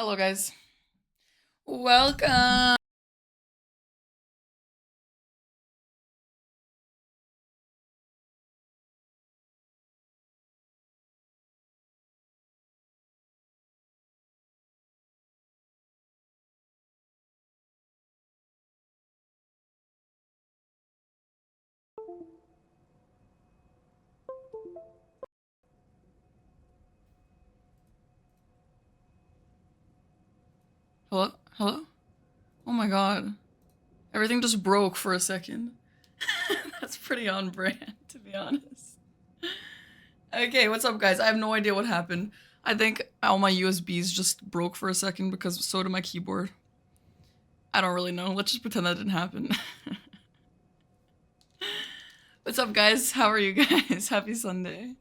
Hello, guys. Welcome. Hello? Hello? Oh my god. Everything just broke for a second. That's pretty on brand, to be honest. Okay, what's up, guys? I have no idea what happened. I think all my USBs just broke for a second because so did my keyboard. I don't really know. Let's just pretend that didn't happen. What's up, guys? How are you guys? Happy Sunday.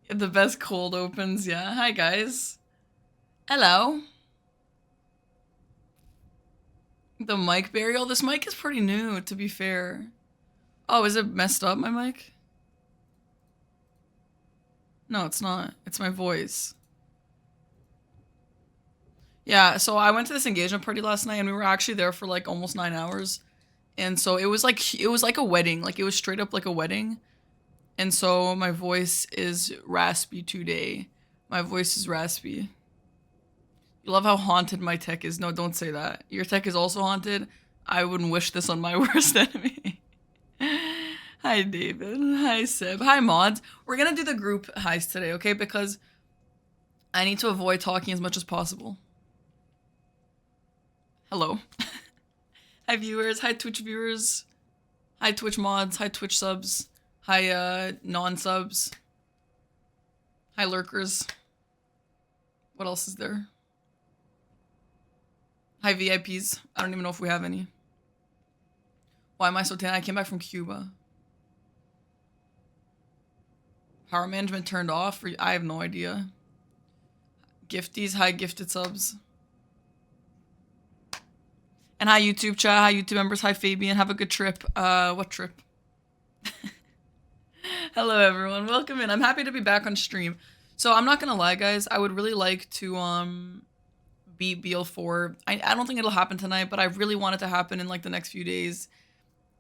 The best cold opens, yeah. Hi, guys. Hello. The mic burial? This mic is pretty new, to be fair. Oh, is it messed up, my mic? No, it's not. It's my voice. Yeah, so I went to this engagement party last night and we were actually there for like almost 9 hours. And so it was like a wedding. Like it was straight up like a wedding. And so my voice is raspy today. My voice is raspy. You love how haunted my tech is. No, don't say that. Your tech is also haunted. I wouldn't wish this on my worst enemy. Hi, David. Hi, Sib. Hi, mods. We're gonna do the group heist today, okay? Because I need to avoid talking as much as possible. Hello. Hi, viewers. Hi, Twitch viewers. Hi, Twitch mods. Hi, Twitch subs. Hi, non-subs. Hi, lurkers. What else is there? Hi, VIPs. I don't even know if we have any. Why am I so tan? I came back from Cuba. Power management turned off? I have no idea. Gifties. Hi, gifted subs. And hi, YouTube chat. Hi, YouTube members. Hi, Fabian. Have a good trip. What trip? Hello, everyone. Welcome in. I'm happy to be back on stream. So I'm not gonna lie, guys. I would really like to beat BL4. I don't think it'll happen tonight, but I really want it to happen in like the next few days.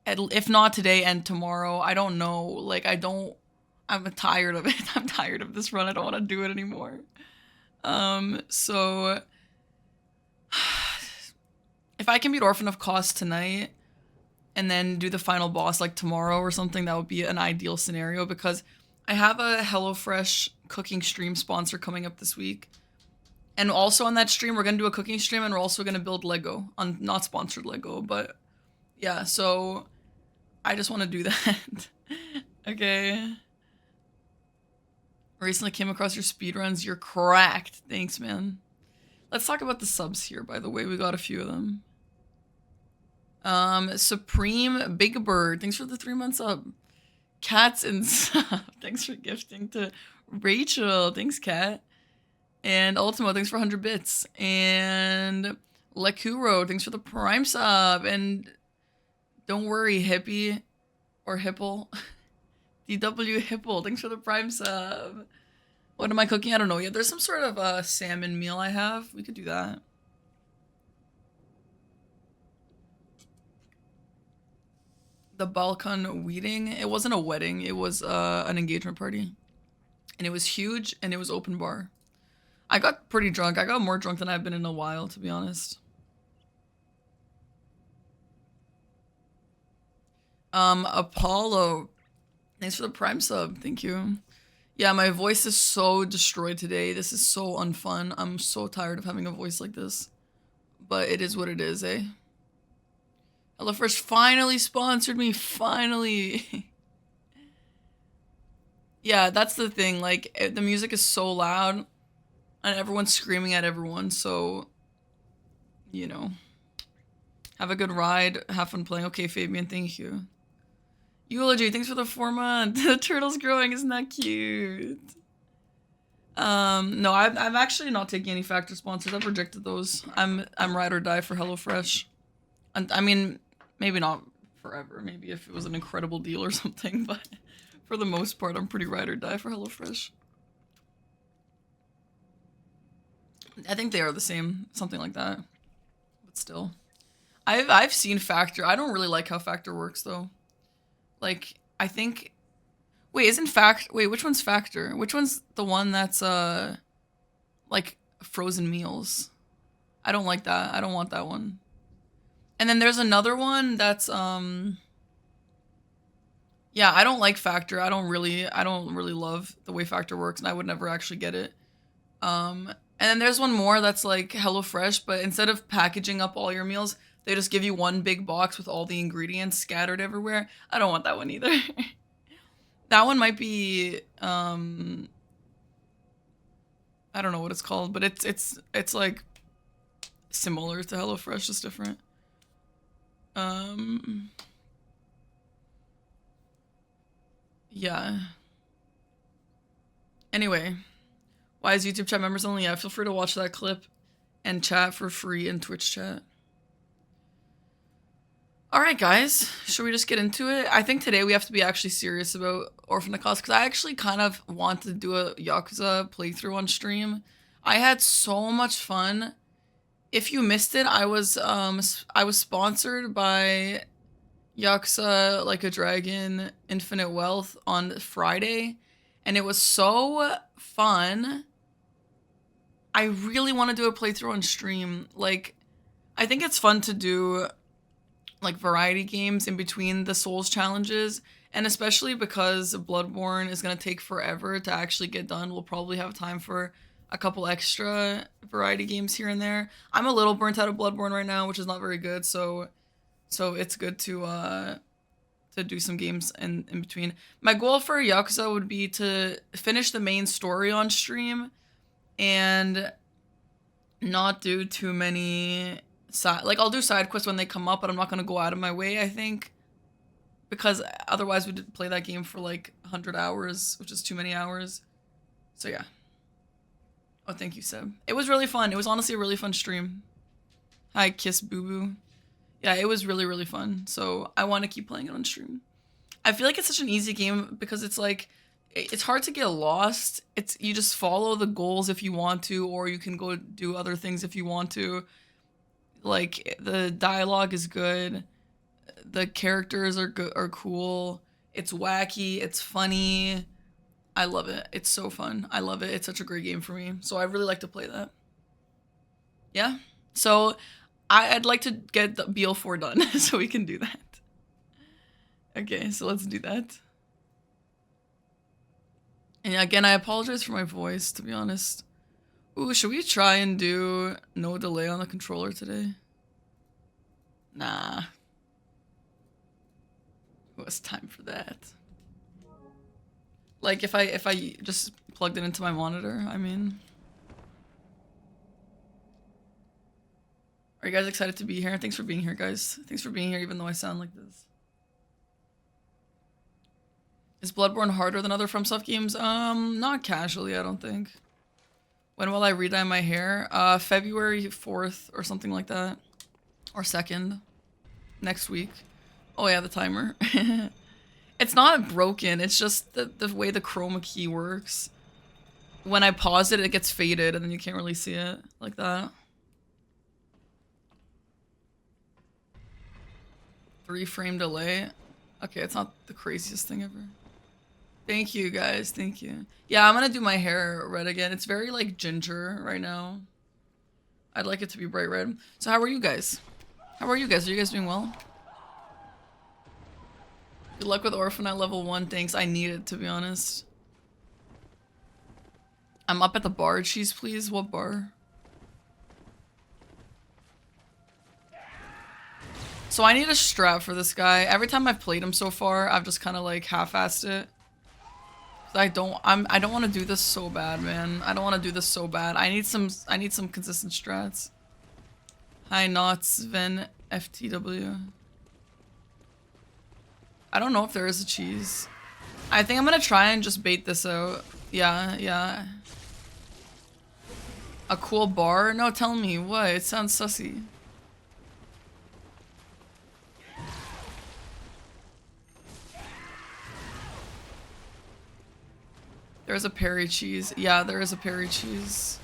If not today and tomorrow. I don't know. Like I'm tired of it. I'm tired of this run. I don't want to do it anymore. So if I can beat Orphan of Kos tonight and then do the final boss like tomorrow or something, that would be an ideal scenario because I have a HelloFresh cooking stream sponsor coming up this week. And also on that stream, we're going to do a cooking stream and we're also going to build Lego on not sponsored Lego, but yeah, so I just want to do that. Okay. Recently came across your speedruns. You're cracked. Thanks, man. Let's talk about the subs here, by the way. We got a few of them. Supreme Big Bird. Thanks for the 3 months up. Cats and sub. Thanks for gifting to Rachel. Thanks, Cat. And Ultimo, thanks for 100 bits. And Lekuro, thanks for the Prime sub. And don't worry, Hippie or Hipple. DW Hipple, thanks for the Prime sub. What am I cooking? I don't know yet. There's some sort of salmon meal I have. We could do that. The Balkan wedding. It wasn't a wedding. It was an engagement party. And it was huge and it was open bar. I got pretty drunk. I got more drunk than I've been in a while, to be honest. Apollo. Thanks for the Prime sub. Thank you. Yeah, my voice is so destroyed today. This is so unfun. I'm so tired of having a voice like this. But it is what it is, eh? HelloFresh finally sponsored me. Finally. Yeah, that's the thing. Like, the music is so loud. And everyone's screaming at everyone, so... You know. Have a good ride. Have fun playing. Okay, Fabian, thank you. Eulogy, thanks for the 4 months. The turtle's growing, isn't that cute? No, I'm actually not taking any factor sponsors. I've rejected those. I'm ride or die for HelloFresh. And I mean, maybe not forever. Maybe if it was an incredible deal or something, but for the most part, I'm pretty ride or die for HelloFresh. I think they are the same, something like that. But still, I've seen Factor. I don't really like how Factor works though. Like I think, wait, which one's Factor? Which one's the one that's like frozen meals? I don't like that. I don't want that one. And then there's another one that's yeah, I don't like Factor. I don't really love the way Factor works, and I would never actually get it. And then there's one more that's like HelloFresh, but instead of packaging up all your meals, they just give you one big box with all the ingredients scattered everywhere. I don't want that one either. That one might be I don't know what it's called, but it's like similar to HelloFresh, just different. Yeah. Anyway, why is YouTube chat members only? Yeah, feel free to watch that clip and chat for free in Twitch chat. Alright guys, should we just get into it? I think today we have to be actually serious about Orphan of Kos, because I actually kind of want to do a Yakuza playthrough on stream. I had so much fun. If you missed it, I was sponsored by Yakuza Like a Dragon Infinite Wealth on Friday, and it was so fun. I really want to do a playthrough on stream. Like, I think it's fun to do like variety games in between the Souls challenges, and especially because Bloodborne is going to take forever to actually get done, we'll probably have time for a couple extra variety games here and there. I'm a little burnt out of Bloodborne right now, which is not very good, so it's good to do some games in between. My goal for Yakuza would be to finish the main story on stream and not do too many like I'll do side quests when they come up, but I'm not going to go out of my way, I think, because otherwise we'd play that game for like 100 hours, which is too many hours. So yeah. Oh, thank you, Seb. It was really fun. It was honestly a really fun stream. Hi, Kiss Boo Boo. Yeah, it was really, really fun. So I want to keep playing it on stream. I feel like it's such an easy game because it's like, it's hard to get lost. You just follow the goals if you want to, or you can go do other things if you want to. Like, the dialogue is good. The characters are good, are cool. It's wacky. It's funny. I love it. It's so fun. I love it. It's such a great game for me. So I really like to play that. Yeah. So I'd like to get the BL4 done so we can do that. Okay, so let's do that. And again, I apologize for my voice, to be honest. Ooh, should we try and do no delay on the controller today? Nah. It was time for that. Like if I just plugged it into my monitor, I mean. Are you guys excited to be here? Thanks for being here, guys. Thanks for being here, even though I sound like this. Is Bloodborne harder than other FromSoft games? Not casually, I don't think. When will I re-dye my hair? February 4th or something like that. Or 2nd. Next week. Oh yeah, the timer. It's not broken, it's just the way the chroma key works. When I pause it, it gets faded and then you can't really see it like that. 3-frame delay. Okay, it's not the craziest thing ever. Thank you, guys. Thank you. Yeah, I'm gonna do my hair red again. It's very, like, ginger right now. I'd like it to be bright red. So how are you guys? How are you guys? Are you guys doing well? Good luck with Orphan at level 1. Thanks. I need it, to be honest. I'm up at the bar. Cheese, please. What bar? So I need a strap for this guy. Every time I've played him so far, I've just kind of, like, half-assed it. I don't want to do this so bad, man. I don't want to do this so bad. I need some consistent strats. Hi, not Sven FTW. I don't know if there is a cheese. I think I'm gonna try and just bait this out. Yeah, yeah. A cool bar? No, tell me what. It sounds sussy. There's a Perry cheese. Yeah, there is a Perry cheese.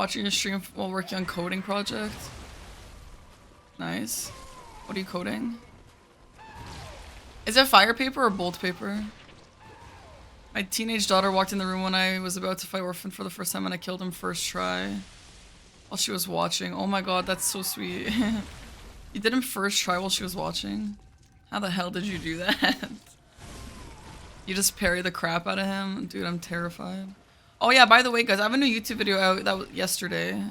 Watching your stream while working on coding project. Nice. What are you coding? Is it fire paper or bolt paper? My teenage daughter walked in the room when I was about to fight Orphan for the first time and I killed him first try. While she was watching. Oh my god, that's so sweet. You did him first try while she was watching? How the hell did you do that? You just parry the crap out of him? Dude, I'm terrified. Oh yeah, by the way, guys, I have a new YouTube video out that was yesterday.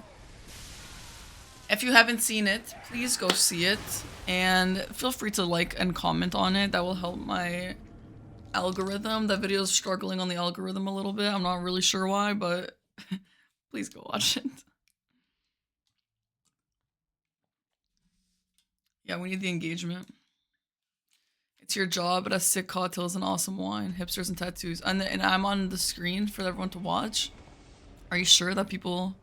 If you haven't seen it, please go see it. And feel free to like and comment on it. That will help my algorithm. That video is struggling on the algorithm a little bit. I'm not really sure why, but please go watch it. Yeah, we need the engagement. It's your job, but a sick cocktail is an awesome wine. Hipsters and tattoos. And I'm on the screen for everyone to watch. Are you sure that people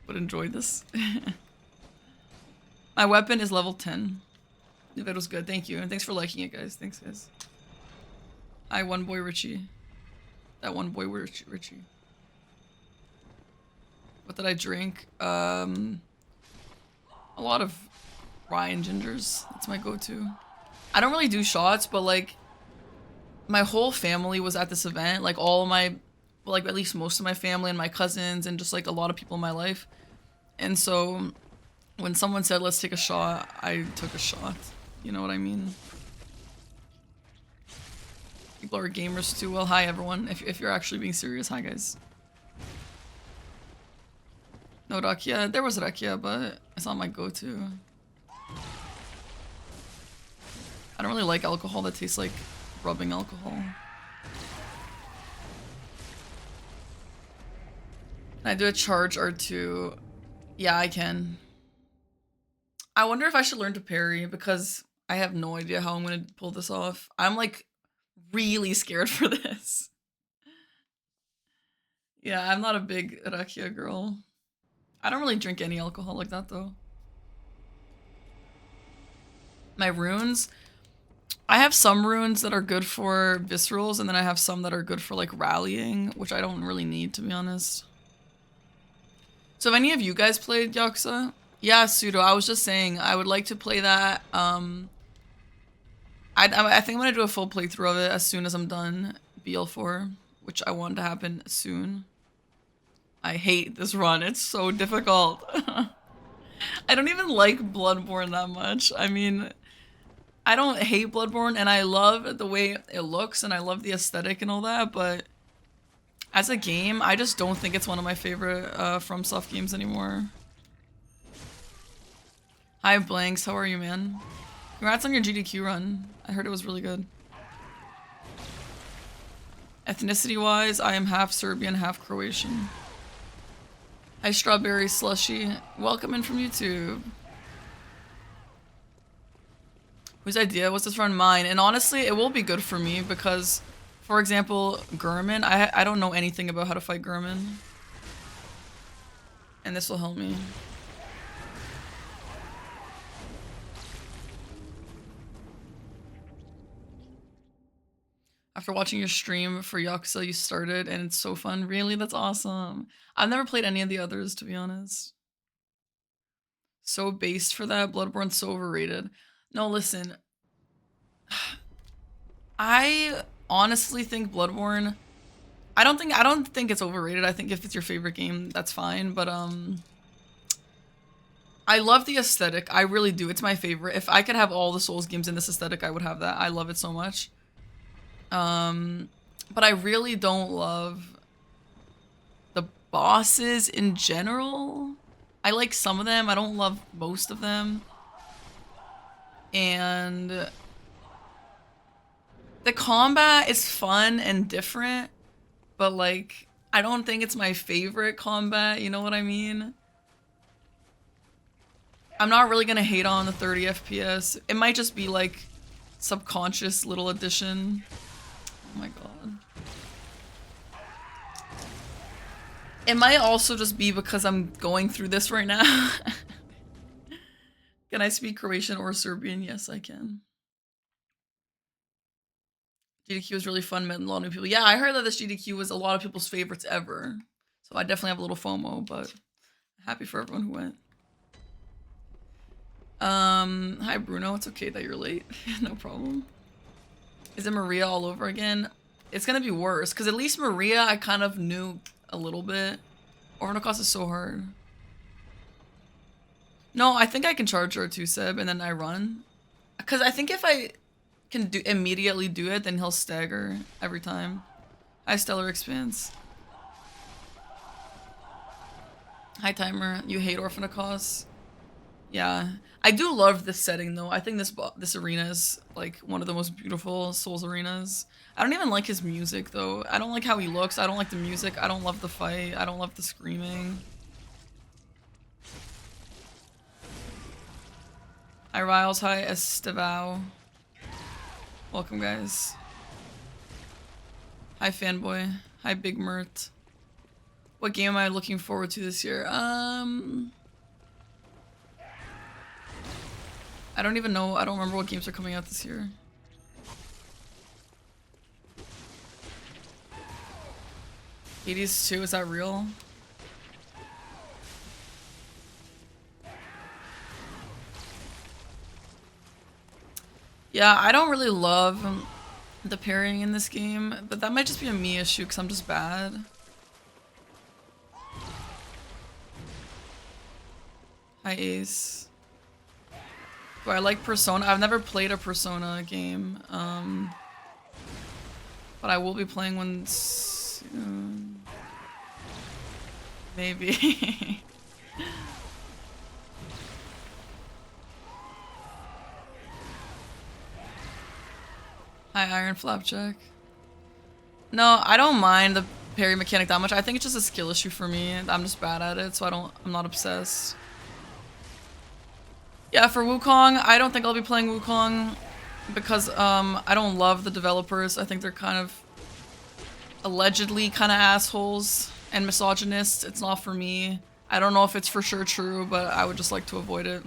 would enjoy this? My weapon is level 10. The video was good. Thank you. And thanks for liking it, guys. Thanks, guys. Hi, one boy Richie. That one boy Richie. What did I drink? A lot of rye and gingers. That's my go-to. I don't really do shots, but like my whole family was at this event. Like all of my, like at least most of my family and my cousins and just like a lot of people in my life. And so when someone said, let's take a shot, I took a shot. You know what I mean? People are gamers too. Well, hi everyone. If you're actually being serious, hi guys. No rakia. There was rakia, but it's not my go-to. I don't really like alcohol that tastes like rubbing alcohol. Can I do a charge R2? Yeah, I can. I wonder if I should learn to parry because I have no idea how I'm gonna pull this off. I'm like really scared for this. Yeah, I'm not a big rakia girl. I don't really drink any alcohol like that though. My runes, I have some runes that are good for viscerals and then I have some that are good for like rallying, which I don't really need to be honest. So have any of you guys played Yakuza? Yeah, Pseudo, I was just saying I would like to play that. I think I'm gonna do a full playthrough of it as soon as I'm done BL4, which I want to happen soon. I hate this run, it's so difficult. I don't even like Bloodborne that much. I mean, I don't hate Bloodborne and I love the way it looks and I love the aesthetic and all that, but as a game, I just don't think it's one of my favorite FromSoft games anymore. Hi Blanks, how are you, man? Congrats on your GDQ run. I heard it was really good. Ethnicity-wise, I am half Serbian, half Croatian. Hi Strawberry Slushy. Welcome in from YouTube. Whose idea was this run? Mine. And honestly, it will be good for me because, for example, Gurman, I don't know anything about how to fight Gurman. And this will help me. After watching your stream for Yakuza, you started and it's so fun. Really? That's awesome. I've never played any of the others, to be honest. So based for that. Bloodborne's so overrated. No, listen. I honestly think Bloodborne, I don't think it's overrated. I think if it's your favorite game, that's fine. But I love the aesthetic. I really do. It's my favorite. If I could have all the Souls games in this aesthetic, I would have that. I love it so much. But I really don't love the bosses in general. I like some of them. I don't love most of them. And the combat is fun and different, but like, I don't think it's my favorite combat, you know what I mean? I'm not really gonna hate on the 30 FPS. It might just be like subconscious little addition. Oh my god. It might also just be because I'm going through this right now. Can I speak Croatian or Serbian? Yes, I can. GDQ was really fun, met a lot of new people. Yeah, I heard that this GDQ was a lot of people's favorites ever. So I definitely have a little FOMO, but Happy for everyone who went. Hi Bruno, it's okay that you're late. No problem. Is it Maria all over again? It's gonna be worse, because at least Maria I kind of knew a little bit. Orphan of Kos is so hard. No, I think I can charge her too, Seb, and then I run. Because I think if I can immediately do it, then he'll stagger every time. Hi, Stellar Expanse. Hi, Timer. You hate Orphan of Kos? Yeah. I do love this setting, though. I think this arena is, like, one of the most beautiful Souls arenas. I don't even like his music, though. I don't like how he looks. I don't like the music. I don't love the fight. I don't love the screaming. Hi, Riles. Hi, Estevao. Welcome, guys. Hi, Fanboy. Hi, Big Mert. What game am I looking forward to this year? I don't even know. I don't remember what games are coming out this year. Hades 2, is that real? Yeah, I don't really love the parrying in this game, but that might just be a me issue because I'm just bad. Hi, Ace. Do I like Persona? I've never played a Persona game, but I will be playing one soon. Maybe. Hi, Iron Flapjack. No, I don't mind the parry mechanic that much. I think it's just a skill issue for me. I'm just bad at it, so I'm not obsessed. Yeah, for Wukong, I don't think I'll be playing Wukong because I don't love the developers. I think they're kind of allegedly kind of assholes and misogynists. It's not for me. I don't know if it's for sure true, but I would just like to avoid it.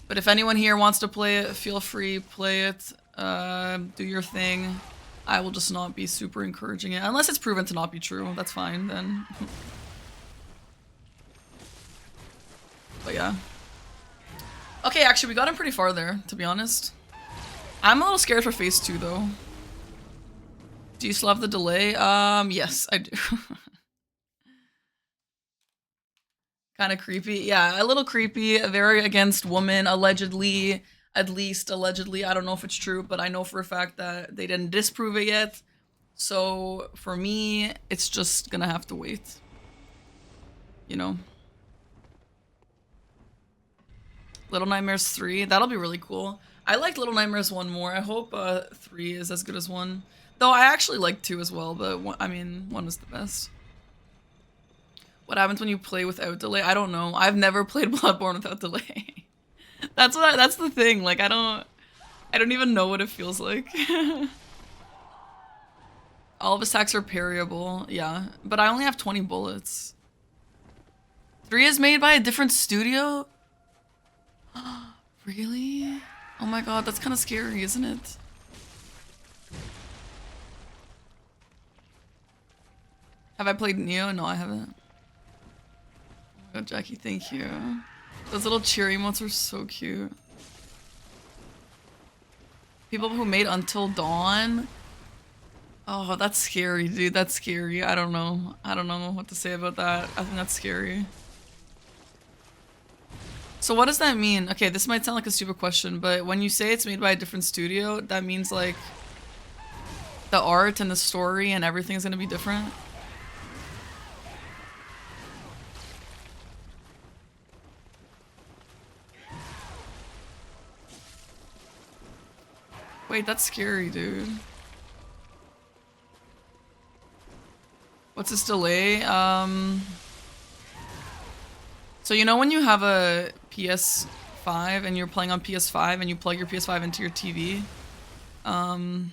But if anyone here wants to play it, feel free, play it. Do your thing. I will just not be super encouraging it. Unless it's proven to not be true. That's fine, then. But yeah. Okay, actually, we got him pretty far there, to be honest. I'm a little scared for phase 2, though. Do you still have the delay? Yes, I do. Kind of creepy. Yeah, a little creepy. Very against woman, allegedly. At least, allegedly. I don't know if it's true, but I know for a fact that they didn't disprove it yet. So, for me, it's just gonna have to wait. You know? Little Nightmares 3. That'll be really cool. I liked Little Nightmares 1 more. I hope 3 is as good as 1. Though I actually like 2 as well, but I mean, 1 was the best. What happens when you play without delay? I don't know. I've never played Bloodborne without delay. That's the thing. Like, I don't even know what it feels like. All of his attacks are parryable. Yeah, but I only have 20 bullets. 3 is made by a different studio? Really? Oh my god, that's kind of scary, isn't it? Have I played Neo? No, I haven't. Oh my god, Jackie, thank you. Those little cheer emotes are so cute. People who made Until Dawn? Oh, that's scary, dude. That's scary. I don't know. I don't know what to say about that. I think that's scary. So what does that mean? Okay, this might sound like a stupid question, but when you say it's made by a different studio, that means like the art and the story and everything is gonna be different? Wait, that's scary, dude. What's this delay? So you know when you have a PS5 and you're playing on PS5 and you plug your PS5 into your TV? I'm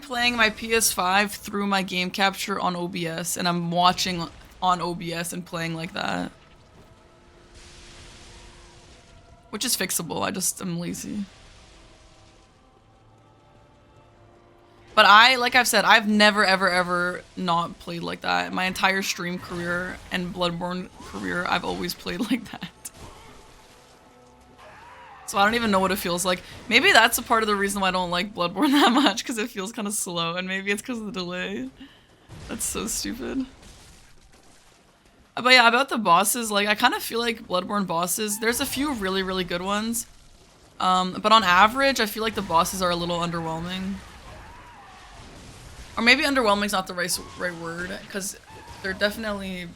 playing my PS5 through my game capture on OBS and I'm watching on OBS and playing like that. Which is fixable, I just am lazy. But like I've said, I've never, ever, ever not played like that. My entire stream career and Bloodborne career, I've always played like that. So I don't even know what it feels like. Maybe that's a part of the reason why I don't like Bloodborne that much, because it feels kind of slow, and maybe it's because of the delay. That's so stupid. But yeah, about the bosses, like, I kind of feel like Bloodborne bosses, there's a few really, really good ones. But on average, I feel like the bosses are a little underwhelming. Or maybe underwhelming's not the right word, because they're definitely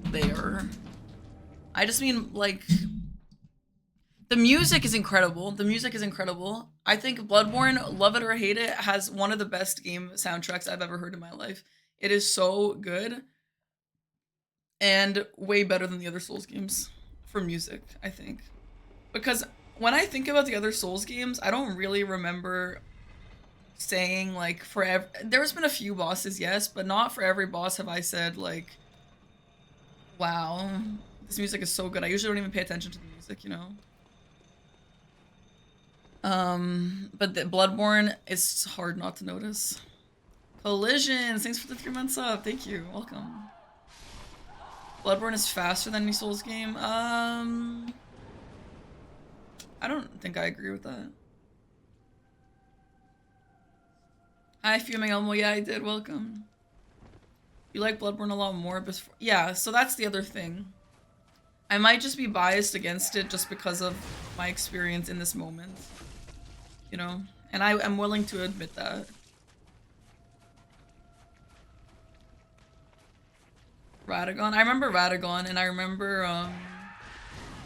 there. I just mean, like, the music is incredible. The music is incredible. I think Bloodborne, love it or hate it, has one of the best game soundtracks I've ever heard in my life. It is so good and way better than the other Souls games for music, I think. Because when I think about the other Souls games, I don't really remember saying, like, forever. There's been a few bosses, yes, but not for every boss have I said, like, wow, this music is so good. I usually don't even pay attention to the music, you know? But the Bloodborne, it's hard not to notice. Collisions, thanks for the 3 months up. Thank you, welcome. Bloodborne is faster than any Souls game. I don't think I agree with that. Hi, Fuming Elmo. Yeah, I did. Welcome. You like Bloodborne a lot more before. Yeah, so that's the other thing. I might just be biased against it just because of my experience in this moment. You know? And I'm willing to admit that. Radagon. I remember Radagon, and I remember,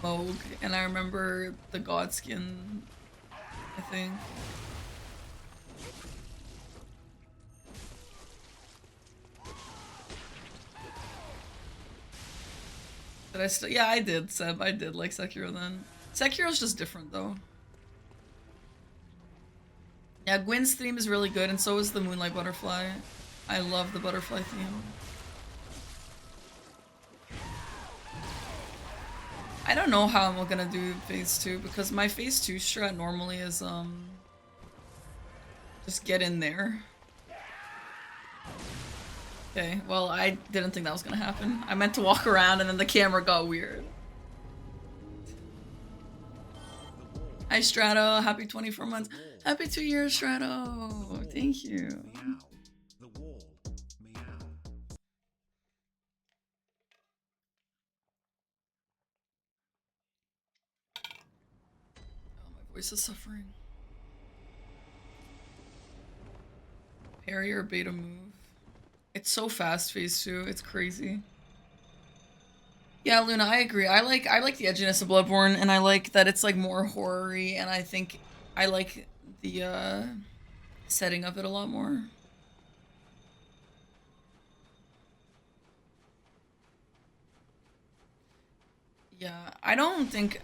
Moog, and I remember the Godskin, I think. Did I still? Yeah, I did, Seb. I did like Sekiro then. Sekiro's just different, though. Yeah, Gwyn's theme is really good, and so is the Moonlight Butterfly. I love the butterfly theme. I don't know how I'm gonna do phase 2, because my phase 2 strat normally is, just get in there. Okay, well, I didn't think that was gonna happen. I meant to walk around and then the camera got weird. Hi, Strato. Happy 24 months. Happy 2 years, Strato. Thank you. Oh, my voice is suffering. Parry or beta move. It's so fast, phase 2. It's crazy. Yeah, Luna, I agree. I like the edginess of Bloodborne, and I like that it's like more horror-y, and I think I like the setting of it a lot more. Yeah, I don't think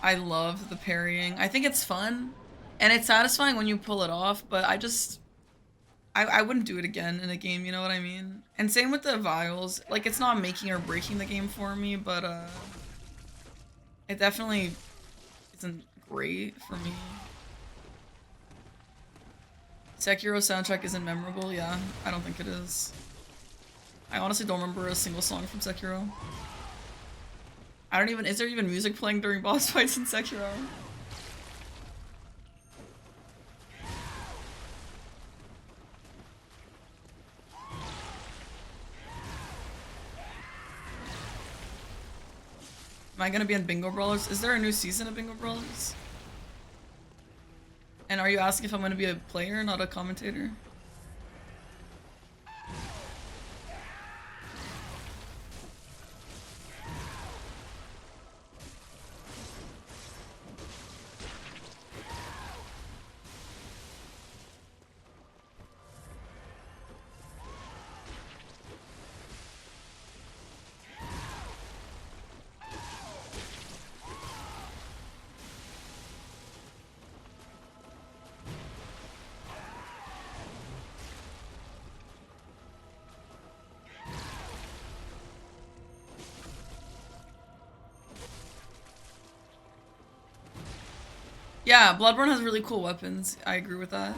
I love the parrying. I think it's fun, and it's satisfying when you pull it off, but I wouldn't do it again in a game, you know what I mean? And same with the vials. Like, it's not making or breaking the game for me, but it definitely isn't great for me. Sekiro soundtrack isn't memorable. Yeah, I don't think it is. I honestly don't remember a single song from Sekiro. I don't even, is there even music playing during boss fights in Sekiro? Am I gonna be in Bingo Brawlers? Is there a new season of Bingo Brawlers? And are you asking if I'm gonna be a player, not a commentator? Yeah, Bloodborne has really cool weapons. I agree with that.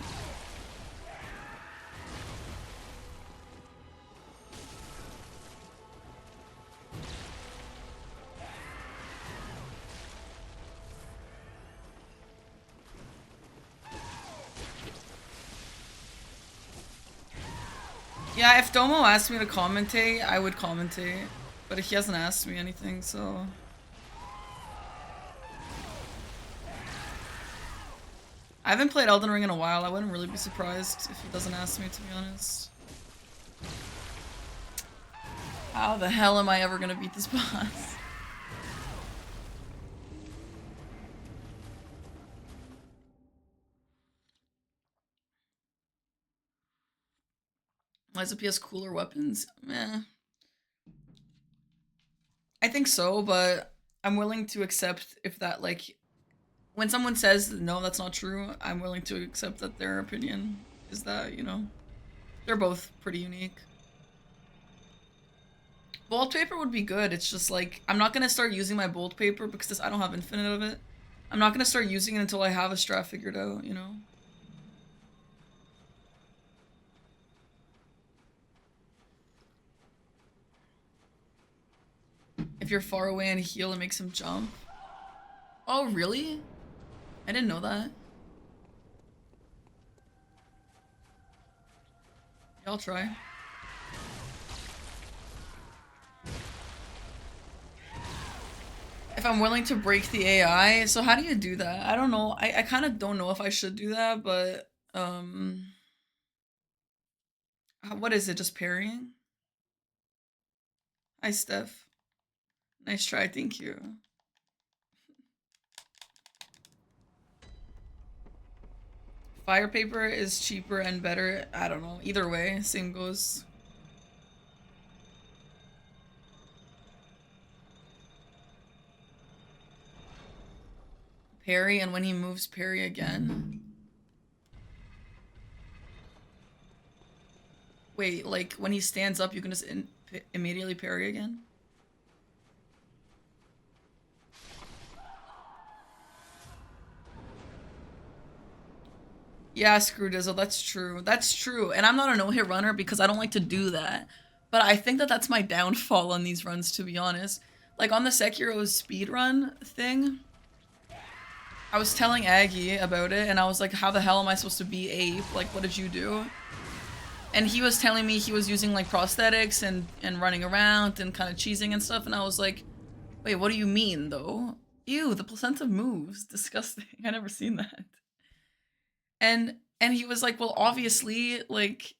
Yeah, if Domo asked me to commentate, I would commentate. But he hasn't asked me anything, so... I haven't played Elden Ring in a while. I wouldn't really be surprised if he doesn't ask me, to be honest. How the hell am I ever gonna beat this boss? Liza P has cooler weapons? Meh. I think so, but I'm willing to accept if that, like, when someone says, no, that's not true, I'm willing to accept that their opinion is that, you know, they're both pretty unique. Bolt paper would be good. It's just like, I'm not gonna start using my bolt paper because I don't have infinite of it. I'm not gonna start using it until I have a strat figured out, you know? If you're far away and heal, it makes him jump. Oh, really? I didn't know that. Yeah, I'll try. If I'm willing to break the AI, so how do you do that? I don't know. I kind of don't know if I should do that, but what is it? Just parrying? Hi, Steph. Nice try. Thank you. Fire paper is cheaper and better. I don't know. Either way, same goes. Parry, and when he moves, parry again. Wait, like when he stands up, you can just immediately parry again? Yeah, screw Dizzle, that's true. That's true. And I'm not a no-hit runner because I don't like to do that. But I think that that's my downfall on these runs, to be honest. Like on the Sekiro speedrun thing, I was telling Aggie about it and I was like, how the hell am I supposed to be Ape? Like, what did you do? And he was telling me he was using like prosthetics and running around and kind of cheesing and stuff. And I was like, wait, what do you mean though? Ew, the placenta moves. Disgusting. I never seen that. And he was like, well, obviously, like,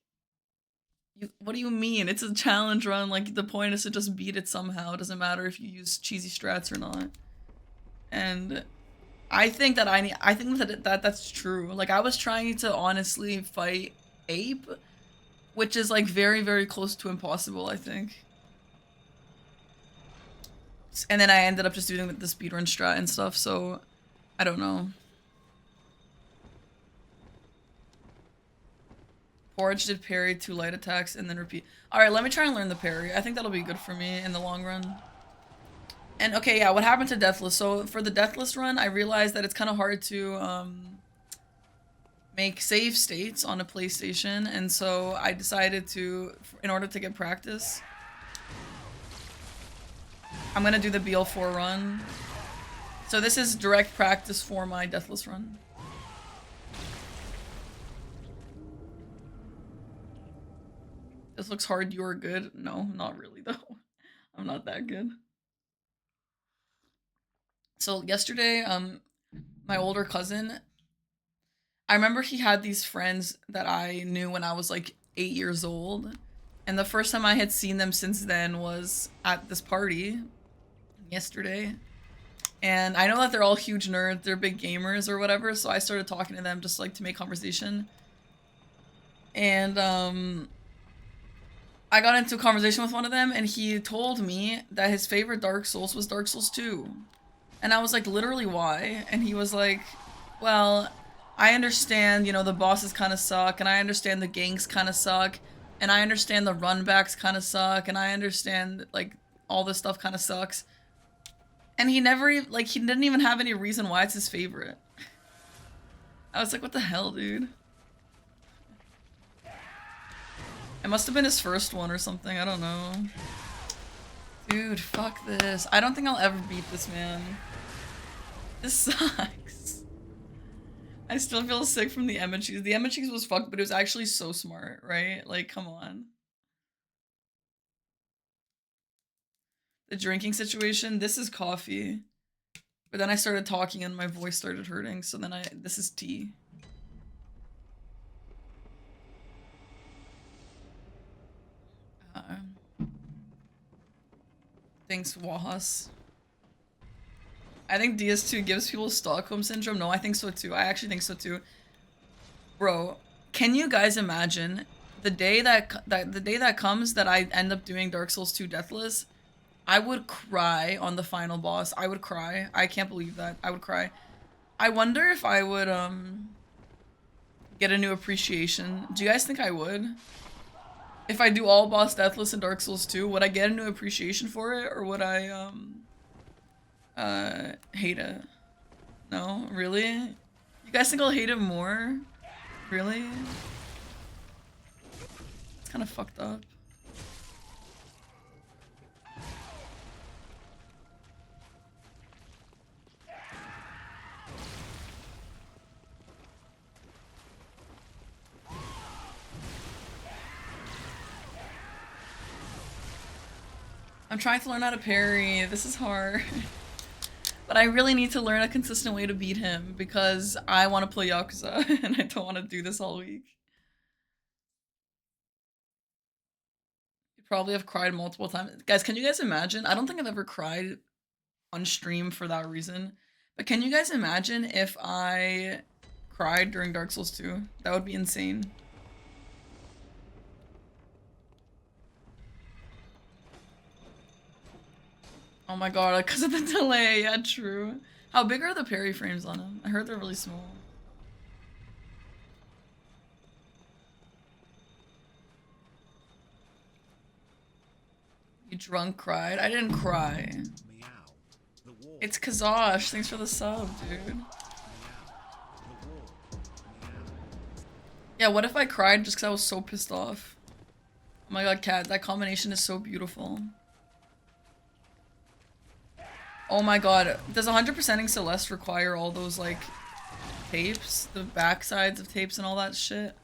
what do you mean? It's a challenge run. Like, the point is to just beat it somehow. It doesn't matter if you use cheesy strats or not. And I think that I think that that's true. Like, I was trying to honestly fight Ape, which is like very, very close to impossible, I think. And then I ended up just doing the speedrun strat and stuff, so I don't know. Porridge did parry 2 light attacks and then repeat. Alright, let me try and learn the parry. I think that'll be good for me in the long run. And okay, yeah, what happened to Deathless? So for the Deathless run, I realized that it's kind of hard to make save states on a PlayStation, and so I decided to, in order to get practice, I'm gonna do the BL4 run. So this is direct practice for my Deathless run. This looks hard, you're good. No, not really though. I'm not that good. So yesterday, my older cousin, I remember he had these friends that I knew when I was like 8 years old. And the first time I had seen them since then was at this party yesterday. And I know that they're all huge nerds, they're big gamers or whatever, so I started talking to them just like to make conversation. And I got into a conversation with one of them and he told me that his favorite Dark Souls was Dark Souls 2. And I was like, literally why? And he was like, well, I understand, you know, the bosses kind of suck, and I understand the ganks kind of suck, and I understand the runbacks kind of suck, and I understand, like, all this stuff kind of sucks. And he never, like, he didn't even have any reason why it's his favorite. I was like, what the hell, dude? It must have been his first one or something, I don't know. Dude, fuck this. I don't think I'll ever beat this man. This sucks. I still feel sick from the Emma cheese. The Emma cheese was fucked, but it was actually so smart, right? Like, come on. The drinking situation, this is coffee. But then I started talking and my voice started hurting, so then this is tea. Thanks, Wahas. I think DS2 gives people Stockholm Syndrome. No, I think so too. I actually think so too. Bro, can you guys imagine the day that comes that I end up doing Dark Souls 2 Deathless? I would cry on the final boss. I would cry. I can't believe that. I would cry. I wonder if I would get a new appreciation. Do you guys think I would? If I do all boss Deathless in Dark Souls 2, would I get a new appreciation for it, or would I hate it? No? Really? You guys think I'll hate it more? Really? It's kind of fucked up. I'm trying to learn how to parry. This is hard. But I really need to learn a consistent way to beat him because I want to play Yakuza and I don't want to do this all week. You probably have cried multiple times. Guys, can you guys imagine? I don't think I've ever cried on stream for that reason. But can you guys imagine if I cried during Dark Souls 2? That would be insane. Oh my god, because of the delay. Yeah, true. How big are the parry frames on him? I heard they're really small. You drunk cried? I didn't cry. It's Kazosh. Thanks for the sub, dude. Yeah, what if I cried just because I was so pissed off? Oh my god, Kat, that combination is so beautiful. Oh my god, does 100%ing Celeste require all those, like, tapes? The backsides of tapes and all that shit?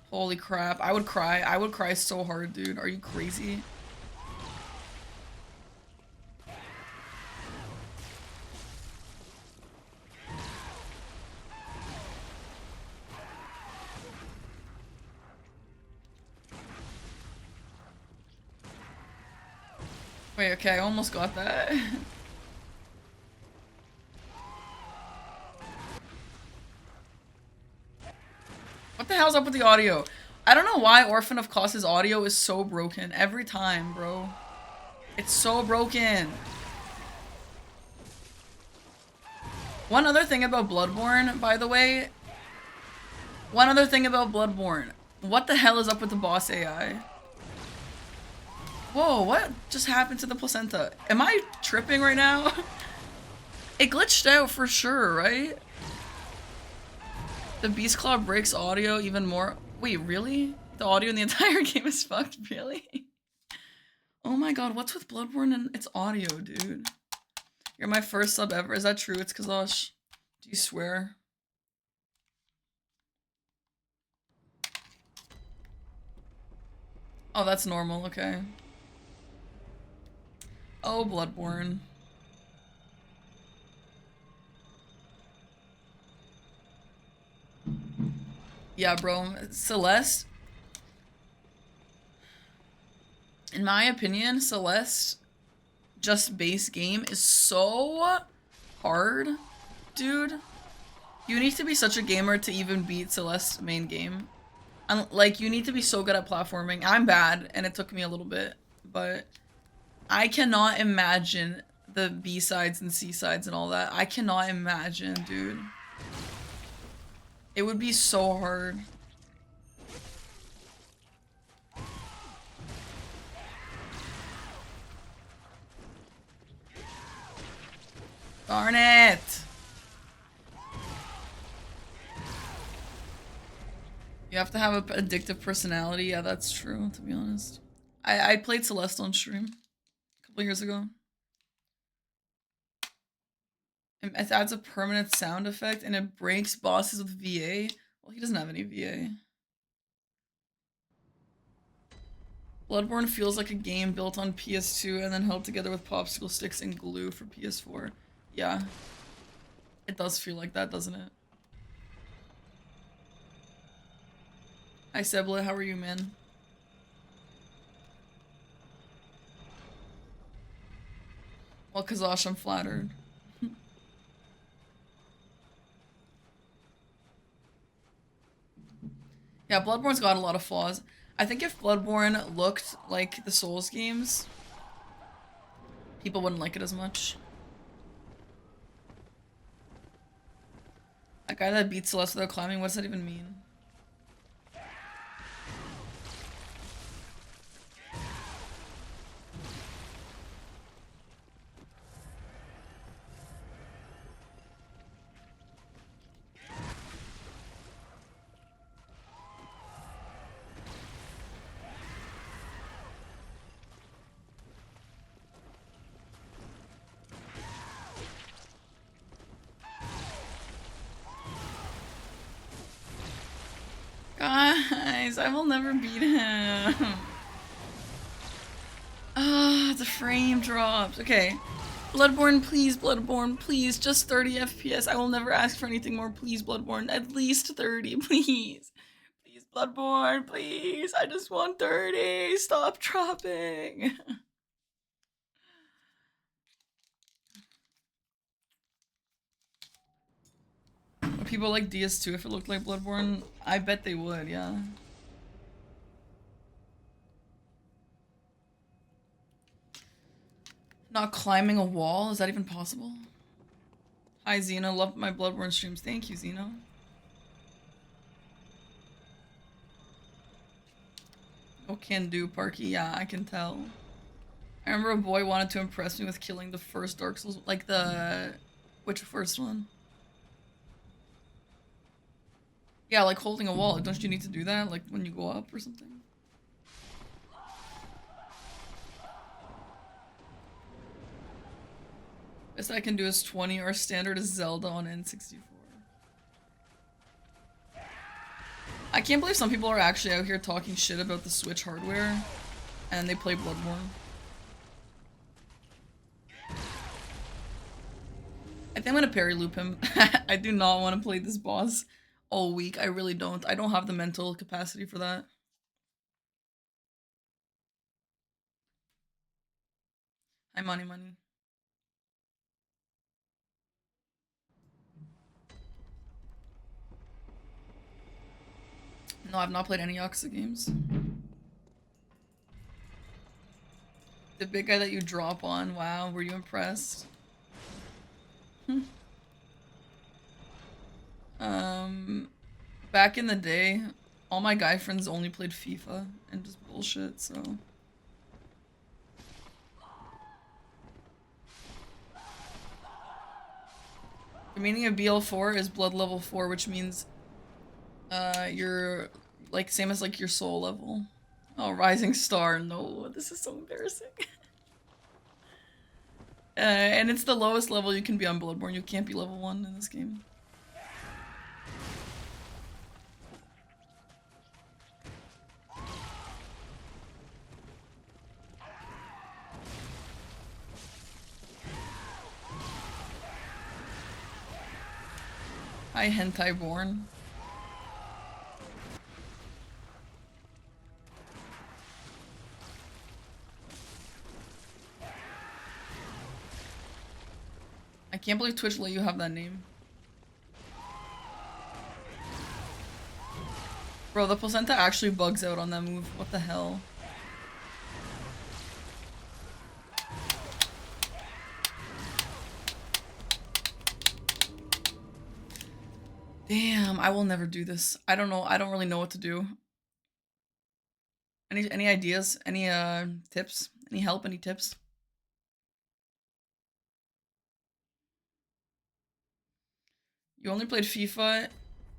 Holy crap, I would cry. I would cry so hard, dude. Are you crazy? Wait, okay, I almost got that. What the hell's up with the audio? I don't know why Orphan of Kos' audio is so broken every time, bro. It's so broken. One other thing about Bloodborne, by the way. One other thing about Bloodborne. What the hell is up with the boss AI? Whoa, what just happened to the placenta? Am I tripping right now? It glitched out for sure, right? The Beast Claw breaks audio even more. Wait, really? The audio in the entire game is fucked, really? Oh my god, what's with Bloodborne and its audio, dude? You're my first sub ever. Is that true? It's Kazosh. Do you swear? Oh, that's normal, okay. Oh, Bloodborne. Yeah, bro. Celeste. In my opinion, Celeste, just base game, is so hard, dude. You need to be such a gamer to even beat Celeste's main game. Like, you need to be so good at platforming. I'm bad, and it took me a little bit, but I cannot imagine the B-sides and C-sides and all that. I cannot imagine, dude. It would be so hard. Darn it! You have to have an addictive personality. Yeah, that's true, to be honest. I played Celeste on stream a couple years ago. It adds a permanent sound effect and it breaks bosses with VA. Well, he doesn't have any VA. Bloodborne feels like a game built on PS2 and then held together with popsicle sticks and glue for PS4. Yeah. It does feel like that, doesn't it? Hi Sebla, how are you, man? Well, Kazash, I'm flattered. Yeah, Bloodborne's got a lot of flaws. I think if Bloodborne looked like the Souls games, people wouldn't like it as much. That guy that beats Celeste without climbing, what does that even mean? Guys, I will never beat him. Ah, the frame drops. Okay. Bloodborne, please, just 30 FPS. I will never ask for anything more. Please, Bloodborne, at least 30, please. Please, Bloodborne, please. I just want 30. Stop dropping. Would people like DS2 if it looked like Bloodborne? I bet they would, yeah. Not climbing a wall? Is that even possible? Hi, Xena. Love my Bloodborne streams. Thank you, Xena. Oh, can do, Parky. Yeah, I can tell. I remember a boy wanted to impress me with killing the first Dark Souls, like the... Which first one? Yeah, like holding a wall. Don't you need to do that, like when you go up or something? Best I can do is 20. Our standard is Zelda on N64. I can't believe some people are actually out here talking shit about the Switch hardware and they play Bloodborne. I think I'm gonna parry loop him. I do not want to play this boss all week. I really don't. I don't have the mental capacity for that. Hi, Money Money. No, I've not played any Yakuza games. The big guy that you drop on, wow, were you impressed? Back in the day, all my guy friends only played FIFA and just bullshit, so... The meaning of BL4 is blood level 4, which means you're like same as like your soul level. Oh, rising star. No, this is so embarrassing. And it's the lowest level you can be on Bloodborne. You can't be level 1 in this game. Hi, Hentai Born. I can't believe Twitch let you have that name. Bro, the placenta actually bugs out on that move. What the hell? Damn, I will never do this. I don't know. I don't really know what to do. Any ideas? Any tips? Any help? Any tips? You only played FIFA,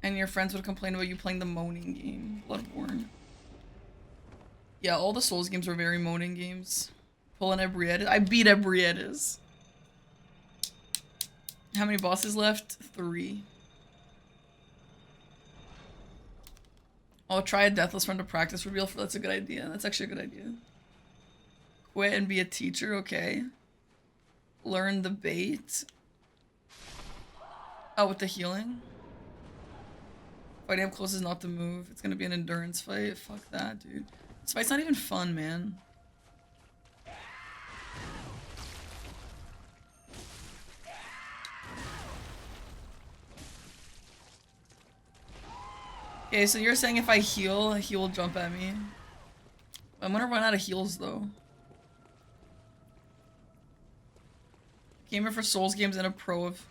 and your friends would complain about you playing the moaning game, Bloodborne. Yeah, all the Souls games were very moaning games. Pulling Ebrietas. I beat Ebrietas. How many bosses left? 3. I'll try a deathless run to practice reveal for that's a good idea. That's actually a good idea. Quit and be a teacher, okay. Learn the bait. Oh, with the healing? Fighting up close is not the move. It's gonna be an endurance fight. Fuck that, dude. This fight's not even fun, man. Okay, so you're saying if I heal, he will jump at me. I'm gonna run out of heals, though. Came here for Souls games and a pro of...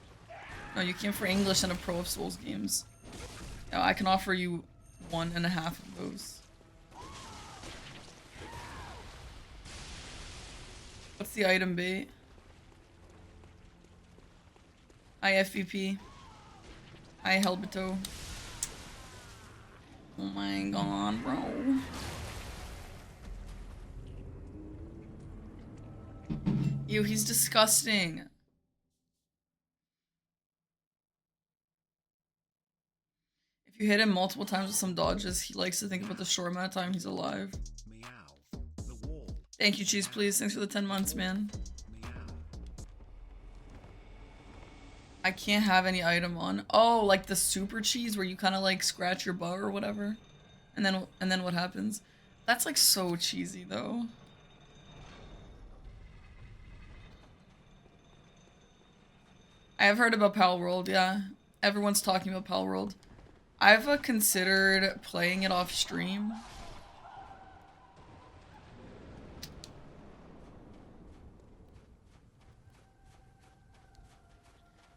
No, you came for English and a pro of Souls games. Now, I can offer you 1.5 of those. What's the item bait? IFVP. I Helbito. Oh my god, bro. Ew, he's disgusting. If you hit him multiple times with some dodges, he likes to think about the short amount of time he's alive. Thank you, Cheese, please. Thanks for the 10 months, man. I can't have any item on. Oh, like the super cheese where you kind of like scratch your butt or whatever. And then what happens? That's like so cheesy though. I have heard about Pal World, yeah. Everyone's talking about Pal World. I've considered playing it off stream.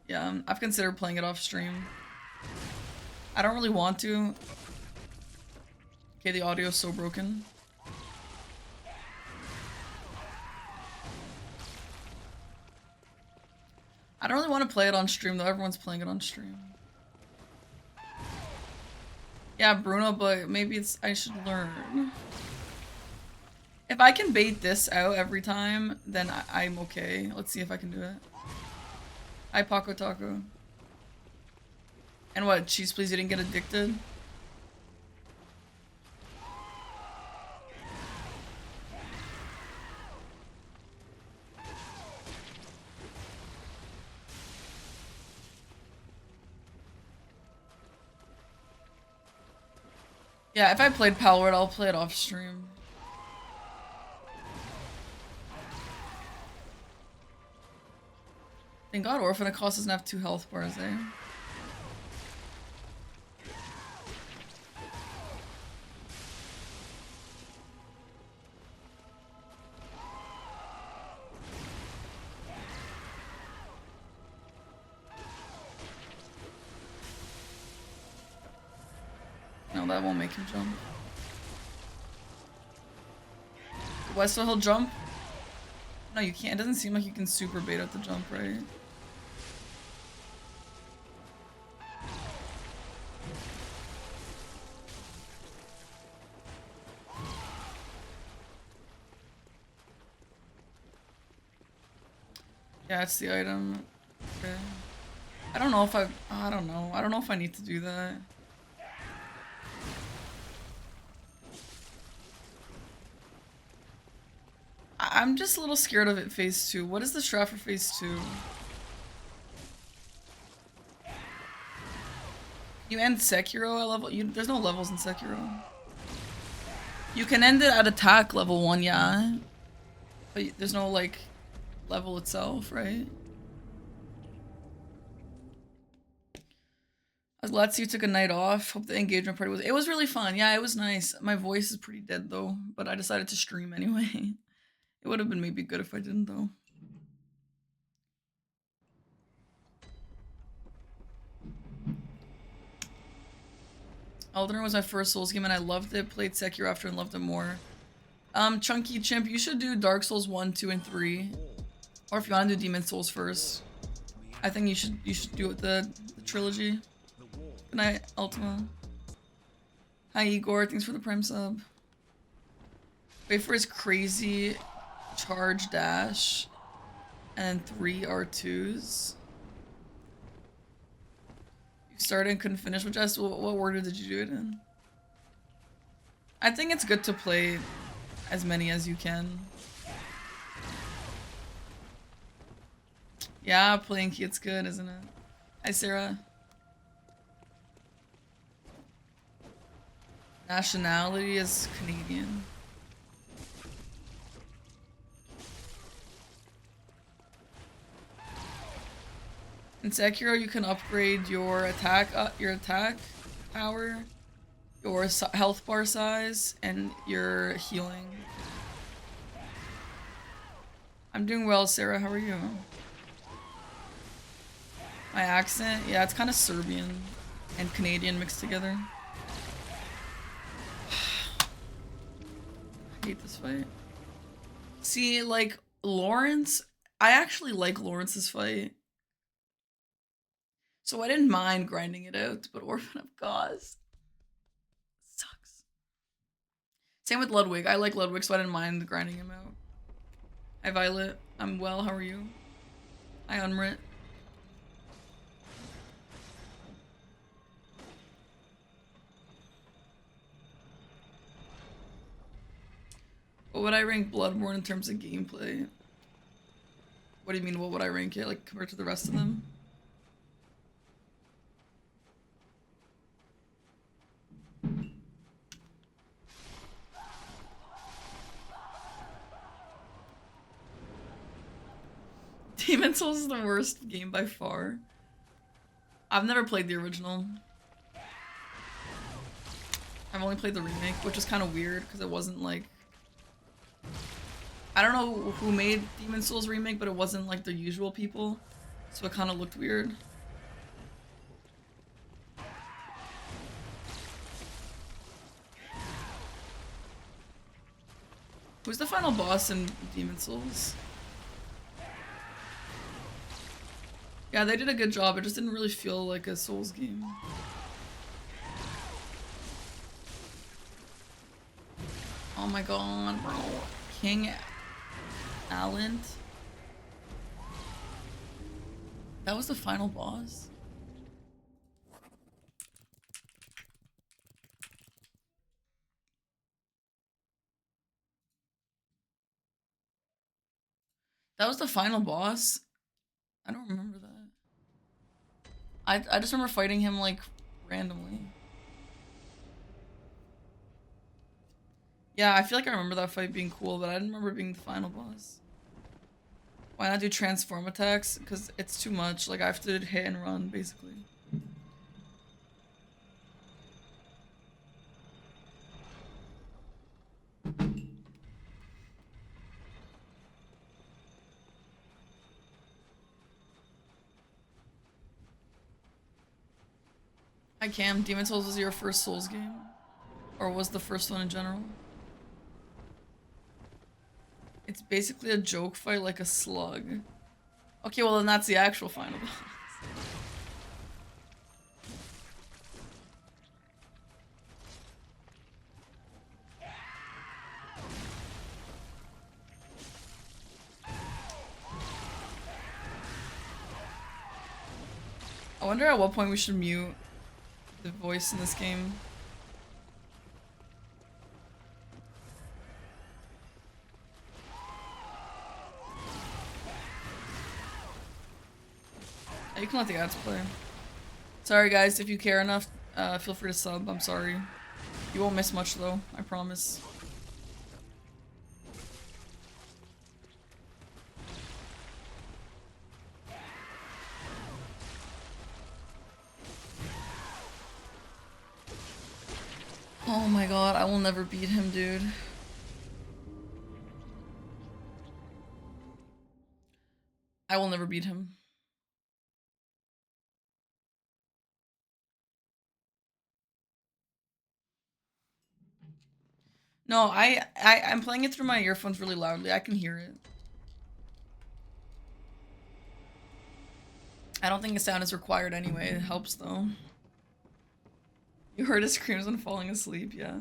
Yeah, I've considered playing it off stream. I don't really want to. Okay, the audio's so broken. I don't really want to play it on stream though. Everyone's playing it on stream. Yeah, Bruno, but maybe it's I should learn. If I can bait this out every time, then I'm okay. Let's see if I can do it. Hi, Paco Taco. And what, Cheese Please, you didn't get addicted? Yeah, if I played Palworld, I'll play it off stream. Thank God Orphan of Kos doesn't have 2 health bars, eh? No, that won't make him jump. What, so he'll jump? No, you can't. It doesn't seem like you can super bait out the jump, right? Yeah, it's the item. Okay. I don't know if I don't know. I don't know if I need to do that. I'm just a little scared of it phase 2. What is the strat for phase 2? You end Sekiro at level... there's no levels in Sekiro. You can end it at attack level 1, yeah. But there's no, like, level itself, right? I was glad to see you took a night off. Hope the engagement party was... It was really fun. Yeah, it was nice. My voice is pretty dead, though. But I decided to stream anyway. It would have been maybe good if I didn't, though. Elden Ring was my first Souls game and I loved it. Played Sekiro after and loved it more. Chunky Chimp, you should do Dark Souls 1, 2, and 3. Or if you want to do Demon Souls first. I think you should do it the trilogy. Good night, Ultima. Hi Igor, thanks for the prime sub. Wait for his crazy charge dash and 3 R2s. You started and couldn't finish with Jess. What order did you do it in? I think it's good to play as many as you can. Yeah, playing Kit's good, isn't it? Hi, Sarah. Nationality is Canadian. In Sekiro, you can upgrade your attack power, your health bar size, and your healing. I'm doing well, Sarah. How are you? My accent? Yeah, it's kind of Serbian and Canadian mixed together. I hate this fight. See, like, Lawrence, I actually like Lawrence's fight. So I didn't mind grinding it out, but Orphan of Kos sucks. Same with Ludwig. I like Ludwig, so I didn't mind grinding him out. Hi, Violet. I'm well. How are you? Hi, Unrit. What would I rank Bloodborne in terms of gameplay? What do you mean, what would I rank it? Like, compared to the rest of them? Demon's Souls is the worst game by far. I've never played the original. I've only played the remake, which is kind of weird because it wasn't like... I don't know who made Demon's Souls remake, but it wasn't like the usual people, so it kind of looked weird. Who's the final boss in Demon's Souls? Yeah, they did a good job. It just didn't really feel like a Souls game. Oh my god, bro. King Alent? That was the final boss? That was the final boss? I don't remember that. I just remember fighting him like randomly. Yeah, I feel like I remember that fight being cool, but I didn't remember it being the final boss. Why not do transform attacks? Because it's too much. Like, I have to hit and run, basically. Hi Cam, Demon's Souls was your first Souls game? Or was the first one in general? It's basically a joke fight like a slug. Okay, well then that's the actual final boss. I wonder at what point we should mute the voice in this game. You can let the ads play. Sorry guys, if you care enough, feel free to sub. I'm sorry. You won't miss much though, I promise. Oh my god, I will never beat him, dude. I will never beat him. No, I'm playing it through my earphones really loudly. I can hear it. I don't think a sound is required anyway. It helps though. You heard his screams when falling asleep, yeah.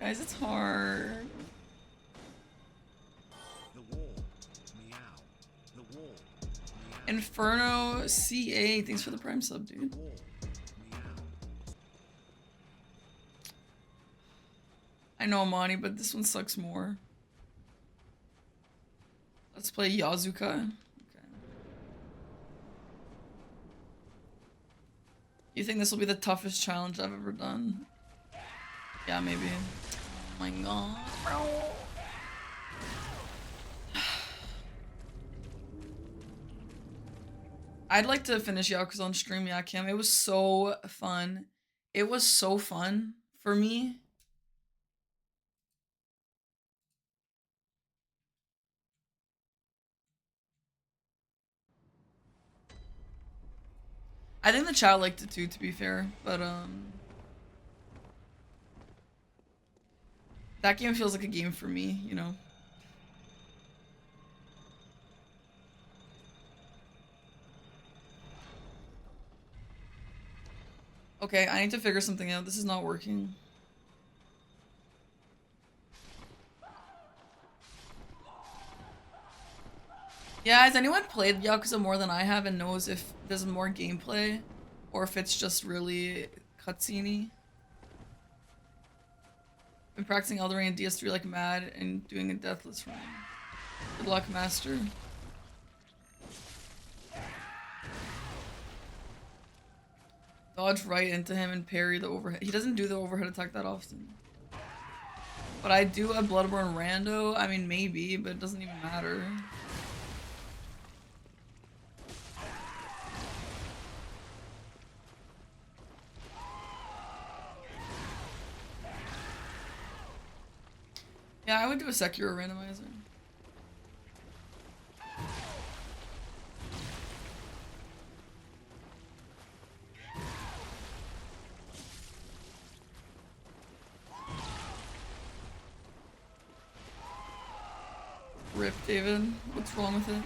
Guys, it's hard. Inferno CA, thanks for the Prime sub, dude. I know, Monty, but this one sucks more. Let's play Yazuka. Okay. You think this will be the toughest challenge I've ever done? Yeah, maybe. Oh my god, bro. I'd like to finish Yakuza on stream, yeah, Kim. It was so fun. It was so fun for me. I think the chat liked it too, to be fair, but that game feels like a game for me, you know. Okay, I need to figure something out. This is not working. Yeah, has anyone played Yakuza more than I have and knows if there's more gameplay or if it's just really cutscene-y? Been practicing Elden Ring and DS3 like mad and doing a deathless run. Good luck, master. Dodge right into him and parry the overhead. He doesn't do the overhead attack that often. But I do a Bloodborne rando. I mean, maybe, but it doesn't even matter. Yeah, I would do a Sekiro randomizer. Rip, David. What's wrong with it?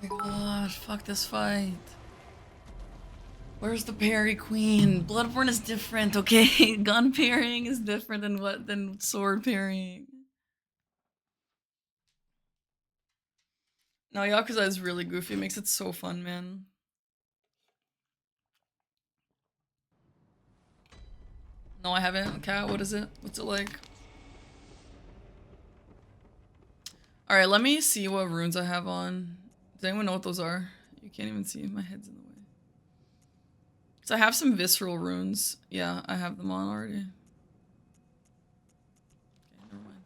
Oh my god, fuck this fight. Where's the parry queen? Bloodborne is different, okay? Gun parrying is different than sword parrying. No, Yakuza is really goofy. It makes it so fun, man. No, I haven't. Cat, what is it? What's it like? Alright, let me see what runes I have on. Does anyone know what those are? You can't even see. My head's in the way. So I have some visceral runes. Yeah, I have them on already. Okay, never mind.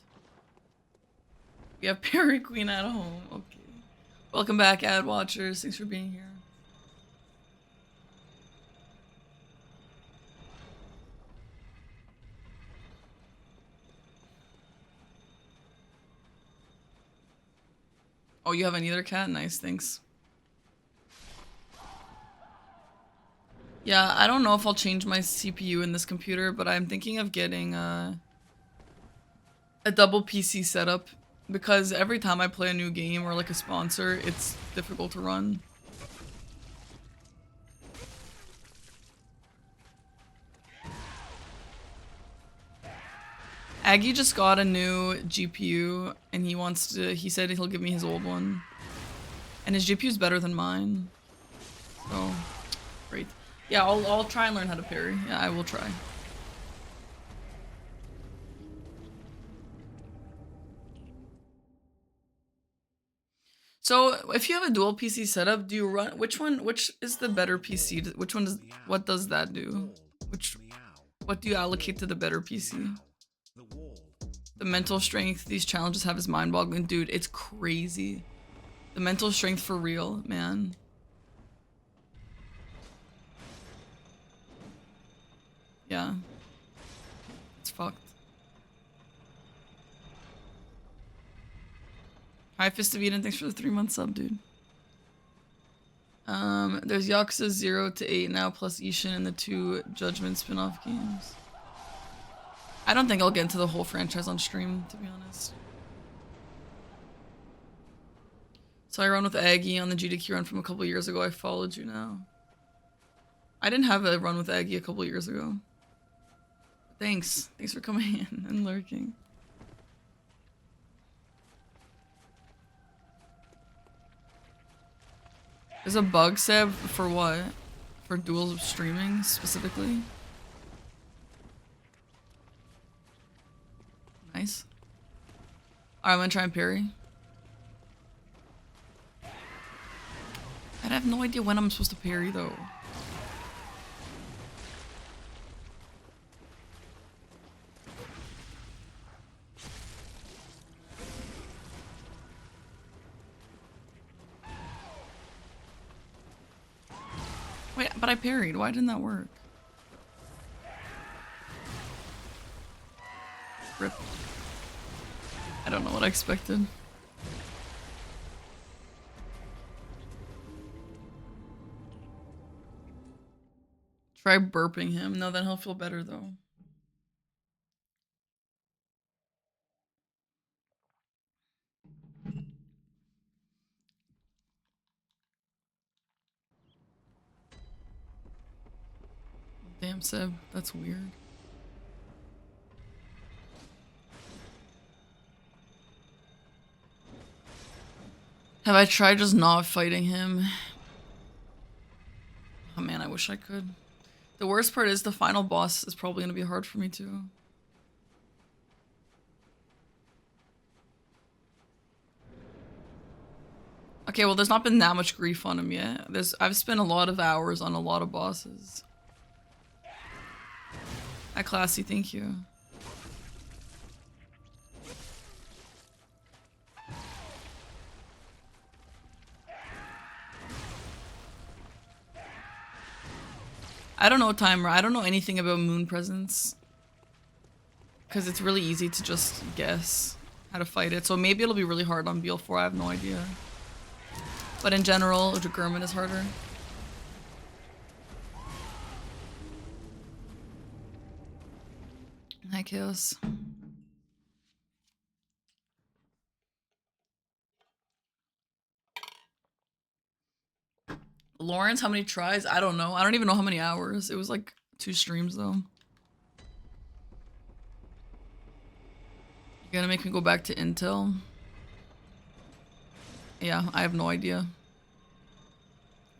We have Parry Queen at home. Okay. Welcome back, ad watchers. Thanks for being here. Oh, you have an either cat? Nice, thanks. Yeah, I don't know if I'll change my CPU in this computer, but I'm thinking of getting a double PC setup because every time I play a new game or like a sponsor, it's difficult to run. Aggie just got a new GPU and he said he'll give me his old one. And his GPU is better than mine. So, great. Yeah, I'll try and learn how to parry. Yeah, I will try. So, if you have a dual PC setup, do you run which is the better PC? What does that do? What do you allocate to the better PC? The mental strength these challenges have is mind-boggling, dude. It's crazy. The mental strength for real, man. Yeah. It's fucked. Hi, Fist of Eden, thanks for the 3-month sub, dude. There's Yakuza 0 to 8 now, plus Ishin and the 2 Judgment spin-off games. I don't think I'll get into the whole franchise on stream, to be honest. So I run with Aggie on the GDQ run from a couple years ago. I followed you now. I didn't have a run with Aggie a couple years ago. Thanks. Thanks for coming in and lurking. There's a bug, Seb, for what? For dual streaming, specifically? Nice. Alright, I'm gonna try and parry. I have no idea when I'm supposed to parry, though. Wait, but I parried. Why didn't that work? Rip. I don't know what I expected. Try burping him. No, then he'll feel better, though. Damn, Seb. That's weird. Have I tried just not fighting him? Oh man, I wish I could. The worst part is the final boss is probably gonna be hard for me too. Okay, well there's not been that much grief on him yet. I've spent a lot of hours on a lot of bosses. Hi Classy, thank you. I don't know timer. I don't know anything about moon presence. Because it's really easy to just guess how to fight it. So maybe it'll be really hard on BL4, I have no idea. But in general, Jagurman is harder. Hi Chaos. Lawrence, how many tries? I don't know. I don't even know how many hours. It was like 2 streams though. You're gonna make me go back to Intel? Yeah, I have no idea.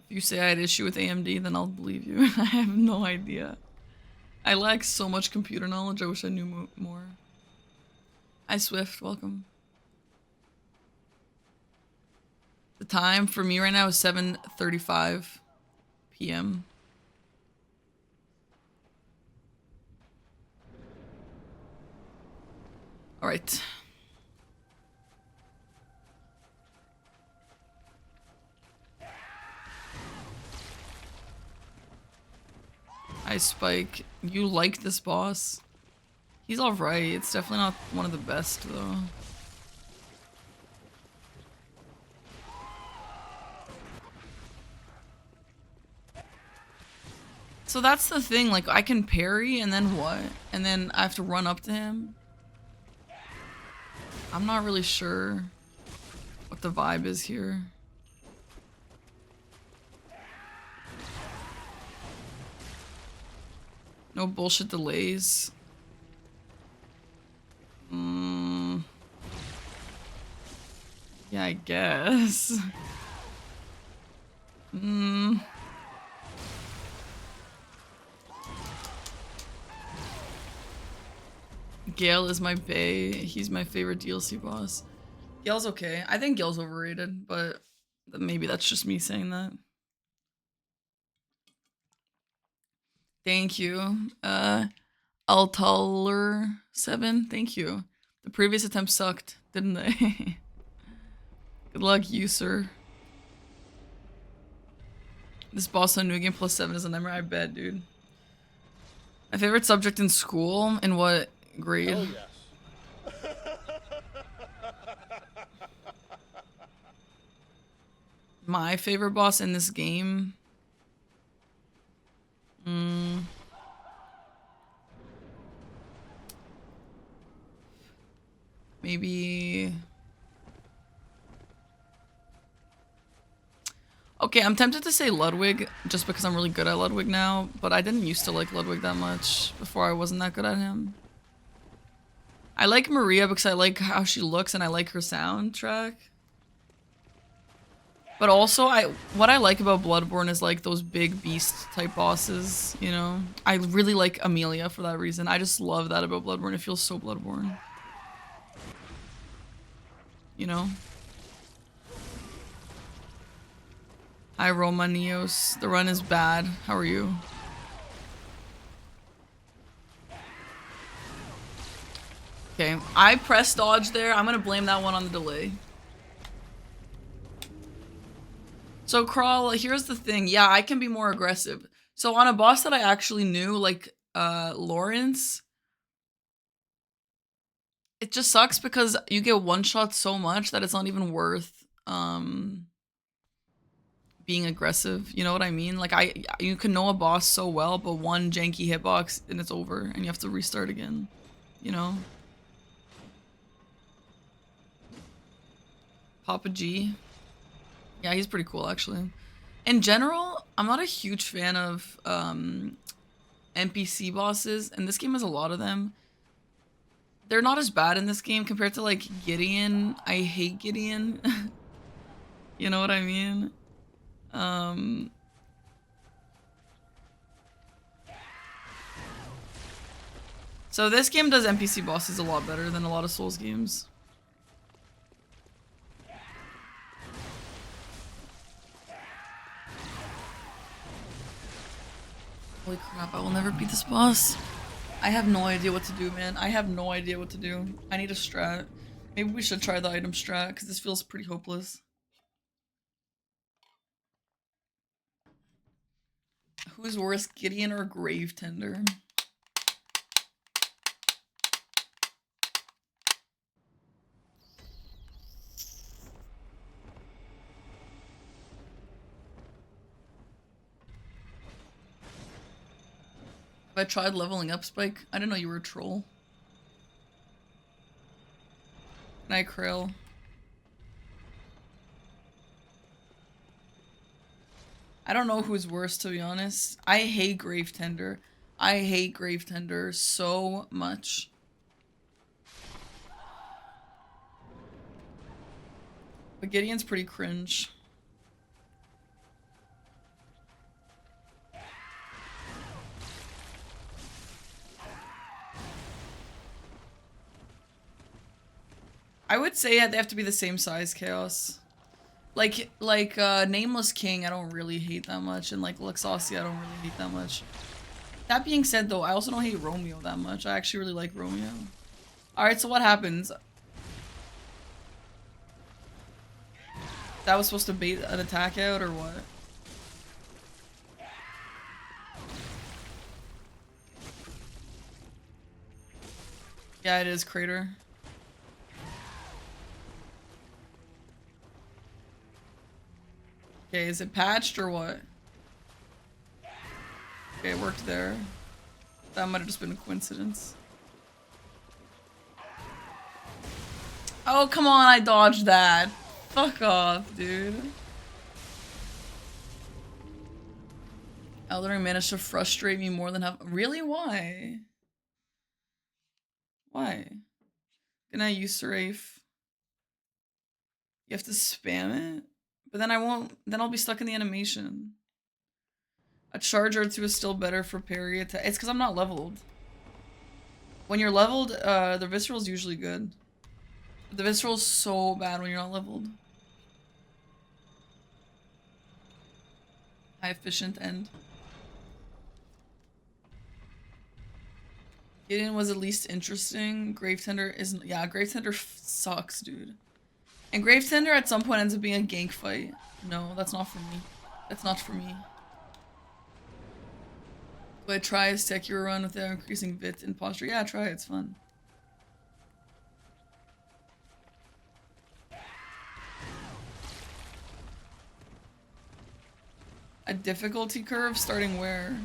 If you say I had issue with AMD, then I'll believe you. I have no idea. I lack so much computer knowledge, I wish I knew more. Hi Swift, welcome. The time for me right now is 7:35 p.m. All right. Hi Spike. You like this boss? He's alright. It's definitely not one of the best though. So that's the thing, like I can parry and then what? And then I have to run up to him? I'm not really sure what the vibe is here. No bullshit delays. Yeah, I guess. Gale is my bae. He's my favorite DLC boss. Gale's okay. I think Gale's overrated, but maybe that's just me saying that. Thank you. Altaler7, thank you. The previous attempt sucked, didn't they? Good luck, you, sir. This boss on New Game +7 is a nightmare, I bet, dude. My favorite subject in school? In what grade? Hell yes. My favorite boss in this game? Maybe... Okay, I'm tempted to say Ludwig, just because I'm really good at Ludwig now, but I didn't used to like Ludwig that much before I wasn't that good at him. I like Maria because I like how she looks and I like her soundtrack. But also, what I like about Bloodborne is like those big beast type bosses, you know? I really like Amelia for that reason. I just love that about Bloodborne. It feels so Bloodborne. You know? Hi, Roma Neos. The run is bad. How are you? Okay, I pressed dodge there. I'm gonna blame that one on the delay. So, Crawl, here's the thing. Yeah, I can be more aggressive. So, on a boss that I actually knew, like, Lawrence, it just sucks because you get one-shot so much that it's not even worth, being aggressive. You know what I mean? Like, you can know a boss so well, but one janky hitbox and it's over, and you have to restart again. You know? Papa G. Yeah, he's pretty cool, actually. In general, I'm not a huge fan of NPC bosses, and this game has a lot of them. They're not as bad in this game compared to, like, Gideon. I hate Gideon. You know what I mean? So this game does NPC bosses a lot better than a lot of Souls games. Holy crap, I will never beat this boss. I have no idea what to do, man. I have no idea what to do. I need a strat. Maybe we should try the item strat, because this feels pretty hopeless. Who's worse, Gideon or Gravetender? Have I tried leveling up, Spike? I didn't know you were a troll. Night Krill. I don't know who's worse, to be honest. I hate Gravetender. I hate Gravetender so much. But Gideon's pretty cringe. I would say they have to be the same size, Chaos. Like Nameless King, I don't really hate that much, and like Luxossi, I don't really hate that much. That being said, though, I also don't hate Romeo that much. I actually really like Romeo. Alright, so what happens? That was supposed to bait an attack out, or what? Yeah, it is Crater. Okay, is it patched or what? Okay, it worked there. That might have just been a coincidence. Oh, come on, I dodged that. Fuck off, dude. Elden Ring managed to frustrate me more than half. Really? Why? Why? Good night, you, Serafe. You have to spam it? But then I won't, then I'll be stuck in the animation. A charge or two is still better for parry attack. It's because I'm not leveled. When you're leveled, the visceral's usually good. But the visceral's so bad when you're not leveled. High efficient end. Gideon was at least interesting. Gravetender isn't. Yeah, Gravetender sucks, dude. And Grave Tender at some point ends up being a gank fight. No, that's not for me. That's not for me. But try a Sekiro run without increasing bit and posture. Yeah, try it, it's fun. A difficulty curve starting where?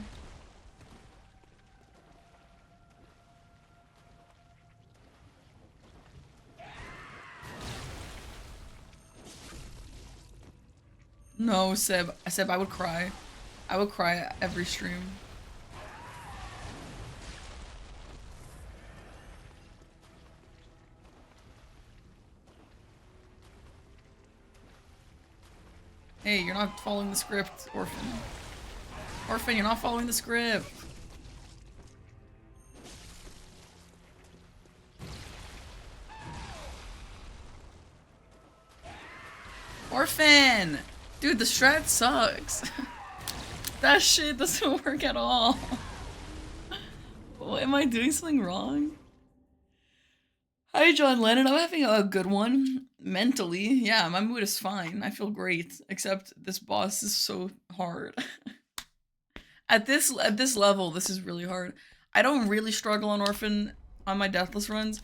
No, Seb, I would cry. I would cry every stream. Hey, you're not following the script, Orphan. Orphan, you're not following the script. Orphan! Dude, the strat sucks. That shit doesn't work at all. Oh, am I doing something wrong? Hi, John Lennon. I'm having a good one. Mentally, yeah, my mood is fine. I feel great. Except this boss is so hard. At this level, this is really hard. I don't really struggle on Orphan on my Deathless runs.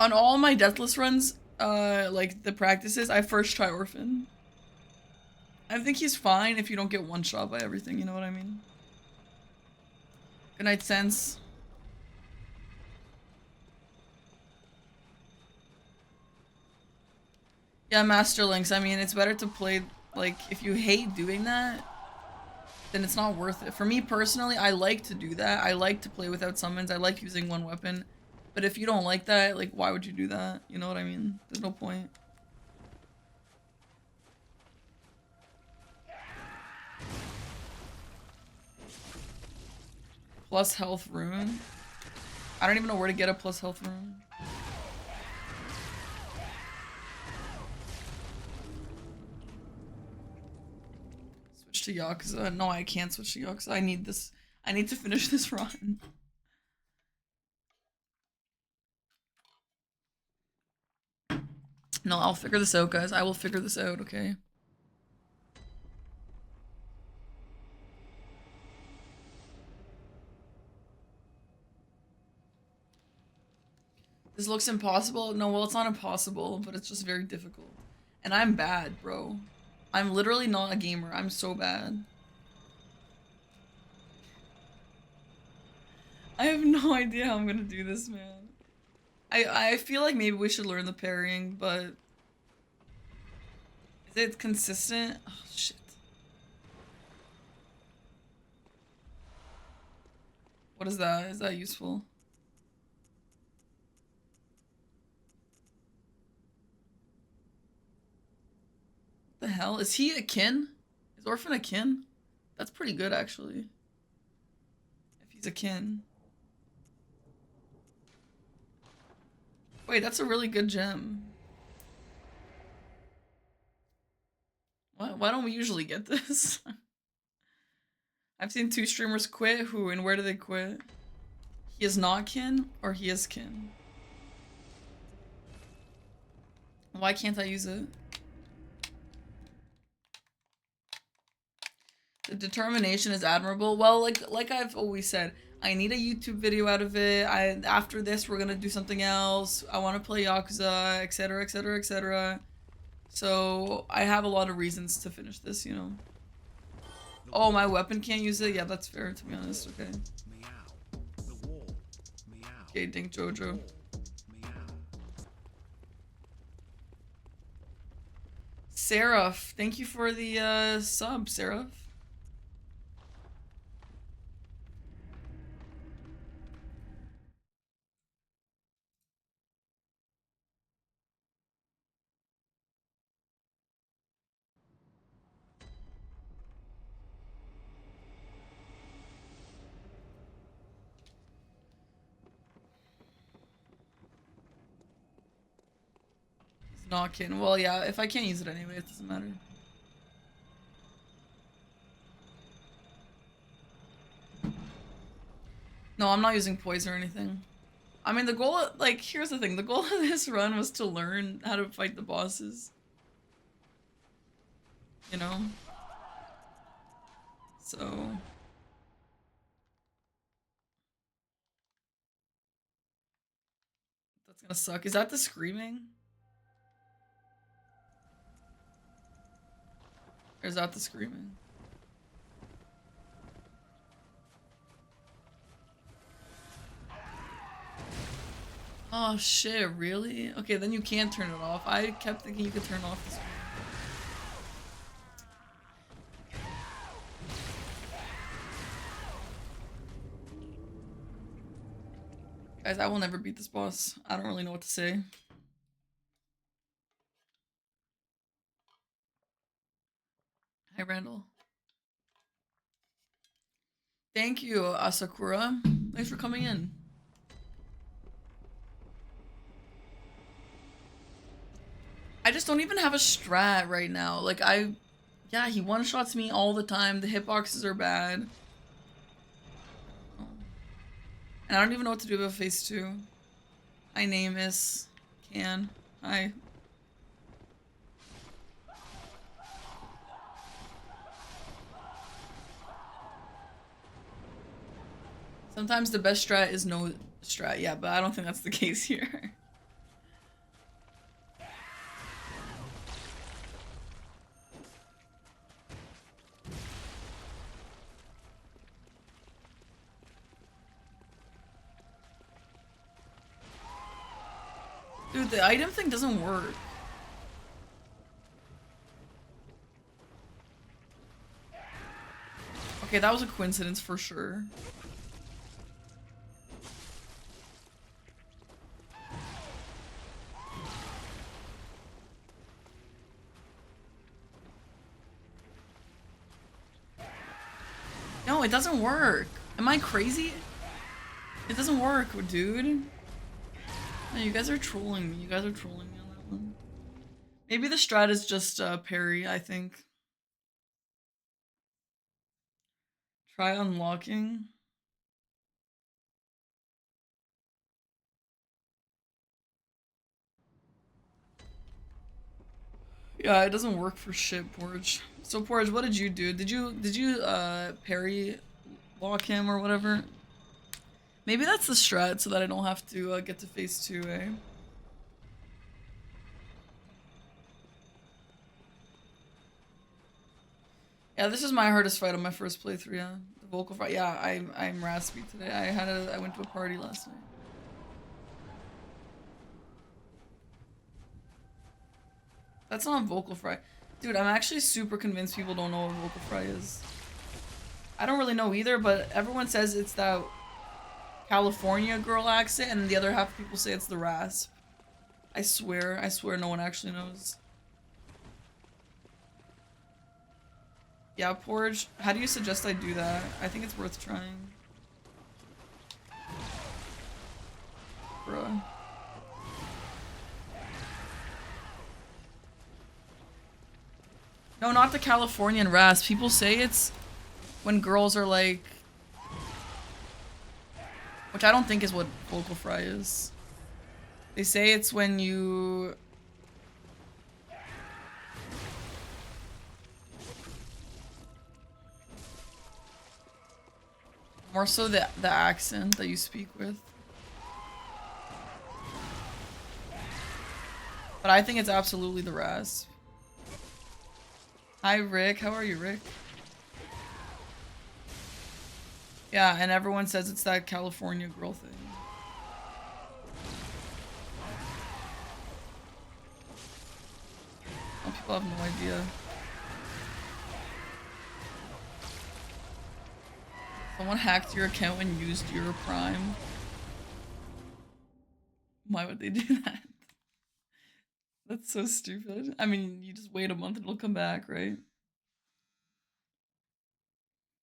On all my Deathless runs, like the practices, I first try Orphan. I think he's fine if you don't get one shot by everything, you know what I mean? Good night, Sense. Yeah, Master Links, I mean, it's better to play, like, if you hate doing that, then it's not worth it. For me personally, I like to do that. I like to play without summons. I like using one weapon. But if you don't like that, like, why would you do that? You know what I mean? There's no point. Plus health rune? I don't even know where to get a plus health rune. Switch to Yakuza? No, I can't switch to Yakuza. I need this. I need to finish this run. No, I'll figure this out, guys. I will figure this out, okay? This looks impossible. No, well, it's not impossible, but it's just very difficult. And I'm bad, bro. I'm literally not a gamer. I'm so bad. I have no idea how I'm gonna do this, man. I feel like maybe we should learn the parrying, but... Is it consistent? Oh, shit. What is that? Is that useful? What the hell? Is he a kin? Is Orphan a kin? That's pretty good, actually. If he's a kin. Wait, that's a really good gem. Why don't we usually get this? I've seen 2 streamers quit. Who and where do they quit? He is not kin or he is kin? Why can't I use it? The determination is admirable. Well, like I've always said, I need a YouTube video out of it. After this, we're gonna do something else. I want to play Yakuza, etc., etc., etc. So I have a lot of reasons to finish this, you know. Oh, my weapon can't use it? Yeah, that's fair, to be honest. Okay. Okay, Dink Jojo. Seraph, thank you for the sub, Seraph. Not kidding. Well, yeah, if I can't use it anyway, it doesn't matter. No, I'm not using poise or anything. I mean, the goal, like, here's the thing. The goal of this run was to learn how to fight the bosses. You know? So... That's gonna suck. Is that the screaming? Or is that the screaming? Oh shit, really? Okay, then you can't turn it off. I kept thinking you could turn off the screen. Guys, I will never beat this boss. I don't really know what to say. Hi, Randall. Thank you, Asakura. Thanks for coming in. I just don't even have a strat right now. Like, yeah, he one-shots me all the time. The hitboxes are bad. And I don't even know what to do about phase 2. Hi, Namus. Can. Hi. Sometimes the best strat is no strat. Yeah, but I don't think that's the case here. Dude, the item thing doesn't work. Okay, that was a coincidence for sure. No, it doesn't work. Am I crazy? It doesn't work, dude. No, you guys are trolling me. You guys are trolling me on that one. Maybe the strat is just parry, I think. Try unlocking. Yeah, it doesn't work for shit, Porridge. So Porridge, what did you do? Did you parry lock him or whatever? Maybe that's the strat so that I don't have to get to phase 2, eh? Yeah, this is my hardest fight on my first playthrough, yeah. The vocal fight. Yeah, I'm raspy today. I went to a party last night. That's not vocal fry. Dude, I'm actually super convinced people don't know what vocal fry is. I don't really know either, but everyone says it's that California girl accent, and the other half of people say it's the rasp. I swear no one actually knows. Yeah, Porridge, how do you suggest I do that? I think it's worth trying. Bruh. No, not the Californian rasp. People say it's when girls are like... Which I don't think is what vocal fry is. They say it's when you... More so the accent that you speak with. But I think it's absolutely the rasp. Hi Rick, how are you, Rick? Yeah, and everyone says it's that California girl thing. Some people have no idea. Someone hacked your account and used your Prime. Why would they do that? That's so stupid. I mean, you just wait a month and it'll come back, right?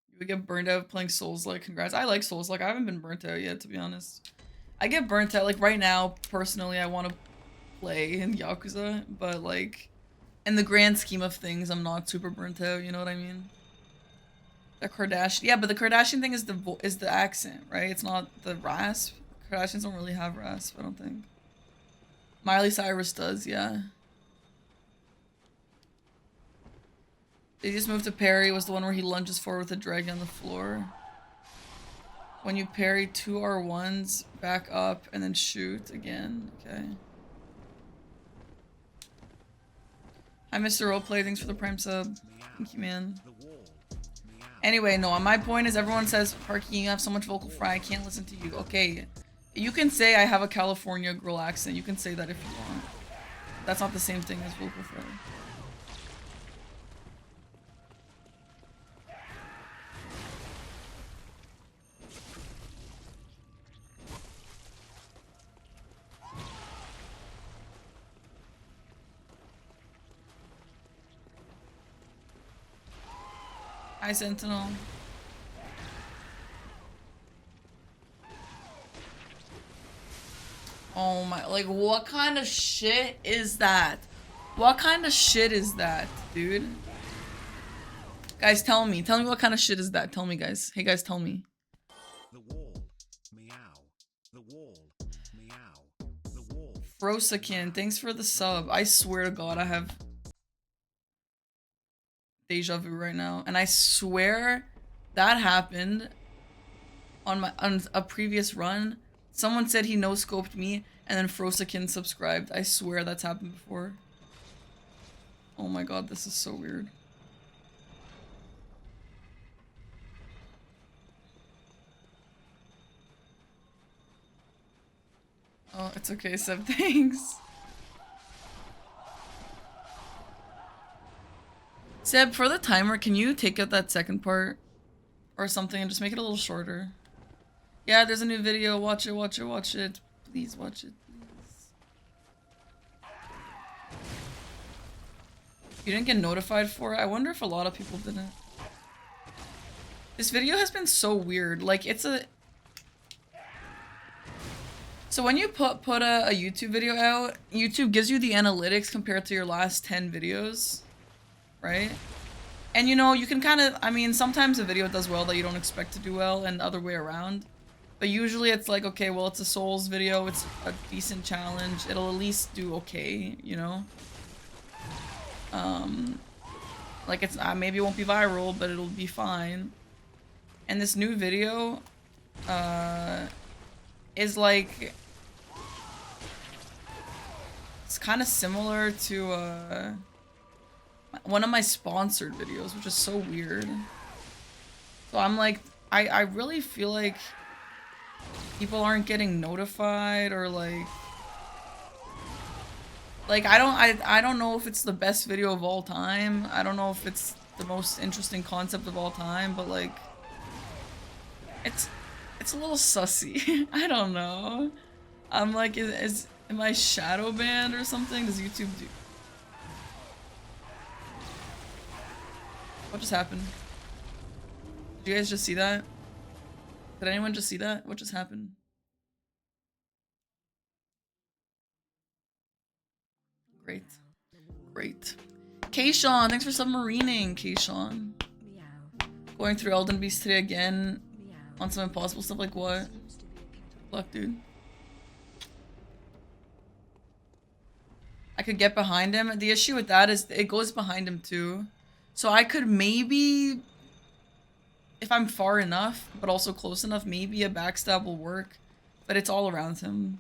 You would get burned out playing Souls-like. Congrats. I like Souls-like. I haven't been burnt out yet, to be honest. I get burnt out. Like, right now, personally, I want to play in Yakuza, but, like, in the grand scheme of things, I'm not super burnt out, you know what I mean? The Kardashian... Yeah, but the Kardashian thing is the accent, right? It's not the rasp. Kardashians don't really have rasp, I don't think. Miley Cyrus does, yeah. They just moved to parry was the one where he lunges forward with a dragon on the floor. When you parry 2 R1s, back up, and then shoot again. Okay. Hi, Mr. Roleplay. Thanks for the Prime sub. Thank you, man. Anyway, no, my point is everyone says, Parky, you have so much vocal fry, I can't listen to you. Okay. You can say I have a California girl accent. You can say that if you want. That's not the same thing as vocal fry. Hi, Sentinel. Oh my, like, what kind of shit is that? What kind of shit is that, dude? Guys, tell me. Tell me what kind of shit is that. Tell me, guys. Hey, guys, tell me. The wall. Meow. The wall. Meow. The wall. Frosakin, thanks for the sub. I swear to God, I have deja vu right now. And I swear that happened on a previous run. Someone said he no-scoped me, and then Frosakin subscribed. I swear that's happened before. Oh my God, this is so weird. Oh, it's okay, Seb, thanks. Seb, for the timer, can you take out that second part? Or something and just make it a little shorter? Yeah, there's a new video. Watch it, watch it, watch it. Please watch it, please. You didn't get notified for it? I wonder if a lot of people didn't. This video has been so weird. Like, it's a... So when you put a YouTube video out, YouTube gives you the analytics compared to your last 10 videos, right? And you know, you can kind of, I mean, sometimes a video does well that you don't expect to do well and the other way around. But usually it's like, okay, well, it's a Souls video, it's a decent challenge, it'll at least do okay, you know? Like it's, maybe it won't be viral, but it'll be fine. And this new video, is like, it's kind of similar to, one of my sponsored videos, which is so weird. So I'm like, I really feel like people aren't getting notified or like I don't know if it's the best video of all time. I don't know if it's the most interesting concept of all time, but like it's a little sussy. I don't know. I'm like, am I shadow banned or something? Does YouTube do? What just happened? Did you guys just see that? Did anyone just see that? What just happened? Great. Great. Kayshawn, thanks for submarining, Kayshawn. Going through Elden Beast today again on some impossible stuff, like what? Luck, dude. I could get behind him. The issue with that is it goes behind him too. So I could maybe, if I'm far enough, but also close enough, maybe a backstab will work. But it's all around him.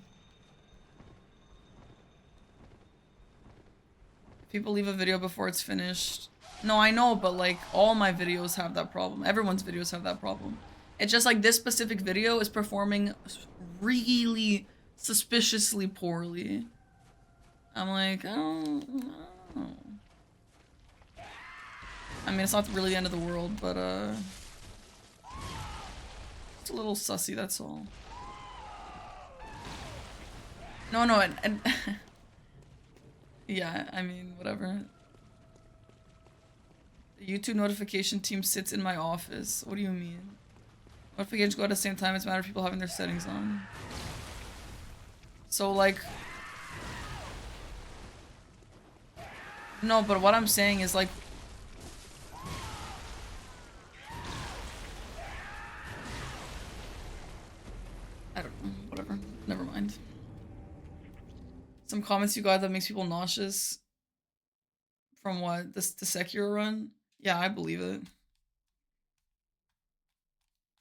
People leave a video before it's finished. No, I know, but like all my videos have that problem. Everyone's videos have that problem. It's just like this specific video is performing really suspiciously poorly. I'm like, oh. I mean, it's not really the end of the world, but it's a little sussy, that's all. No, and yeah, I mean, whatever. The YouTube notification team sits in my office. What do you mean? Notifications go at the same time. It's a matter of people having their settings on. So, like... No, but what I'm saying is, like... I don't know, whatever. Some comments you got that makes people nauseous. From what? The Sekiro run? Yeah, I believe it.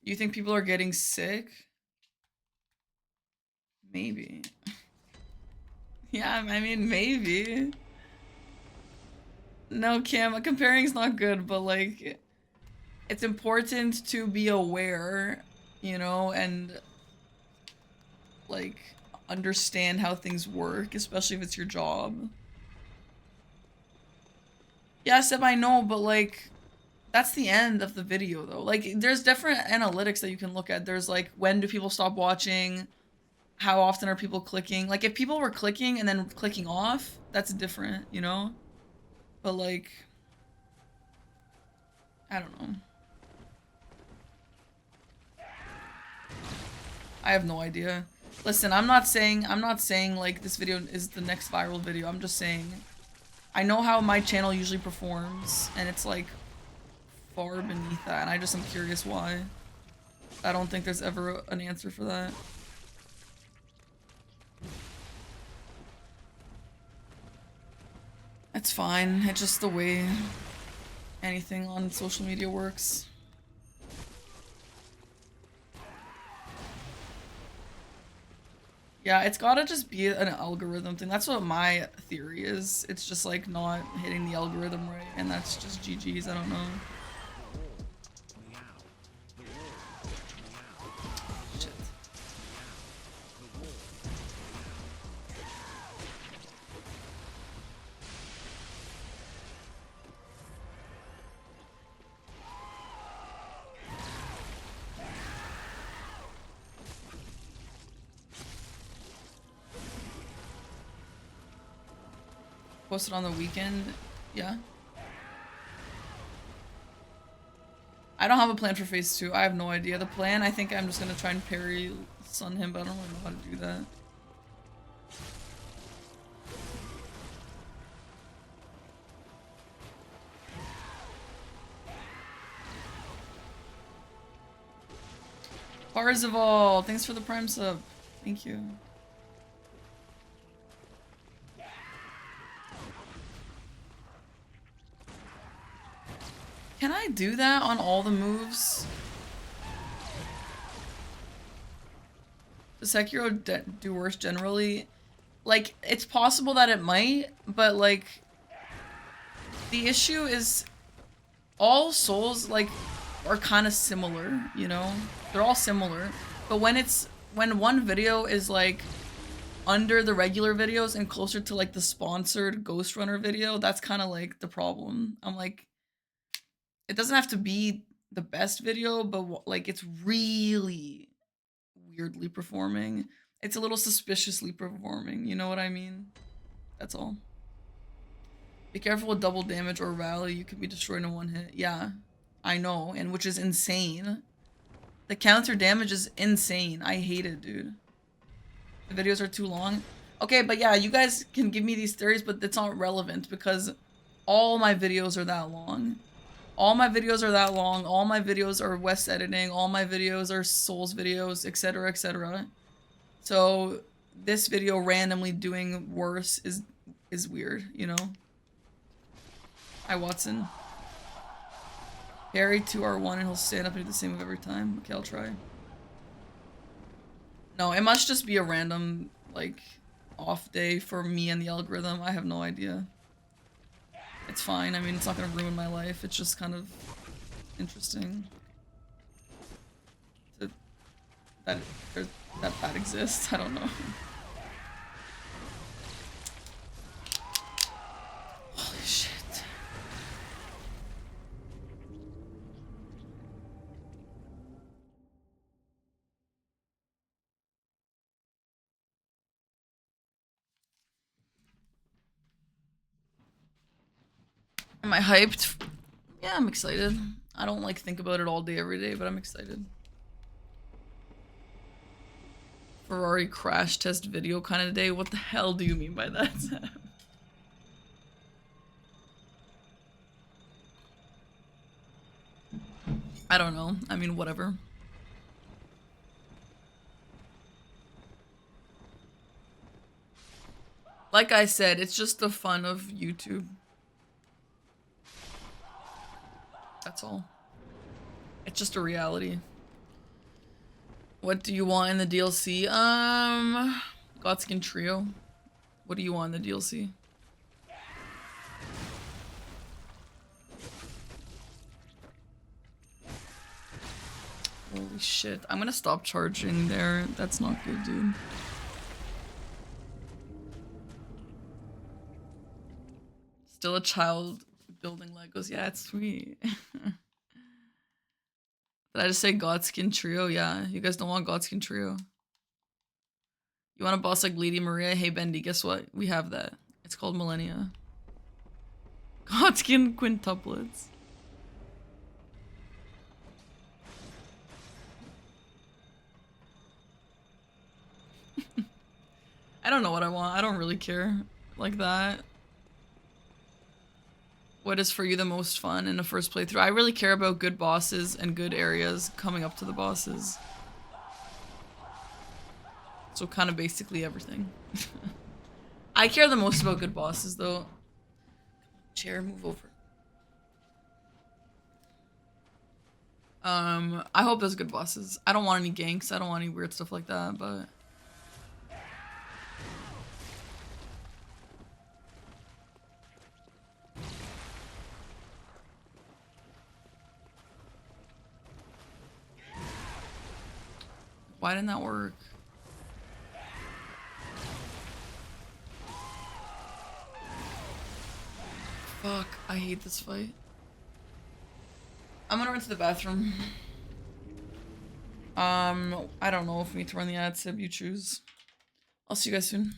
You think people are getting sick? Maybe. Yeah, I mean, maybe. No, Cam, comparing's not good, but like, it's important to be aware, you know, and like understand how things work, especially if it's your job. Yeah, Seb, I know, but like, that's the end of the video though. Like, there's different analytics that you can look at. There's like, when do people stop watching? How often are people clicking? Like, if people were clicking and then clicking off, that's different, you know? But like, I don't know. I have no idea. Listen, I'm not saying like this video is the next viral video. I'm just saying I know how my channel usually performs, and it's like far beneath that, and I just am curious why. I don't think there's ever an answer for that. It's fine. It's just the way anything on social media works. Yeah, it's gotta just be an algorithm thing. That's what my theory is. It's just like not hitting the algorithm right, and that's just GG's. I don't know. Shit. Posted on the weekend, yeah. I don't have a plan for phase 2. I have no idea. The plan, I think I'm just gonna try and parry stun him, but I don't really know how to do that. Parzival, thanks for the prime sub. Thank you. Can I do that on all the moves? Does Sekiro do worse generally? Like, it's possible that it might, but like, the issue is all Souls, like, are kind of similar, you know? They're all similar. But when one video is like under the regular videos and closer to like the sponsored Ghost Runner video, that's kind of like the problem. I'm like, it doesn't have to be the best video, but like it's really weirdly performing. It's a little suspiciously performing, you know what I mean? That's all. Be careful with double damage or rally, you could be destroyed in one hit. Yeah, I know, and which is insane. The counter damage is insane. I hate it, dude. The videos are too long. Okay, but yeah, you guys can give me these theories, but it's not relevant because all my videos are that long. All my videos are that long. All my videos are West editing. All my videos are Souls videos, etc., etc. So this video randomly doing worse is weird, you know? Hi, Watson. Parry 2R1 and he'll stand up and do the same move every time. Okay, I'll try. No, it must just be a random, like, off day for me and the algorithm. I have no idea. It's fine. I mean, it's not gonna ruin my life. It's just kind of interesting that exists. I don't know. Holy shit. Am I hyped? Yeah, I'm excited. I don't like think about it all day every day, but I'm excited. Ferrari crash test video kind of day? What the hell do you mean by that? I don't know. I mean, whatever. Like I said, it's just the fun of YouTube. That's all. It's just a reality. What do you want in the DLC? Godskin Trio. What do you want in the DLC? Holy shit. I'm gonna stop charging there. That's not good, dude. Still a child building Legos. Yeah, it's sweet. Did I just say Godskin Trio? Yeah, you guys don't want Godskin Trio. You want a boss like Lady Maria? Hey, Bendy, guess what? We have that. It's called Millennia. Godskin quintuplets. I don't know what I want. I don't really care like that. What is for you the most fun in the first playthrough? I really care about good bosses and good areas coming up to the bosses. So kind of basically everything. I care the most about good bosses though. Chair, move over. I hope there's good bosses. I don't want any ganks. I don't want any weird stuff like that, but why didn't that work? Fuck, I hate this fight. I'm gonna run to the bathroom. I don't know if we need to run the ad sib, you choose. I'll see you guys soon.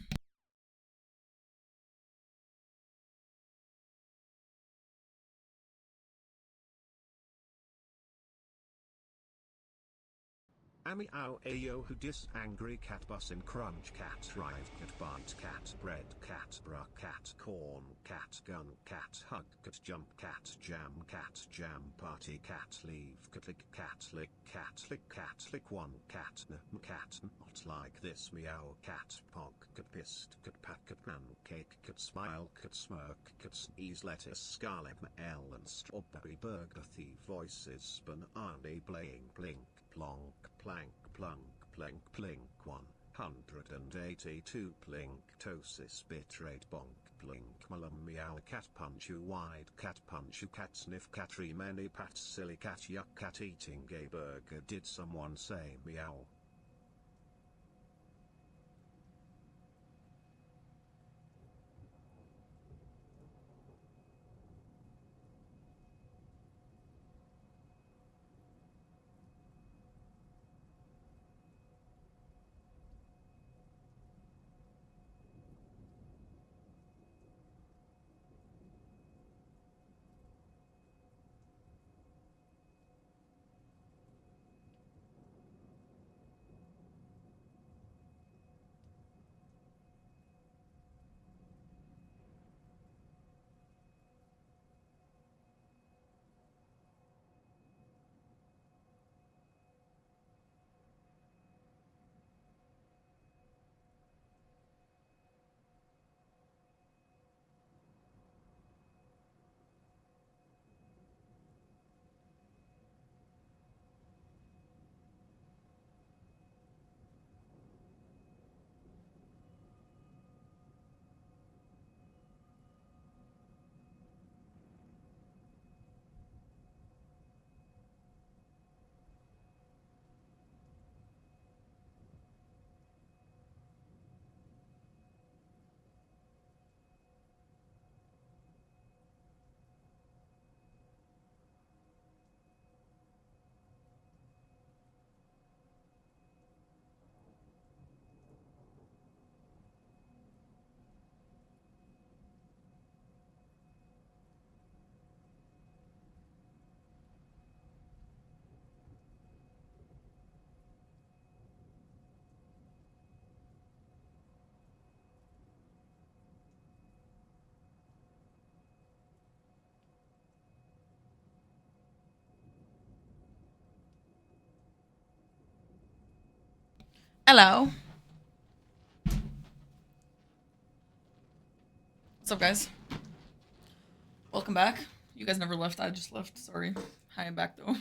Ami ow ayo who dis angry cat bus in crunch cat rive cat bite cat bread cat bra cat corn cat gun cat hug cat jump cat jam party cat leave cat lick cat lick one cat n cat not like this meow cat pog cat pissed cat pat cat pancake cat smile cat smirk cat sneeze lettuce scarlet l and strawberry burger thief voices banana playing blink plonk plank plunk plank plink 182 plink tosis bitrate bonk blink malum meow cat punch you wide cat punch you cat sniff cat many pat silly cat yuck cat eating gay burger. Did someone say meow? Hello. What's up, guys? Welcome back. You guys never left. I just left. Sorry. Hi, I'm back though.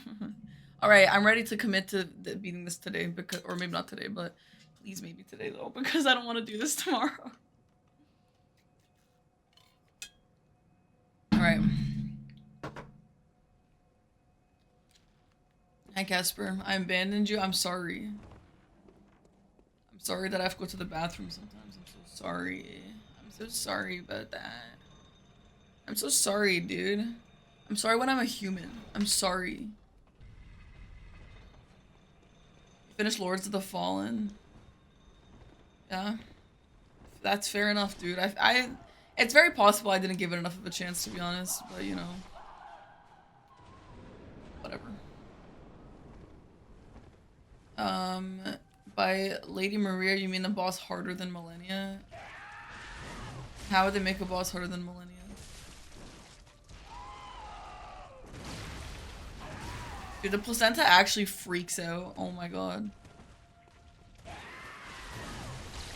All right, I'm ready to commit to beating this today, because, or maybe not today, but please maybe today though, because I don't want to do this tomorrow. All right. Hi, Casper. I abandoned you. I'm sorry. I'm sorry that I have to go to the bathroom sometimes. I'm so sorry. I'm so sorry about that. I'm so sorry, dude. I'm sorry when I'm a human. I'm sorry. Finish Lords of the Fallen. Yeah. That's fair enough, dude. It's very possible I didn't give it enough of a chance, to be honest, but you know. Whatever. By Lady Maria, you mean the boss harder than Millennia? How would they make a boss harder than Millennia? Dude, the placenta actually freaks out. Oh my god.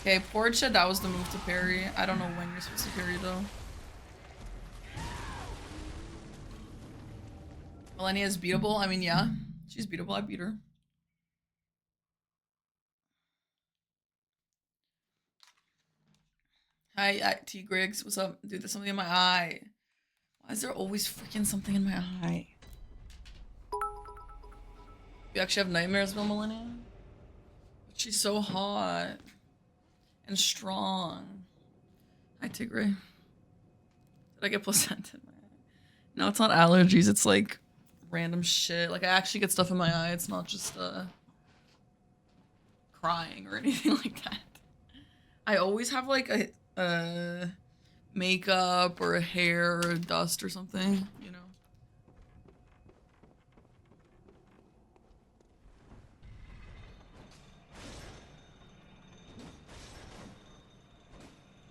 Okay, Portia, that was the move to parry. I don't know when you're supposed to parry though. Millennia is beatable. I mean, yeah. She's beatable. I beat her. Hi, T Griggs. What's up? Dude, there's something in my eye. Why is there always freaking something in my eye? You actually have nightmares about Millennia? But she's so hot. And strong. Hi, Tigray. Did I get placenta in my eye? No, it's not allergies. It's like random shit. Like I actually get stuff in my eye. It's not just crying or anything like that. I always have like a makeup or a hair or a dust or something, you know.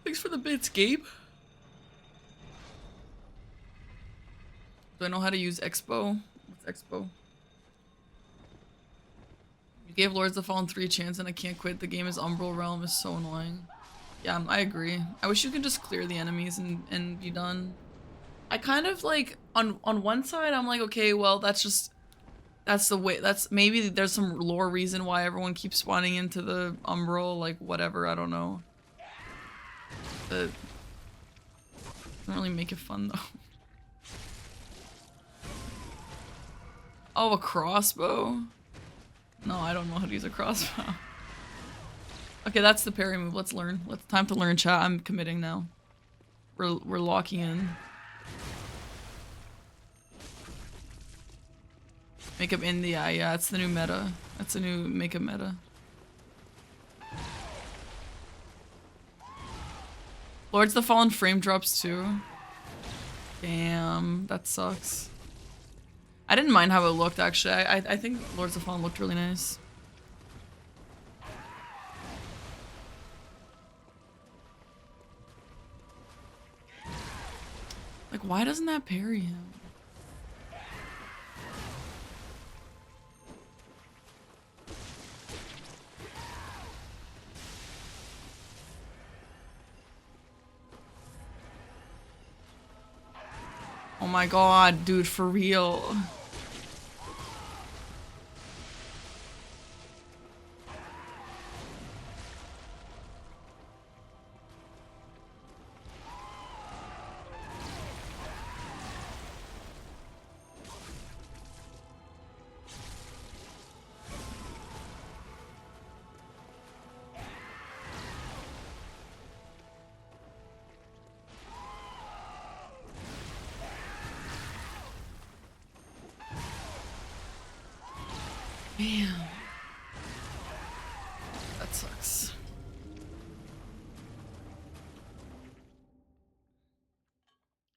Thanks for the bits, Gabe. Do I know how to use Expo? What's Expo? You gave Lords of the Fallen 3 a chance and I can't quit. The game is Umbral Realm is so annoying. Yeah, I agree. I wish you could just clear the enemies and be done. I kind of like, on one side, I'm like, okay, well, that's the way, maybe there's some lore reason why everyone keeps spawning into the Umbral, like, whatever, I don't know. But doesn't really make it fun, though. Oh, a crossbow? No, I don't know how to use a crossbow. Okay, that's the parry move. Let's learn. Time to learn, chat. I'm committing now. We're locking in. Makeup in the eye. Yeah, it's the new meta. That's the new makeup meta. Lords of the Fallen frame drops too. Damn, that sucks. I didn't mind how it looked, actually. I think Lords of the Fallen looked really nice. Like, why doesn't that parry him? Oh my god, dude, for real. Damn. That sucks.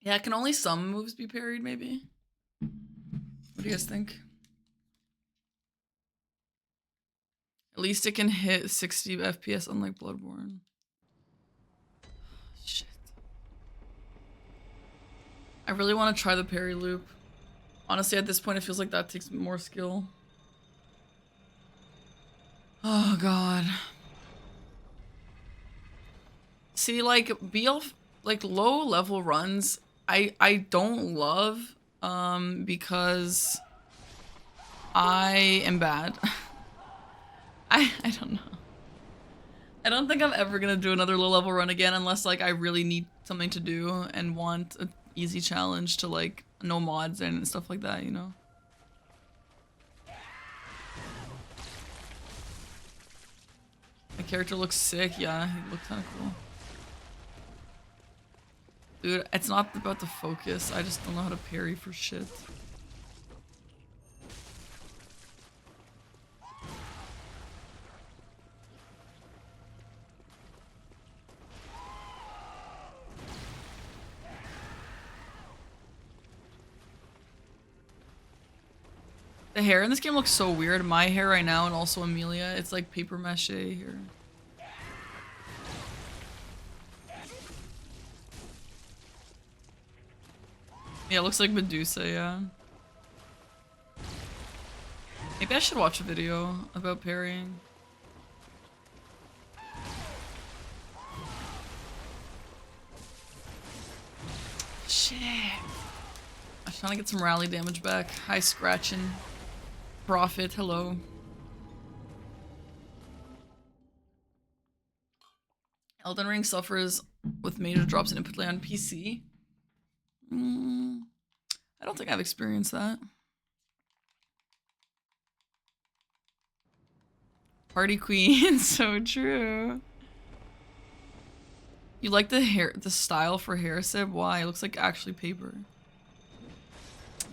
Yeah, can only some moves be parried, maybe? What do you guys think? At least it can hit 60 FPS unlike Bloodborne. Shit. I really want to try the parry loop. Honestly, at this point, it feels like that takes more skill. Oh god. See, like like low level runs, I don't love because I am bad. I don't know. I don't think I'm ever gonna do another low level run again unless like I really need something to do and want an easy challenge to like no mods and stuff like that, you know? My character looks sick, yeah, he looks kinda cool. Dude, it's not about the focus, I just don't know how to parry for shit. The hair in this game looks so weird. My hair right now and also Amelia, it's like paper mache here. Yeah, it looks like Medusa, yeah. Maybe I should watch a video about parrying. Shit. I was trying to get some rally damage back. Hi, Scratchin'. Profit, hello. Elden Ring suffers with major drops in input delay on PC. I don't think I've experienced that. Party queen, so true. You like the style for hair, Sib? Why? It looks like actually paper.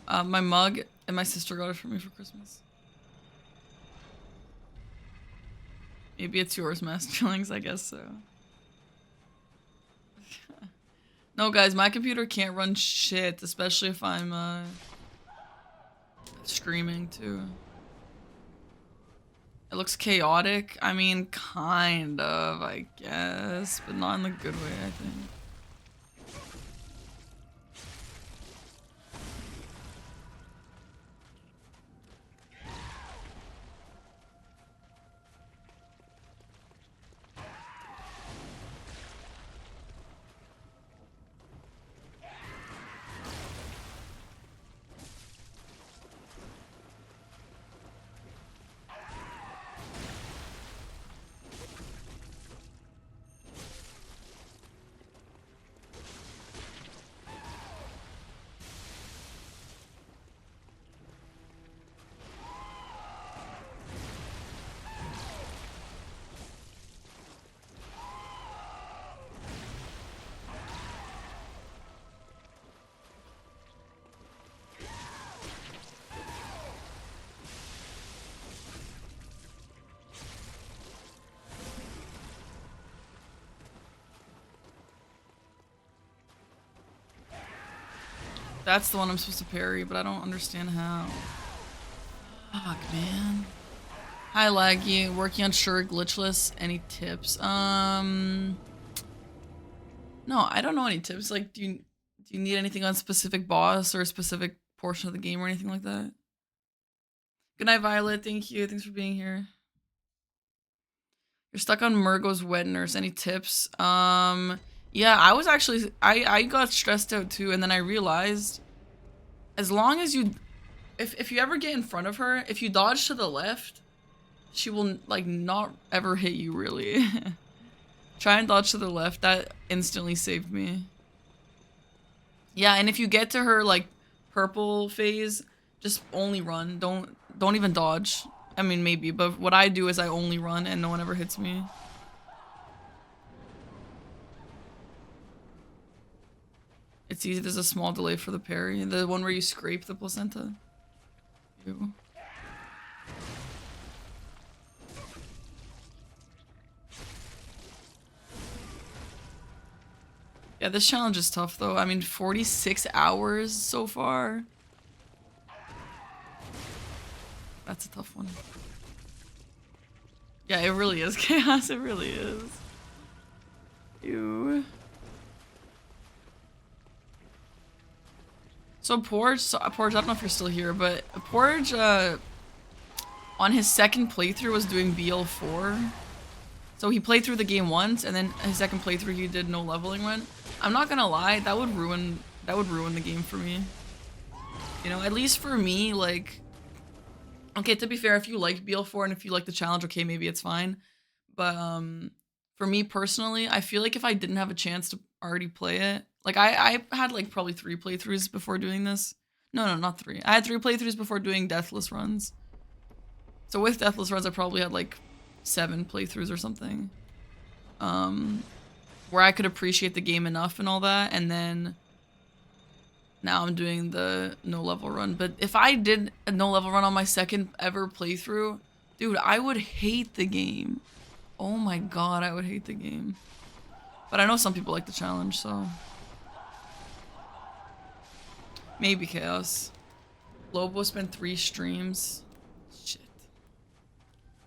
My mug and my sister got it for me for Christmas. Maybe it's yours, Master Feelings, I guess so. No, guys, my computer can't run shit, especially if I'm streaming too. It looks chaotic. I mean, kind of, I guess, but not in the good way, I think. That's the one I'm supposed to parry, but I don't understand how. Fuck, man. Hi, Laggy. Working on sure glitchless. Any tips? No, I don't know any tips. Like, do you need anything on specific boss or a specific portion of the game or anything like that? Good night, Violet. Thank you. Thanks for being here. You're stuck on Murgo's wet nurse. Any tips? Yeah, I was actually I got stressed out too, and then I realized as long as you if you ever get in front of her, if you dodge to the left, she will like not ever hit you really. Try and dodge to the left. That instantly saved me. Yeah, and if you get to her like purple phase, just only run. Don't even dodge. I mean maybe, but what I do is I only run and no one ever hits me. It's easy, there's a small delay for the parry. The one where you scrape the placenta. Ew. Yeah, this challenge is tough though. I mean, 46 hours so far. That's a tough one. Yeah, it really is chaos. It really is. Ew. So Porge, I don't know if you're still here, but Porge, on his second playthrough was doing BL4. So he played through the game once, and then his second playthrough he did no leveling run. I'm not gonna lie, that would ruin the game for me. You know, at least for me, like, okay, to be fair, if you liked BL4 and if you like the challenge, okay, maybe it's fine. But for me personally, I feel like if I didn't have a chance to already play it, like I had like probably 3 playthroughs before doing this. No, not 3. I had 3 playthroughs before doing deathless runs. So with deathless runs, I probably had like 7 playthroughs or something. Where I could appreciate the game enough and all that, and then now I'm doing the no level run. But if I did a no level run on my second ever playthrough, dude, I would hate the game. Oh my god, I would hate the game. But I know some people like the challenge, so maybe Chaos. Lobo spent 3 streams. Shit.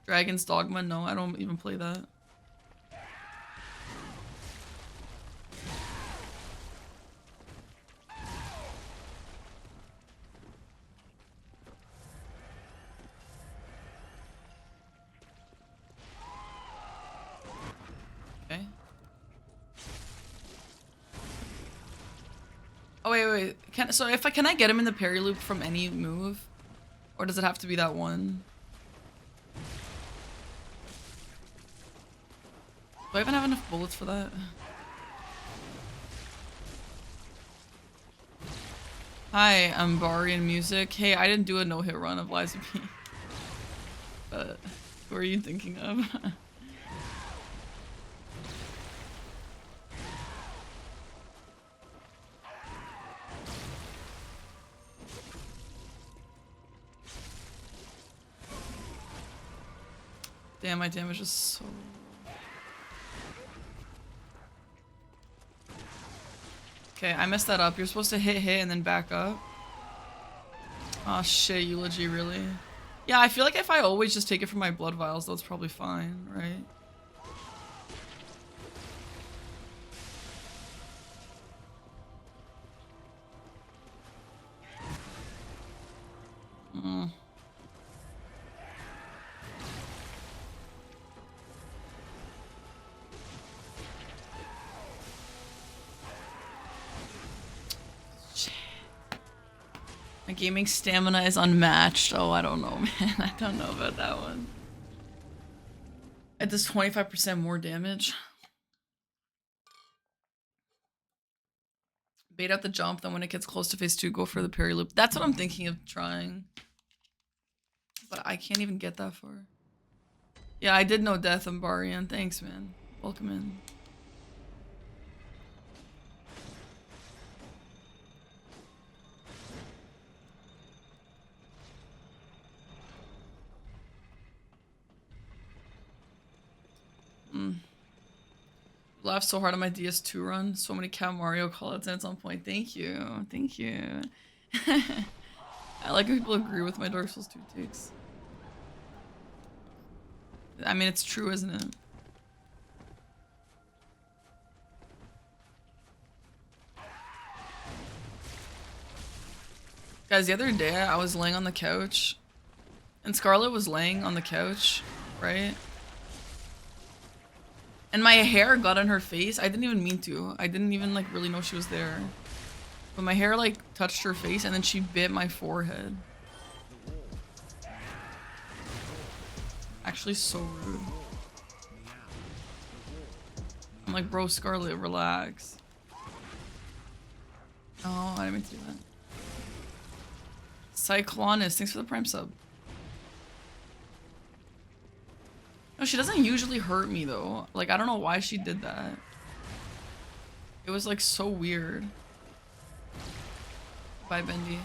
Dragon's Dogma, no, I don't even play that. Okay. Oh wait. Can I get him in the parry loop from any move? Or does it have to be that one? Do I even have enough bullets for that? Hi, I'm Barian Music. Hey, I didn't do a no-hit run of Liza P. But who are you thinking of? Damn, my damage is so... Okay, I messed that up. You're supposed to hit and then back up. Oh shit, Eulogy, really? Yeah, I feel like if I always just take it from my blood vials, that's probably fine, right? Mm. My gaming stamina is unmatched. Oh, I don't know, man. I don't know about that one. It does 25% more damage. Bait out the jump, then when it gets close to phase 2, go for the parry loop. That's what I'm thinking of trying. But I can't even get that far. Yeah, I did know Death and Barian. Thanks, man. Welcome in. Laughed so hard on my DS2 run. So many Cat Mario callouts and it's on point. Thank you. Thank you. I like when people agree with my Dark Souls 2 takes. I mean, it's true, isn't it? Guys, the other day I was laying on the couch and Scarlett was laying on the couch, right? And my hair got on her face. I didn't even mean to. I didn't even like really know she was there. But my hair like touched her face and then she bit my forehead. Actually so rude. I'm like, bro, Scarlett, relax. Oh, I didn't mean to do that. Cyclonus, thanks for the prime sub. No, she doesn't usually hurt me though. Like, I don't know why she did that. It was like so weird. Bye, Bendy.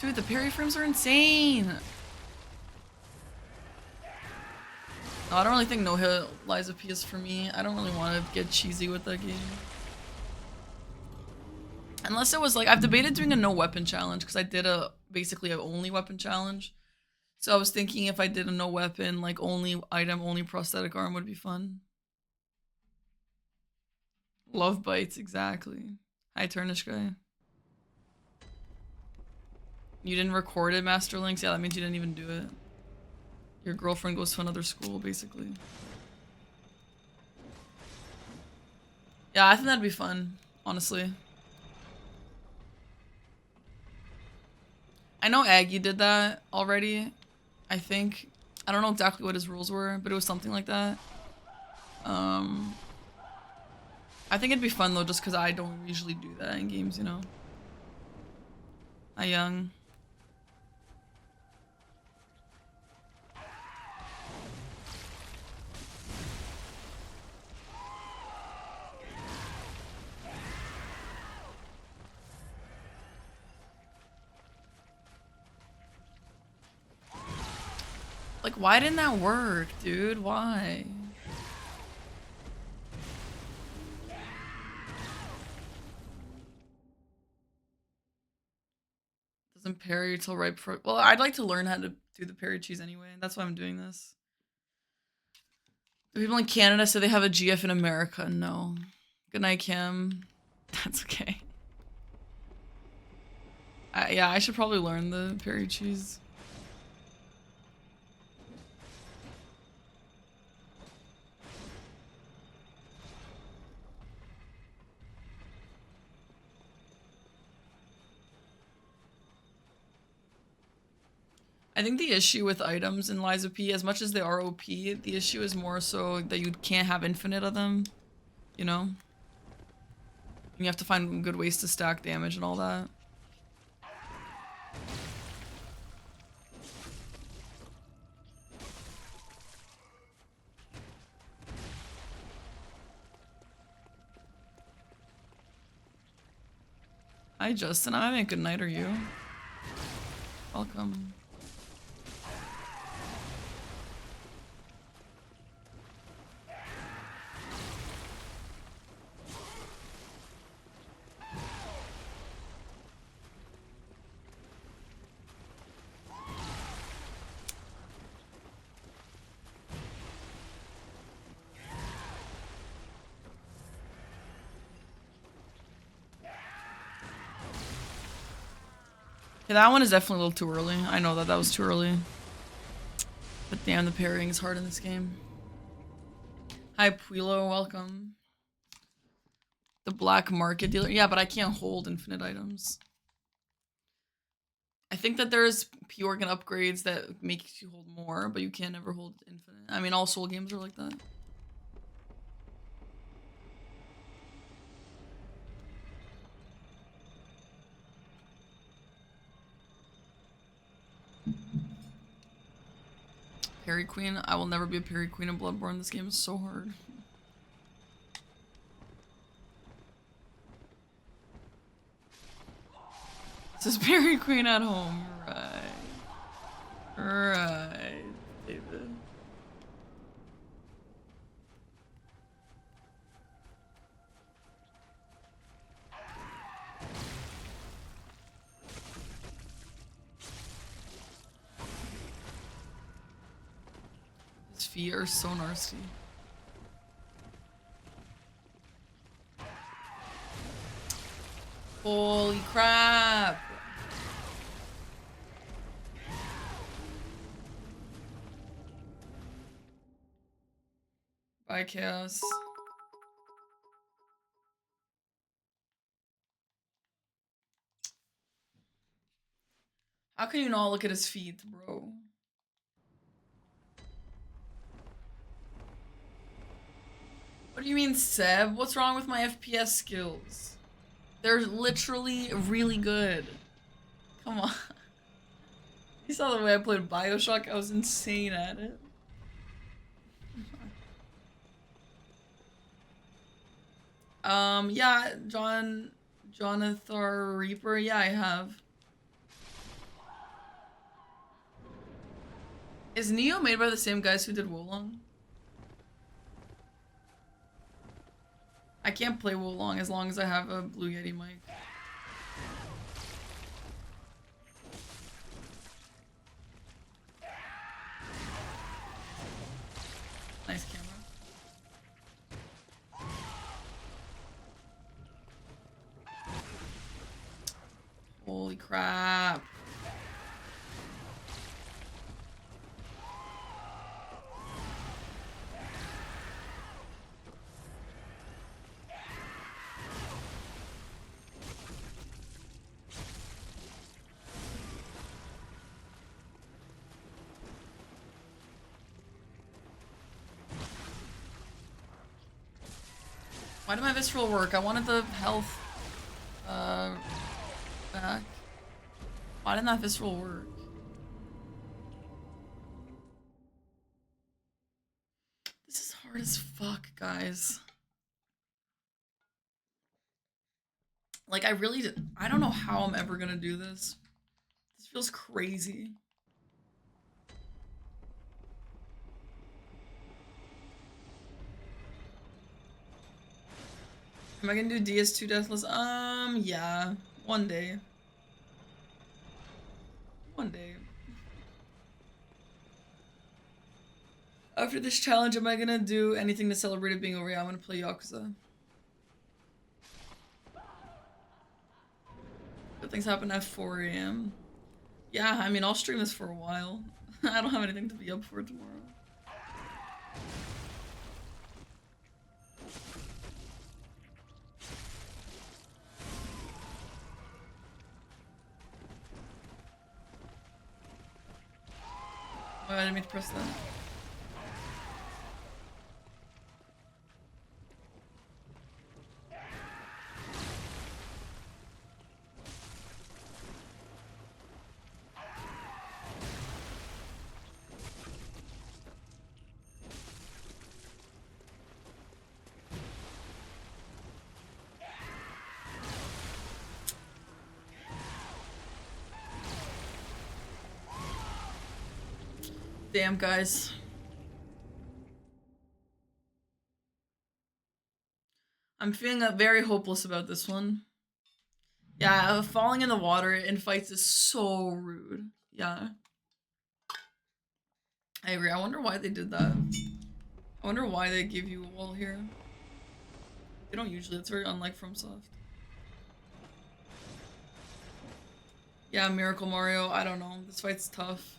Dude, the parry frames are insane. No, I don't really think no-hit Liza P is for me. I don't really want to get cheesy with that game. Unless it was like, I've debated doing a no weapon challenge because I did basically a only weapon challenge. So I was thinking if I did a no weapon, like only item, only prosthetic arm would be fun. Love bites, exactly. Hi, Turnish guy. You didn't record it, Master Links? Yeah, that means you didn't even do it. Your girlfriend goes to another school, basically. Yeah, I think that'd be fun, honestly. I know Aggie did that already, I think. I don't know exactly what his rules were, but it was something like that. I think it'd be fun though, just because I don't usually do that in games, you know? Young. Like, why didn't that work, dude? Why? Doesn't parry till right before. Well, I'd like to learn how to do the parry cheese anyway. That's why I'm doing this. Do people in Canada say they have a GF in America? No. Good night, Kim. That's okay. Yeah, I should probably learn the parry cheese. I think the issue with items in Lies of P, as much as they are OP, the issue is more so that you can't have infinite of them, you know? You have to find good ways to stack damage and all that. Hi, Justin. I'm having a good night, are you? Welcome. Yeah, that one is definitely a little too early. I know that was too early. But damn, the parrying is hard in this game. Hi, Puilo, welcome. The black market dealer. Yeah, but I can't hold infinite items. I think that there's P-Organ upgrades that make you hold more, but you can't ever hold infinite. I mean, all Soul games are like that. Parry Queen. I will never be a Parry Queen in Bloodborne. This game is so hard. This is Parry Queen at home. Right. Right, David. His feet are so nasty. Holy crap! Bye, Chaos. How can you not look at his feet, bro? What do you mean, Seb? What's wrong with my FPS skills? They're literally really good. Come on. You saw the way I played Bioshock? I was insane at it. Yeah, Jonathan Reaper. Yeah, I have. Is Neo made by the same guys who did Wolong? I can't play Wolong as long as I have a Blue Yeti mic. Nice camera. Holy crap. Why did my visceral work? I wanted the health back. Why didn't that visceral work? This is hard as fuck, guys. Like, I don't know how I'm ever gonna do this. This feels crazy. Am I gonna do DS2 Deathless? Yeah. One day. One day. After this challenge, am I gonna do anything to celebrate it being over? Yeah, I'm gonna play Yakuza. Good things happen at 4 a.m. Yeah, I mean, I'll stream this for a while. I don't have anything to be up for tomorrow. Oh, I didn't mean to press that. Damn, guys. I'm feeling very hopeless about this one. Yeah, falling in the water in fights is so rude. Yeah. I agree. I wonder why they did that. I wonder why they give you a wall here. They don't usually. It's very unlike FromSoft. Yeah, Miracle Mario. I don't know. This fight's tough.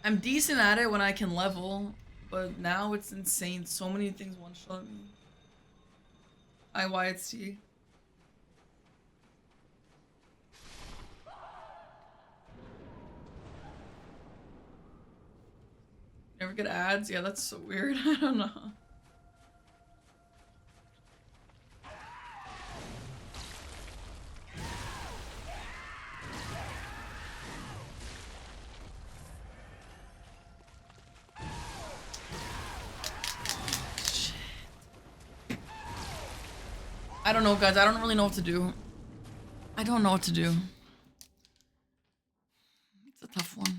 I'm decent at it when I can level, but now it's insane. So many things one-shot me. IYT. Never get ads? Yeah, that's so weird. I don't know. I don't know, guys. I don't really know what to do. I don't know what to do. It's a tough one.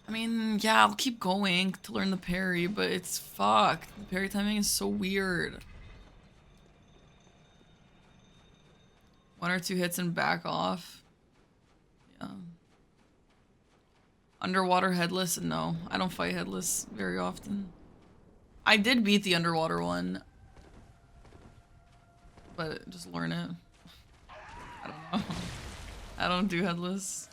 I mean, yeah, I'll keep going to learn the parry, but it's fucked. The parry timing is so weird. 1 or 2 hits and back off. Yeah. Underwater headless? No, I don't fight headless very often. I did beat the underwater one, but just learn it. I don't know. I don't do headless.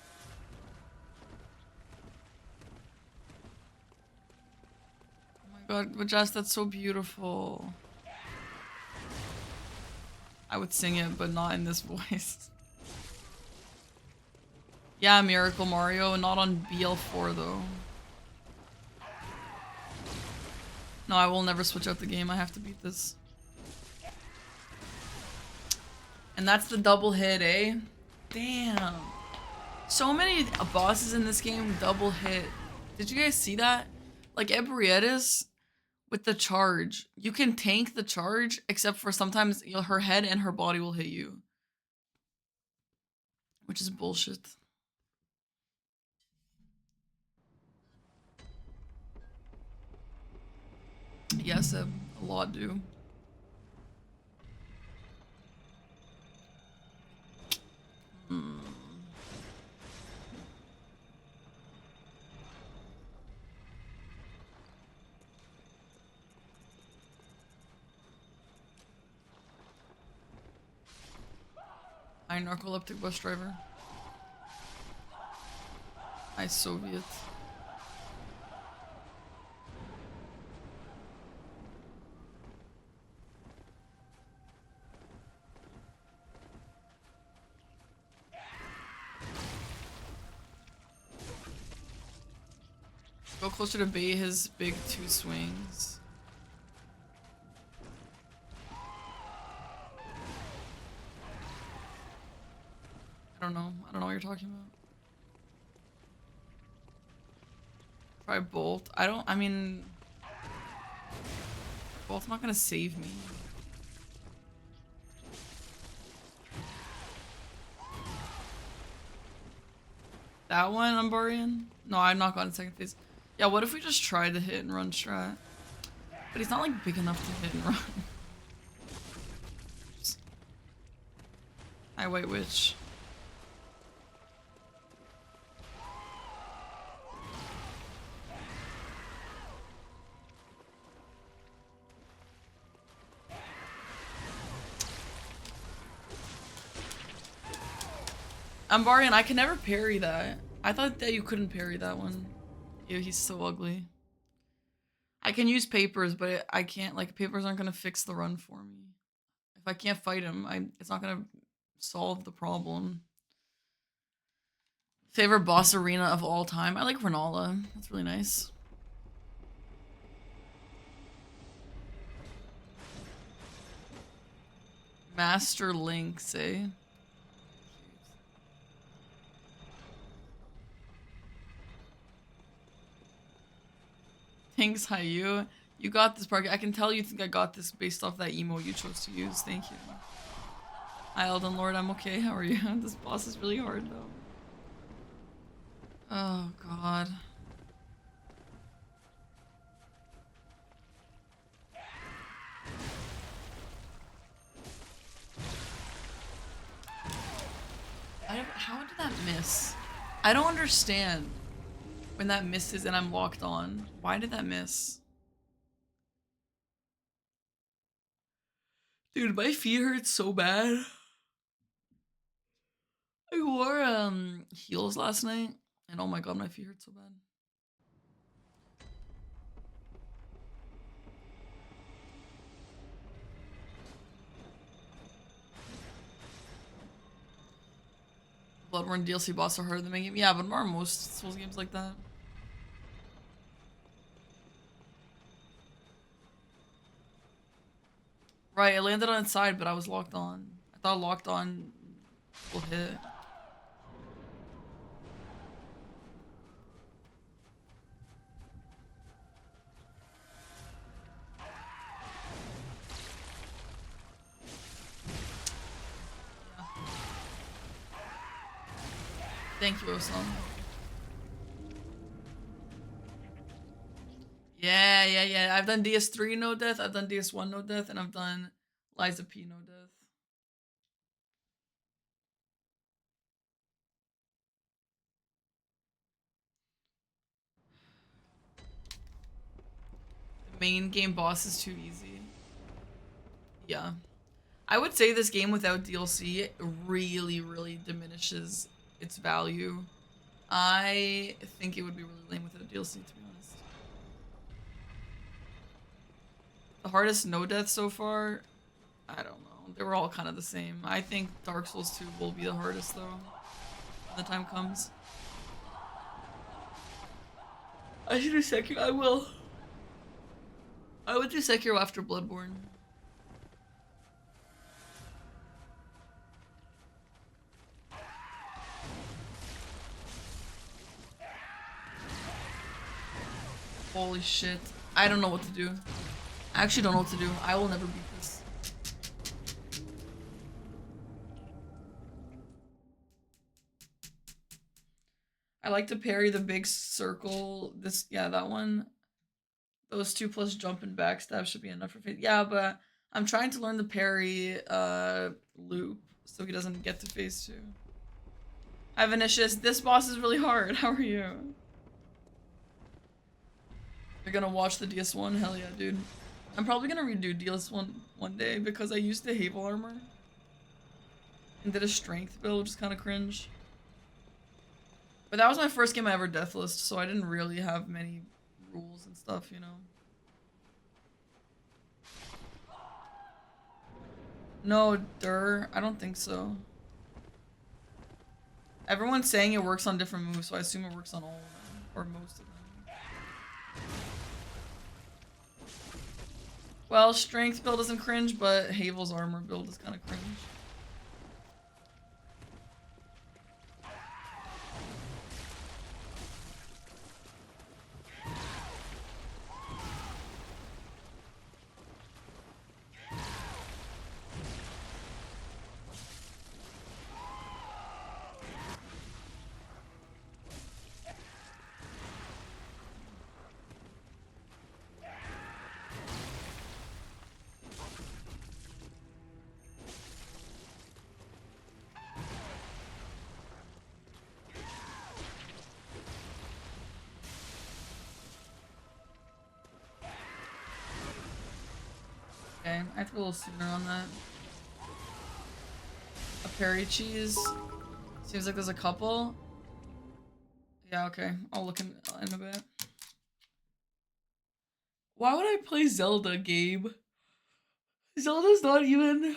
Oh my god, but Jess, that's so beautiful. I would sing it, but not in this voice. Yeah, Miracle Mario, not on BL4 though. No, I will never switch out the game. I have to beat this. And that's the double hit, eh? Damn. So many bosses in this game double hit. Did you guys see that? Like Ebrietta's with the charge. You can tank the charge, except for sometimes her head and her body will hit you. Which is bullshit. Yes, a lot do. Iron narcoleptic bus driver. Nice Soviet. Go closer to bait his big 2 swings. I don't know. I don't know what you're talking about. Try bolt. I mean... Bolt's not gonna save me. That one, Umbarian? No, I'm not going to second phase. Yeah, what if we just tried the hit and run strat? But he's not like big enough to hit and run. Hi, White Witch. Umbarian, I can never parry that. I thought that you couldn't parry that one. Ew, he's so ugly. I can use papers, but I can't, like, papers aren't gonna fix the run for me. If I can't fight him, it's not gonna solve the problem. Favorite boss arena of all time? I like Renala. That's really nice. Master Lynx, eh? Thanks, Hayu. You got this, Park. I can tell you think I got this based off that emo you chose to use. Thank you. Hi, Elden Lord. I'm okay. How are you? This boss is really hard, though. Oh, God. How did that miss? I don't understand when that misses and I'm locked on. Why did that miss? Dude, my feet hurt so bad. I wore heels last night and oh my god, my feet hurt so bad. Bloodborne DLC boss are harder than main game. Yeah, but are most Souls games like that? Right, it landed on its side, but I was locked on. I thought locked on will hit. Thank you, Osam. Yeah. I've done DS3 no death, I've done DS1 no death, and I've done Liza P no death. The main game boss is too easy. Yeah. I would say this game without DLC really diminishes its value. I think it would be really lame without DLC, to be honest. The hardest no death so far, I don't know. They were all kind of the same. I think Dark Souls 2 will be the hardest though, when the time comes. I should do Sekiro. I will. I would do Sekiro after Bloodborne. Holy shit. I don't know what to do. I actually don't know what to do. I will never beat this. I like to parry the big circle. This, yeah, that one. Those 2 plus jump and backstab should be enough for phase. Yeah, but I'm trying to learn the parry loop so he doesn't get to phase 2. Hi Vinicius, this boss is really hard. How are you? You're gonna watch the DS1? Hell yeah, dude. I'm probably gonna redo DS1 one day because I used the Havel armor and did a strength build, which is kind of cringe. But that was my first game I ever deathlessed, so I didn't really have many rules and stuff, you know. No, I don't think so. Everyone's saying it works on different moves, so I assume it works on all of them, or most of them. Well, strength build isn't cringe, but Havel's armor build is kind of cringe. Okay, I have to go a little sooner on that. A Perry cheese. Seems like there's a couple. Yeah, okay. I'll look in a bit. Why would I play Zelda, Gabe? Zelda's not even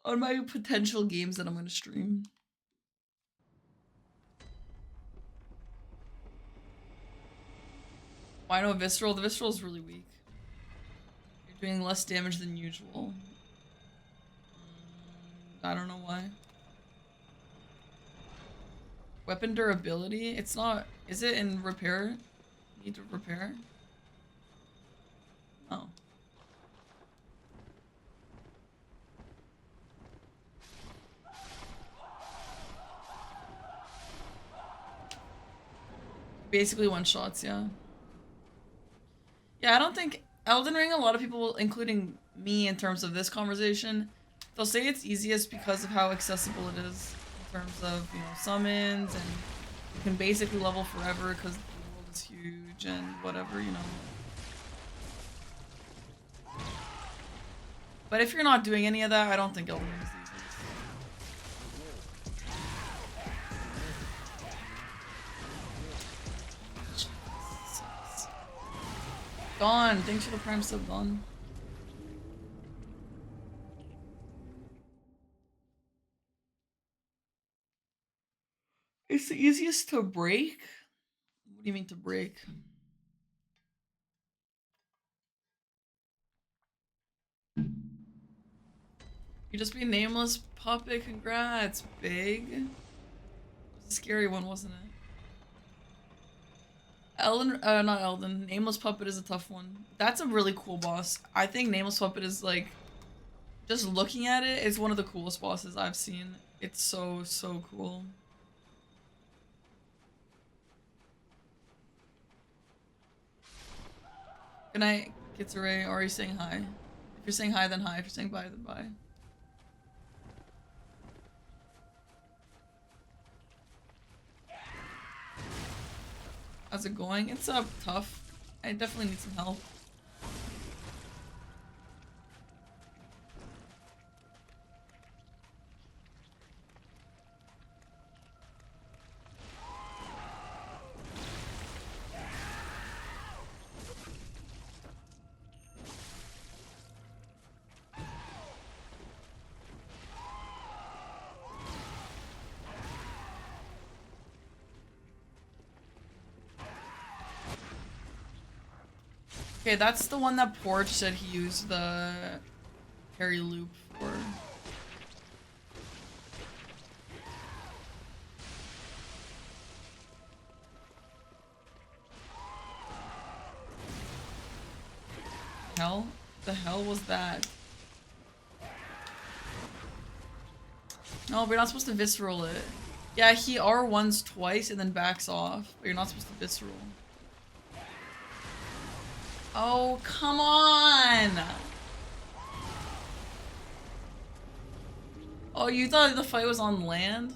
on my potential games that I'm gonna stream. Why no Visceral? The Visceral is really weak. You're doing less damage than usual. I don't know why. Weapon durability? It's not. Is it in repair? Need to repair? Oh. Basically one shots, yeah. Yeah, I don't think Elden Ring, a lot of people, including me in terms of this conversation, they'll say it's easiest because of how accessible it is in terms of, you know, summons, and you can basically level forever because the world is huge and whatever, you know. But if you're not doing any of that, I don't think Elden Ring is the easiest. Dawn, thanks for the prime sub, Dawn. It's the easiest to break? What do you mean to break? You just be a nameless puppet, congrats, big. It was a scary one, wasn't it? Elden, not Elden. Nameless Puppet is a tough one. That's a really cool boss. I think Nameless Puppet is like, just looking at it, it's one of the coolest bosses I've seen. It's so, so cool. Good night, Kitsure. Or are you saying hi? If you're saying hi, then hi. If you're saying bye, then bye. How's it going? It's tough. I definitely need some help. Okay, that's the one that Porch said he used the parry loop for. Hell? The hell was that? No, we're not supposed to visceral it. Yeah, he R1s twice and then backs off, but you're not supposed to visceral. Oh, come on! Oh, you thought the fight was on land?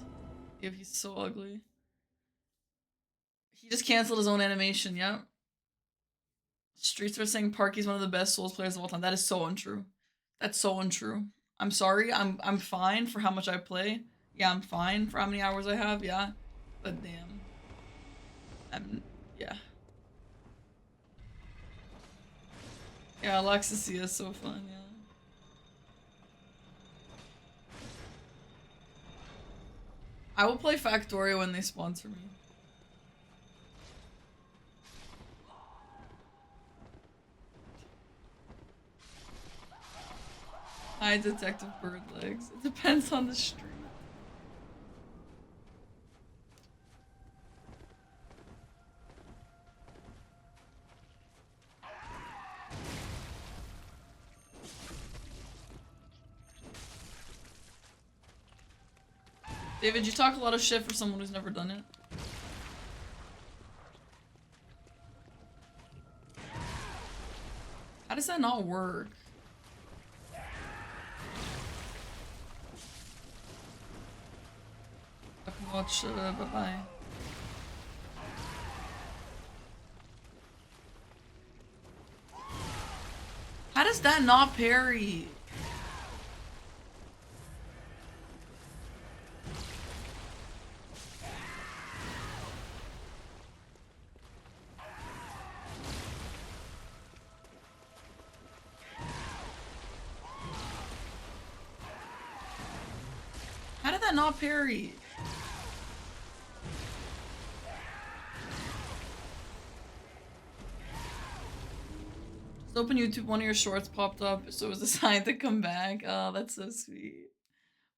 Yeah, he's so ugly. He just canceled his own animation, yep. Streets are saying Parky's one of the best Souls players of all time. That is so untrue. That's so untrue. I'm sorry. I'm fine for how much I play. Yeah, I'm fine for how many hours I have. Yeah, but damn. Yeah. Yeah, Alexia is so fun. Yeah. I will play Factorio when they sponsor me. Hi, Detective Bird Legs. It depends on the street. David, you talk a lot of shit for someone who's never done it. How does that not work? I can watch, bye-bye. How does that not parry? How did that not parry? Just open YouTube, one of your shorts popped up, so it was a sign to come back. Oh, that's so sweet.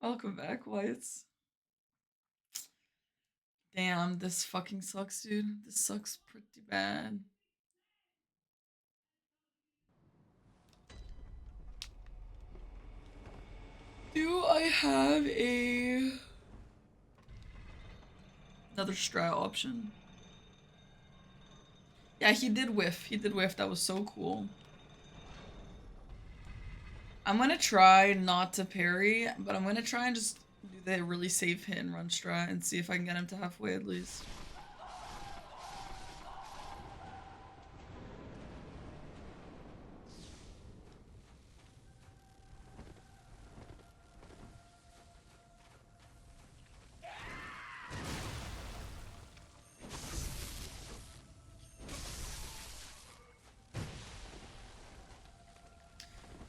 Welcome back, Whites. Damn, this fucking sucks, dude. This sucks pretty bad. Do I have another strat option? Yeah, he did whiff. He did whiff. That was so cool. I'm gonna try not to parry, but I'm gonna try and just do the really safe hit and run strat and see if I can get him to halfway at least.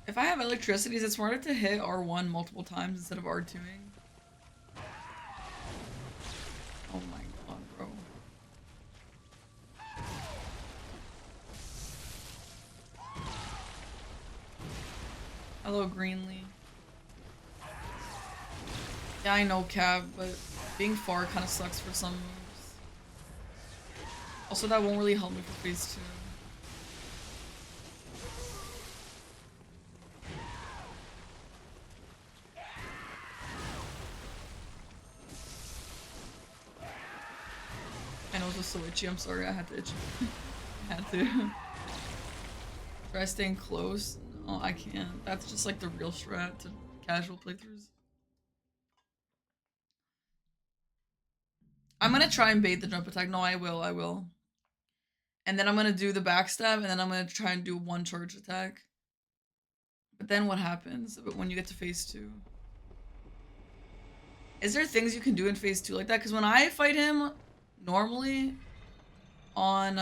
If I have electricities, it's smarter to hit R1 multiple times instead of R2ing. Oh my god, bro. Hello, Greenlee. Yeah, I know, Cav, but being far kind of sucks for some moves. Also, that won't really help me for phase 2. I know it was so itchy. I'm sorry, I had to itch. I had to. Try staying close. No, I can't. That's just like the real strat to casual playthroughs. I'm gonna try and bait the jump attack. No, I will. And then I'm gonna do the backstab, and then I'm gonna try and do one charge attack. But then what happens when you get to phase 2? Is there things you can do in phase 2 like that? Because when I fight him normally on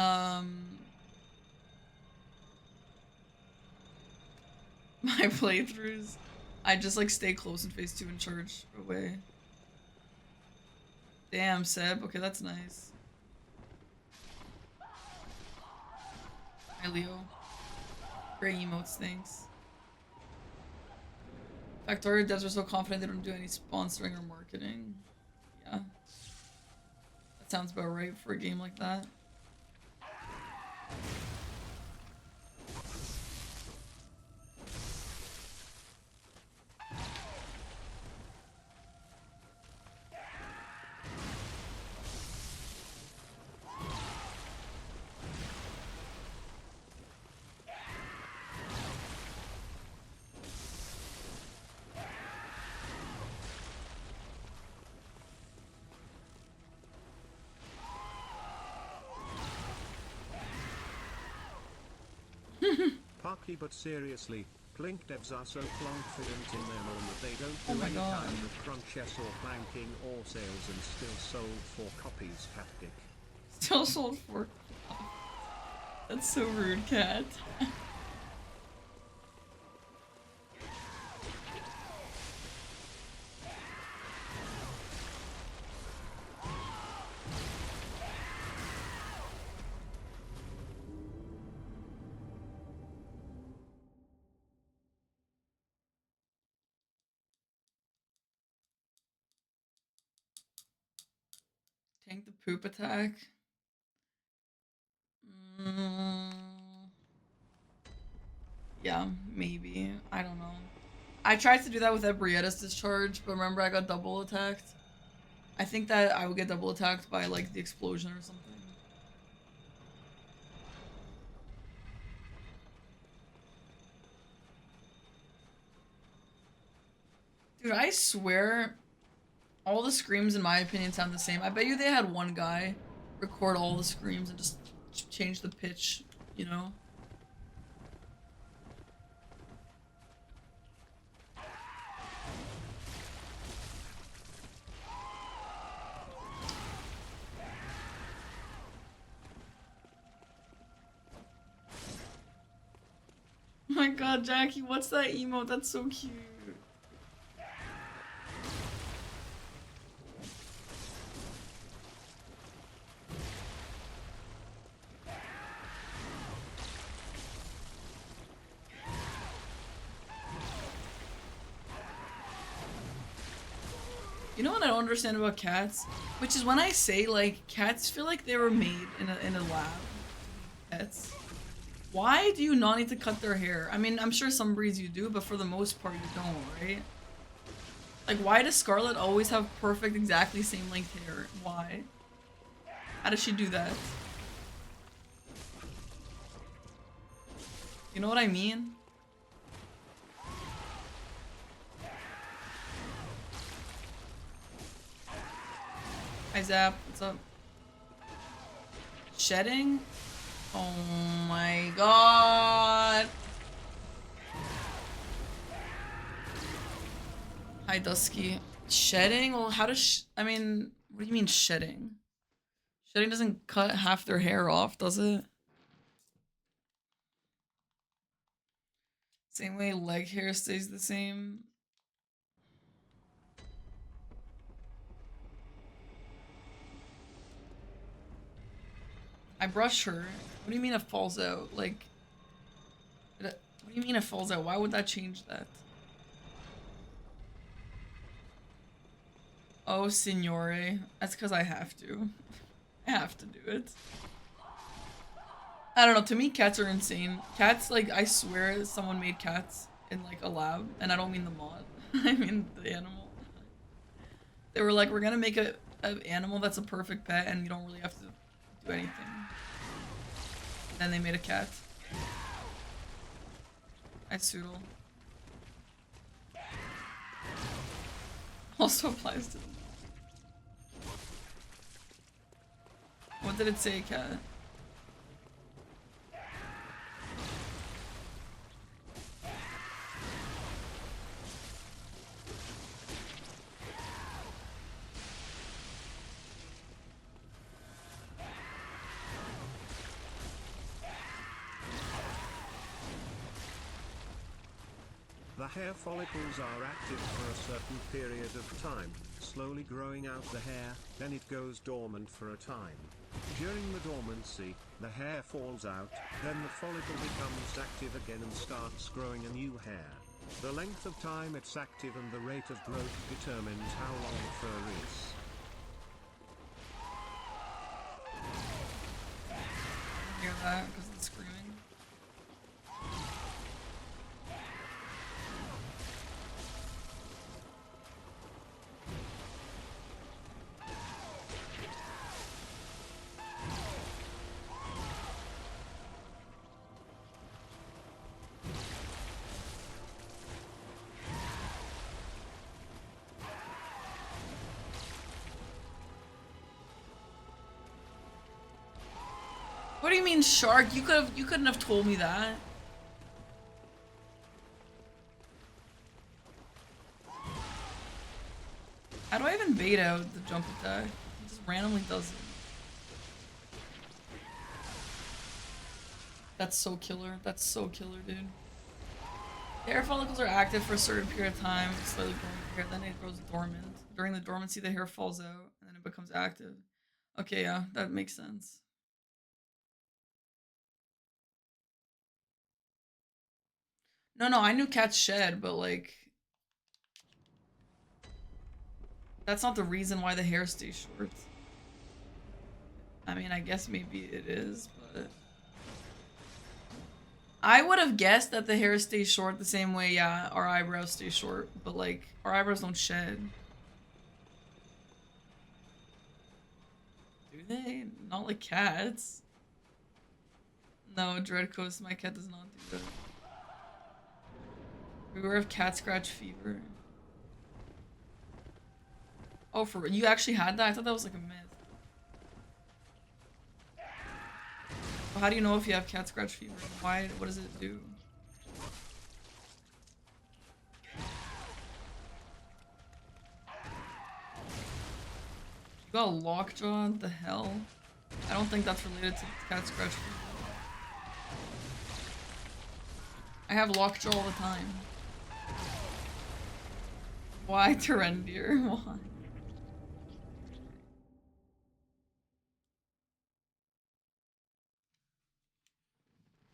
my playthroughs, I just like stay close in phase 2 and charge away. Damn, Seb. Okay, that's nice. Hi, Leo. Great emotes, thanks. Factorio devs are so confident they don't do any sponsoring or marketing. Yeah. That sounds about right for a game like that. Parky, but seriously, Plink devs are so confident in their own that they don't Oh do my any god. kind of crunches or planking or sales and still sold 4 copies, cat dick. Still sold for. That's so rude, cat. Tank the poop attack. Mm, yeah, maybe. I don't know. I tried to do that with Ebrietta's discharge, but remember I got double attacked. I think that I would get double attacked by like the explosion or something. Dude, I swear all the screams in my opinion sound the same. I bet you they had one guy record all the screams and just change the pitch, you know? Oh my god, Jackie, what's that emote? That's so cute. You know what I don't understand about cats? Which is when I say like cats feel like they were made in a lab. Pets. Why do you not need to cut their hair? I mean, I'm sure some breeds you do, but for the most part you don't, right? Like why does Scarlet always have perfect exactly same length hair? Why? How does she do that? You know what I mean? Hi Zap, what's up? Shedding? Oh my god. Hi Dusky. Shedding? Well, how does I mean, what do you mean shedding? Shedding doesn't cut half their hair off, does it? Same way leg hair stays the same. I brush her. What do you mean it falls out? Like, what do you mean it falls out? Why would that change that? Oh, signore. That's because I have to. I have to do it. I don't know. To me, cats are insane. Cats, like, I swear someone made cats in, like, a lab. And I don't mean the mod. I mean the animal. They were like, we're gonna make an animal that's a perfect pet and you don't really have to do anything. Then they made a cat. I Soodle. Also applies to them. What did it say, cat? The hair follicles are active for a certain period of time, slowly growing out the hair, then it goes dormant for a time. During the dormancy, the hair falls out, then the follicle becomes active again and starts growing a new hair. The length of time it's active and the rate of growth determines how long the fur is. Hear that because of the screaming. What do you mean shark? You couldn't have told me that. How do I even bait out the jump attack? It just randomly does it. That's so killer. That's so killer, dude. Hair follicles are active for a certain period of time, slowly growing hair, then it goes dormant. During the dormancy, the hair falls out, and then it becomes active. Okay, yeah, that makes sense. No, I knew cats shed, but like, that's not the reason why the hair stays short. I mean, I guess maybe it is, but I would have guessed that the hair stays short the same way, yeah, our eyebrows stay short, but like our eyebrows don't shed. Do they? Not like cats. No, Dreadcoast, my cat does not do that. Beware of cat scratch fever. Oh, for you actually had that? I thought that was like a myth. Well, how do you know if you have cat scratch fever? Why? What does it do? You got lockjaw? The hell? I don't think that's related to cat scratch fever. I have lockjaw all the time. Why Tyrandir? Why?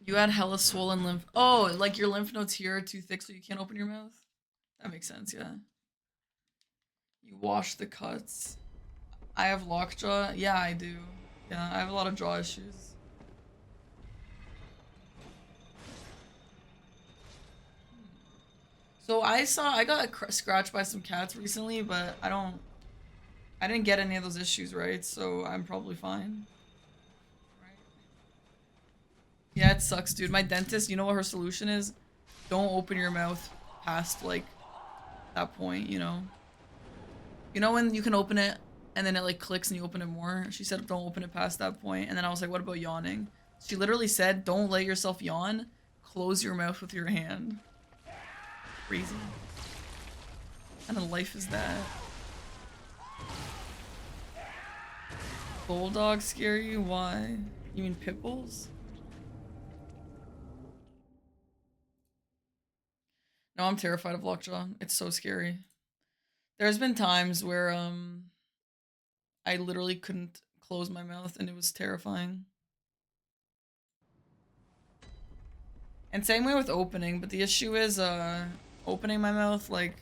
You had hella swollen lymph. Oh, like your lymph nodes here are too thick so you can't open your mouth? That makes sense, yeah. You wash the cuts. I have lockjaw. Yeah, I do. Yeah, I have a lot of jaw issues. So I got scratched by some cats recently, but I didn't get any of those issues, right? So I'm probably fine. Right? Yeah, it sucks, dude. My dentist, you know what her solution is? Don't open your mouth past like that point, you know? You know when you can open it and then it like clicks and you open it more? She said don't open it past that point. And then I was like, what about yawning? She literally said, don't let yourself yawn. Close your mouth with your hand. Crazy. What kind of life is that? Bulldog scare you? Why? You mean pit bulls? No, I'm terrified of lockjaw. It's so scary. There's been times where I literally couldn't close my mouth and it was terrifying. And same way with opening, but the issue is opening my mouth like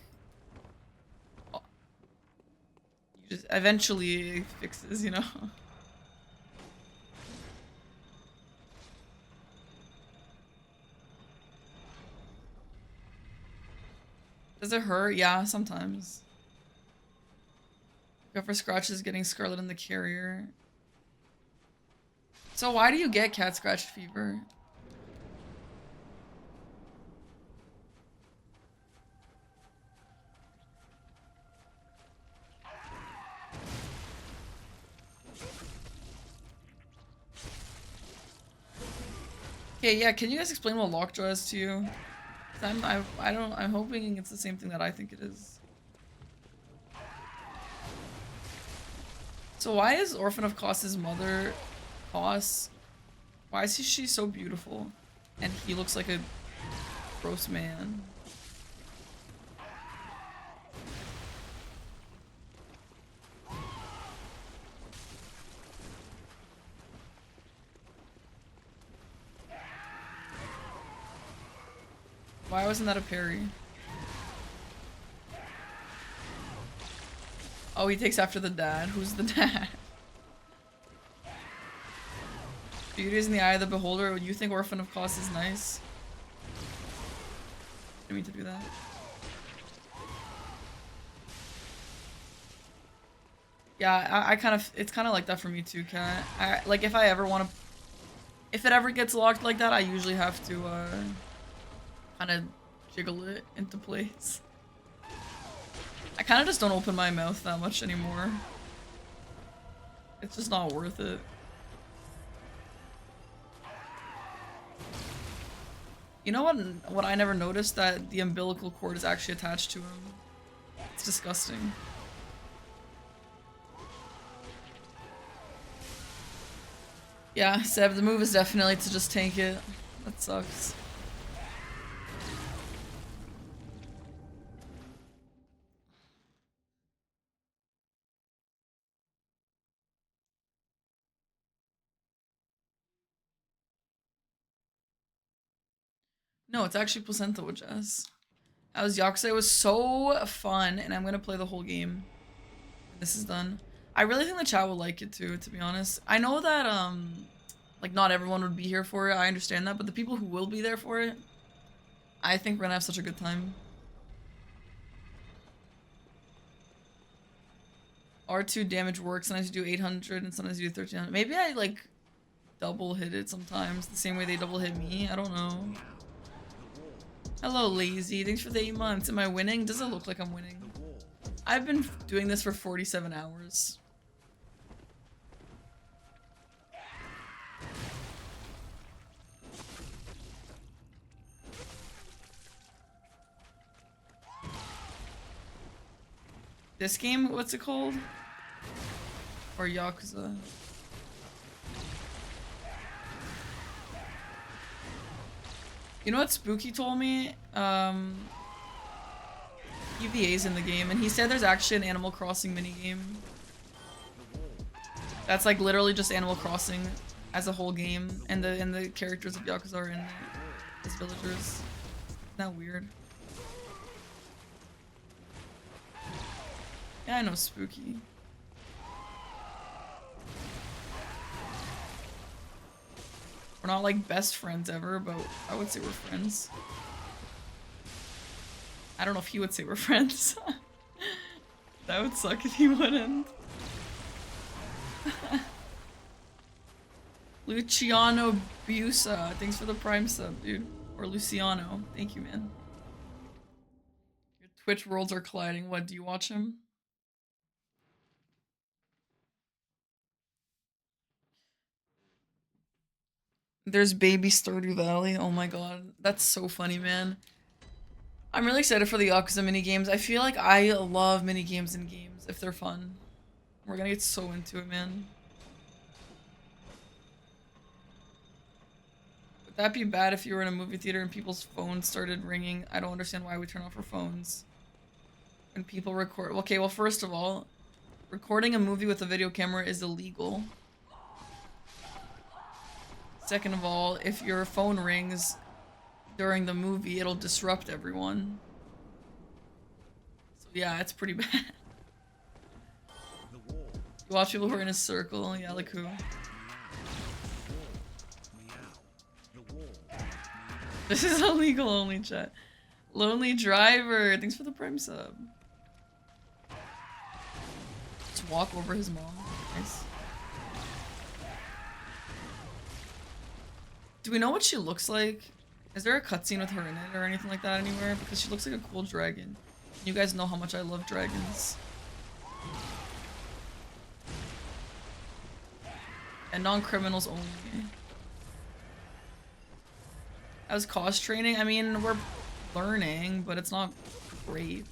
you just eventually it fixes, you know. Does it hurt? Yeah, sometimes. Go for scratches getting scarlet in the carrier. So why do you get cat scratch fever? Okay, yeah, can you guys explain what lockjaw is to you? I'm hoping it's the same thing that I think it is. So why is Orphan of Kos's mother, Kos, why is she so beautiful? And he looks like a gross man. Why wasn't that a parry? Oh, he takes after the dad. Who's the dad? Beauty is in the eye of the beholder. You think Orphan of Kos is nice? Didn't mean to do that. Yeah, I kind of, it's kind of like that for me too, Kat. Like if I ever want to, if it ever gets locked like that, I usually have to kind of jiggle it into place. I kind of just don't open my mouth that much anymore. It's just not worth it. You know what I never noticed? That the umbilical cord is actually attached to him. It's disgusting. Yeah, Seb, the move is definitely to just tank it. That sucks. No, it's actually placenta with Jess. How's Yakuza? It was so fun, and I'm gonna play the whole game when this is done. I really think the chat will like it too, to be honest. I know that like not everyone would be here for it. I understand that, but the people who will be there for it, I think we're gonna have such a good time. R2 damage works. Sometimes you do 800 and sometimes you do 1300. Maybe I like double hit it sometimes, the same way they double hit me. I don't know. Hello, Lazy. Thanks for the 8 months. Am I winning? Does it look like I'm winning? I've been doing this for 47 hours. This game, what's it called? Or Yakuza? You know what Spooky told me? UVA's in the game, and he said there's actually an Animal Crossing minigame. That's like literally just Animal Crossing as a whole game, and the characters of Yakuza are in it as villagers. Isn't that weird? Yeah, I know Spooky. We're not like best friends ever, but I would say we're friends. I don't know if he would say we're friends. That would suck if he wouldn't. Luciano Busa, thanks for the Prime sub, dude. Or Luciano, thank you, man. Your Twitch worlds are colliding. What, do you watch him? There's Baby Stardew Valley. Oh my god, that's so funny, man. I'm really excited for the Yakuza minigames. I feel like I love minigames in games if they're fun. We're gonna get so into it, man. Would that be bad if you were in a movie theater and people's phones started ringing? I don't understand why we turn off our phones when people record. Okay, well, first of all, recording a movie with a video camera is illegal. Second of all, if your phone rings during the movie, it'll disrupt everyone. So yeah, it's pretty bad. You watch people who are in a circle, yeah, like who? This is illegal only, chat. Lonely Driver, thanks for the Prime sub. Just walk over his mom. Nice. Do we know what she looks like? Is there a cutscene with her in it or anything like that anywhere? Because she looks like a cool dragon. You guys know how much I love dragons. And non-criminals only. As cost training, I mean, we're learning, but it's not great.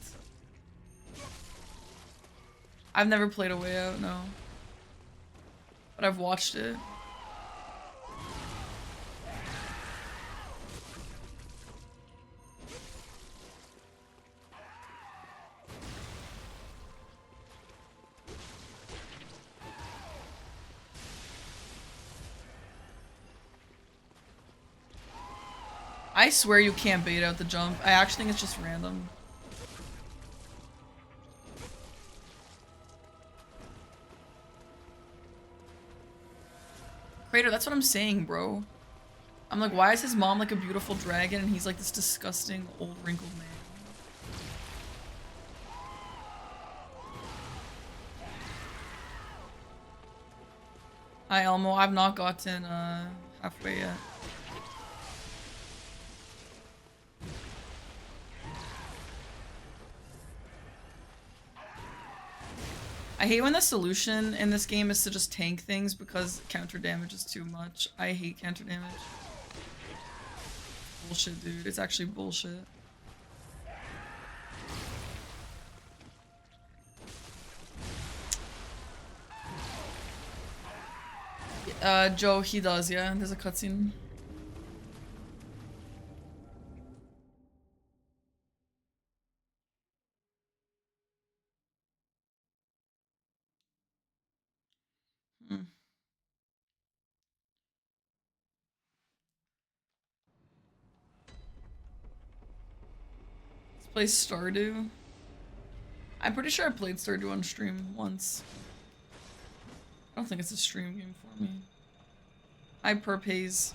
I've never played A Way Out, no. But I've watched it. I swear you can't bait out the jump. I actually think it's just random. Crater, that's what I'm saying, bro. I'm like, why is his mom like a beautiful dragon and he's like this disgusting old wrinkled man? Hi Elmo, I've not gotten halfway yet. I hate when the solution in this game is to just tank things because counter damage is too much. I hate counter damage. Bullshit, dude. It's actually bullshit. Joe, he does, yeah. There's a cutscene. Hmm. Let's play Stardew. I'm pretty sure I played Stardew on stream once. I don't think it's a stream game for me. I perp haze.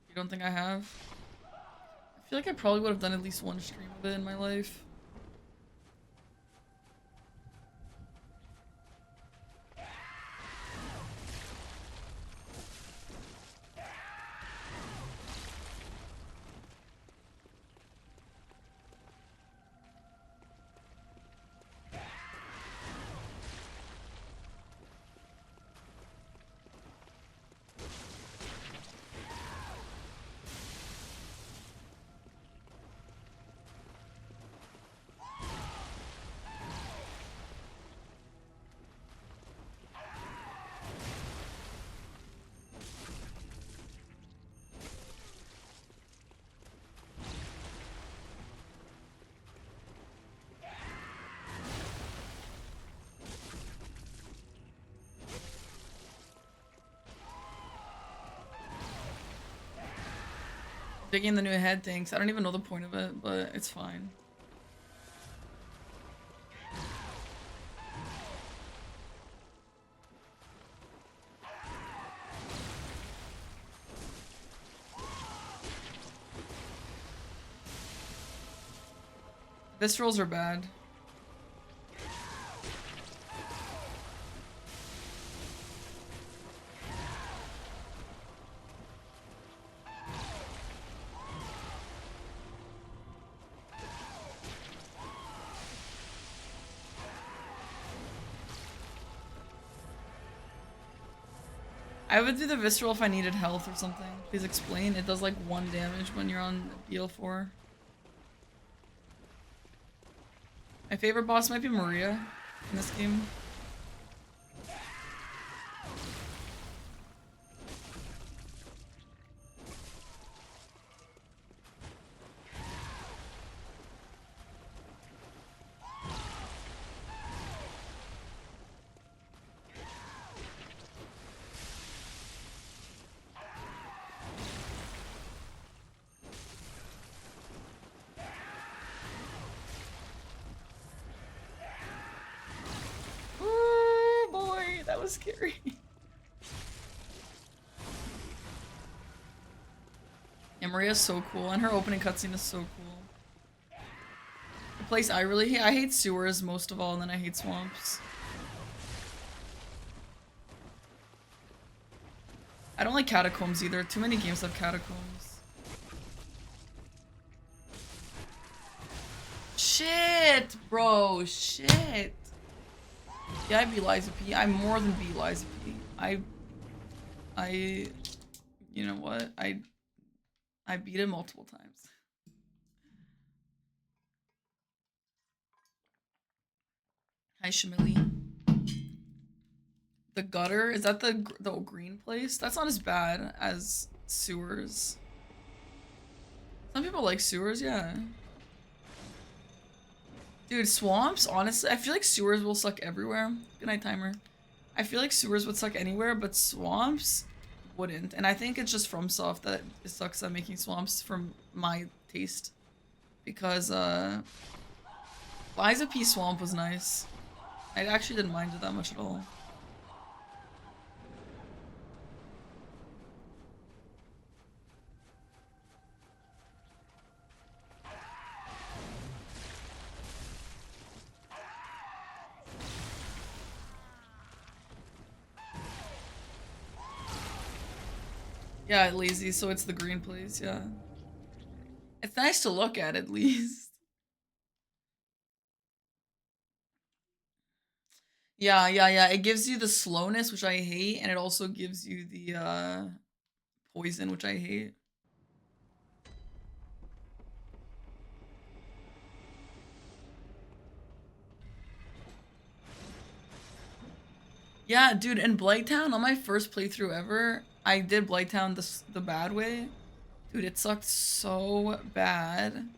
You don't think I have? I feel like I probably would have done at least one stream of it in my life. Digging the new head things. I don't even know the point of it, but it's fine. Viscerals are bad. I would do the visceral if I needed health or something. Please explain. It does like 1 damage when you're on BL4. My favorite boss might be Maria in this game. Oh boy, that was scary. Yeah, Maria's so cool, and her opening cutscene is so cool. The place I really hate, I hate sewers most of all, and then I hate swamps. I don't like catacombs either. Too many games have catacombs. Shit, bro, shit. Yeah, I beat Liza P. I more than beat Liza P. You know what? I beat it multiple times. Hi, Shamili. The gutter? Is that the green place? That's not as bad as sewers. Some people like sewers, yeah. Dude, swamps, honestly, I feel like sewers will suck everywhere. Good night, timer. I feel like sewers would suck anywhere, but swamps wouldn't. And I think it's just FromSoft that it sucks at making swamps from my taste. Because, Liza P swamp was nice. I actually didn't mind it that much at all. Yeah, lazy, so it's the green place, yeah. It's nice to look at least. Yeah, yeah, yeah. It gives you the slowness, which I hate, and it also gives you the poison, which I hate. Yeah, dude, in Blighttown, on my first playthrough ever, I did Blighttown the bad way. Dude, it sucked so bad.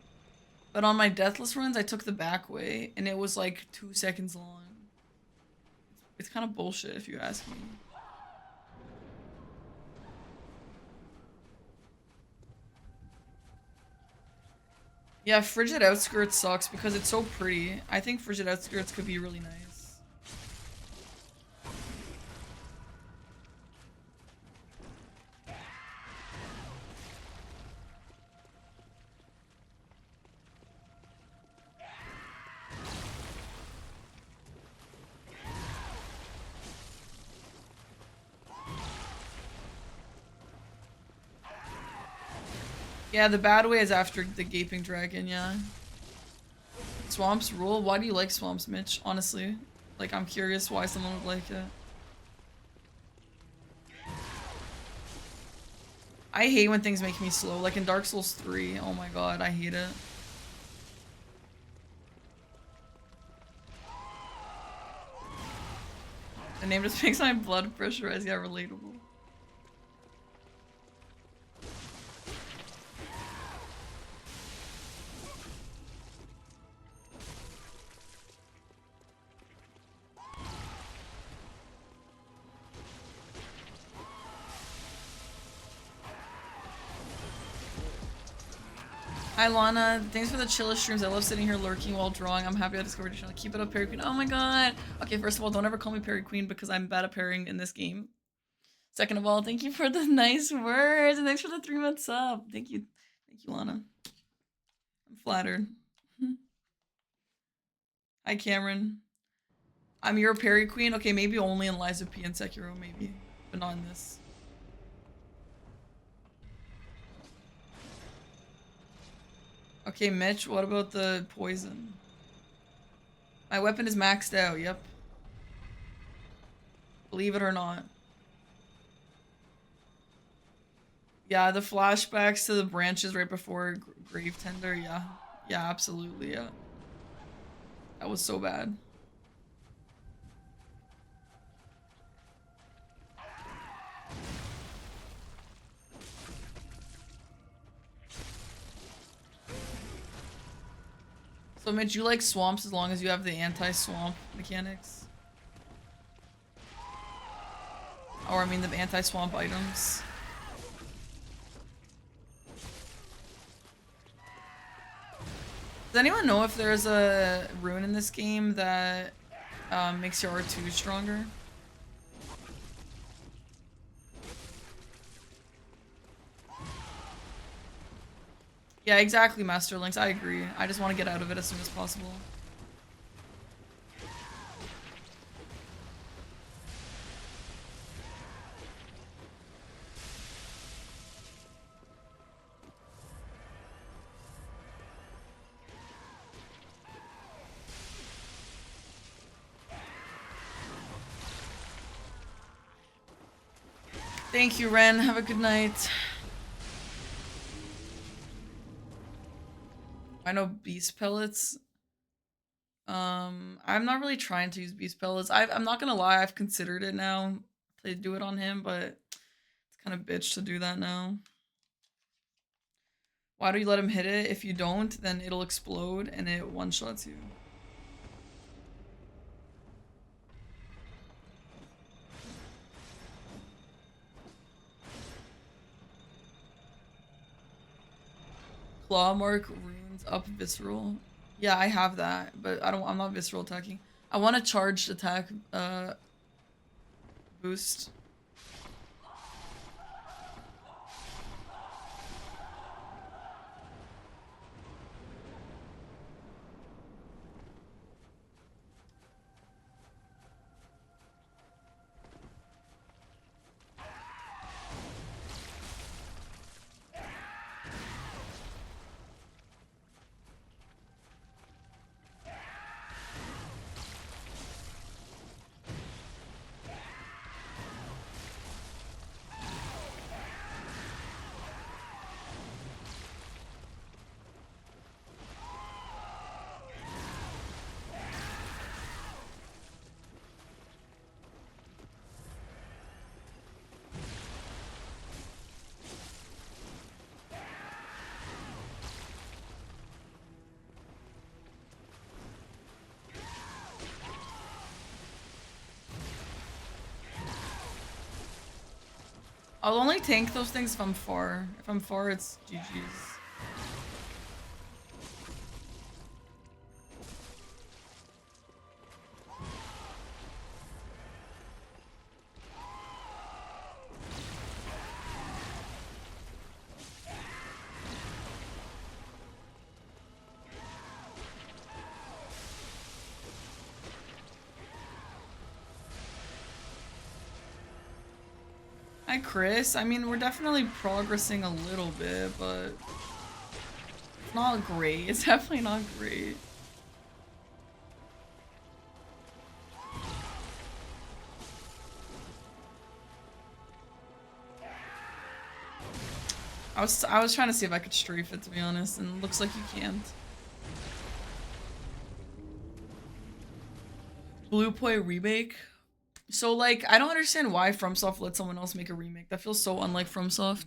But on my deathless runs, I took the back way, and it was like 2 seconds long. It's kind of bullshit if you ask me. Yeah, Frigid Outskirts sucks because it's so pretty. I think Frigid Outskirts could be really nice. Yeah, the bad way is after the Gaping Dragon, yeah. Swamps rule? Why do you like swamps, Mitch? Honestly. Like, I'm curious why someone would like it. I hate when things make me slow. Like in Dark Souls 3. Oh my god, I hate it. The name just makes my blood pressure rise. Yeah, relatable. Hi Lana, thanks for the chiller streams. I love sitting here lurking while drawing. I'm happy I discovered your channel. Keep it up, Perry Queen. Oh my god. Okay, first of all, don't ever call me Perry Queen because I'm bad at pairing in this game. Second of all, thank you for the nice words and thanks for the 3 months sub. Thank you. Thank you, Lana. I'm flattered. Hi Cameron. I'm your Perry Queen. Okay, maybe only in Lies of P and Sekiro, maybe. But not in this. Okay, Mitch, what about the poison? My weapon is maxed out, yep. Believe it or not. Yeah, the flashbacks to the branches right before Grave Tender, yeah. Yeah, absolutely, yeah. That was so bad. So Mitch, you like swamps as long as you have the anti-swamp mechanics? Or I mean the anti-swamp items. Does anyone know if there's a rune in this game that makes your R2 stronger? Yeah, exactly, Master Links. I agree. I just want to get out of it as soon as possible. Thank you, Ren. Have a good night. I know beast pellets. I'm not really trying to use beast pellets. I'm not gonna lie, I've considered it now to do it on him, but it's kind of bitch to do that now. Why do you let him hit it? If you don't, then it'll explode and it one-shots you. Claw mark runes up visceral. Yeah, I have that, but I'm not visceral attacking. I want a charged attack boost. I'll only tank those things if I'm far. If I'm far, it's GG's. Hi, Chris. I mean, we're definitely progressing a little bit, but it's not great. It's definitely not great. I was trying to see if I could strafe it, to be honest, and it looks like you can't. Blue Point remake. So like, I don't understand why FromSoft let someone else make a remake. That feels so unlike FromSoft.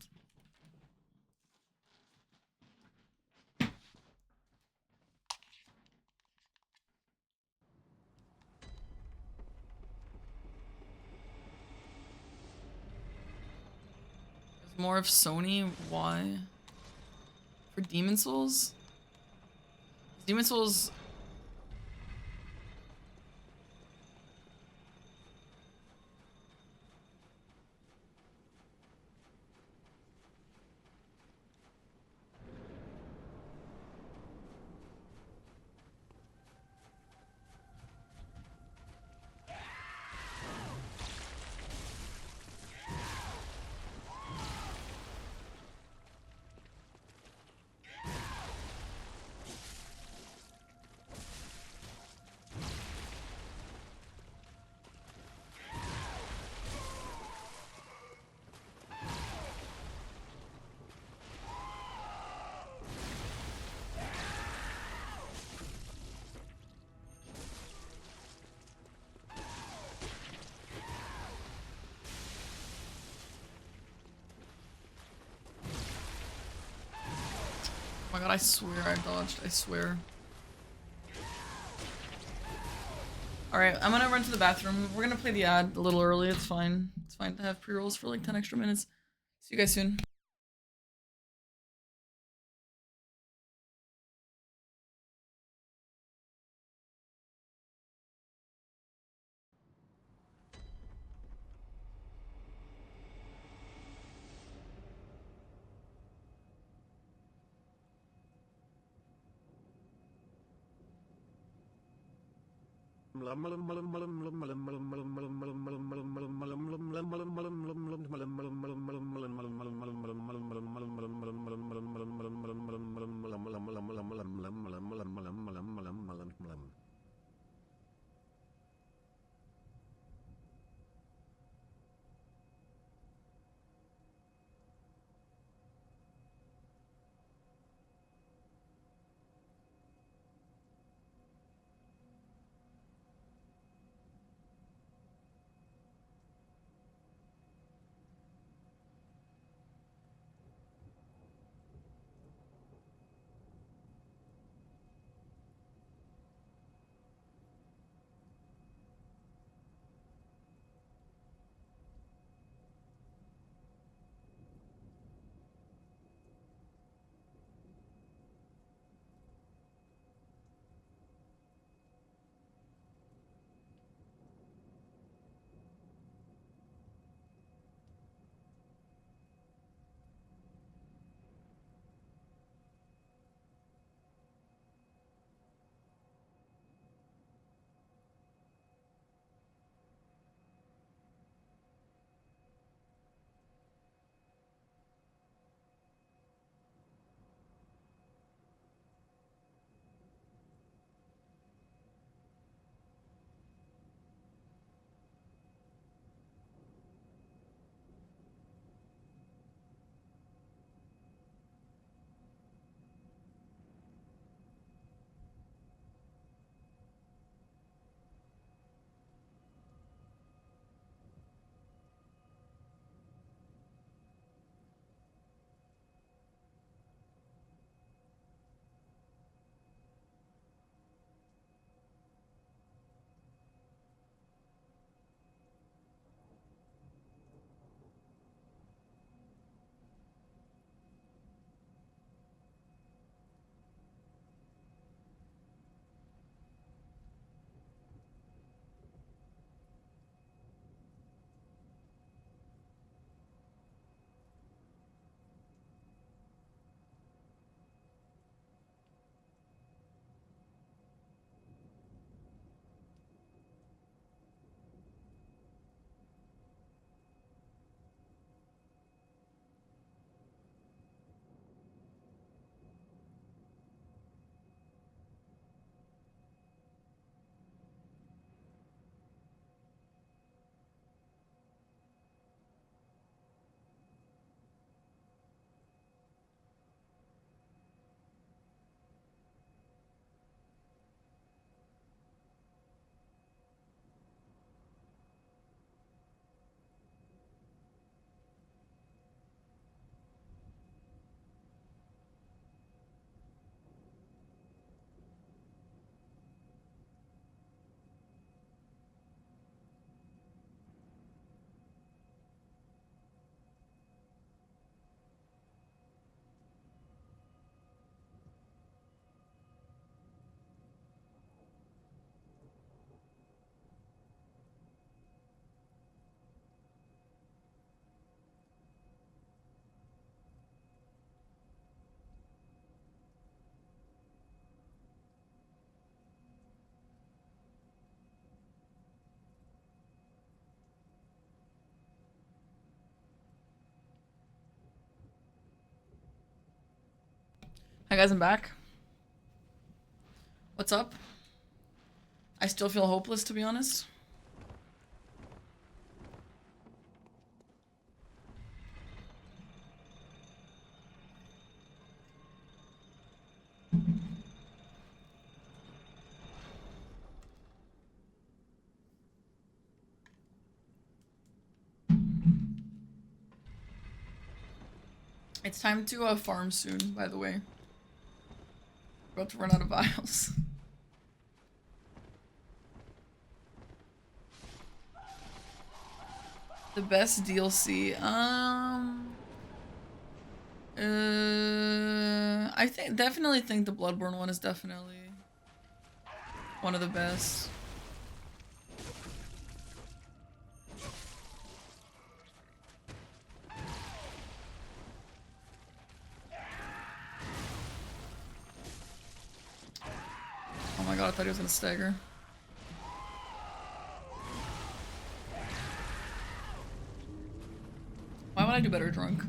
There's more of Sony. Why? For Demon Souls? Demon Souls. Oh my god, I swear I dodged. I swear. Alright, I'm gonna run to the bathroom. We're gonna play the ad a little early. It's fine. It's fine to have pre-rolls for like 10 extra minutes. See you guys soon. Hi guys, I'm back. What's up? I still feel hopeless, to be honest. It's time to farm soon, by the way. We're about to run out of vials. The best DLC, I definitely think the Bloodborne one is definitely one of the best. Oh my god, I thought he was gonna stagger. Why would I do better drunk?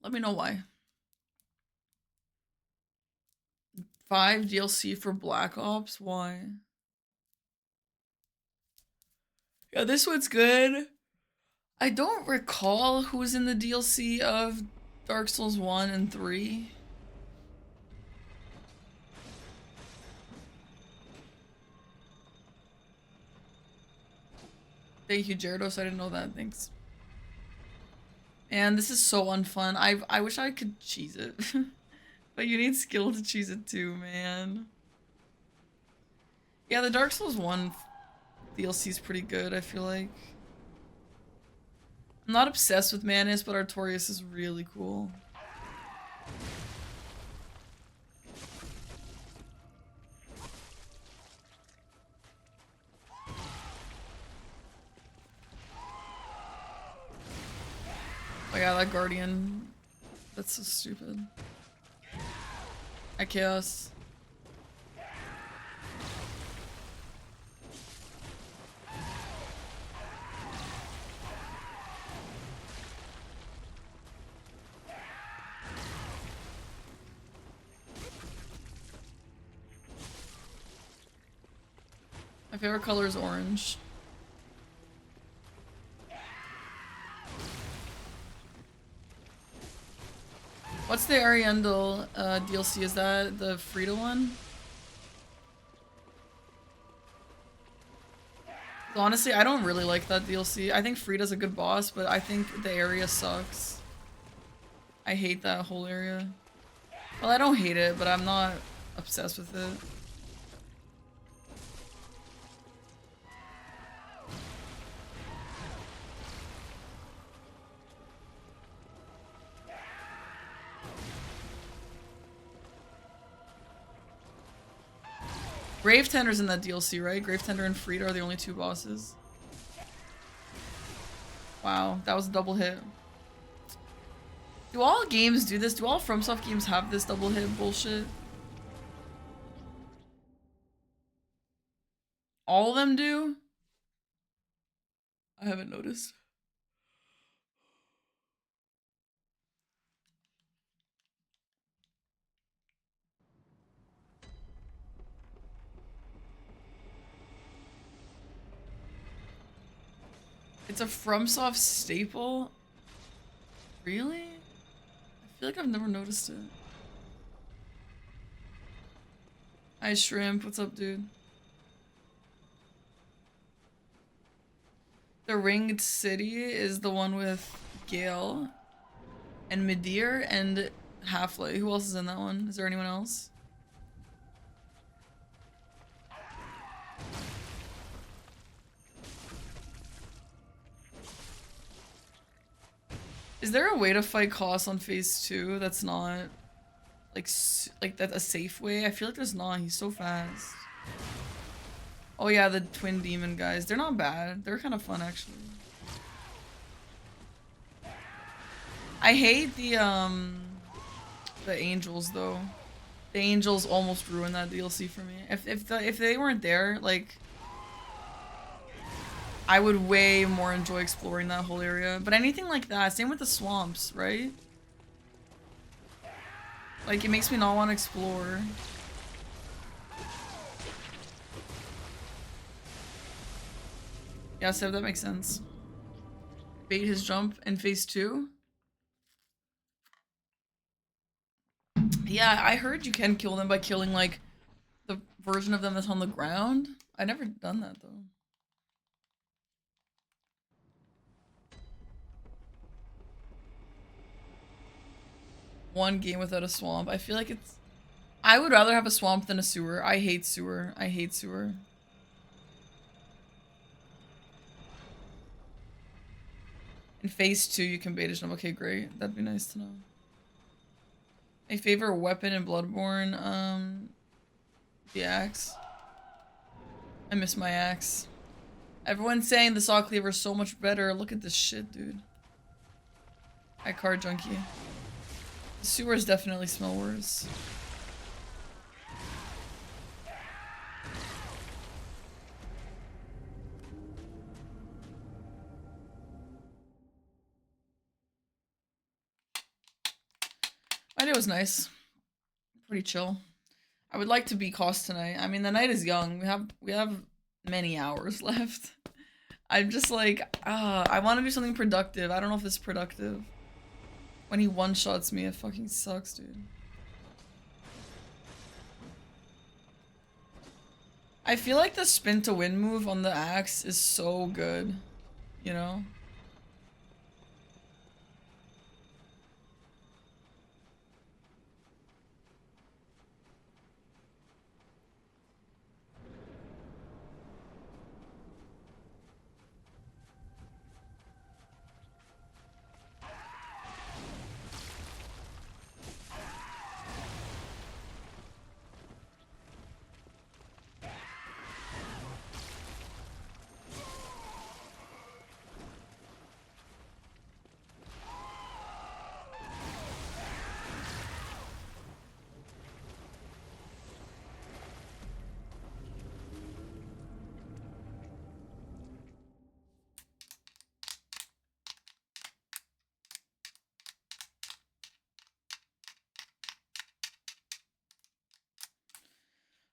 Let me know why. 5 DLC for Black Ops? Why? Yeah, this one's good. I don't recall who's in the DLC of Dark Souls 1 and 3. Thank you, Gyarados. I didn't know that. Thanks. And this is so unfun. I wish I could cheese it. But you need skill to cheese it too, man. Yeah, the Dark Souls 1 DLC is pretty good, I feel like. I'm not obsessed with Manus, but Artorias is really cool. Oh yeah, that Guardian. That's so stupid. Hi, Chaos. My favorite color is orange. What's the Ariandel DLC? Is that the Frida one? So honestly, I don't really like that DLC. I think Frida's a good boss, but I think the area sucks. I hate that whole area. Well, I don't hate it, but I'm not obsessed with it. Gravetender's in that DLC, right? Gravetender and Frida are the only 2 bosses. Wow, that was a double hit. Do all games do this? Do all FromSoft games have this double hit bullshit? All of them do? I haven't noticed. It's a FromSoft staple? Really? I feel like I've never noticed it. Hi, Shrimp. What's up, dude? The Ringed City is the one with Gale and Midir and Halfley. Who else is in that one? Is there anyone else? Is there a way to fight Kos on phase 2 that's not like that a safe way? I feel like there's not. He's so fast. Oh yeah, the twin demon guys. They're not bad. They're kind of fun actually. I hate the angels though. The angels almost ruined that DLC for me. If they weren't there, like I would way more enjoy exploring that whole area. But anything like that, same with the swamps, right? Like, it makes me not want to explore. Yeah, so that makes sense. Bait his jump in phase 2? Yeah, I heard you can kill them by killing, like, the version of them that's on the ground. I never done that, though. One game without a swamp. I feel like it's... I would rather have a swamp than a sewer. I hate sewer. I hate sewer. In phase 2, you can bait his jump. Okay, great. That'd be nice to know. My favorite weapon in Bloodborne, the axe. I miss my axe. Everyone's saying the saw cleaver is so much better. Look at this shit, dude. Hi, car junkie. The sewers definitely smell worse. My day was nice. Pretty chill. I would like to be Kos tonight. I mean, the night is young. We have many hours left. I'm just like, I want to do something productive. I don't know if it's productive. When he one-shots me, it fucking sucks, dude. I feel like the spin to win move on the axe is so good, you know?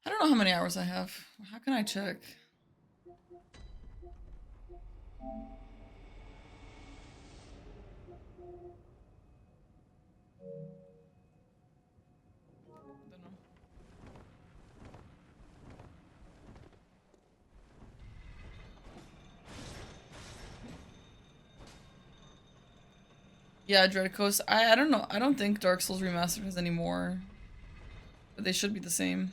I don't know how many hours I have. How can I check? Don't know. Yeah, Dreadcoast. I don't know. I don't think Dark Souls Remastered has any more. But they should be the same.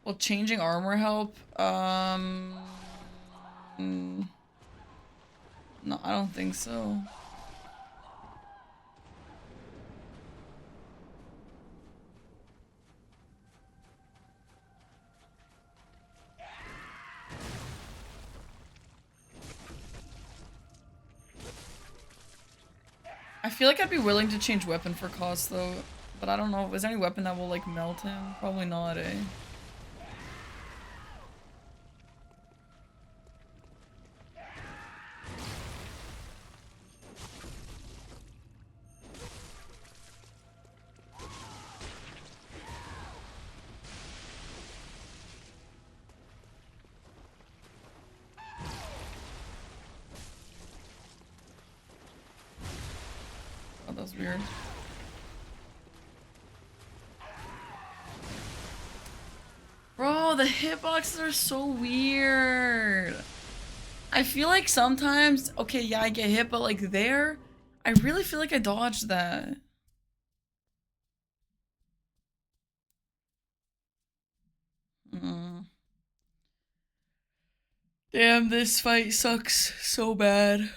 Will changing armor help? No, I don't think so. I feel like I'd be willing to change weapon for Kos though, but I don't know. Is there any weapon that will like melt him? Probably not, eh? Oh, that was weird. Bro, the hitboxes are so weird. I feel like sometimes, okay, yeah, I get hit, but like there, I really feel like I dodged that. Damn, this fight sucks so bad.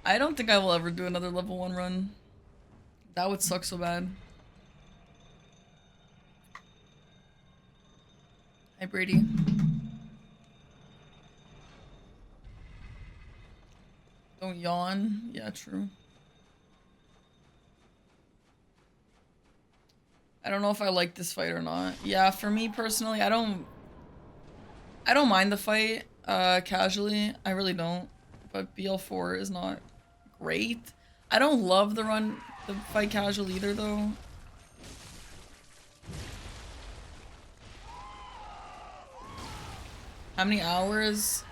I don't think I will ever do another level 1 run. That would suck so bad. Hi, Brady. Don't yawn. Yeah, true. I don't know if I like this fight or not. Yeah, for me personally, I don't mind the fight casually. I really don't. but BL4 is not great. I don't love the fight casual either though. How many hours?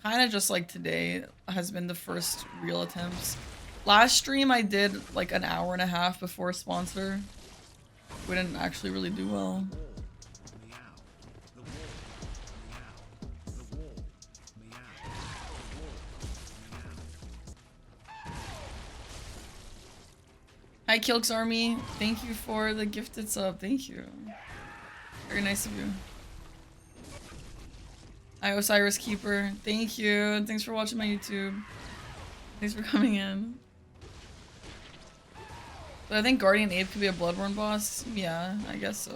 Kind of just like today has been the first real attempts. Last stream I did like an hour and a half before sponsor. We didn't actually really do well. Hi Kilk's Army, thank you for the gifted sub, thank you. Very nice of you. Hi Osiris Keeper, thank you, and thanks for watching my YouTube. Thanks for coming in. But I think Guardian Ape could be a Bloodborne boss. Yeah, I guess so.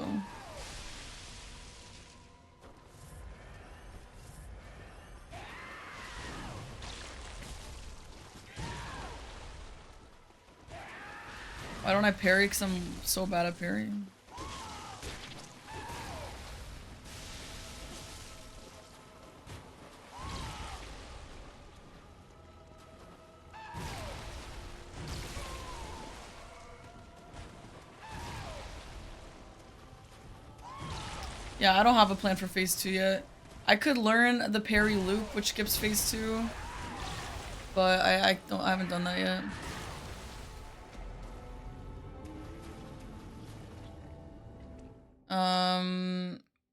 Why don't I parry? Because I'm so bad at parrying. Yeah, I don't have a plan for phase 2 yet. I could learn the parry loop, which skips phase 2. But I haven't done that yet.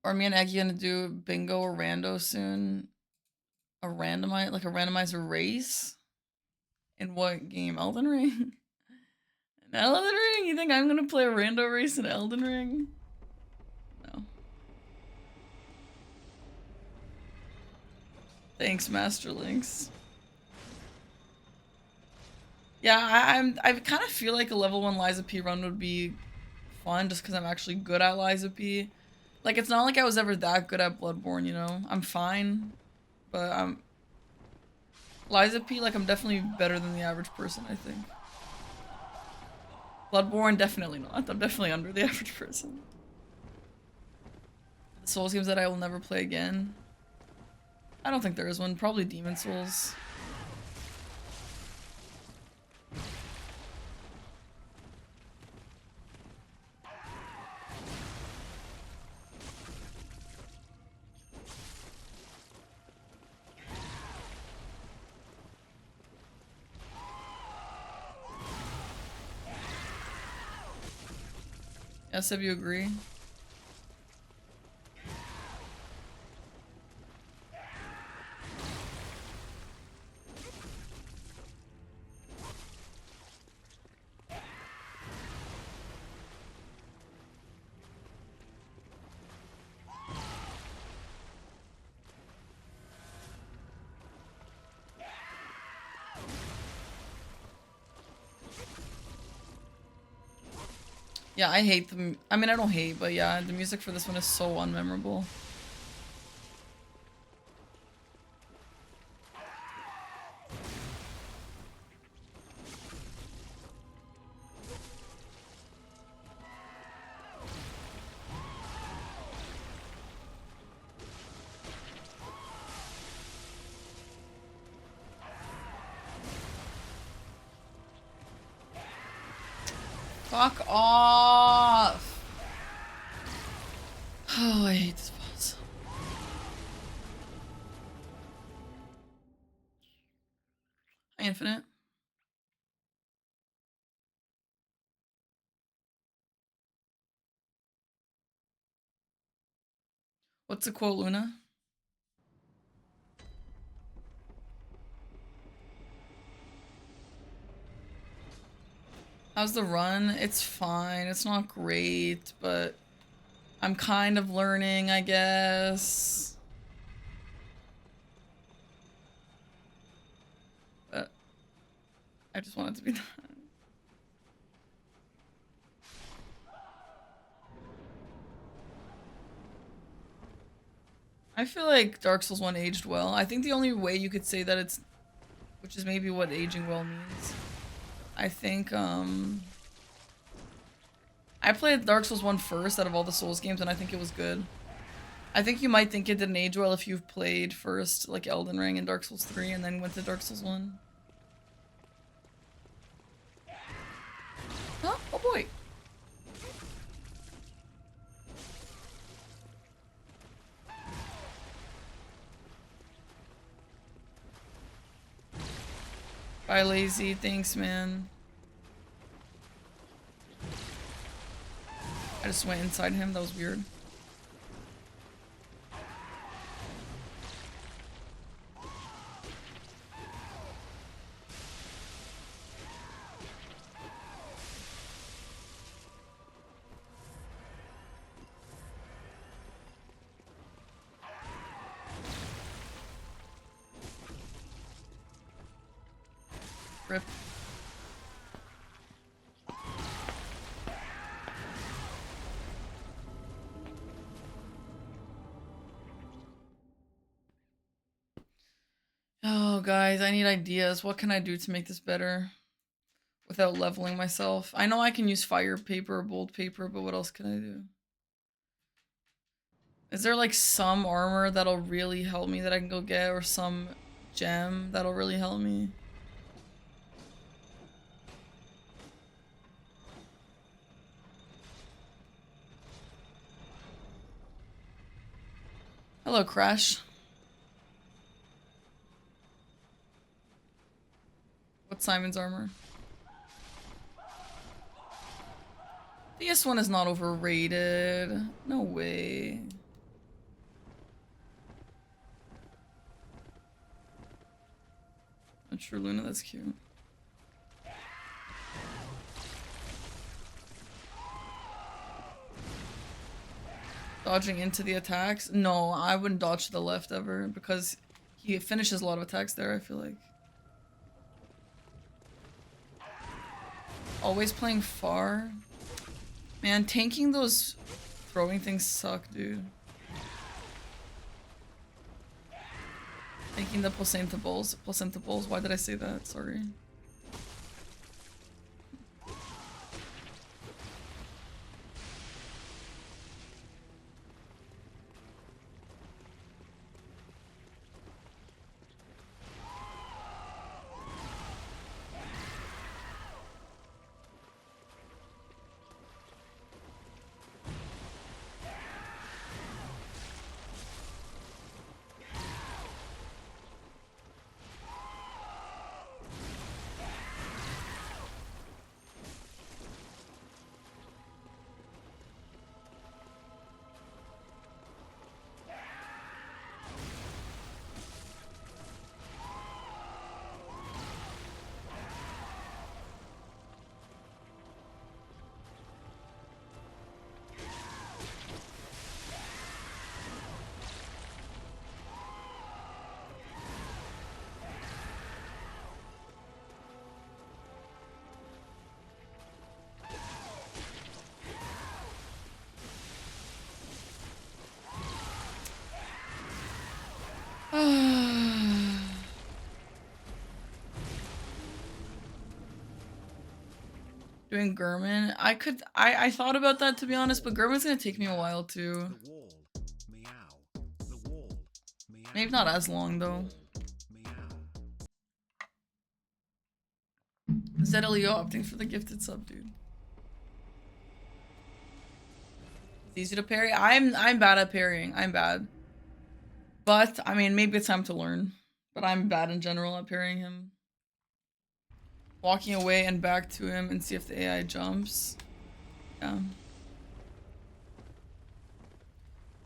Are me and Eggy gonna do bingo or rando soon? A randomizer race? In what game? Elden Ring? In Elden Ring? You think I'm gonna play a rando race in Elden Ring? No. Thanks, Master Links. Yeah, I kind of feel like a level 1 Liza P run would be fun just because I'm actually good at Liza P. Like, it's not like I was ever that good at Bloodborne, you know? I'm fine, but Liza P, like, I'm definitely better than the average person, I think. Bloodborne, definitely not. I'm definitely under the average person. The Souls games that I will never play again. I don't think there is one. Probably Demon Souls. Yes, if you agree. Yeah, I hate them. I mean, I don't hate, but yeah, the music for this one is so unmemorable. Fuck off! Oh, I hate this boss. Infinite. What's the quote, Luna? How's the run? It's fine. It's not great, but I'm kind of learning, I guess. But I just want it to be done. I feel like Dark Souls 1 aged well. I think the only way you could say that it's, which is maybe what aging well means. I think, I played Dark Souls 1 first out of all the Souls games, and I think it was good. I think you might think it didn't age well if you've played first like Elden Ring and Dark Souls 3 and then went to Dark Souls 1. Oh, oh boy. Bye, lazy. Thanks, man. I just went inside him. That was weird. Rip. Oh, guys, I need ideas. What can I do to make this better without leveling myself? I know I can use fire paper or bolt paper, but what else can I do? Is there like some armor that'll really help me that I can go get, or some gem that'll really help me? Hello, Crash. What's Simon's armor? This one is not overrated. No way. A true Luna, that's cute. Dodging into the attacks? No, I wouldn't dodge to the left ever because he finishes a lot of attacks there, I feel like. Always playing far. Man, tanking those throwing things suck, dude. Tanking the placentables. Placentables, why did I say that? Sorry. Doing Gurman. I thought about that to be honest, but Gurman's gonna take me a while too. The wall. Meow. The wall. Meow. Maybe not as long though. Zedalio opting for the gifted sub, dude. It's easy to parry. I'm bad at parrying. I'm bad. But I mean maybe it's time to learn. But I'm bad in general at parrying him. Walking away and back to him and see if the AI jumps. Yeah.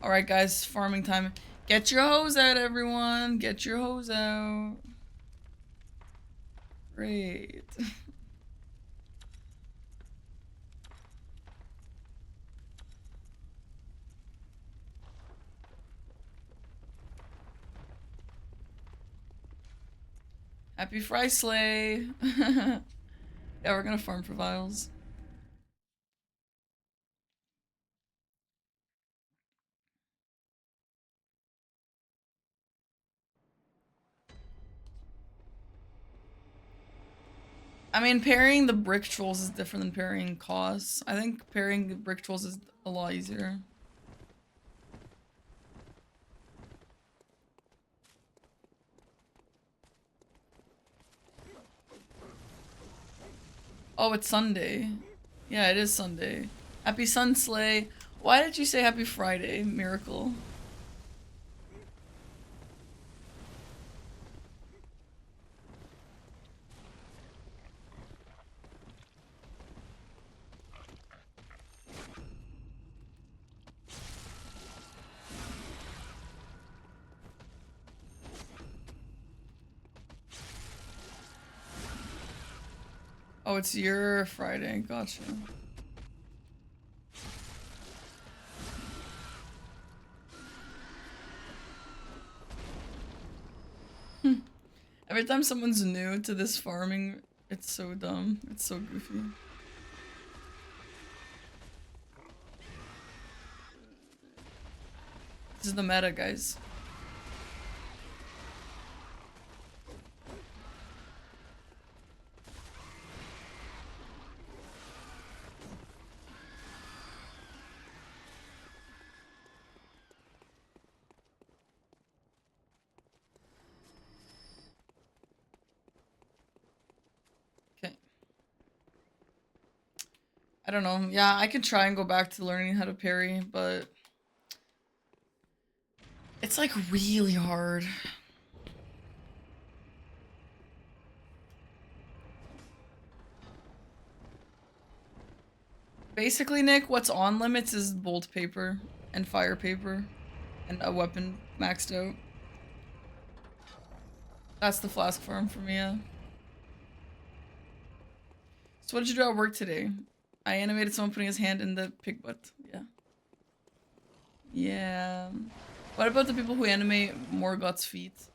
Alright guys, farming time. Get your hose out, everyone. Get your hose out. Great. Happy Fry Slay. Yeah, we're gonna farm for vials. I mean, parrying the brick trolls is different than parrying Kos. I think parrying the brick trolls is a lot easier. Oh, it's Sunday. Yeah, it is Sunday. Happy Sun Slay. Why did you say happy Friday, Miracle? Oh, it's your Friday. Gotcha. Every time someone's new to this farming, it's so dumb. It's so goofy. This is the meta, guys. Okay. I don't know. Yeah, I could try and go back to learning how to parry, but it's like really hard. Basically, Nick, what's on limits is bolt paper and fire paper and a weapon maxed out. That's the flask farm for me, yeah. So what did you do at work today? I animated someone putting his hand in the pig butt. Yeah. Yeah. What about the people who animate Morgoth's feet?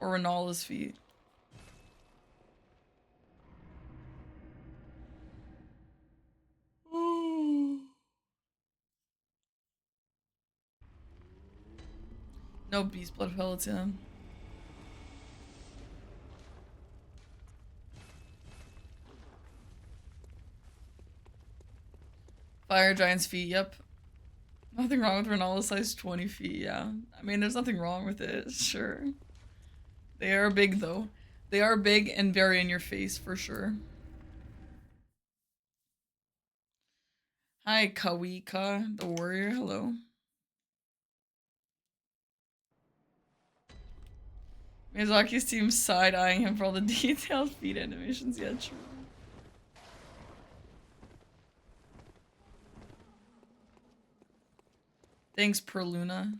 Or Renala's feet? No beast blood pellets, yeah. Fire giant's feet, yep. Nothing wrong with Renala's size 20 feet, yeah. I mean, there's nothing wrong with it, sure. They are big, though. They are big and very in your face, for sure. Hi, Kawika, the warrior, hello. Miyazaki's team side-eyeing him for all the detailed feet animations, yeah, true. Thanks, Perluna.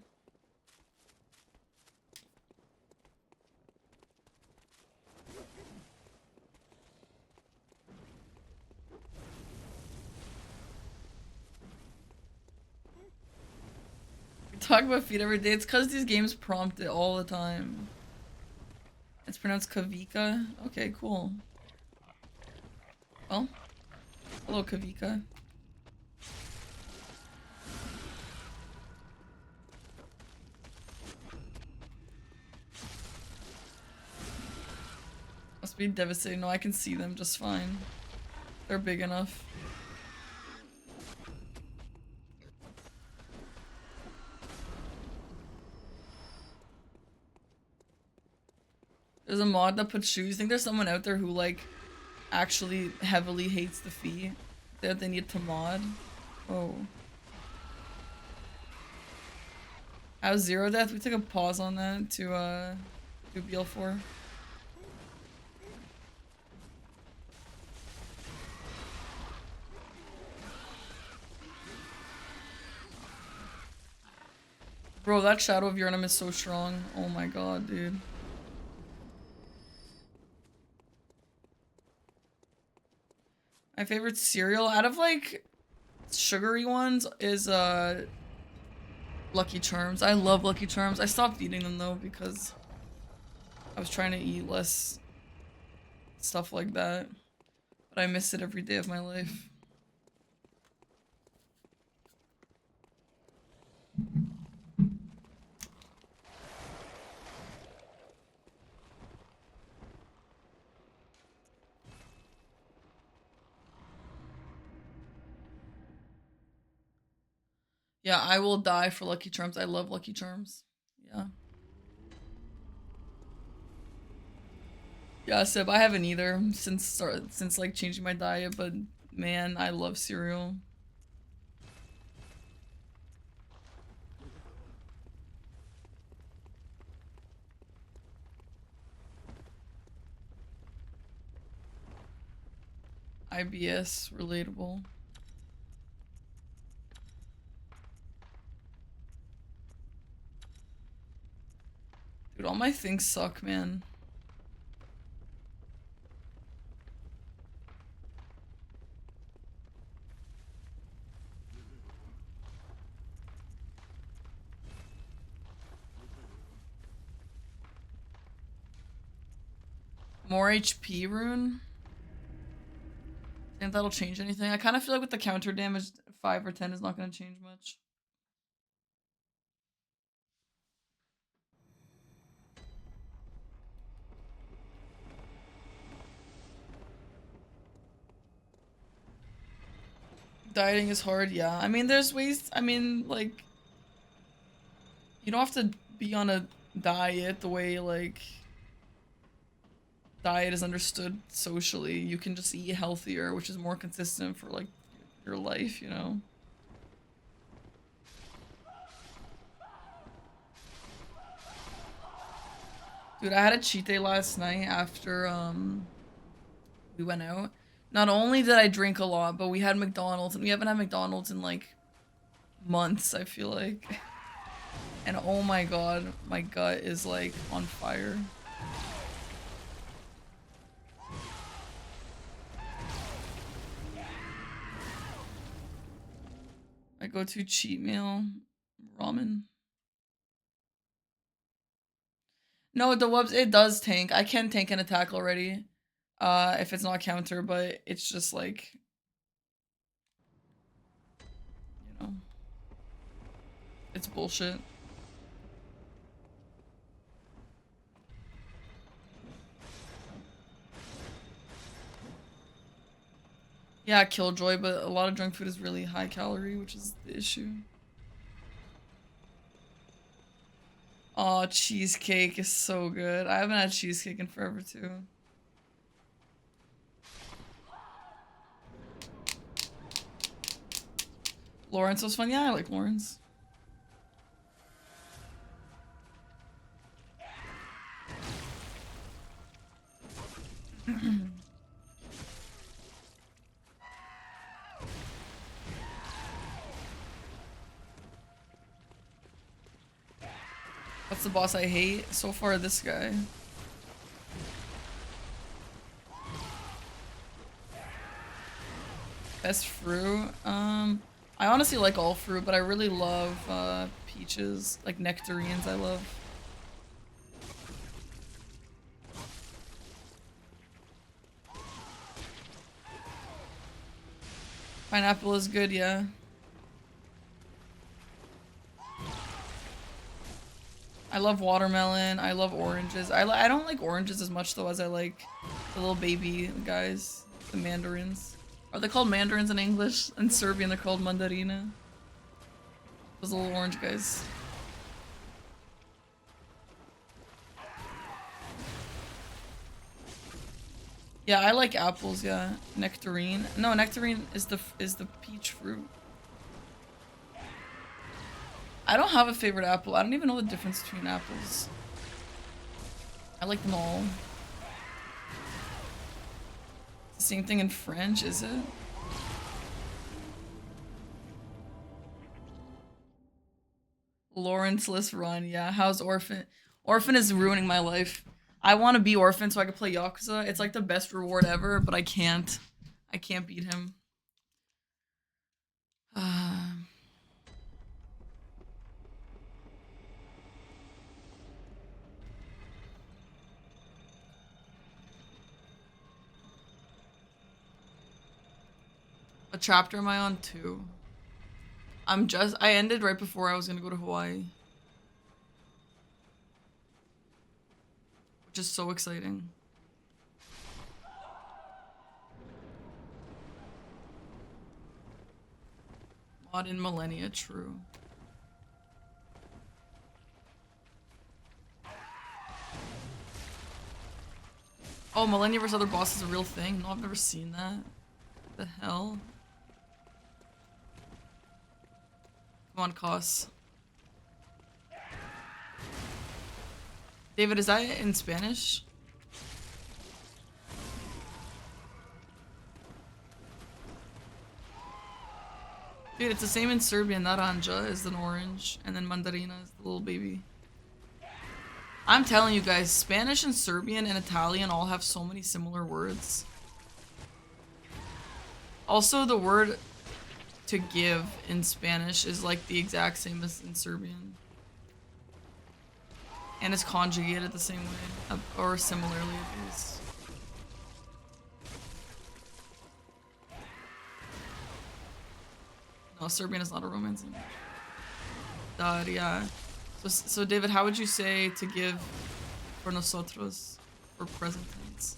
We talk about feet every day. It's because these games prompt it all the time. It's pronounced Kavika. Okay, cool. Well, hello, Kavika. Must be devastating. No, I can see them just fine. They're big enough. There's a mod that puts shoes. I think there's someone out there who like actually heavily hates the feet that they need to mod. Oh. How's Zero Death? We took a pause on that to do BL4. Bro, that Shadow of Yharnam is so strong. Oh my god, dude. My favorite cereal out of like sugary ones is Lucky Charms. I love Lucky Charms. I stopped eating them though because I was trying to eat less stuff like that. But I miss it every day of my life. Yeah, I will die for Lucky Charms. I love Lucky Charms. Yeah. Yeah, Seb, I haven't either since like changing my diet, but man, I love cereal. IBS relatable. Dude, all my things suck, man. More HP rune? Think that'll change anything? I kind of feel like with the counter damage, 5 or 10 is not going to change much. Dieting is hard, yeah. I mean, there's ways, I mean, like, you don't have to be on a diet the way, like, diet is understood socially. You can just eat healthier, which is more consistent for, like, your life, you know? Dude, I had a cheat day last night after, we went out. Not only did I drink a lot, but we had McDonald's, and we haven't had McDonald's in, like, months, I feel like. And oh my god, my gut is, like, on fire. My go-to cheat meal, ramen. No, the webs, it does tank. I can tank an attack already. If it's not counter, but it's just like, you know, it's bullshit. Yeah, Killjoy, but a lot of junk food is really high calorie, which is the issue. Oh, cheesecake is so good. I haven't had cheesecake in forever, too. Lawrence was fun. Yeah, I like Lawrence. What's the boss I hate? So far, this guy. Best fruit? I honestly like all fruit, but I really love, peaches. Like nectarines, I love. Pineapple is good, yeah. I love watermelon. I love oranges. I don't like oranges as much though as I like the little baby guys, the mandarins. Are they called mandarins in English? In Serbian, they're called mandarina. Those little orange guys. Yeah, I like apples. Yeah, nectarine. No, nectarine is the peach fruit. I don't have a favorite apple. I don't even know the difference between apples. I like them all. Same thing in French, is it? Lawrence-less run, yeah. How's Orphan? Orphan is ruining my life. I want to be Orphan so I can play Yakuza. It's like the best reward ever, but I can't. I can't beat him. What chapter am I on? 2. I ended right before I was gonna go to Hawaii. Which is so exciting. Mod in millennia, true. Oh, Millennia vs. Other Boss is a real thing? No, I've never seen that. What the hell? Come on, Kos. David, is that in Spanish? Dude, it's the same in Serbian. Naranja is an orange, and then Mandarina is the little baby. I'm telling you guys, Spanish and Serbian and Italian all have so many similar words. Also, the word to give in Spanish is like the exact same as in Serbian. And it's conjugated the same way, or similarly at least. No, Serbian is not a Romance language. Yeah. So David, how would you say to give for nosotros for present tense?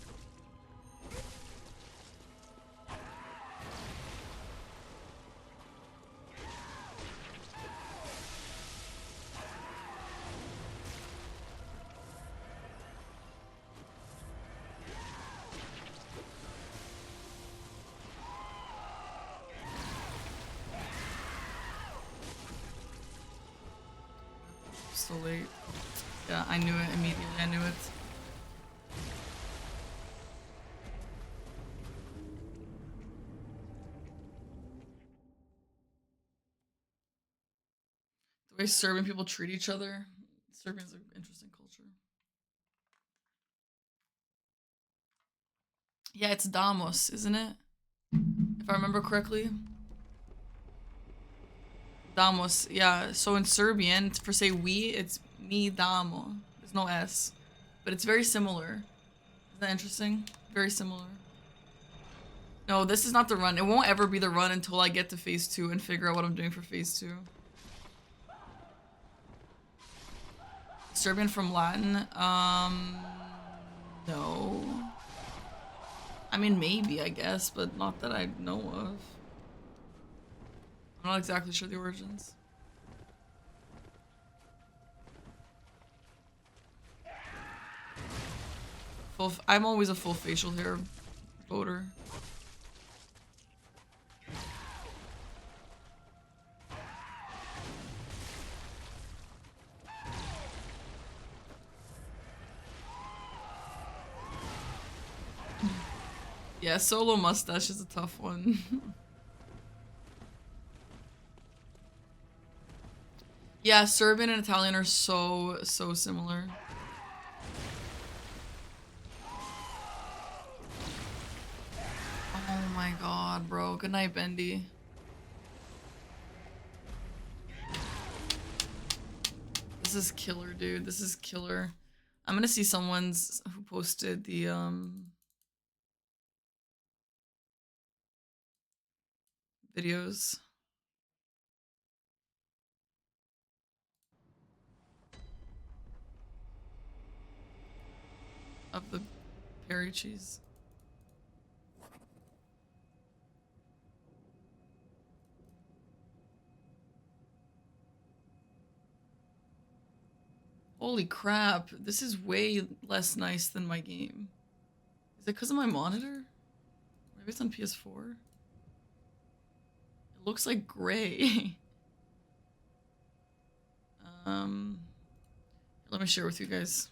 So late. Yeah, I knew it immediately. I knew it. The way Serbian people treat each other. Serbian's an interesting culture. Yeah, it's damos, isn't it? If I remember correctly. Damos, yeah. So in Serbian, for say we, it's mi damo. There's no S. But it's very similar. Isn't that interesting? Very similar. No, this is not the run. It won't ever be the run until I get to phase 2 and figure out what I'm doing for phase 2. Serbian from Latin? No. I mean, maybe, I guess, but not that I know of. I'm not exactly sure the origins. I'm always a full facial hair voter. Yeah, solo mustache is a tough one. Yeah, Serbian and Italian are so similar. Oh my god, bro. Good night, Bendy. This is killer, dude. This is killer. I'm gonna see someone's who posted the videos of the Perry cheese. Holy crap, this is way less nice than my game. Is it because of my monitor? Maybe it's on PS4? It looks like gray. Let me share with you guys.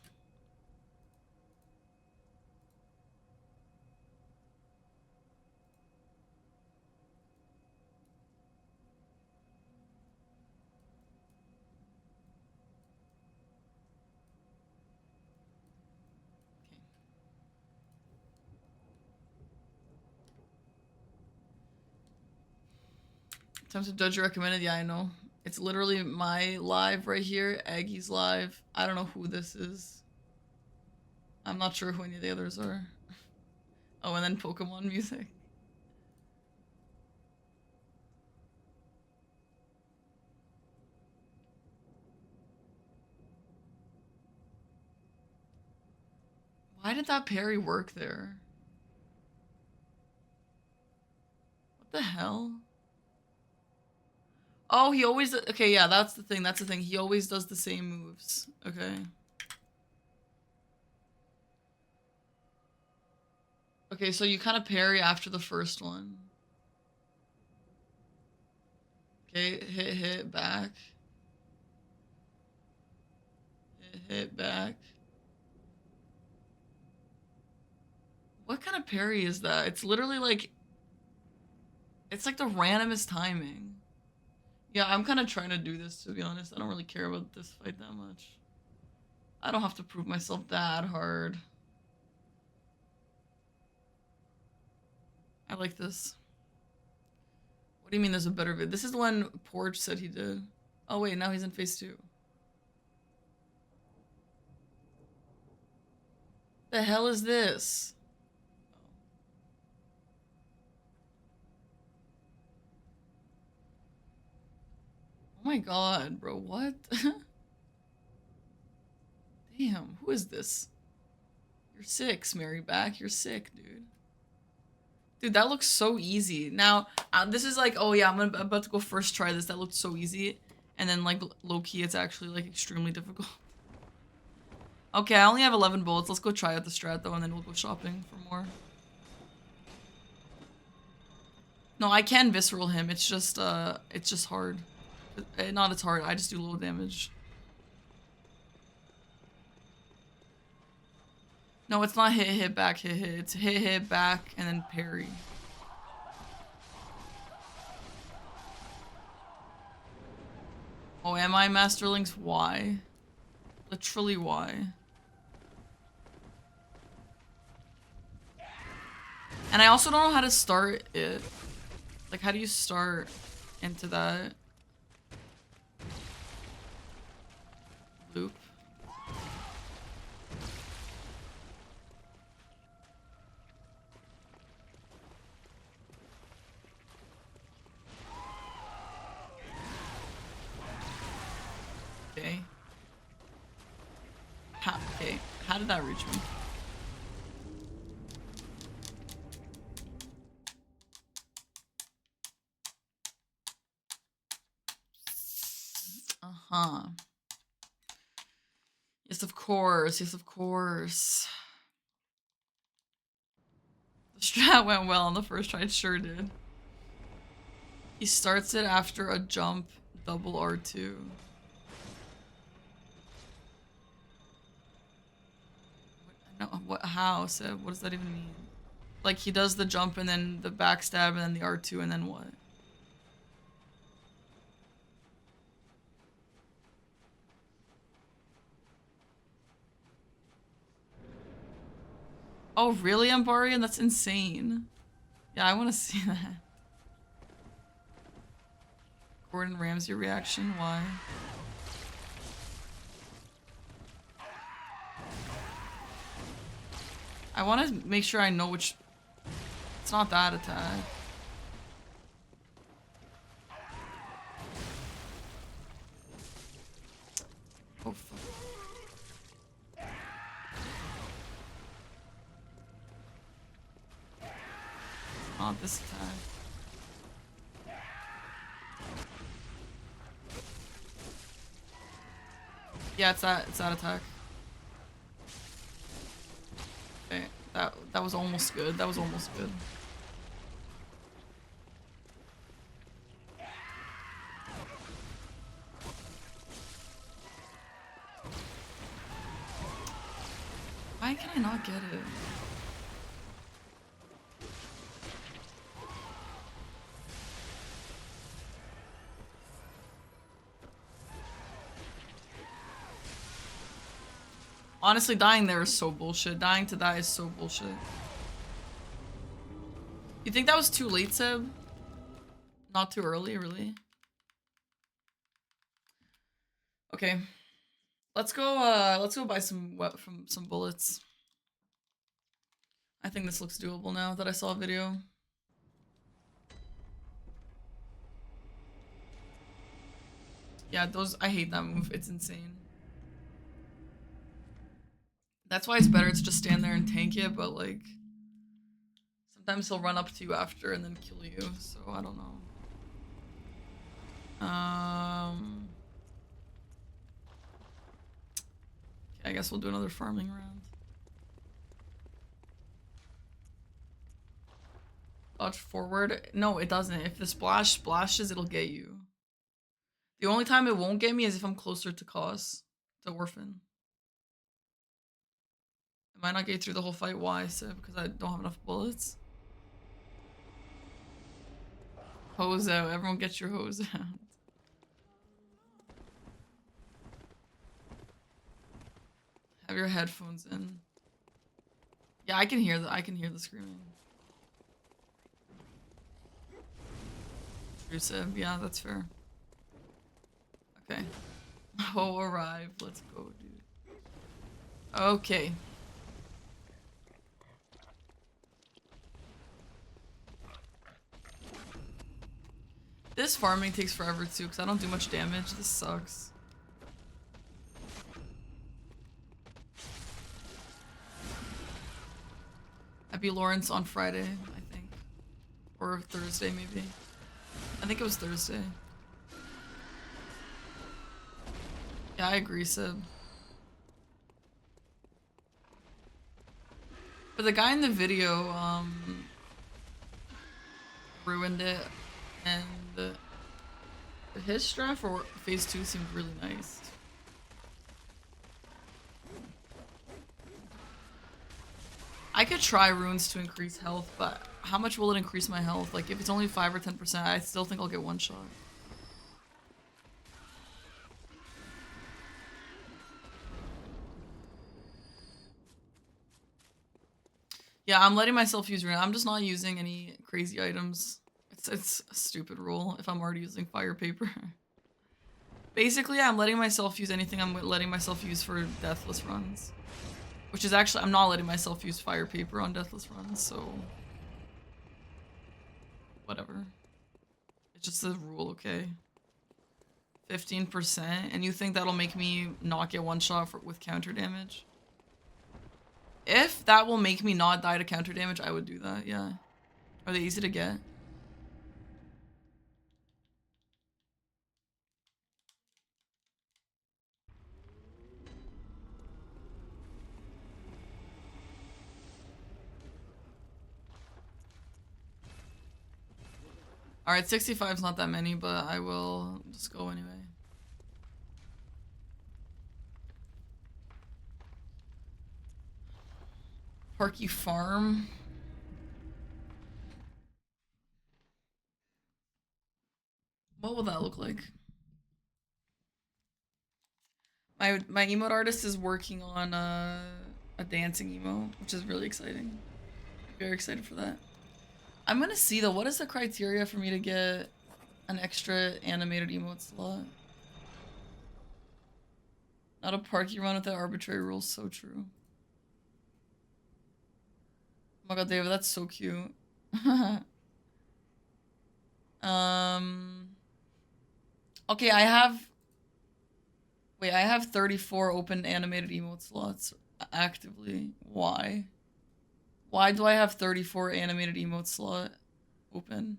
Time to judge your recommended. Yeah, I know. It's literally my live right here. Aggie's live. I don't know who this is. I'm not sure who any of the others are. Oh, and then Pokemon music. Why did that parry work there? What the hell? Oh, he always... Okay, yeah, that's the thing. That's the thing. He always does the same moves. Okay. Okay, so you kind of parry after the first one. Okay, hit, back. Hit, back. What kind of parry is that? It's literally like... It's like the randomest timing. Yeah, I'm kind of trying to do this, to be honest. I don't really care about this fight that much. I don't have to prove myself that hard. I like this. What do you mean there's a better vid? This is the one Porch said he did. Oh wait, now he's in phase 2. The hell is this? Oh my god, bro, what? Damn, who is this? You're sick, Smaryback. You're sick, dude. Dude, that looks so easy. Now, this is like, oh yeah, I'm about to go first try this. That looked so easy. And then, like, low-key, it's actually, like, extremely difficult. Okay, I only have 11 bullets. Let's go try out the strat, though, and then we'll go shopping for more. No, I can visceral him. It's just hard. Not it's hard. I just do low damage. No, it's not hit, back, hit. It's hit, back, and then parry. Oh, am I Masterlings? Why? Literally why? And I also don't know how to start it. Like, how do you start into that loop? Okay. Okay, how did that reach me? Uh-huh. Yes, of course. Yes, of course. The strat went well on the first try. It sure did. He starts it after a jump, double R2. No, what? How? So what does that even mean? Like, he does the jump and then the backstab and then the R2 and then what? Oh, really, Ambarian? That's insane. Yeah, I want to see that. Gordon Ramsay reaction, why? I want to make sure I know which... It's not that attack. Oh, fuck. Not this attack. Yeah, it's that attack. Okay, that was almost good. That was almost good. Why can I not get it? Honestly, dying there is so bullshit. Dying to that is so bullshit. You think that was too late, Seb? Not too early, really? Okay. Let's go buy some bullets. I think this looks doable now that I saw a video. Yeah, I hate that move. It's insane. That's why it's better to just stand there and tank it, but like sometimes he'll run up to you after and then kill you, so I don't know. Okay, I guess we'll do another farming round. Dodge forward. No, it doesn't. If the splash splashes, it'll get you. The only time it won't get me is if I'm closer to Kos, to Orphan. It might not get through the whole fight. Why? So because I don't have enough bullets. Hose out. Everyone get your hose out. Have your headphones in. Yeah, I can hear the screaming. Intrusive. Yeah, that's fair. Okay. Oh, arrive. Let's go, dude. Okay. This farming takes forever too, because I don't do much damage. This sucks. I beat Lawrence on Friday, I think. Or Thursday, maybe. I think it was Thursday. Yeah, I agree, Sib. But the guy in the video, ruined it, and his strat for phase 2 seemed really nice. I could try runes to increase health, but how much will it increase my health? Like, if it's only 5 or 10%, I still think I'll get one shot. Yeah, I'm letting myself use rune. I'm just not using any crazy items. It's a stupid rule if I'm already using fire paper. Basically, I'm letting myself use anything I'm letting myself use for deathless runs. Which is actually, I'm not letting myself use fire paper on deathless runs, so... Whatever. It's just a rule, okay? 15%, and you think that'll make me not get one shot with counter damage? If that will make me not die to counter damage, I would do that, yeah. Are they easy to get? Alright, 65 is not that many, but I will just go anyway. Parky Farm. What will that look like? My emote artist is working on a dancing emote, which is really exciting. Very excited for that. I'm gonna see though, what is the criteria for me to get an extra animated emote slot? Not a parky run with that arbitrary rules, so true. Oh my god, David, that's so cute. Okay, I have 34 open animated emote slots actively. Why? Why do I have 34 animated emote slot open?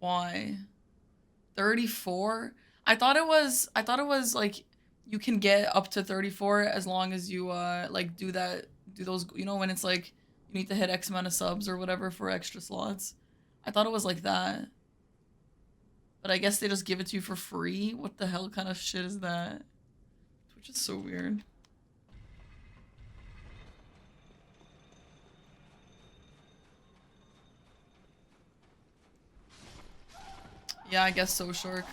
Why? 34? I thought it was like you can get up to 34 as long as you like do those, you know, when it's like you need to hit X amount of subs or whatever for extra slots. I thought it was like that. But I guess they just give it to you for free? What the hell kind of shit is that? Which is so weird. Yeah, I guess so, Shark.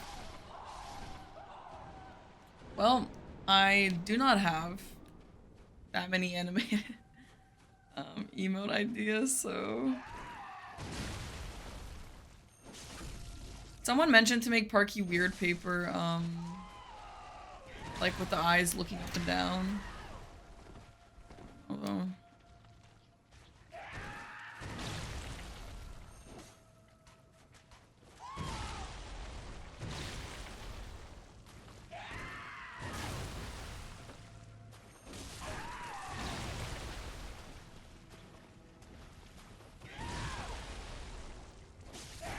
Well, I do not have that many animated emote ideas, so... Someone mentioned to make Parky weird paper, like with the eyes looking up and down. Although...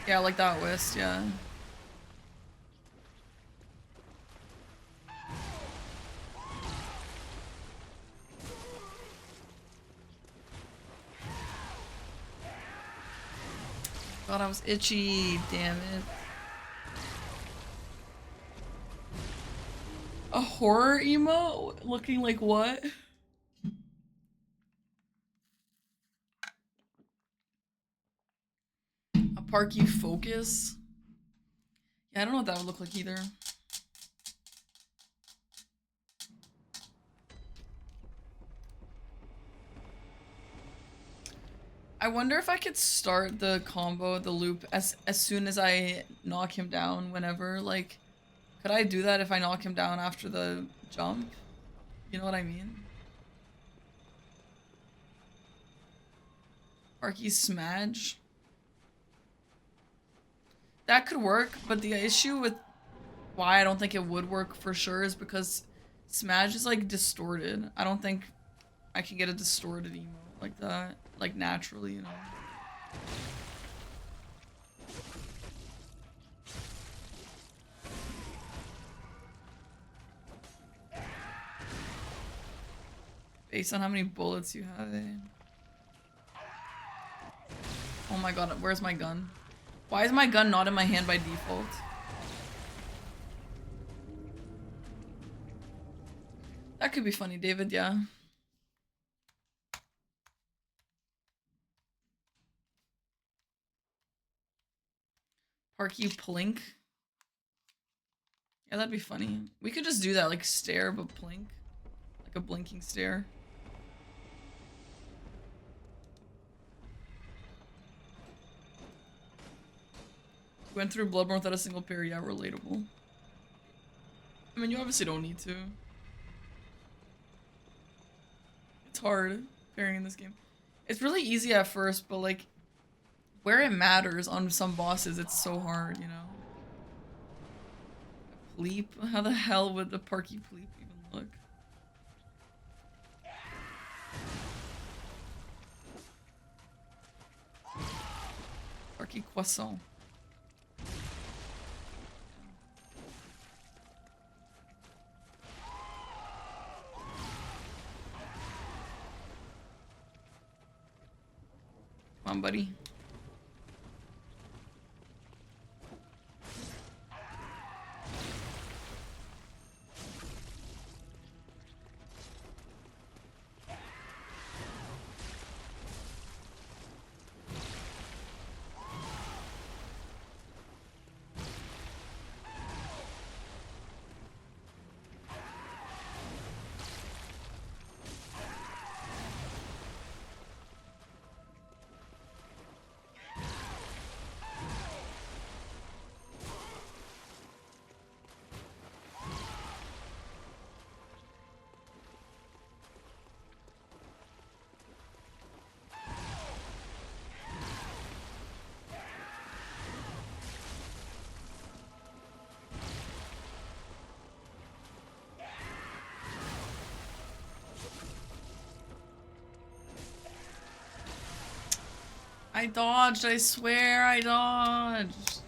Yeah, like that West, yeah. God, I was itchy. Damn it. A horror emo? Looking like what? A Parky Focus? Yeah, I don't know what that would look like either. I wonder if I could start the combo, the loop, as soon as I knock him down whenever. Like, could I do that if I knock him down after the jump? You know what I mean? Parky Smadge? That could work, but the issue with why I don't think it would work for sure is because Smadge is like distorted. I don't think I can get a distorted emo like that, like naturally, you know. Based on how many bullets you have, eh? Oh my god, where's my gun? Why is my gun not in my hand by default? That could be funny, David, yeah. Parky Plink. Yeah, that'd be funny. We could just do that, like stare, but blink. Like a blinking stare. Went through Bloodborne without a single parry, yeah, relatable. I mean, you obviously don't need to. It's hard parrying in this game. It's really easy at first, but like, where it matters on some bosses, it's so hard, you know? A Pleep? How the hell would the Parky Pleep even look? Parky Croissant. Come on, buddy. I dodged, I swear I dodged.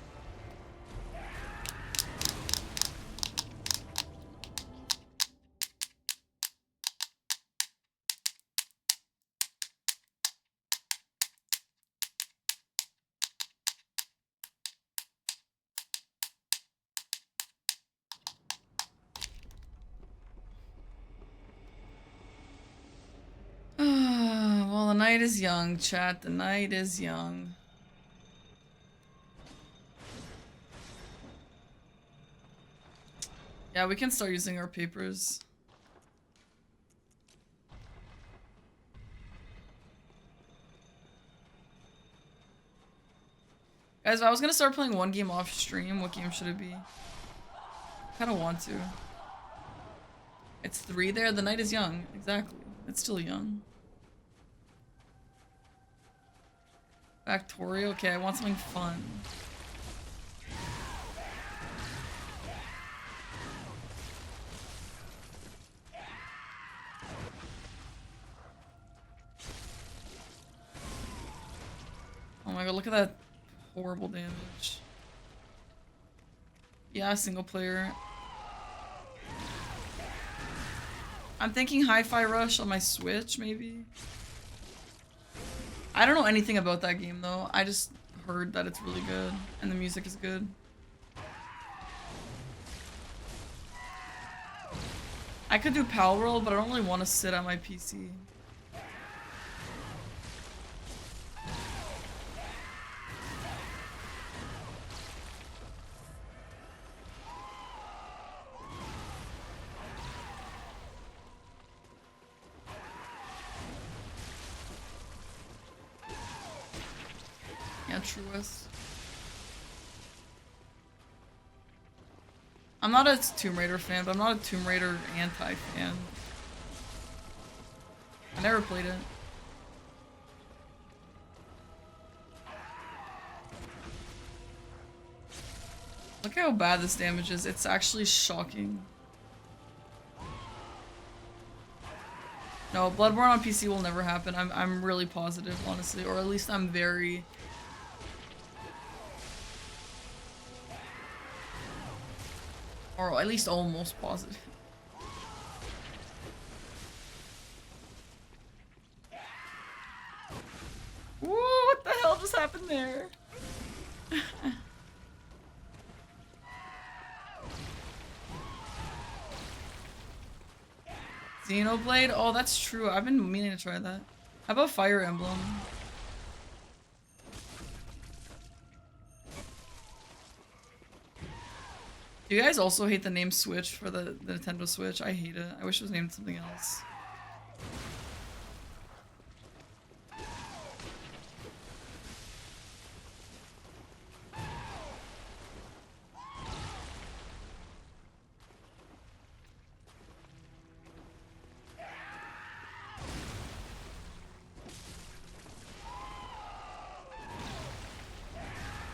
Well, the night is young, chat. The night is young. Yeah, we can start using our papers. Guys, if I was gonna start playing one game off stream, what game should it be? Kinda want to. It's 3 there. The night is young. Exactly. It's still young. Factorial? Okay, I want something fun. Oh my god, look at that horrible damage. Yeah, single player. I'm thinking Hi-Fi Rush on my Switch, maybe? I don't know anything about that game, though. I just heard that it's really good and the music is good. I could do Palworld, but I don't really want to sit at my PC. Yeah, truest. I'm not a Tomb Raider fan, but I'm not a Tomb Raider anti-fan. I never played it. Look how bad this damage is. It's actually shocking. No, Bloodborne on PC will never happen. I'm really positive, honestly, or at least I'm very. Or at least almost positive. Whoa, what the hell just happened there? Xenoblade? Oh, that's true. I've been meaning to try that. How about Fire Emblem? Do you guys also hate the name Switch for the Nintendo Switch? I hate it. I wish it was named something else.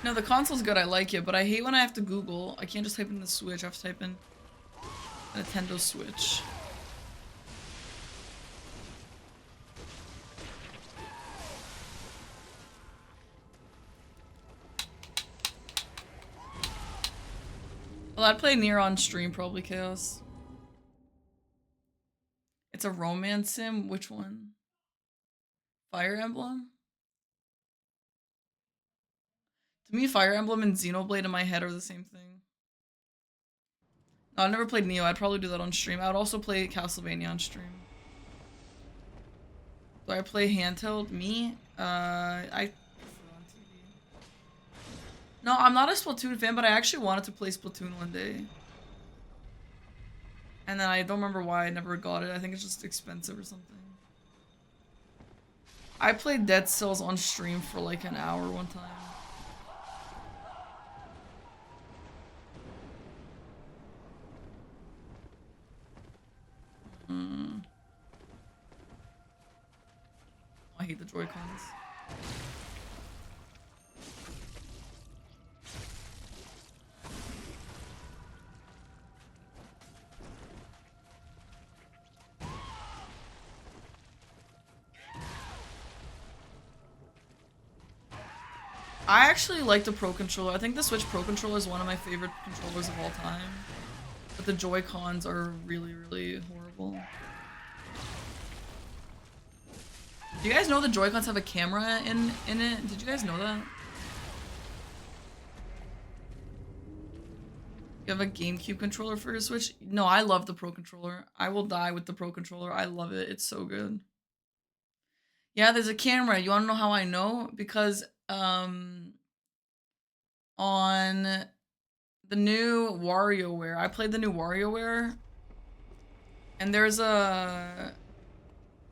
No, the console's good. I like it, but I hate when I have to Google. I can't just type in the Switch. I have to type in Nintendo Switch. Well, I'd play Nier on stream, probably, Chaos. It's a romance sim? Which one? Fire Emblem? To me, Fire Emblem and Xenoblade in my head are the same thing. No, I've never played Neo. I'd probably do that on stream. I would also play Castlevania on stream. Do I play handheld? Me? I prefer on TV. No, I'm not a Splatoon fan, but I actually wanted to play Splatoon one day. And then I don't remember why I never got it. I think it's just expensive or something. I played Dead Cells on stream for like an hour one time. I hate the Joy-Cons. I actually like the Pro Controller. I think the Switch Pro Controller is one of my favorite controllers of all time. But the Joy-Cons are really, really horrible. Do you guys know the Joy-Cons have a camera in it? Did you guys know that? You have a GameCube controller for your Switch? No, I love the Pro Controller. I will die with the Pro Controller. I love it. It's so good. Yeah, there's a camera. You want to know how I know? Because on the new WarioWare, I played the new WarioWare, and there's a...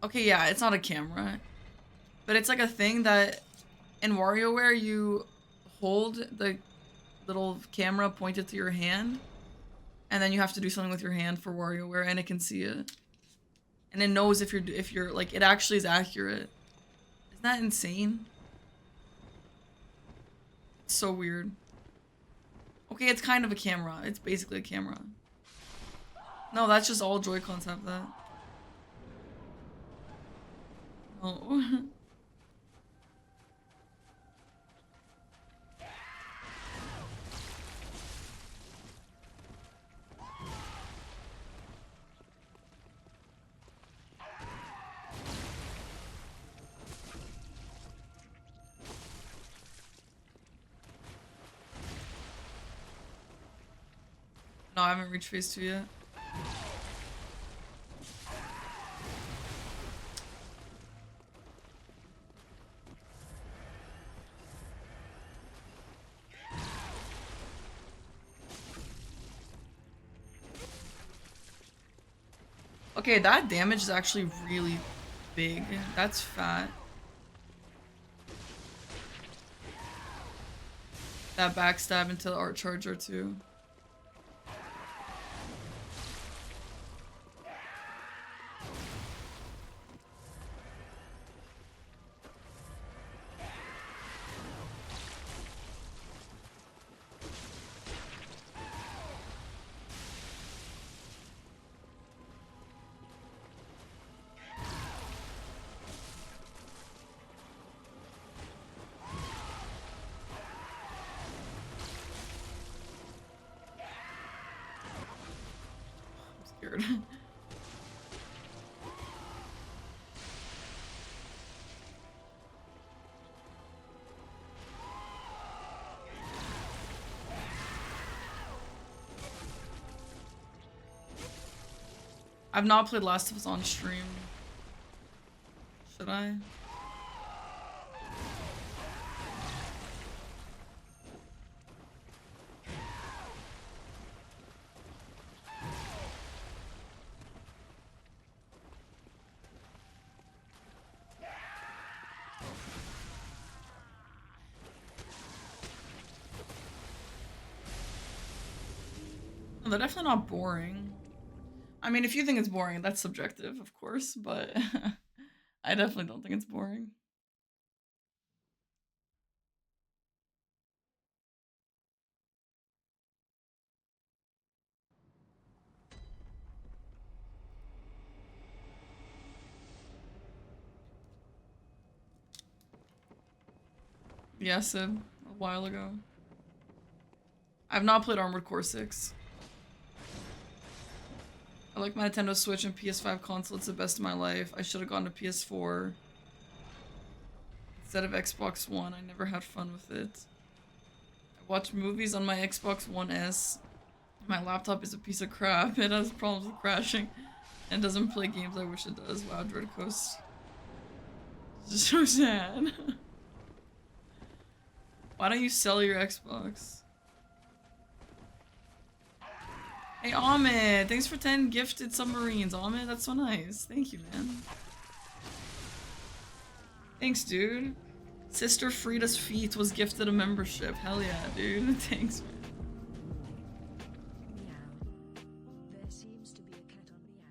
Okay, yeah, it's not a camera, but it's like a thing that in WarioWare you hold the little camera pointed to your hand, and then you have to do something with your hand for WarioWare, and it can see it, and it knows if you're like, it actually is accurate. Isn't that insane? It's so weird. Okay, it's kind of a camera. It's basically a camera. No, that's just all Joy-Cons have that. Oh. No, I haven't reached phase 2 yet. Okay, that damage is actually really big. That's fat. That backstab into the art charger too. I'm scared. I've not played Last of Us on stream. Should I? No, they're definitely not boring. I mean, if you think it's boring, that's subjective, of course, but I definitely don't think it's boring. Yeah, Sid, a while ago. I've not played Armored Core 6. I like my Nintendo Switch and PS5 console. It's the best of my life. I should have gone to PS4 instead of Xbox One. I never had fun with it. I watch movies on my Xbox One S. My laptop is a piece of crap. It has problems with crashing and doesn't play games I wish it does. Wow, Dread Coast. It's just so sad. Why don't you sell your Xbox? Hey, Ahmed, thanks for 10 gifted submarines. Ahmed, that's so nice. Thank you, man. Thanks, dude. Sister Frida's Feet was gifted a membership. Hell yeah, dude. Thanks, man. There seems to be a cat on Meow.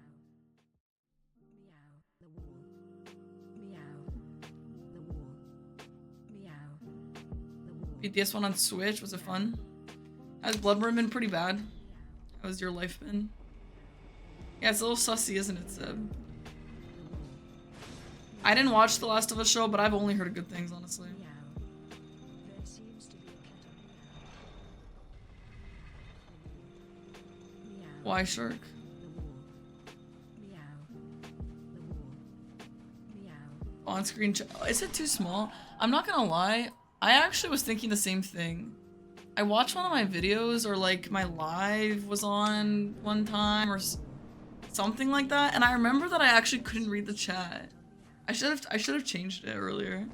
Meow, the wall. Meow, the wall. Meow, the wall. Beat this one on Switch. Was it fun? Has Bloodborne been pretty bad? How's your life been? Yeah, it's a little sussy, isn't it, Seb? I didn't watch The Last of Us show, but I've only heard good things, honestly. There seems to be a cat on Meow. Why, Shark? Meow, the wall. Meow. On-screen is it too small? I'm not gonna lie. I actually was thinking the same thing. I watched one of my videos, or like my live was on one time, or something like that, and I remember that I actually couldn't read the chat. I should have changed it earlier.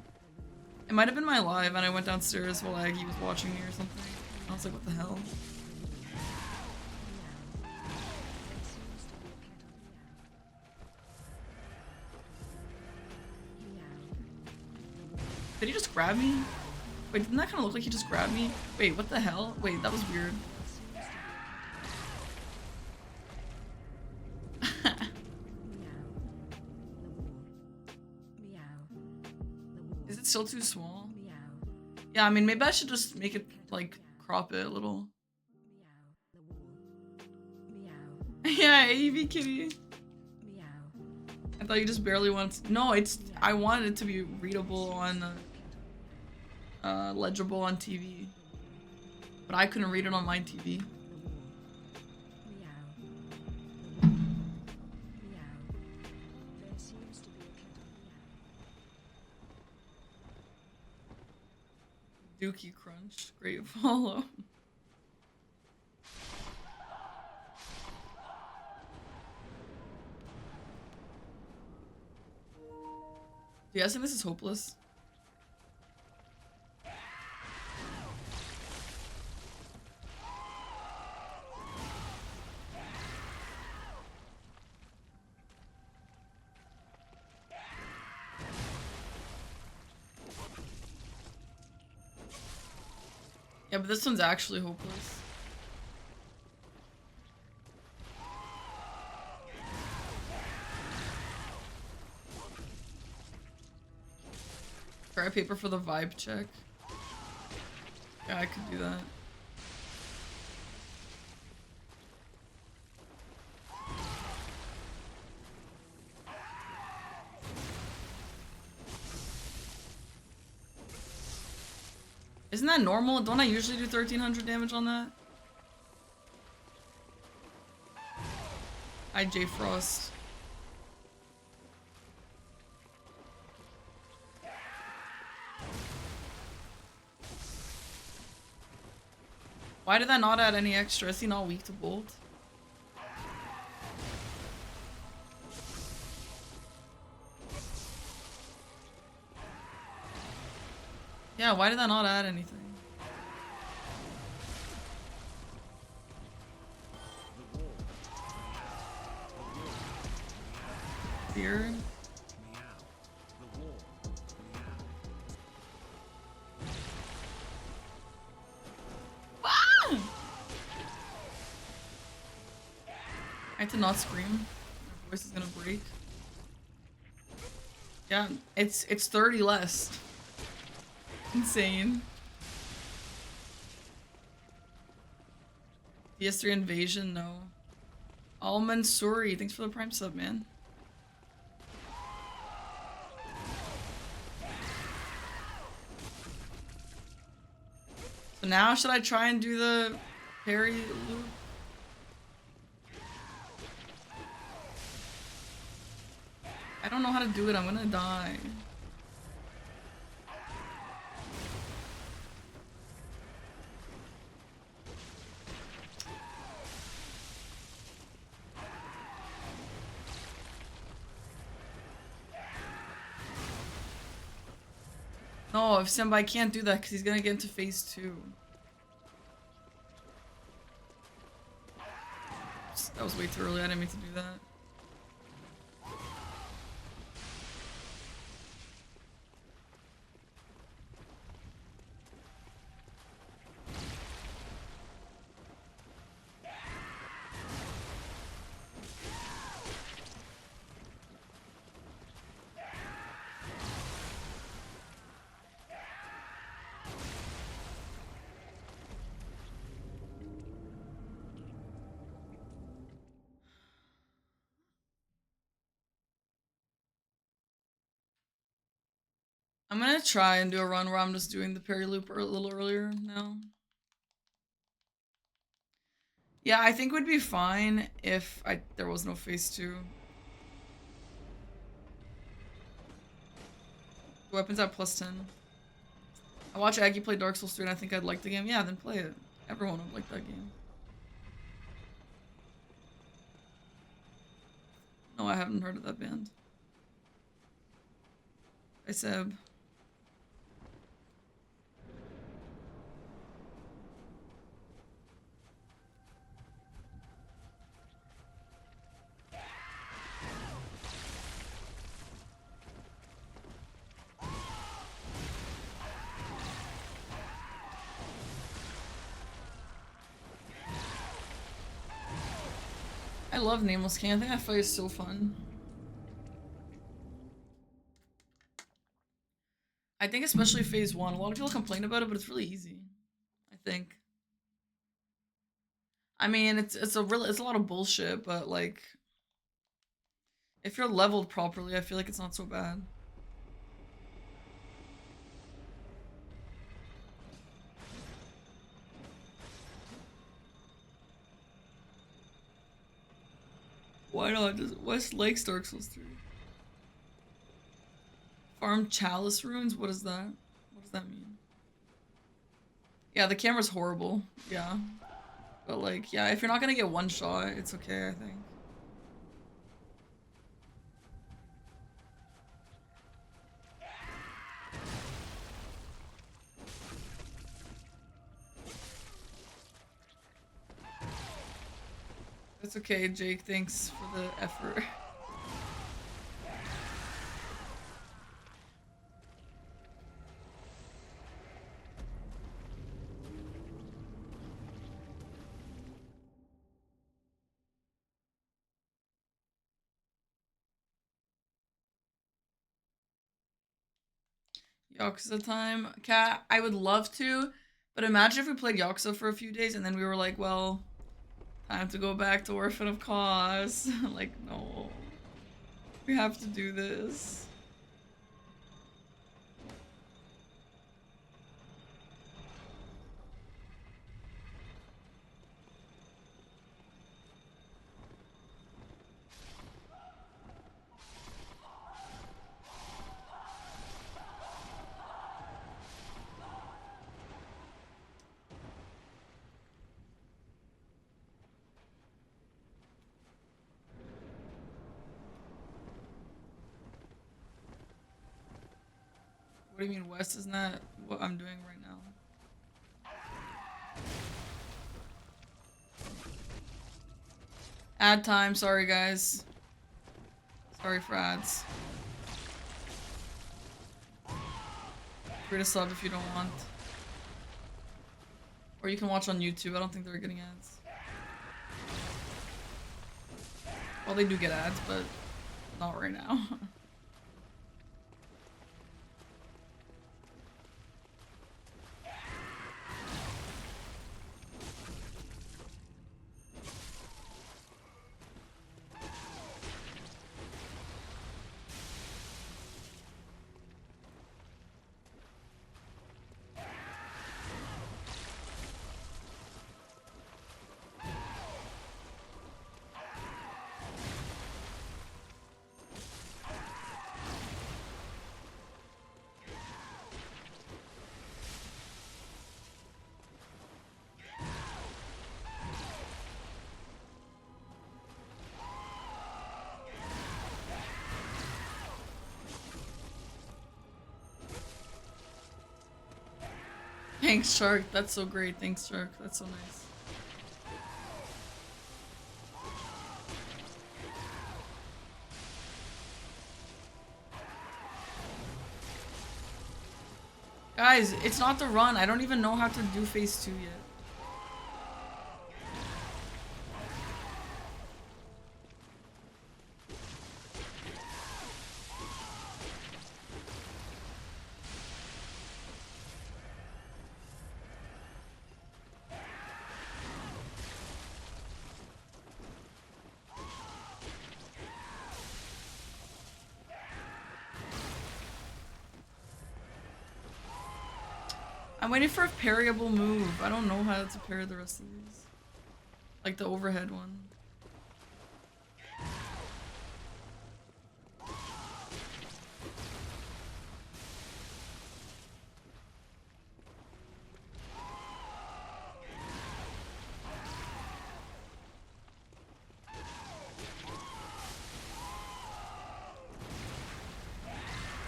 It might have been my live, and I went downstairs while Aggie was watching me or something. I was like, what the hell? Did he just grab me? Wait, didn't that kind of look like he just grabbed me? Wait, what the hell? Wait, that was weird. Is it still too small? Yeah, I mean, maybe I should just make it, like, crop it a little. Yeah, AV kitty. I thought you just barely wanted to. No, I wanted it to be readable on legible on TV, but I couldn't read it on my TV. Dookie Crunch, great follow. Do you guys think this is hopeless? Yeah, but this one's actually hopeless. Try paper for the vibe check. Yeah, I could do that. Isn't that normal? Don't I usually do 1300 damage on that? Hi, J Frost. Why did that not add any extra? Is he not weak to bolt? Yeah, why did that not add anything? Weird. Ah! I had to not scream. My voice is gonna break. Yeah, it's 30 less. Insane. PS3 Invasion, no. Al Mansouri, thanks for the Prime sub, man. So now should I try and do the parry loop? I don't know how to do it, I'm gonna die. No, if Senpai can't do that because he's gonna get into phase 2. That was way too early, I didn't mean to do that. I'm gonna try and do a run where I'm just doing the parry loop a little earlier now. Yeah, I think it would be fine if there was no phase 2. Weapons at +10. I watched Aggie play Dark Souls 3 and I think I'd like the game. Yeah, then play it. Everyone would like that game. No, I haven't heard of that band. Hi, Seb. I love Nameless King. I think that fight is so fun. I think especially phase 1. A lot of people complain about it, but it's really easy. I think. I mean, it's a lot of bullshit, but like, if you're leveled properly, I feel like it's not so bad. Why not? West Lakes Dark Souls 3. Farm Chalice Runes? What is that? What does that mean? Yeah, the camera's horrible. Yeah. But like, yeah, if you're not gonna get one shot, it's okay, I think. It's okay, Jake. Thanks for the effort. Yakuza time. Cat, I would love to, but imagine if we played Yakuza for a few days and then we were like, well, time to go back to Orphan of Kos. Like, no. We have to do this. What do you mean, West? Isn't that what I'm doing right now? Ad time. Sorry, guys. Sorry for ads. Free to sub if you don't want. Or you can watch on YouTube. I don't think they're getting ads. Well, they do get ads, but not right now. Thanks, Shark. That's so great. Thanks, Shark. That's so nice. Guys, it's not the run. I don't even know how to do phase 2 yet. I'm waiting for a parryable move. I don't know how to parry the rest of these. Like the overhead one.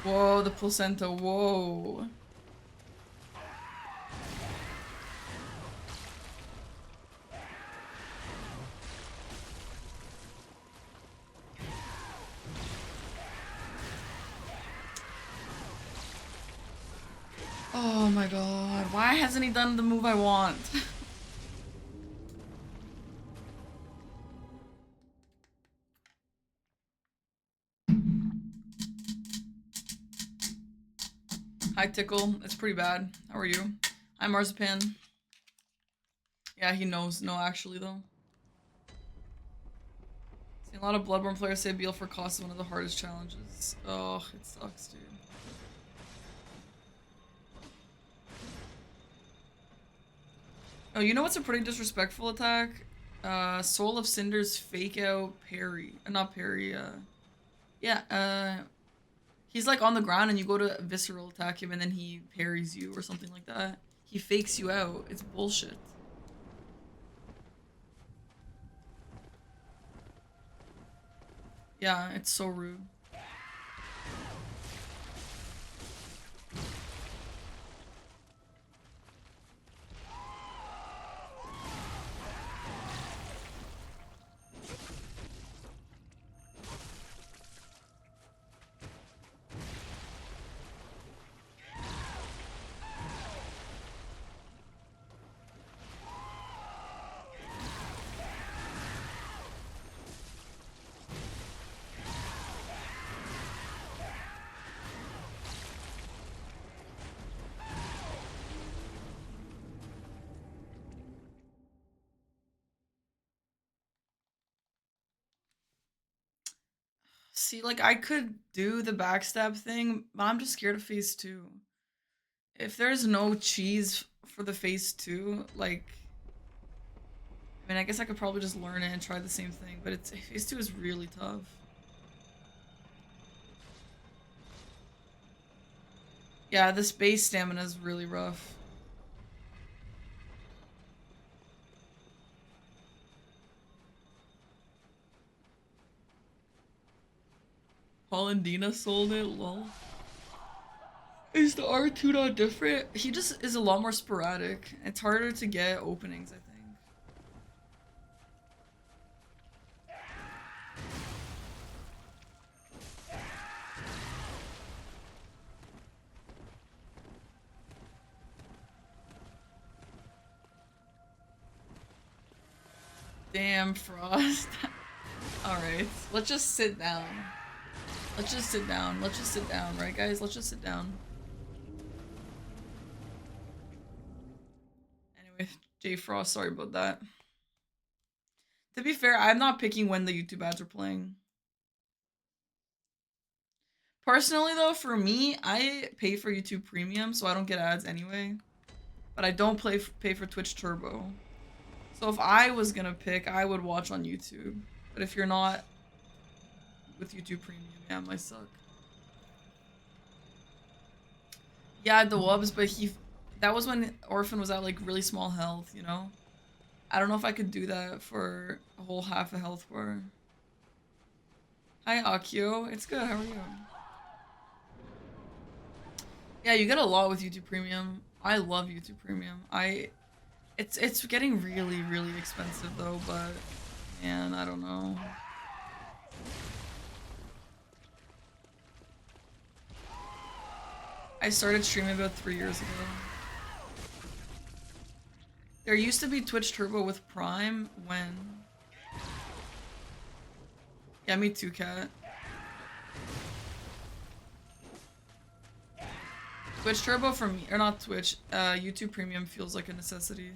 Whoa, the placenta, whoa. Oh my god, why hasn't he done the move I want? Hi Tickle, it's pretty bad. How are you? Hi Marzipan. Yeah, he knows. No, actually though. Seen a lot of Bloodborne players say BL4 Kos is one of the hardest challenges. Oh, it sucks, dude. Oh, you know what's a pretty disrespectful attack? Soul of Cinder's fake out parry. Not parry, yeah, he's like on the ground and you go to visceral attack him and then he parries you or something like that. He fakes you out. It's bullshit. Yeah, it's so rude. See, like I could do the backstab thing, but I'm just scared of phase two. If there's no cheese for the phase two, like, I mean, I guess I could probably just learn it and try the same thing, but it's phase two is really tough. Yeah, this base stamina is really rough. Hollandina sold it, lol. Is the R2 not different? He just is a lot more sporadic. It's harder to get openings, I think. Damn, Frost. Alright, let's just sit down. Let's just sit down. Let's just sit down, right guys? Let's just sit down. Anyway, J Frost, sorry about that. To be fair, I'm not picking when the YouTube ads are playing. Personally though, for me, I pay for YouTube Premium, so I don't get ads anyway. But I don't pay for Twitch Turbo. So if I was gonna pick, I would watch on YouTube. But if you're not with YouTube Premium, yeah, it might suck. Yeah, the Wubs, but that was when Orphan was at like really small health, you know? I don't know if I could do that for a whole half a health bar. Hi Akio, it's good, how are you? Yeah, you get a lot with YouTube Premium. I love YouTube Premium. It's getting really, really expensive though, but man, I don't know. I started streaming about 3 years ago. There used to be Twitch Turbo with Prime when... Yeah, me too, Cat. Twitch Turbo for me, or not Twitch, YouTube Premium feels like a necessity.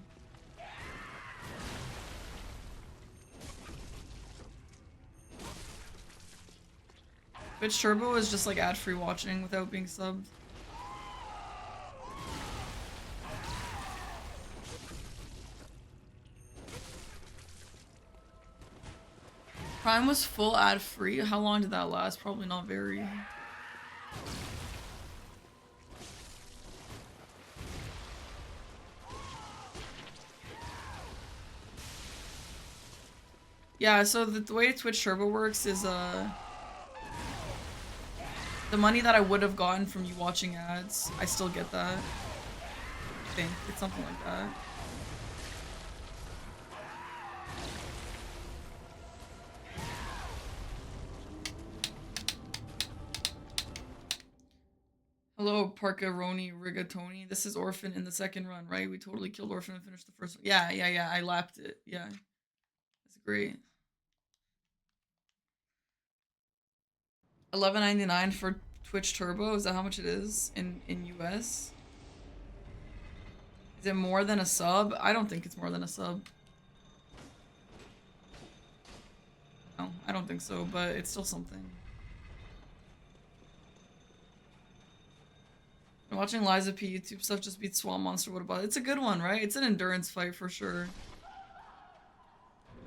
Twitch Turbo is just like ad-free watching without being subbed. Prime was full ad-free. How long did that last? Probably not very. Yeah, so the way Twitch Turbo works is the money that I would have gotten from you watching ads, I still get that. I think it's something like that. Hello, Parkeroni Rigatoni. This is Orphan in the second run, right? We totally killed Orphan and finished the first one. Yeah. I lapped it. Yeah. That's great. $11.99 for Twitch Turbo. Is that how much it is in US? Is it more than a sub? I don't think it's more than a sub. No, I don't think so, but it's still something. Watching Liza P YouTube stuff just beats Swamp Monster. What about it? It's a good one, right? It's an endurance fight for sure.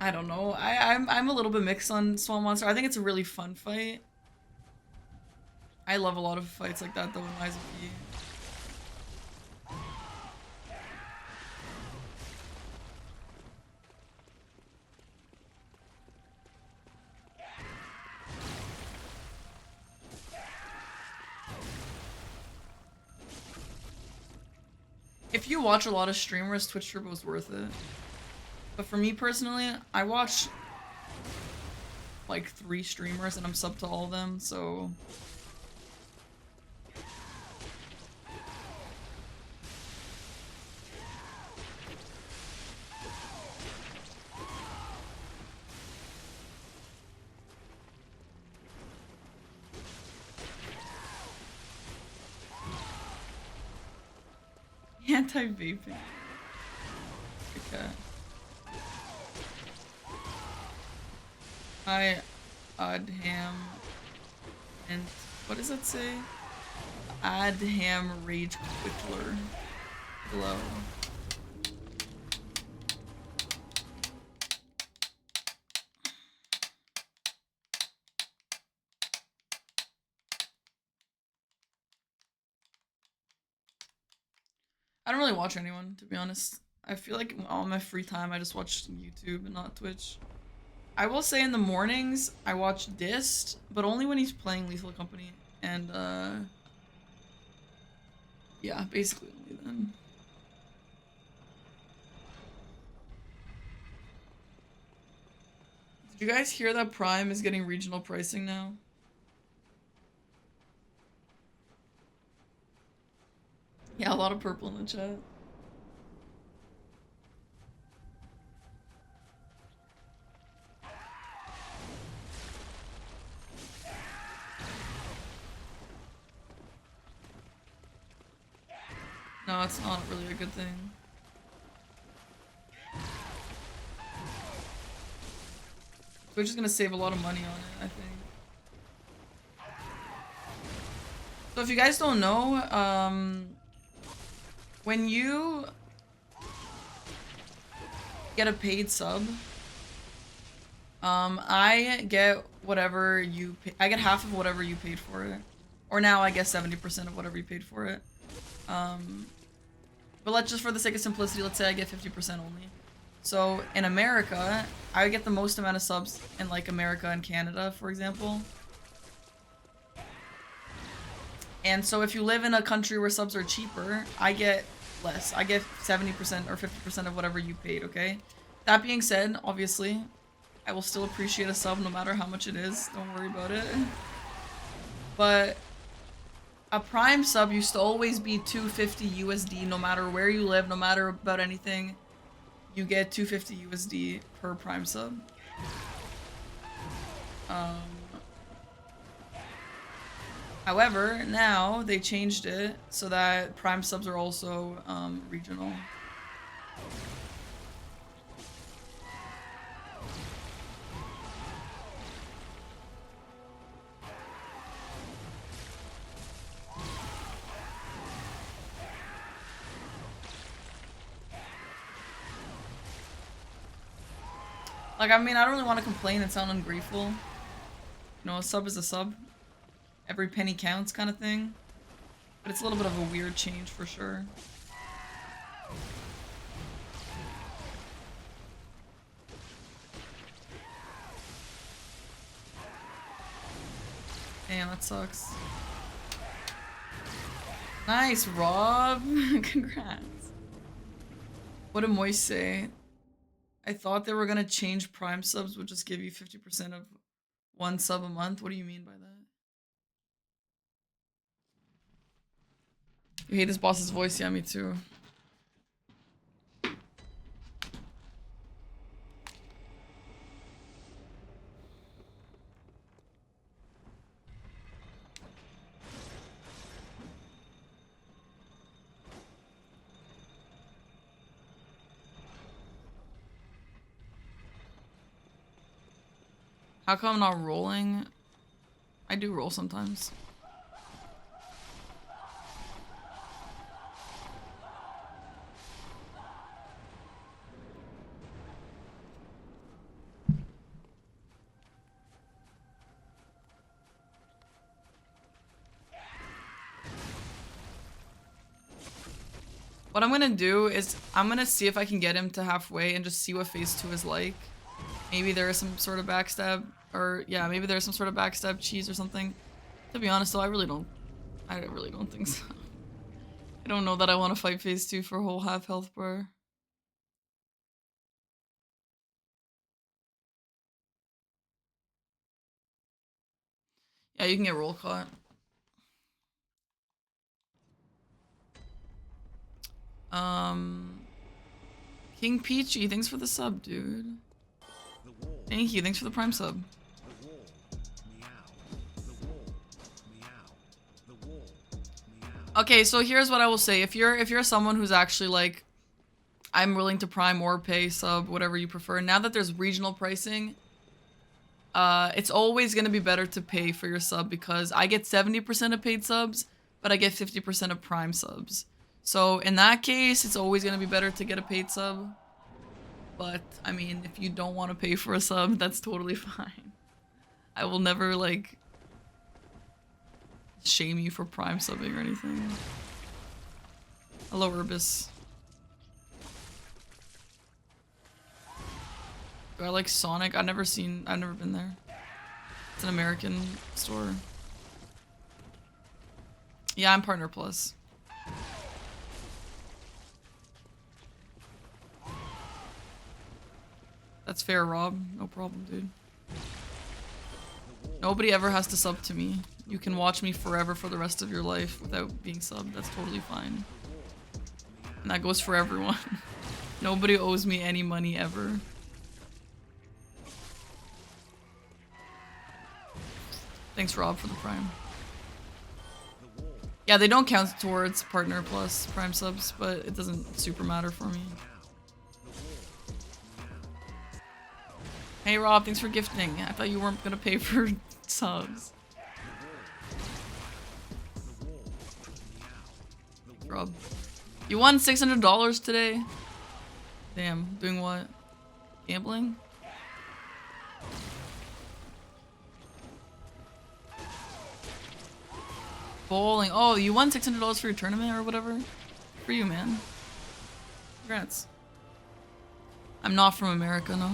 I don't know. I'm a little bit mixed on Swamp Monster. I think it's a really fun fight. I love a lot of fights like that though in Liza P. If you watch a lot of streamers, Twitch Turbo is worth it. But for me personally, I watch like 3 streamers and I'm subbed to all of them, so... Anti-vaping. Okay. Hi, Adham. And what does it say? Adham Rage Quickler. Glow. I don't really watch anyone, to be honest. I feel like all my free time I just watch YouTube and not Twitch. I will say in the mornings I watch Dist, but only when he's playing Lethal Company. And yeah, basically only then. Did you guys hear that Prime is getting regional pricing now? Yeah, a lot of purple in the chat. No, it's not really a good thing. Twitch is gonna save a lot of money on it, I think. So if you guys don't know, when you get a paid sub, I get whatever you pay. I get half of whatever you paid for it. Or now I guess 70% of whatever you paid for it. But let's just, for the sake of simplicity, let's say I get 50% only. So in America, I get the most amount of subs in like America and Canada, for example. And so if you live in a country where subs are cheaper, I get less. I get 70% or 50% of whatever you paid, okay? That being said, obviously, I will still appreciate a sub no matter how much it is. Don't worry about it. But a Prime sub used to always be $250 USD no matter where you live, no matter about anything. You get $250 USD per Prime sub. However, now they changed it so that Prime subs are also regional. Like, I mean, I don't really want to complain and sound ungrateful. You know, a sub is a sub. Every penny counts kind of thing. But it's a little bit of a weird change for sure. Damn, that sucks. Nice, Rob. Congrats. What did Moise say? I thought they were gonna change Prime subs would just give you 50% of one sub a month. What do you mean by that? You hate this boss's voice? Yeah, me too. How come I'm not rolling? I do roll sometimes. What I'm gonna do is I'm gonna see if I can get him to halfway and just see what phase 2 is like. Maybe there is some sort of backstab, or yeah, maybe there's some sort of backstab cheese or something. To be honest though, I really don't think so. I don't know that I want to fight phase 2 for a whole half health bar. Yeah, you can get roll caught. King Peachy, thanks for the sub, dude. Thank you, thanks for the Prime sub. Okay, so here's what I will say. If you're someone who's actually like, I'm willing to Prime or pay sub, whatever you prefer. Now that there's regional pricing, It's always gonna be better to pay for your sub because I get 70% of paid subs, but I get 50% of Prime subs. So in that case, it's always gonna be better to get a paid sub. But I mean, if you don't want to pay for a sub, that's totally fine. I will never like shame you for Prime subbing or anything. Hello, Urbis. Do I like Sonic? I've never been there. It's an American store. Yeah, I'm Partner Plus. That's fair, Rob. No problem, dude. Nobody ever has to sub to me. You can watch me forever for the rest of your life without being subbed. That's totally fine. And that goes for everyone. Nobody owes me any money ever. Thanks, Rob, for the Prime. Yeah, they don't count towards Partner Plus Prime subs, but it doesn't super matter for me. Hey, Rob, thanks for gifting. I thought you weren't gonna pay for subs. Rob. You won $600 today? Damn, doing what? Gambling? Bowling. Oh, you won $600 for your tournament or whatever? For you, man. Congrats. I'm not from America, no.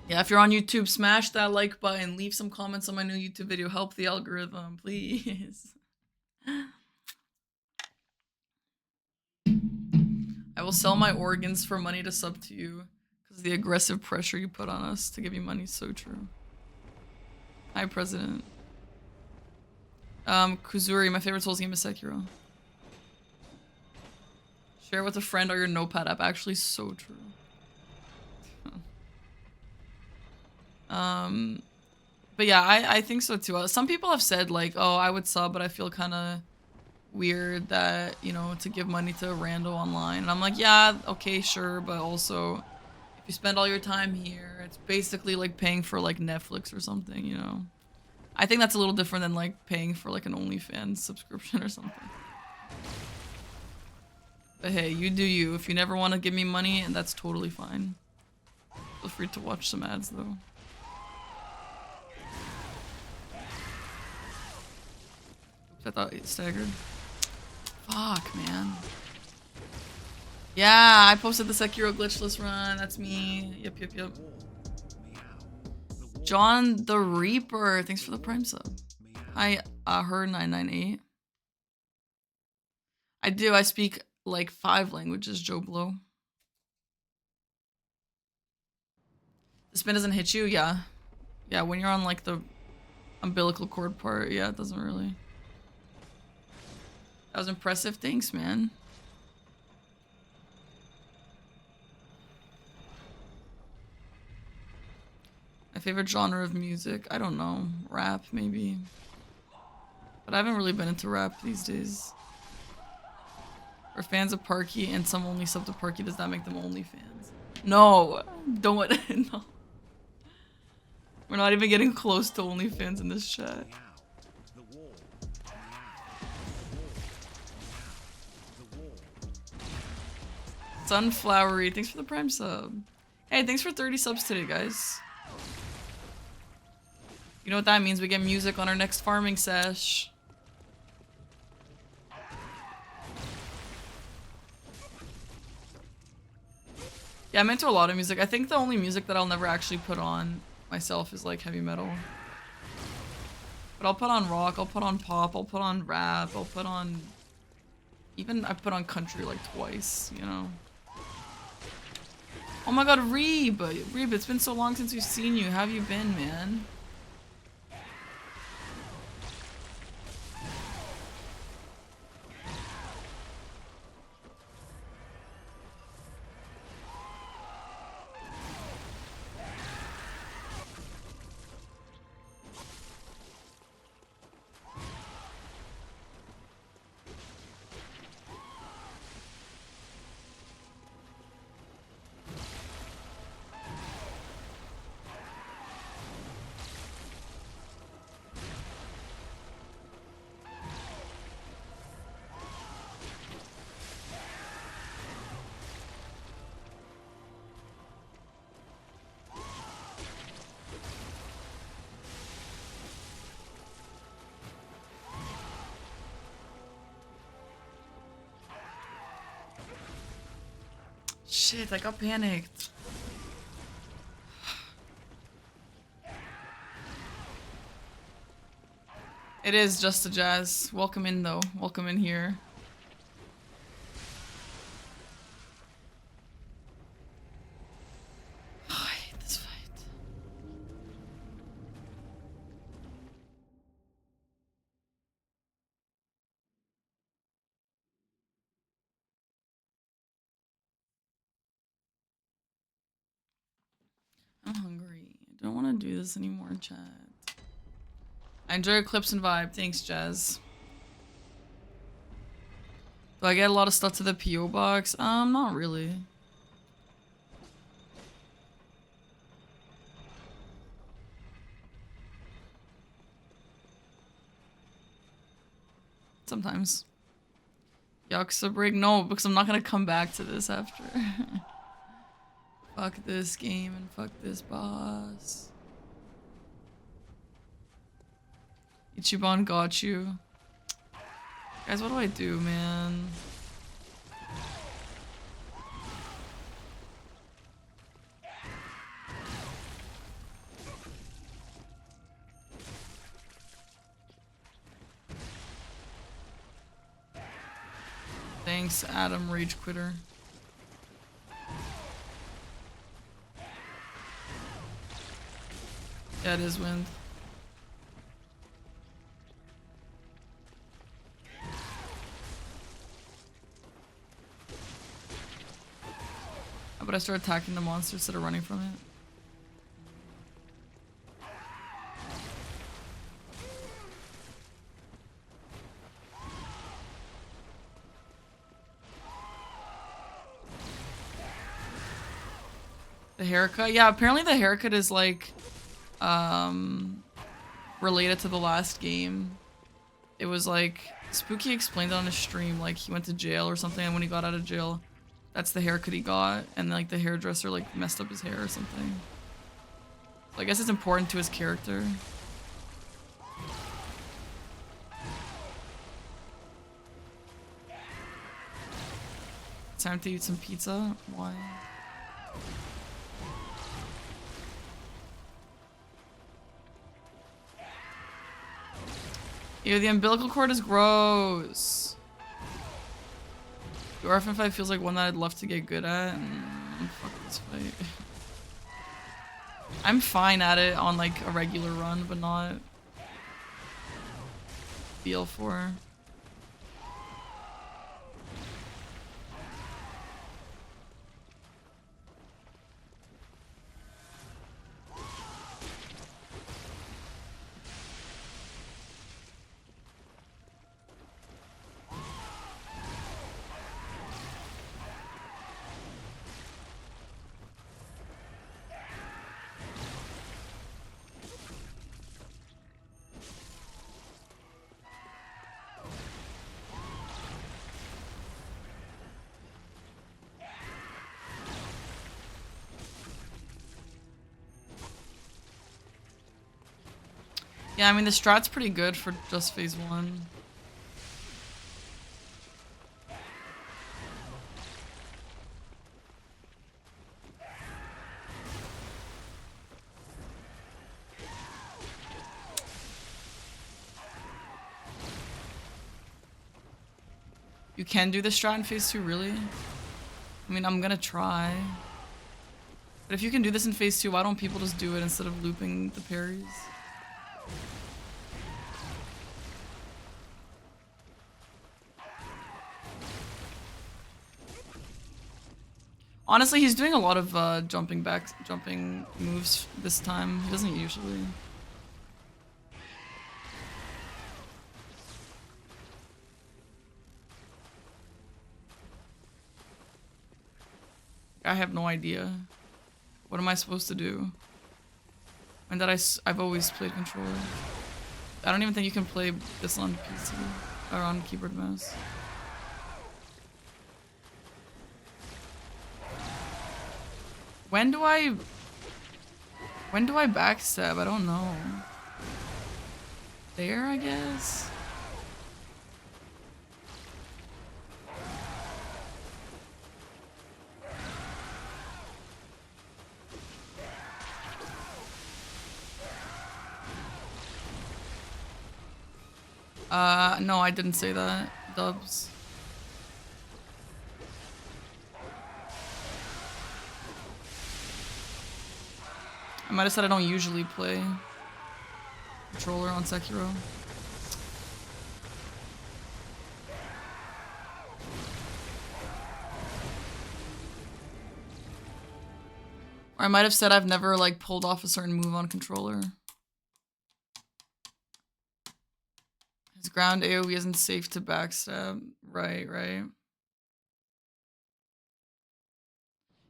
Yeah, if you're on YouTube, smash that like button. Leave some comments on my new YouTube video. Help the algorithm, please. I will sell my organs for money to sub to you. Because the aggressive pressure you put on us to give you money is so true. Hi, President. Kuzuri, my favorite Souls game is Sekiro. Share with a friend or your notepad app. Actually, so true. But yeah, I think so too. Some people have said like, oh, I would sub, but I feel kind of weird that, you know, to give money to a rando online. And I'm like, yeah, okay, sure, but also if you spend all your time here, it's basically like paying for like Netflix or something, you know. I think that's a little different than like paying for like an OnlyFans subscription or something. But hey, you do you. If you never want to give me money, and that's totally fine. Feel free to watch some ads though. Oops, I thought it staggered. Fuck, man. Yeah, I posted the Sekiro glitchless run. That's me. Yep. John the Reaper. Thanks for the Prime sub. Hi, her998. I do. I speak like 5 languages, Joe Blow. The spin doesn't hit you? Yeah. Yeah, when you're on like the umbilical cord part, yeah, it doesn't really. That was impressive. Thanks, man. My favorite genre of music? I don't know. Rap, maybe. But I haven't really been into rap these days. We're fans of Parky and some only sub to Parky. Does that make them only fans? No. Don't. No. We're not even getting close to OnlyFans in this chat. Sunflowery, thanks for the Prime sub. Hey, thanks for 30 subs today, guys. You know what that means? We get music on our next farming sesh. Yeah, I'm into a lot of music. I think the only music that I'll never actually put on myself is like heavy metal. But I'll put on rock, I'll put on pop, I'll put on rap, I'll put on... Even I've put on country like twice, you know? Oh my god, Reeb! Reeb, it's been so long since we've seen you. How have you been, man? shit, I got panicked. It is just a Jazz. Welcome in though. Welcome in here. Oh, I hate this fight. I'm hungry. I don't want to do this anymore, chat. I enjoy Eclipse and Vibe. Thanks, Jazz. Do I get a lot of stuff to the PO box? Not really. Sometimes. Yakuza break? No, because I'm not gonna come back to this after. Fuck this game and fuck this boss. Ichiban got you. Guys, what do I do, man? Thanks, Adam, Rage Quitter. Yeah, it is wind. How about I start attacking the monster instead of running from it? The haircut? Yeah, apparently the haircut is like, related to the last game. It was like, Spooky explained it on his stream, like he went to jail or something, and when he got out of jail, that's the haircut he got, and like the hairdresser like messed up his hair or something. So I guess it's important to his character. Time to eat some pizza? Why? Ew, the umbilical cord is gross. The Orphan fight feels like one that I'd love to get good at. Fuck this fight. I'm fine at it on like a regular run, but not BL4. Yeah, I mean the strat's pretty good for just phase 1. You can do the strat in phase 2, really? I mean, I'm gonna try. But if you can do this in phase 2, why don't people just do it instead of looping the parries? Honestly, he's doing a lot of jumping moves this time. He doesn't usually. I have no idea. What am I supposed to do? And that I've always played controller. I don't even think you can play this on PC or on keyboard and mouse. When do I backstab? I don't know. There, I guess? No, I didn't say that. Dubs. I might have said I don't usually play controller on Sekiro. Or I might have said I've never like pulled off a certain move on controller. His ground AoE isn't safe to backstab. Right, right.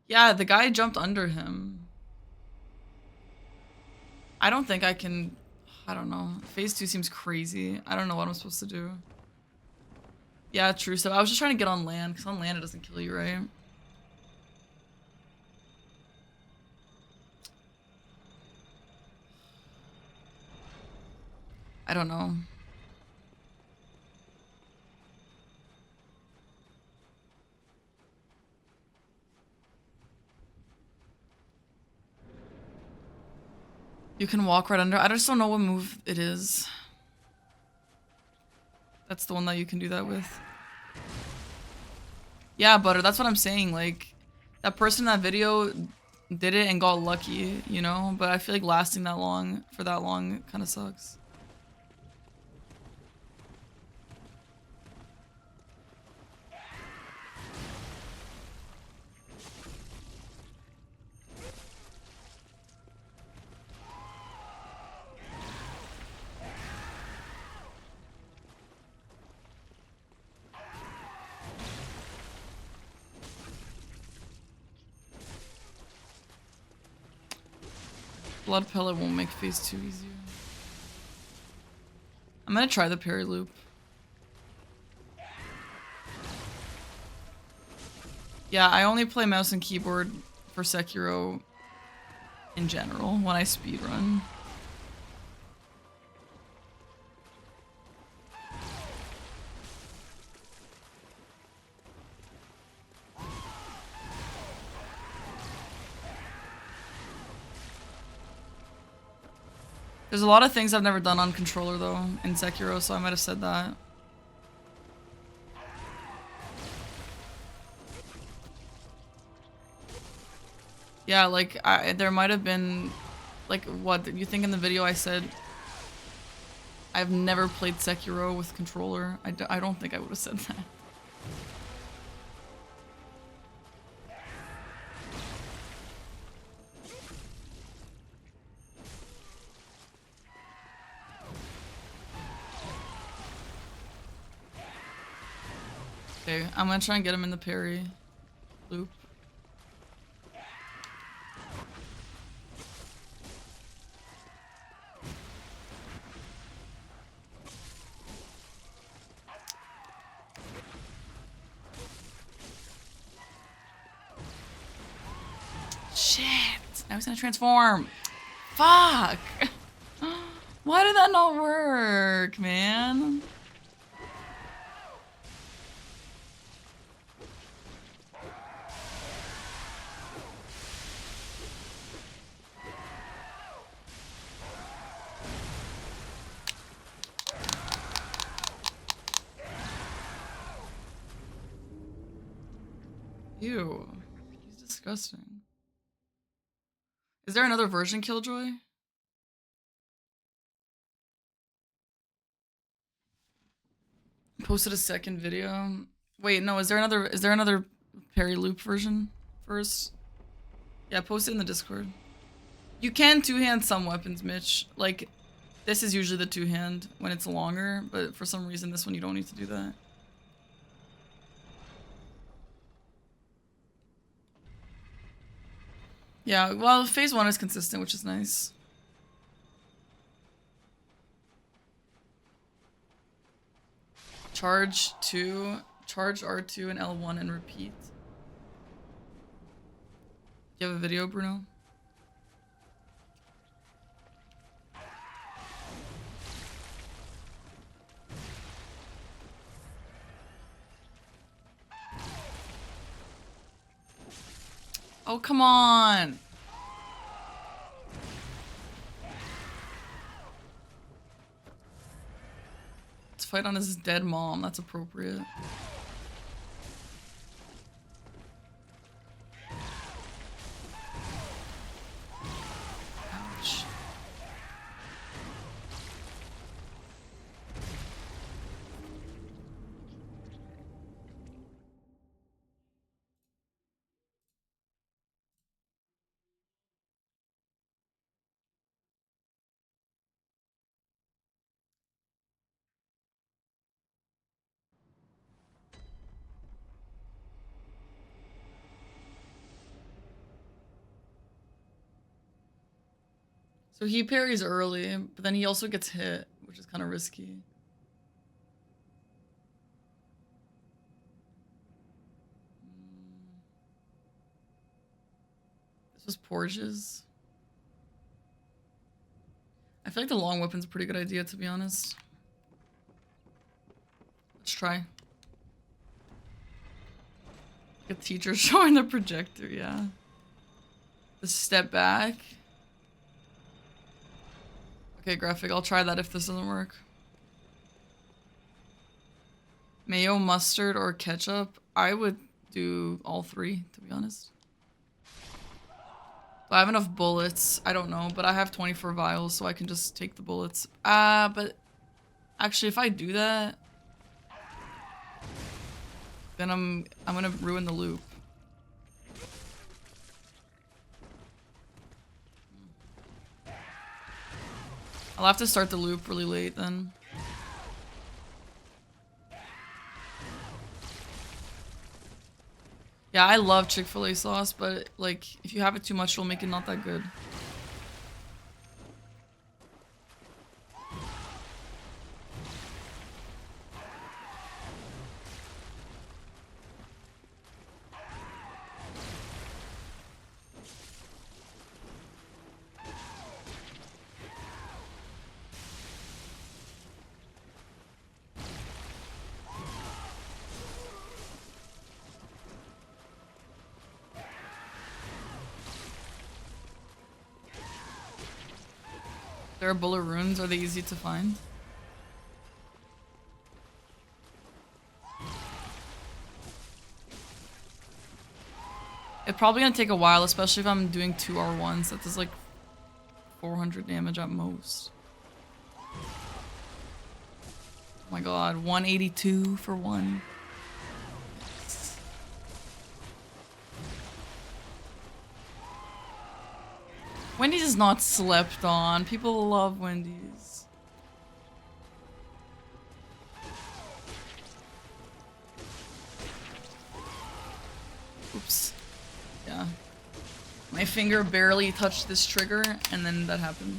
Yeah, the guy jumped under him. I don't think I can... I don't know. Phase 2 seems crazy. I don't know what I'm supposed to do. Yeah, true. So I was just trying to get on land, because on land it doesn't kill you, right? I don't know. You can walk right under. I just don't know what move it is. That's the one that you can do that with. Yeah, Butter, that's what I'm saying. Like, that person in that video did it and got lucky, you know? But I feel like lasting that long, for that long, kind of sucks. Blood pellet won't make phase 2 easier. I'm gonna try the parry loop. Yeah, I only play mouse and keyboard for Sekiro in general when I speedrun. There's a lot of things I've never done on controller though in Sekiro, so I might have said that. Yeah, like there might have been, like, what you think in the video I said I've never played Sekiro with controller. I don't think I would have said that. Okay, I'm gonna try and get him in the parry loop. Shit! Now he's gonna transform. Fuck! Why did that not work, man? Ew. He's disgusting. Is there another version, Killjoy? Posted a second video. Wait, no, is there another parry loop version first? Yeah, post it in the Discord. You can two-hand some weapons, Mitch. Like, this is usually the two-hand when it's longer, but for some reason this one you don't need to do that. Yeah, well, phase 1 is consistent, which is nice. Charge 2, charge R2 and L1 and repeat. Do you have a video, Bruno? Oh, come on! It's fight on his dead mom. That's appropriate. Ouch. So he parries early, but then he also gets hit, which is kind of risky. This was Porges. I feel like the long weapon's a pretty good idea, to be honest. Let's try. A teacher showing the projector, yeah. The step back. Okay, graphic, I'll try that if this doesn't work. Mayo, mustard, or ketchup? I would do all three, to be honest. Do I have enough bullets? I don't know, but I have 24 vials, so I can just take the bullets. But actually, if I do that, then I'm gonna ruin the loop. I'll have to start the loop really late then. Yeah, I love Chick-fil-A sauce, but like if you have it too much, it'll make it not that good. There are bullet runes. Are they easy to find? It's probably gonna take a while, especially if I'm doing 2 R1s. That does like 400 damage at most. Oh my god, 182 for one. Wendy's is not slept on. People love Wendy's. Oops. Yeah. My finger barely touched this trigger, and then that happened.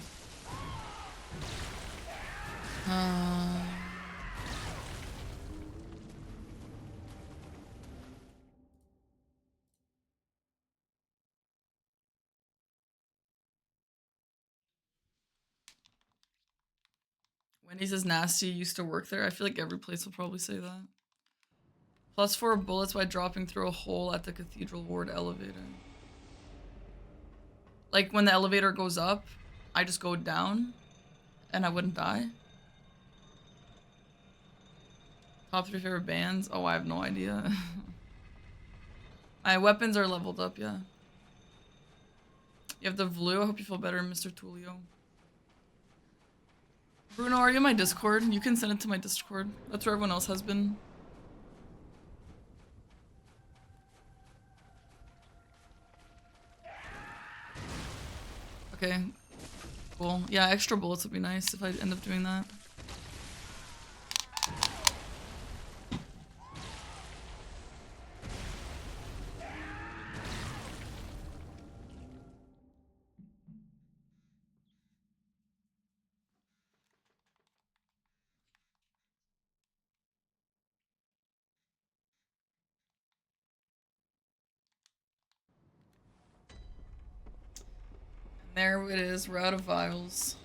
Wendy's is nasty. Used to work there. I feel like every place will probably say that. +4 bullets by dropping through a hole at the Cathedral Ward elevator. Like when the elevator goes up, I just go down and I wouldn't die. Top 3 favorite bands? Oh, I have no idea. My weapons are leveled up, yeah. You have the Vlu. I hope you feel better, Mr. Tulio. Bruno, are you in my Discord? You can send it to my Discord. That's where everyone else has been. Okay. Cool. Yeah, extra bullets would be nice if I end up doing that. There it is, we're out of vials.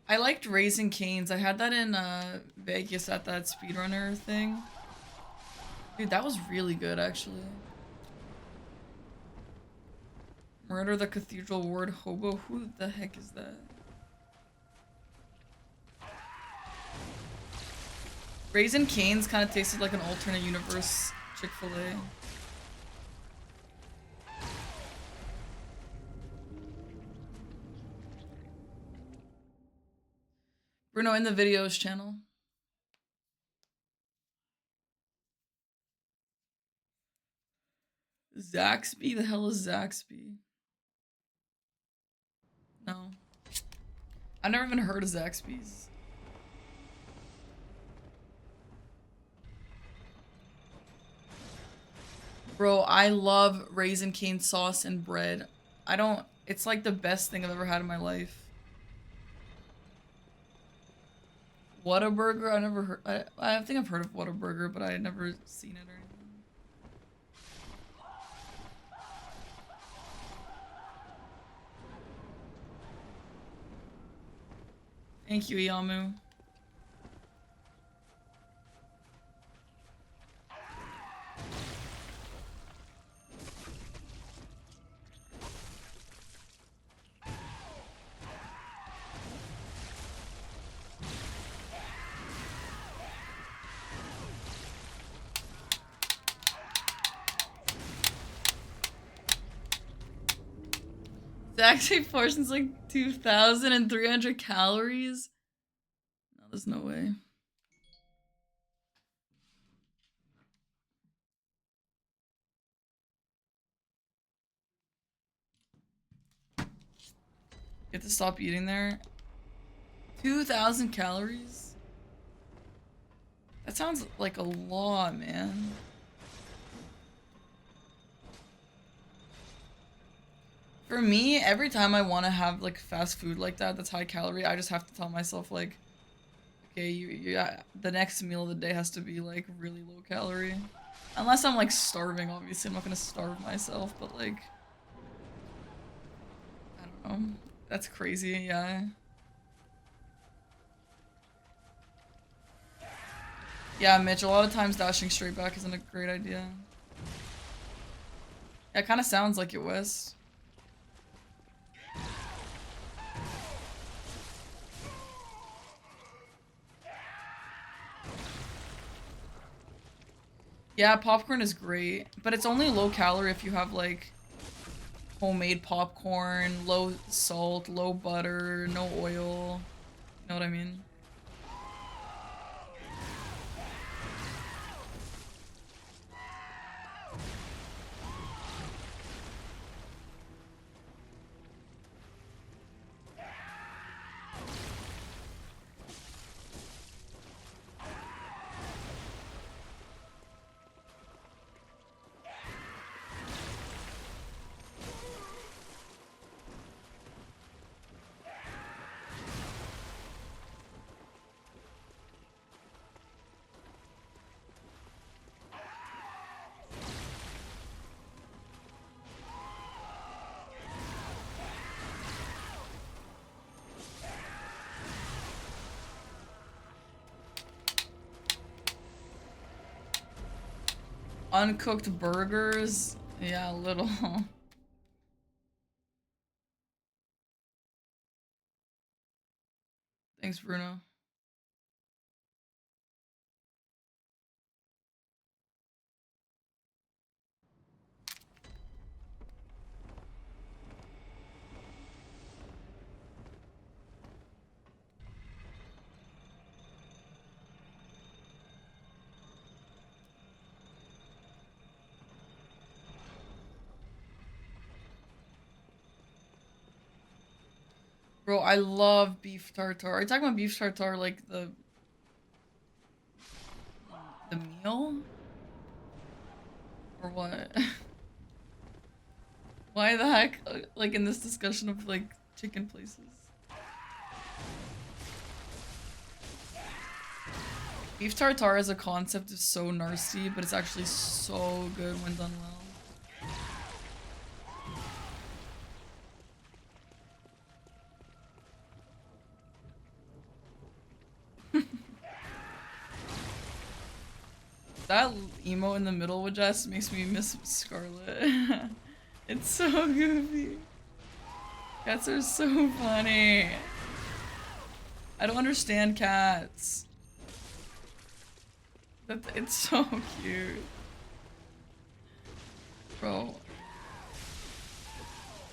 I liked Raising Cane's. I had that in Vegas at that speedrunner thing. Dude, that was really good actually. Murder the Cathedral Ward Hobo. Who the heck is that? Raising Cane's kind of tasted like an alternate universe Chick-fil-A. Bruno in the videos channel. Zaxby? The hell is Zaxby? No. I've never even heard of Zaxby's. Bro, I love Raisin Cane sauce and bread. It's like the best thing I've ever had in my life. Whataburger? I never heard, I think I've heard of Whataburger, but I had never seen it or anything. Thank you, Iyamu. The actual portion's like 2,300 calories. No, there's no way. You have to stop eating there. 2,000 calories? That sounds like a lot, man. For me, every time I want to have like fast food like that, that's high calorie, I just have to tell myself like, okay, the next meal of the day has to be like really low calorie. Unless I'm like starving, obviously. I'm not gonna starve myself, but like, I don't know. That's crazy, yeah. Yeah, Mitch, a lot of times dashing straight back isn't a great idea. Yeah, it kind of sounds like it, Wes. Yeah, popcorn is great, but it's only low calorie if you have like homemade popcorn, low salt, low butter, no oil. You know what I mean? Uncooked burgers? Yeah, a little. Thanks, Bruno. Bro, I love beef tartare. Are you talking about beef tartare like the meal? Or what? Why the heck, like in this discussion of like chicken places? Beef tartare as a concept is so nasty, but it's actually so good when done well. That emo in the middle with Jess makes me miss Scarlet. It's so goofy. Cats are so funny. I don't understand cats. It's so cute. Bro.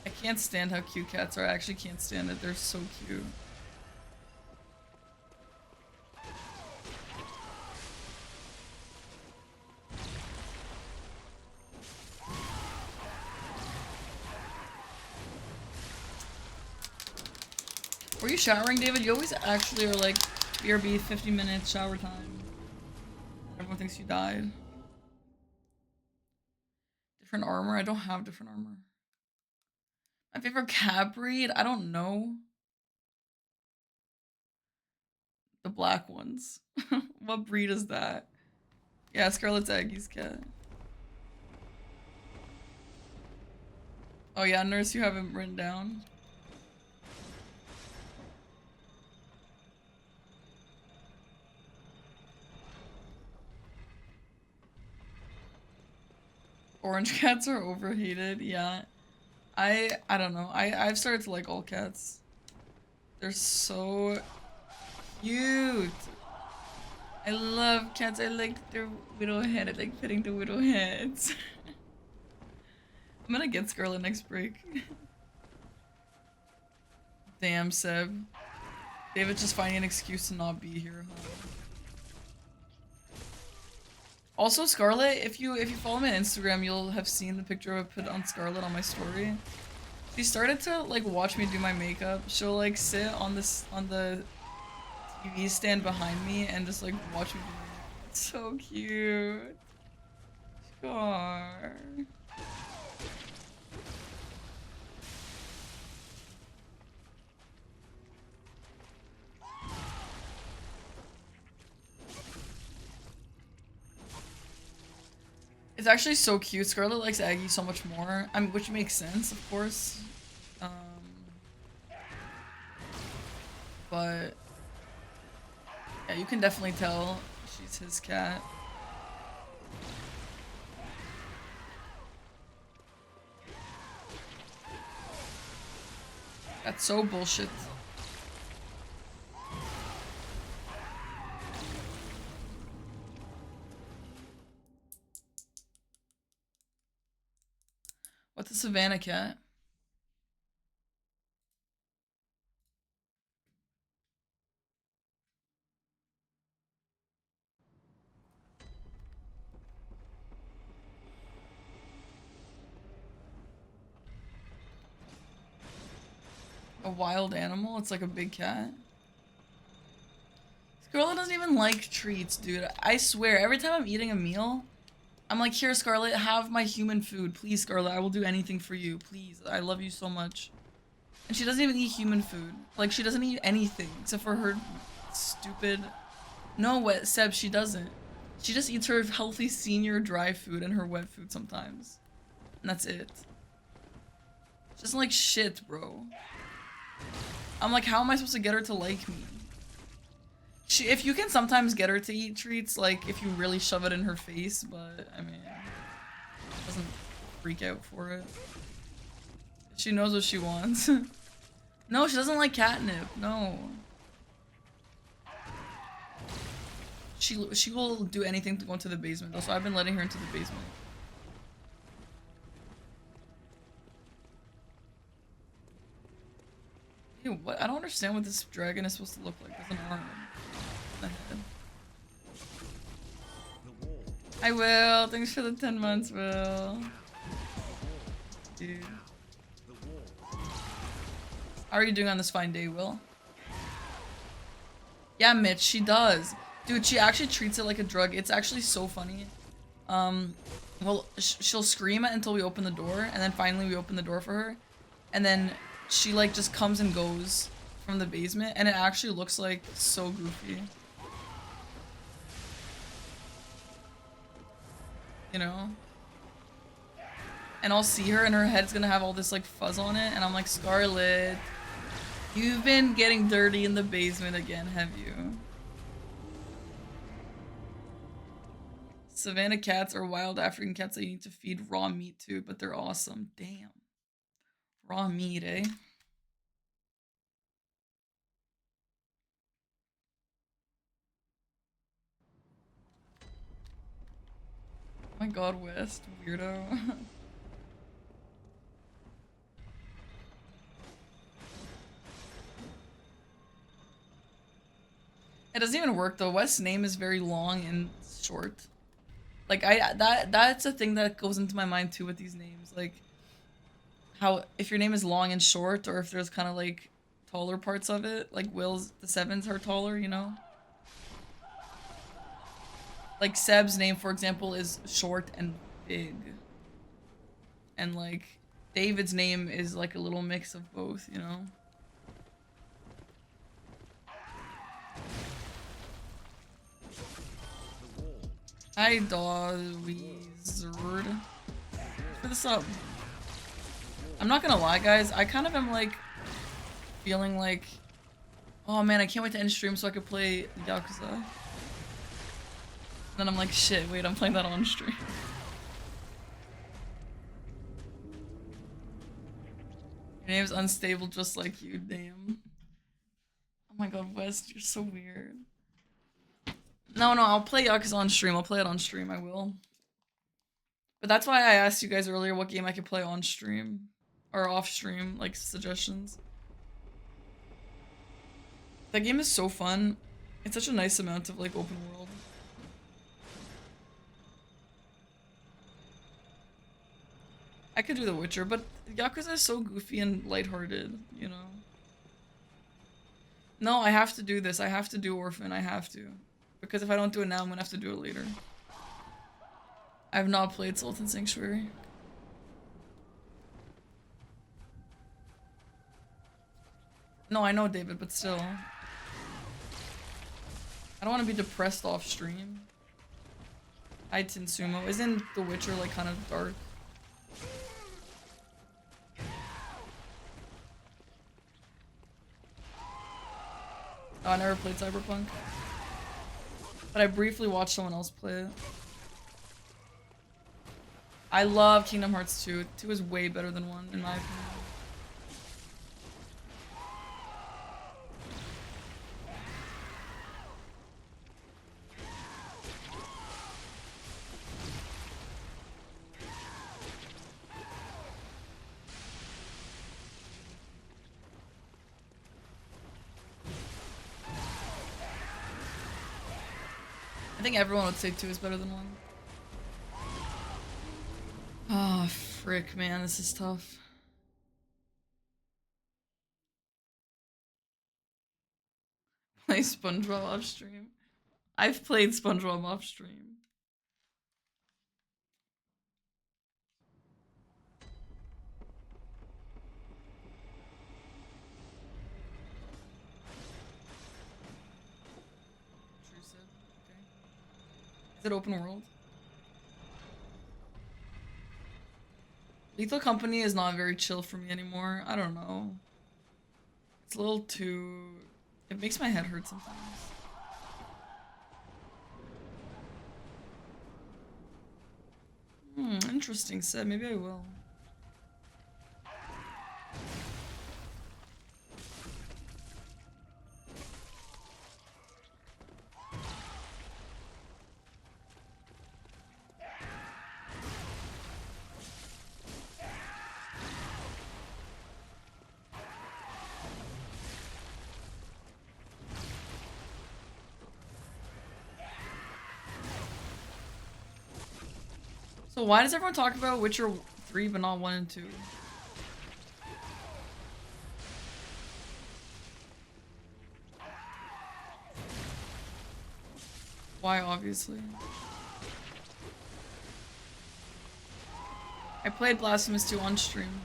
I can't stand how cute cats are. I actually can't stand it. They're so cute. Were you showering, David? You always actually are like, BRB, 50 minutes shower time. Everyone thinks you died. Different armor? I don't have different armor. My favorite cat breed? I don't know. The black ones. What breed is that? Yeah, Scarlet's Aggie's cat. Oh yeah, nurse, you haven't written down. Orange cats are overhated, yeah. I don't know. I've started to like all cats. They're so cute. I love cats. I like their widow head. I like petting the widow heads. I'm gonna get Scarlet next break. Damn, Seb. David's just finding an excuse to not be here, huh? Also, Scarlet, if you follow me on Instagram, you'll have seen the picture I put on Scarlet on my story. She started to like watch me do my makeup. She'll like sit on the TV stand behind me and just like watch me do my makeup. It's so cute. Scar. It's actually so cute. Scarlet likes Aggie so much more. Which makes sense, of course. But yeah, you can definitely tell she's his cat. That's so bullshit. What's a Savannah cat? A wild animal? It's like a big cat. Scarlet doesn't even like treats, dude. I swear, every time I'm eating a meal, I'm like, here, Scarlet, have my human food. Please, Scarlet, I will do anything for you. Please, I love you so much. And she doesn't even eat human food. Like, she doesn't eat anything except for her stupid... No, wet Seb, she doesn't. She just eats her healthy senior dry food and her wet food sometimes. And that's it. She doesn't like shit, bro. I'm like, how am I supposed to get her to like me? If you can sometimes get her to eat treats, like, if you really shove it in her face, but, I mean, doesn't freak out for it. She knows what she wants. No, she doesn't like catnip, no. She will do anything to go into the basement, though, so I've been letting her into the basement. Ew, what? I don't understand what this dragon is supposed to look like. There's an arm. The head. I will. Thanks for the 10 months, Will. Dude. How are you doing on this fine day, Will? Yeah, Mitch, she does. Dude, she actually treats it like a drug. It's actually so funny. Well, she'll scream until we open the door, and then finally we open the door for her. And then she, like, just comes and goes from the basement, and it actually looks, like, so goofy. You know? And I'll see her, and her head's gonna have all this, like, fuzz on it, and I'm like, Scarlet, you've been getting dirty in the basement again, have you? Savannah cats are wild African cats that you need to feed raw meat to, but they're awesome. Damn. Raw meat, eh? Oh my god, West, weirdo. It doesn't even work though. West's name is very long and short. Like that's a thing that goes into my mind too with these names. Like how if your name is long and short, or if there's kind of like taller parts of it, like Will's the sevens are taller, you know? Like Seb's name, for example, is short and big. And like David's name is like a little mix of both, you know? Hi, Dawweezard. For the sub. I'm not gonna lie, guys. I kind of am like feeling like, oh man, I can't wait to end stream so I could play Yakuza. Then I'm like, shit, wait, I'm playing that on stream. Your name's unstable just like you, damn. Oh my god, West, you're so weird. No, I'll play Yakuza on stream. I'll play it on stream, I will. But that's why I asked you guys earlier what game I could play on stream. Or off stream, like suggestions. That game is so fun. It's such a nice amount of like open world. I could do The Witcher, but Yakuza is so goofy and lighthearted, you know? No, I have to do this. I have to do Orphan. I have to. Because if I don't do it now, I'm gonna have to do it later. I have not played Sultan Sanctuary. No, I know, David, but still. I don't want to be depressed off stream. Hi, Tinsumo. Isn't The Witcher like kind of dark? Oh, I never played Cyberpunk. But I briefly watched someone else play it. I love Kingdom Hearts 2. 2 is way better than 1, in my opinion. I think everyone would say 2 is better than 1. Oh, frick, man, this is tough. Play SpongeBob off stream. I've played SpongeBob off stream. True said. Okay. Is it open world? Lethal Company is not very chill for me anymore. I don't know. It's a little too... It makes my head hurt sometimes. Interesting set. Maybe I will. So why does everyone talk about Witcher 3 but not 1 and 2? Why, obviously? I played Blasphemous 2 on stream.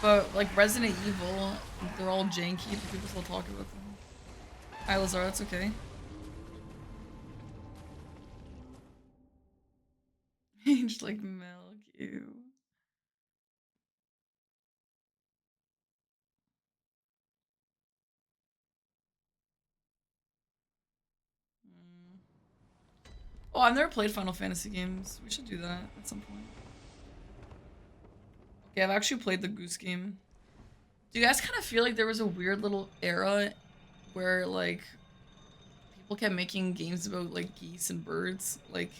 But, like, Resident Evil, they're all janky, but people still talk about them. Hi, Lazar, that's okay. Aged like milk, ew. Oh, I've never played Final Fantasy games. We should do that at some point. Okay, I've actually played the Goose game. Do you guys kind of feel like there was a weird little era where like people kept making games about like geese and birds? Like,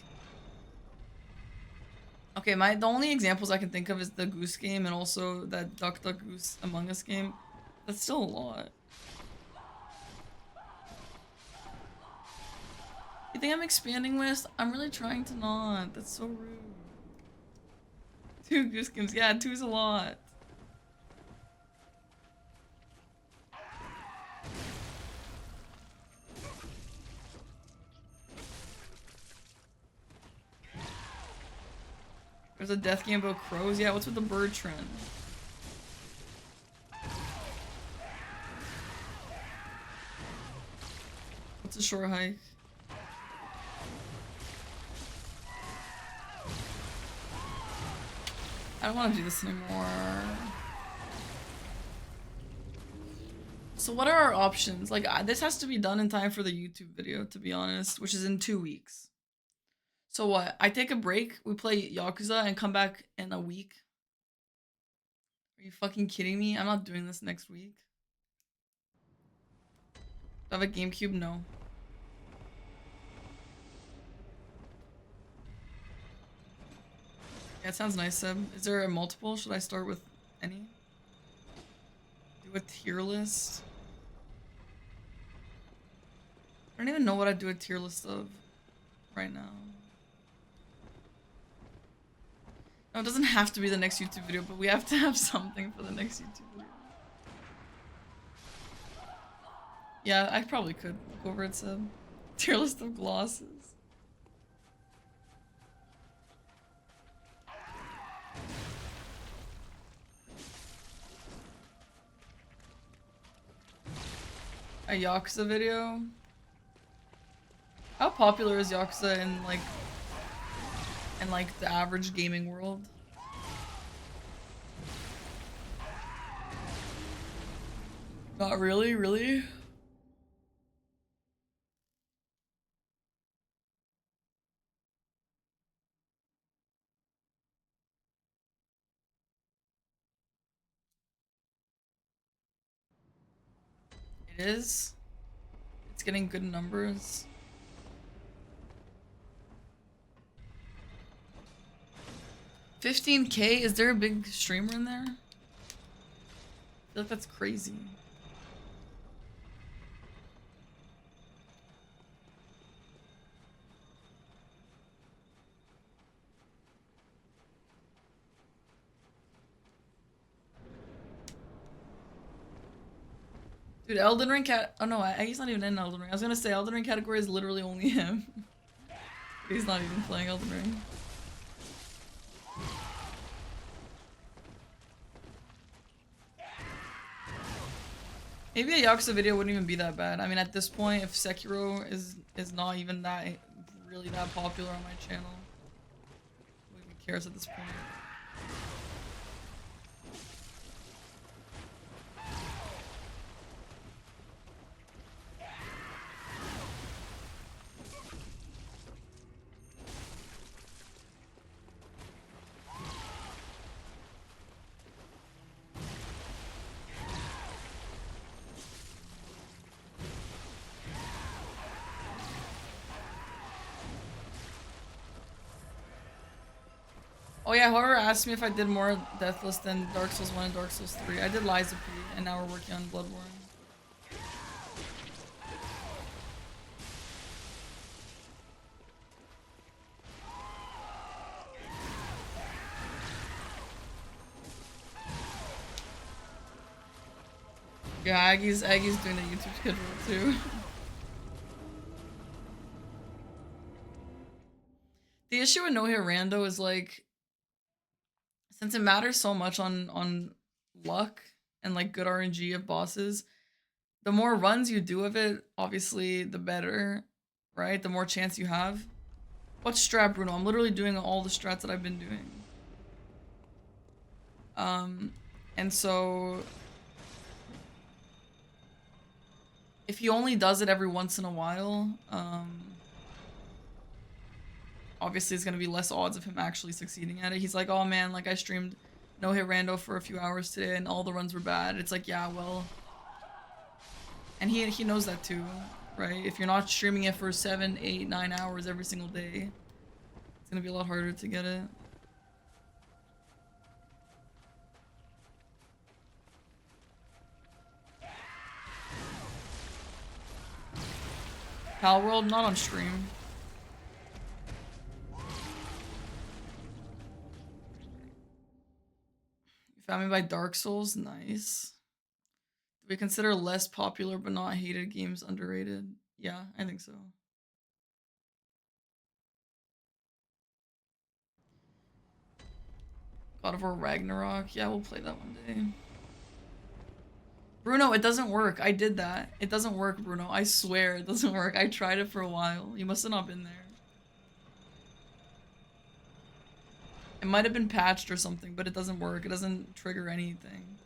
okay, the only examples I can think of is the Goose game and also that Duck Duck Goose Among Us game. That's still a lot. You think I'm expanding West? I'm really trying to not. That's so rude. 2 Goose games. Yeah, 2's a lot. There's a death game about crows. Yeah, what's with the bird trend? What's a short hike? I don't want to do this anymore. So what are our options? Like, this has to be done in time for the YouTube video, to be honest, which is in 2 weeks. So what? I take a break, we play Yakuza, and come back in a week? Are you fucking kidding me? I'm not doing this next week. Do I have a GameCube? No. Yeah, it sounds nice, Seb. Is there a multiple? Should I start with any? Do a tier list? I don't even know what I'd do a tier list of right now. No, it doesn't have to be the next YouTube video, but we have to have something for the next YouTube video. Yeah, I probably could look over it, Seb. Tier list of glosses. A Yakuza video? How popular is Yakuza in the average gaming world? Not really, really? It is. It's getting good numbers. $15K? Is there a big streamer in there? I feel like that's crazy. Dude, Elden Ring oh no, he's not even in Elden Ring. I was gonna say Elden Ring category is literally only him. He's not even playing Elden Ring. Maybe a Yakuza video wouldn't even be that bad. I mean, at this point, if Sekiro is not even really that popular on my channel, who even cares at this point? Oh yeah, whoever asked me if I did more Deathless than Dark Souls 1 and Dark Souls 3. I did Lies of P, and now we're working on Bloodborne. Yeah, Aggie's doing the YouTube schedule too. The issue with No Hit Rando is like, since it matters so much on luck and like good RNG of bosses, the more runs you do of it, obviously the better, right? The more chance you have. What strat, Bruno? I'm literally doing all the strats that I've been doing. And so if he only does it every once in a while, obviously it's gonna be less odds of him actually succeeding at it. He's like, oh man, like I streamed no hit rando for a few hours today and all the runs were bad. It's like, yeah, well, and he knows that too, right? If you're not streaming it for 7, 8, 9 hours every single day, it's gonna be a lot harder to get it. Palworld, not on stream. You found me by Dark Souls, nice. Do we consider less popular but not hated games underrated? Yeah, I think so. God of War Ragnarok, yeah, we'll play that one day. Bruno, it doesn't work. I did that. It doesn't work, Bruno. I swear it doesn't work. I tried it for a while. You must have not been there. It might have been patched or something, but it doesn't work. It doesn't trigger anything.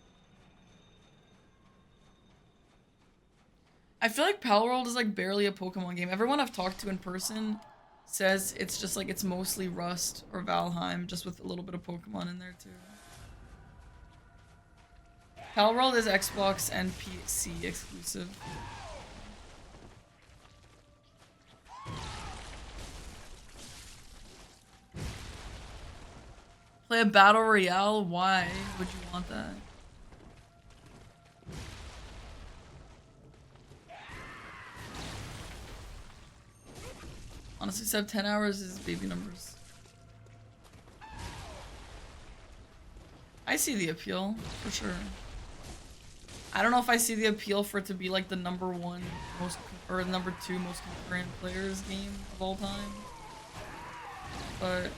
I feel like Palworld is like barely a Pokemon game. Everyone I've talked to in person says it's just like it's mostly Rust or Valheim, just with a little bit of Pokemon in there too. Palworld is Xbox and PC exclusive. Play a battle royale? Why would you want that? Honestly, 10 hours is baby numbers. I see the appeal, for sure. I don't know if I see the appeal for it to be like the #1 most, or #2 most concurrent players game of all time. But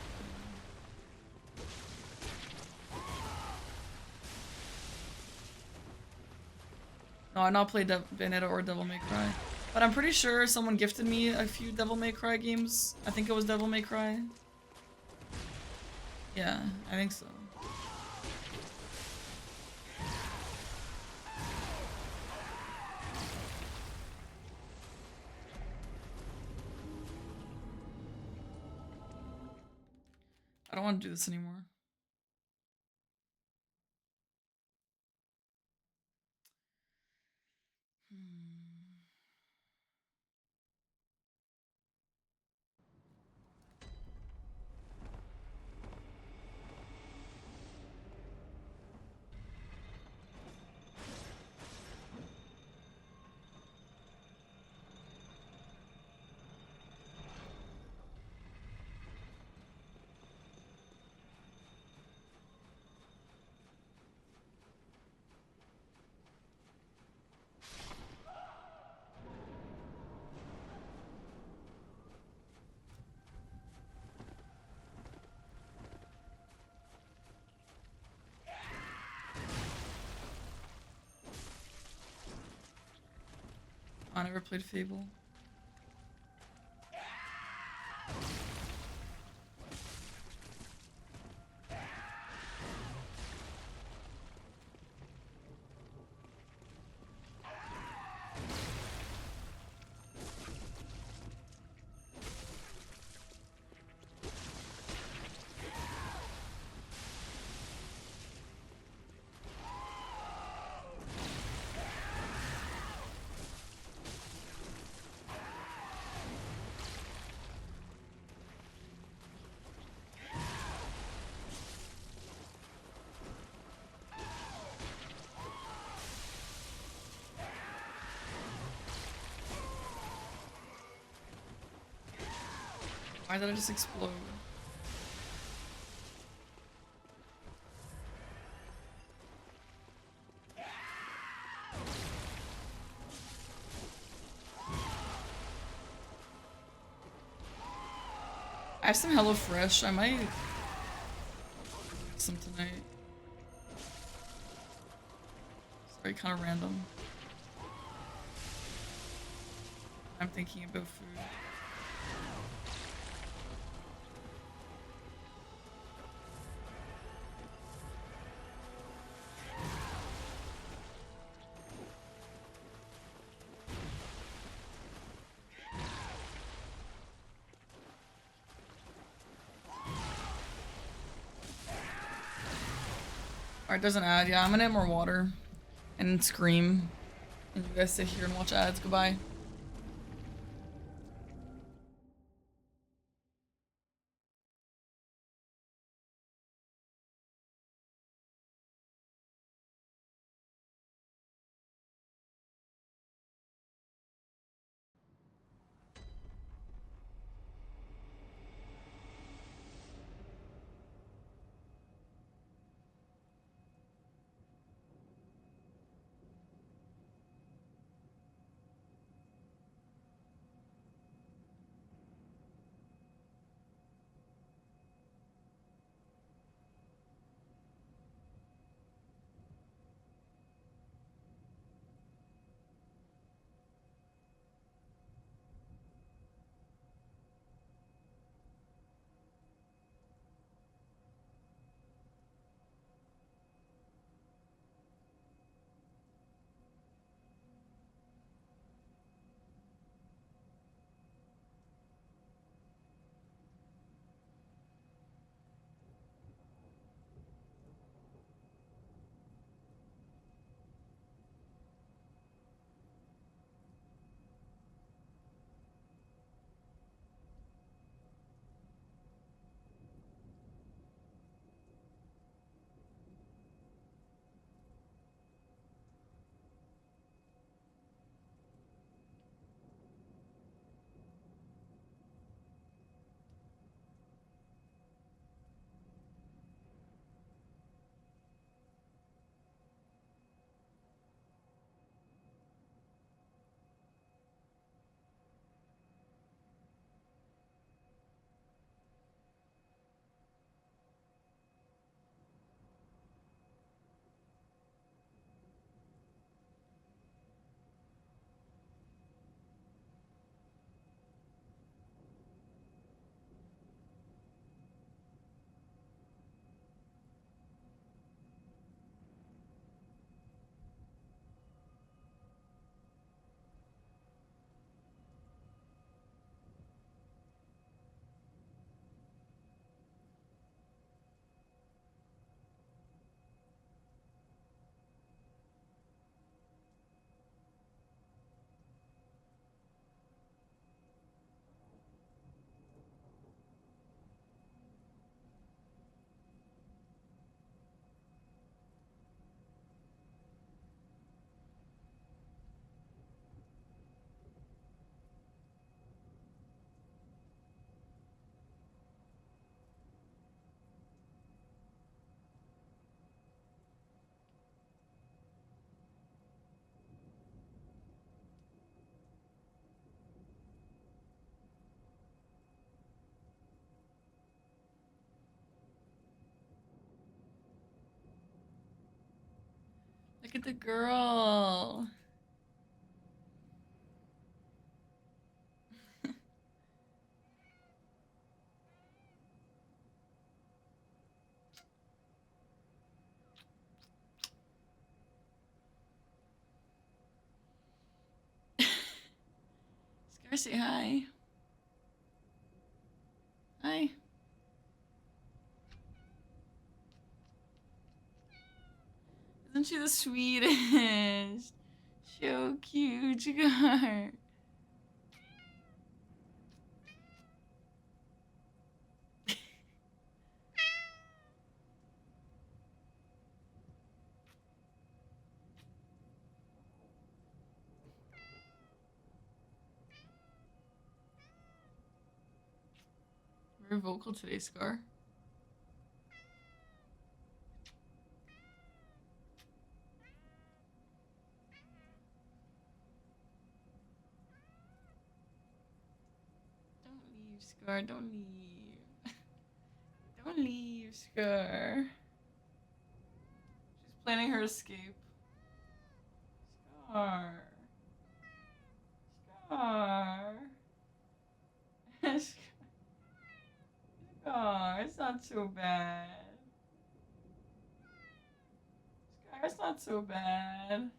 no, I've not played Bayonetta or Devil May Cry. But I'm pretty sure someone gifted me a few Devil May Cry games. I think it was Devil May Cry. Yeah, I think so. I don't want to do this anymore. I never played Fable. Why did I just explode? I have some HelloFresh. I might get some tonight. Sorry, kind of random. I'm thinking about food. Art doesn't add. Yeah, I'm gonna get more water and scream. And you guys sit here and watch ads. Goodbye. Look at the girl. Scar, say hi. Hi. Isn't she the sweetest? So cute, Scar. Very vocal today, Scar. Don't leave, Scar. Don't leave. Don't leave, Scar. She's planning her escape. Scar. Scar. Scar, it's not so bad. Scar, it's not so bad.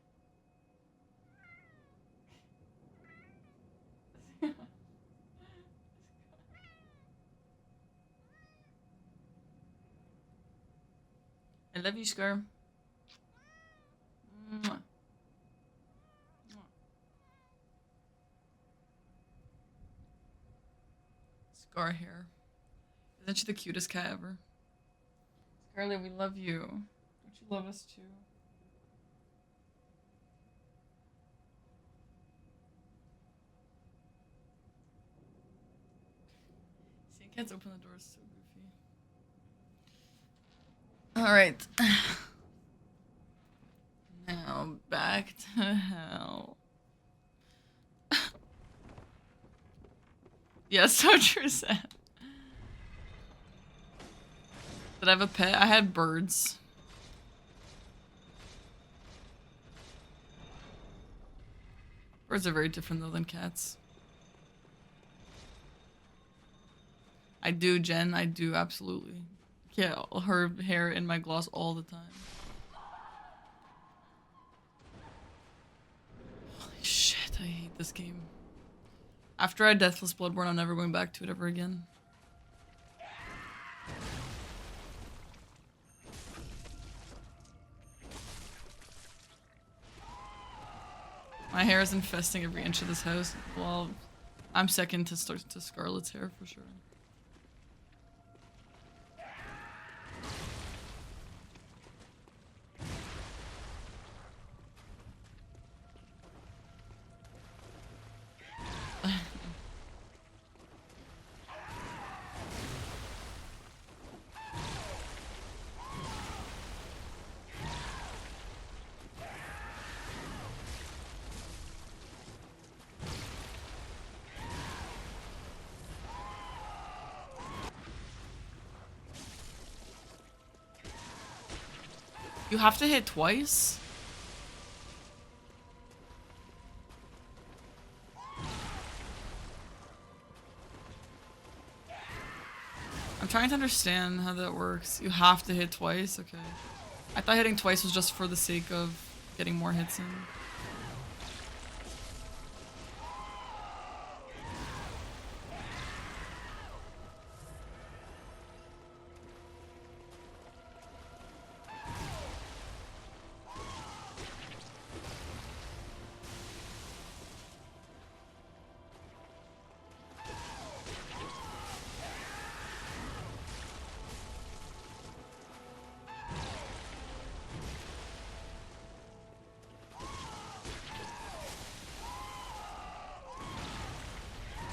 I love you, Scar. Scar hair. Isn't she the cutest cat ever? Scarlet, we love you. Don't you love us too? Seeing cats open the door is so goofy. Alright. Now back to hell. Yes, so true, Sam. Did I have a pet? I had birds. Birds are very different though than cats. I do, Jen. I do, absolutely. Yeah, her hair in my gloss all the time. Holy shit, I hate this game. After I Deathless Bloodborne, I'm never going back to it ever again. My hair is infesting every inch of this house. Well, I'm second to Scarlet's hair for sure. You have to hit twice? I'm trying to understand how that works. You have to hit twice? Okay. I thought hitting twice was just for the sake of getting more hits in.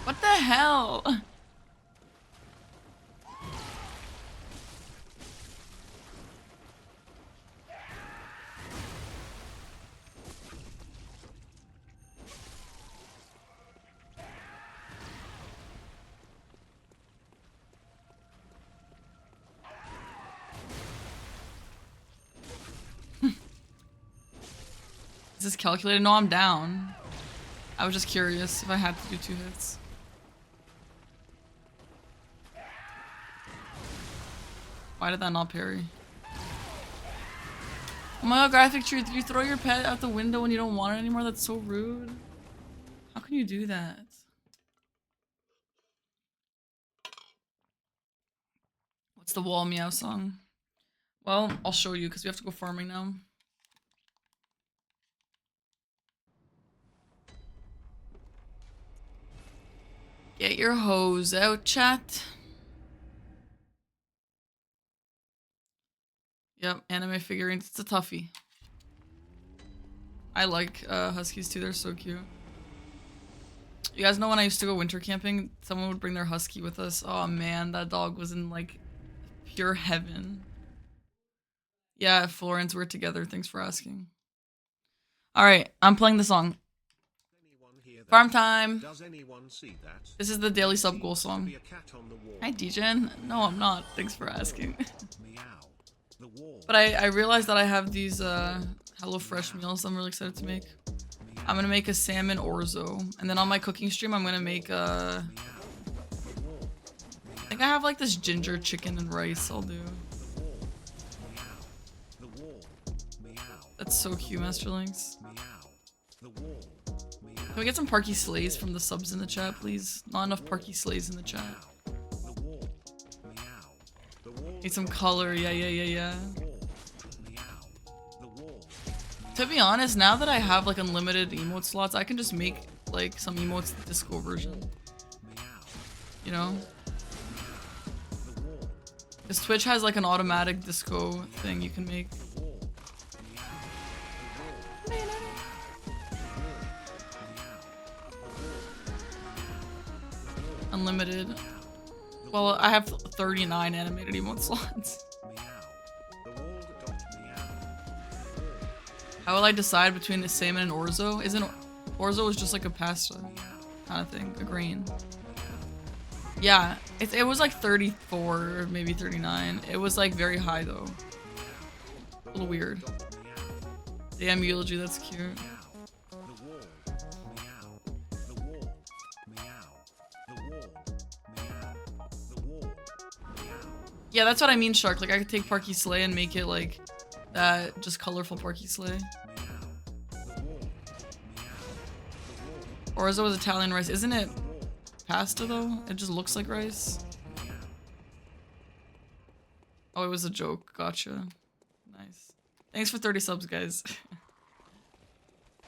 What the hell? Is this calculated? No, I'm down. I was just curious if I had to do 2 hits. Why did that not parry? Oh my god, Graphic Truth, you throw your pet out the window when you don't want it anymore? That's so rude. How can you do that? What's the wall meow song? Well, I'll show you because we have to go farming now. Get your hose out, chat. Yep, anime figurines. It's a toughie. I like huskies too. They're so cute. You guys know when I used to go winter camping, someone would bring their husky with us. Oh man, that dog was in like pure heaven. Yeah, Florence, we're together. Thanks for asking. Alright, I'm playing the song. Farm time. Does anyone see that? This is the daily sub goal song. Hi, DJen. No, I'm not. Thanks for asking. But I realized that I have these HelloFresh meals I'm really excited to make. I'm gonna make a salmon orzo. And then on my cooking stream, I'm gonna make I think I have like this ginger chicken and rice I'll do. That's so cute, Masterlinks. Can we get some Parky Slays from the subs in the chat, please? Not enough Parky Slays in the chat. Need some color, yeah. To be honest, now that I have like unlimited emote slots, I can just make like some emotes disco version. You know? This Twitch has like an automatic disco thing you can make. Unlimited. Well, I have 39 animated emote slots. How will I decide between the salmon and orzo? Isn't orzo is just like a pasta kind of thing, a grain. Yeah, it was like 34 or maybe 39. It was like very high though. A little weird. Damn eulogy, that's cute. Yeah, that's what I mean, Shark. Like I could take Parky Slay and make it like that, just colorful Parky Slay. Orzo was Italian rice. Isn't it pasta though? It just looks like rice. Oh, it was a joke. Gotcha. Nice. Thanks for 30 subs, guys.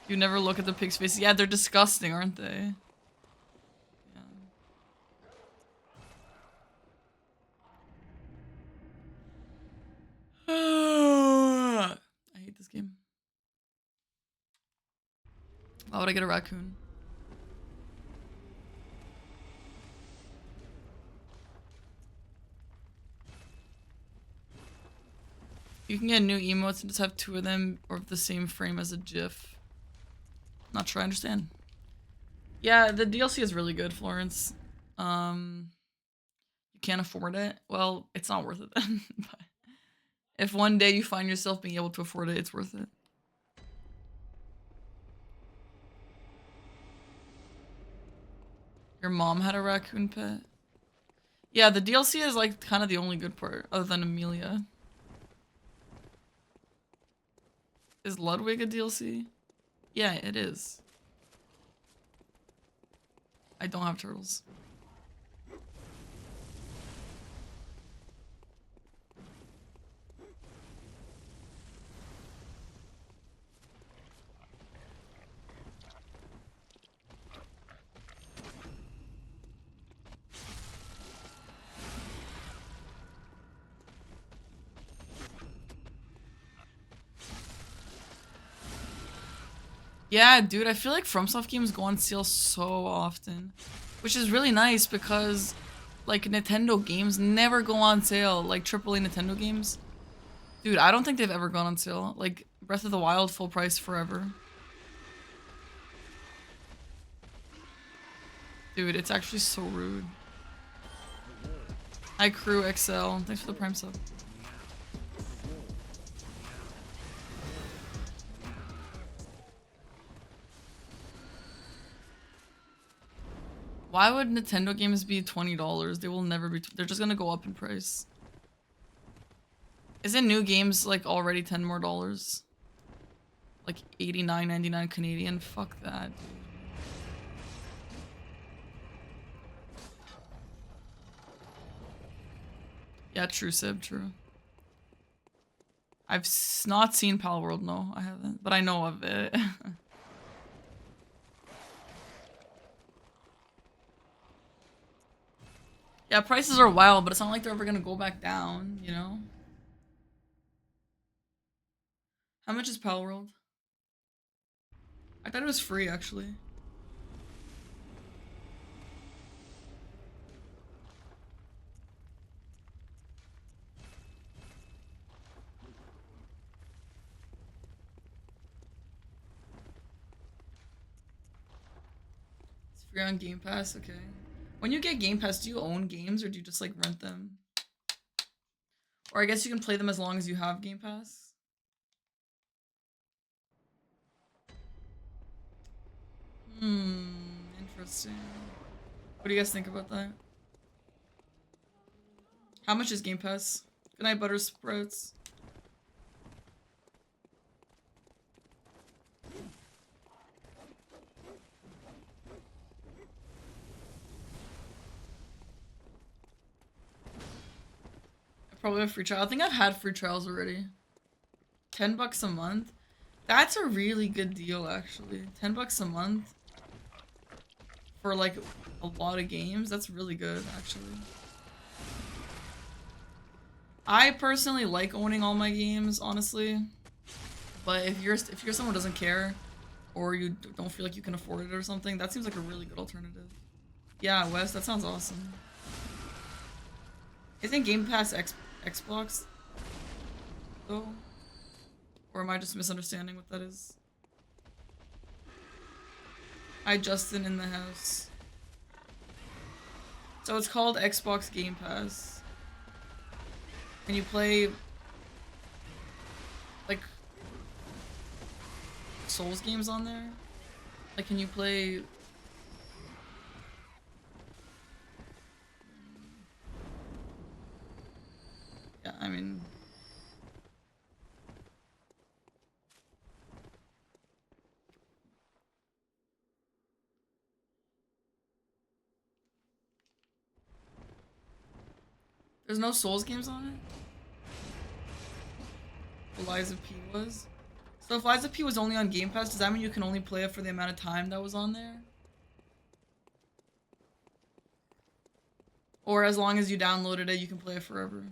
You never look at the pig's faces. Yeah, they're disgusting, aren't they? Yeah. I hate this game. Why would I get a raccoon? You can get new emotes and just have 2 of them or the same frame as a GIF. Not sure I understand. Yeah, the DLC is really good, Florence. You can't afford it. Well, it's not worth it then. But if one day you find yourself being able to afford it, it's worth it. Your mom had a raccoon pet? Yeah, the DLC is like kind of the only good part, other than Amelia. Is Ludwig a DLC? Yeah, it is. I don't have turtles. Yeah, dude, I feel like FromSoft games go on sale so often, which is really nice because like Nintendo games never go on sale, like AAA Nintendo games. Dude, I don't think they've ever gone on sale. Like Breath of the Wild, full price forever. Dude, it's actually so rude. Hi Crew XL, thanks for the Prime sub. Why would Nintendo games be $20? They will never be. They're just gonna go up in price. Isn't new games like already $10 more? Like $89.99 Canadian? Fuck that, dude. Yeah, true, Sib, true. I've not seen Palworld, no, I haven't, but I know of it. Yeah, prices are wild, but it's not like they're ever gonna go back down, you know? How much is Palworld? I thought it was free, actually. It's free on Game Pass, okay. When you get Game Pass, do you own games or do you just like rent them? Or I guess you can play them as long as you have Game Pass. Interesting. What do you guys think about that? How much is Game Pass? Good night, Butter Sprouts. I probably have free trial. I think I've had free trials already. $10 a month? That's a really good deal, actually. $10 a month for like a lot of games. That's really good, actually. I personally like owning all my games, honestly. But if you're someone who doesn't care, or you don't feel like you can afford it or something, that seems like a really good alternative. Yeah, Wes, that sounds awesome. Isn't Game Pass Xbox though? Or am I just misunderstanding what that is? Hi, Justin in the house. So it's called Xbox Game Pass. Can you play like Souls games on there? Like, can you play? Yeah, I mean, there's no Souls games on it? Eliza P was? So if Eliza P was only on Game Pass, does that mean you can only play it for the amount of time that was on there? Or as long as you downloaded it, you can play it forever?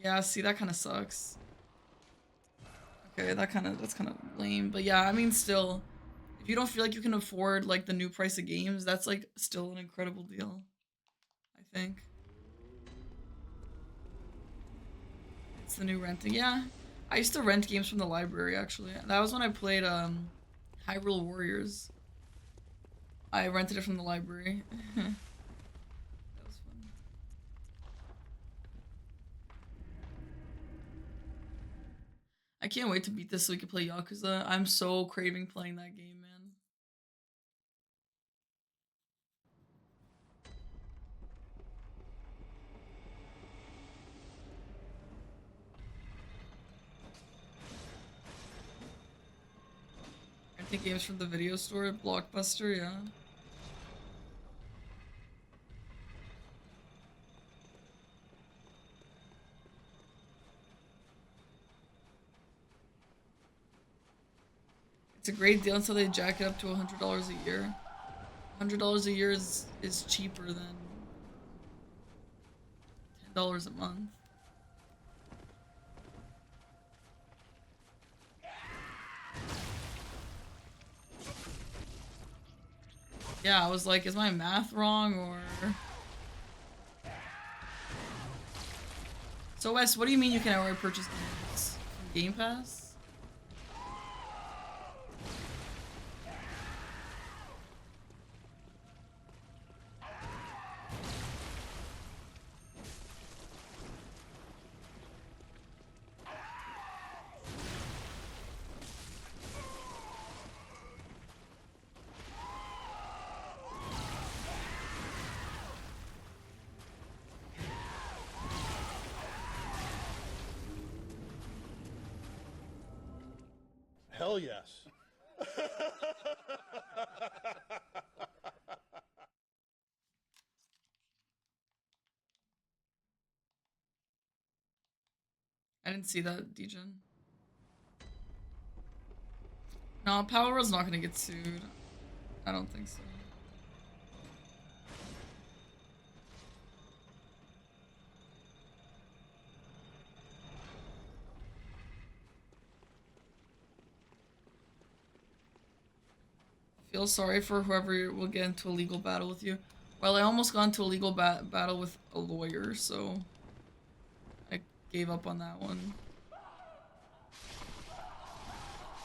Yeah, see, that kind of sucks. Okay, that's kind of lame. But yeah, I mean, still, if you don't feel like you can afford like the new price of games, that's like still an incredible deal, I think. It's the new renting. Yeah, I used to rent games from the library actually. That was when I played Hyrule Warriors. I rented it from the library. That was fun. I can't wait to beat this so we can play Yakuza. I'm so craving playing that game, man. Renting games from the video store at Blockbuster, yeah. It's a great deal until they jack it up to $100 a year. $100 a year is cheaper than $10 a month. Yeah, I was like, is my math wrong or? So Wes, what do you mean you can already purchase games from Game Pass? Hell yes. I didn't see that, Degen. No, Power World's not gonna get sued. I don't think so. Feel sorry for whoever will get into a legal battle with you. Well, I almost got into a legal battle with a lawyer, so I gave up on that one.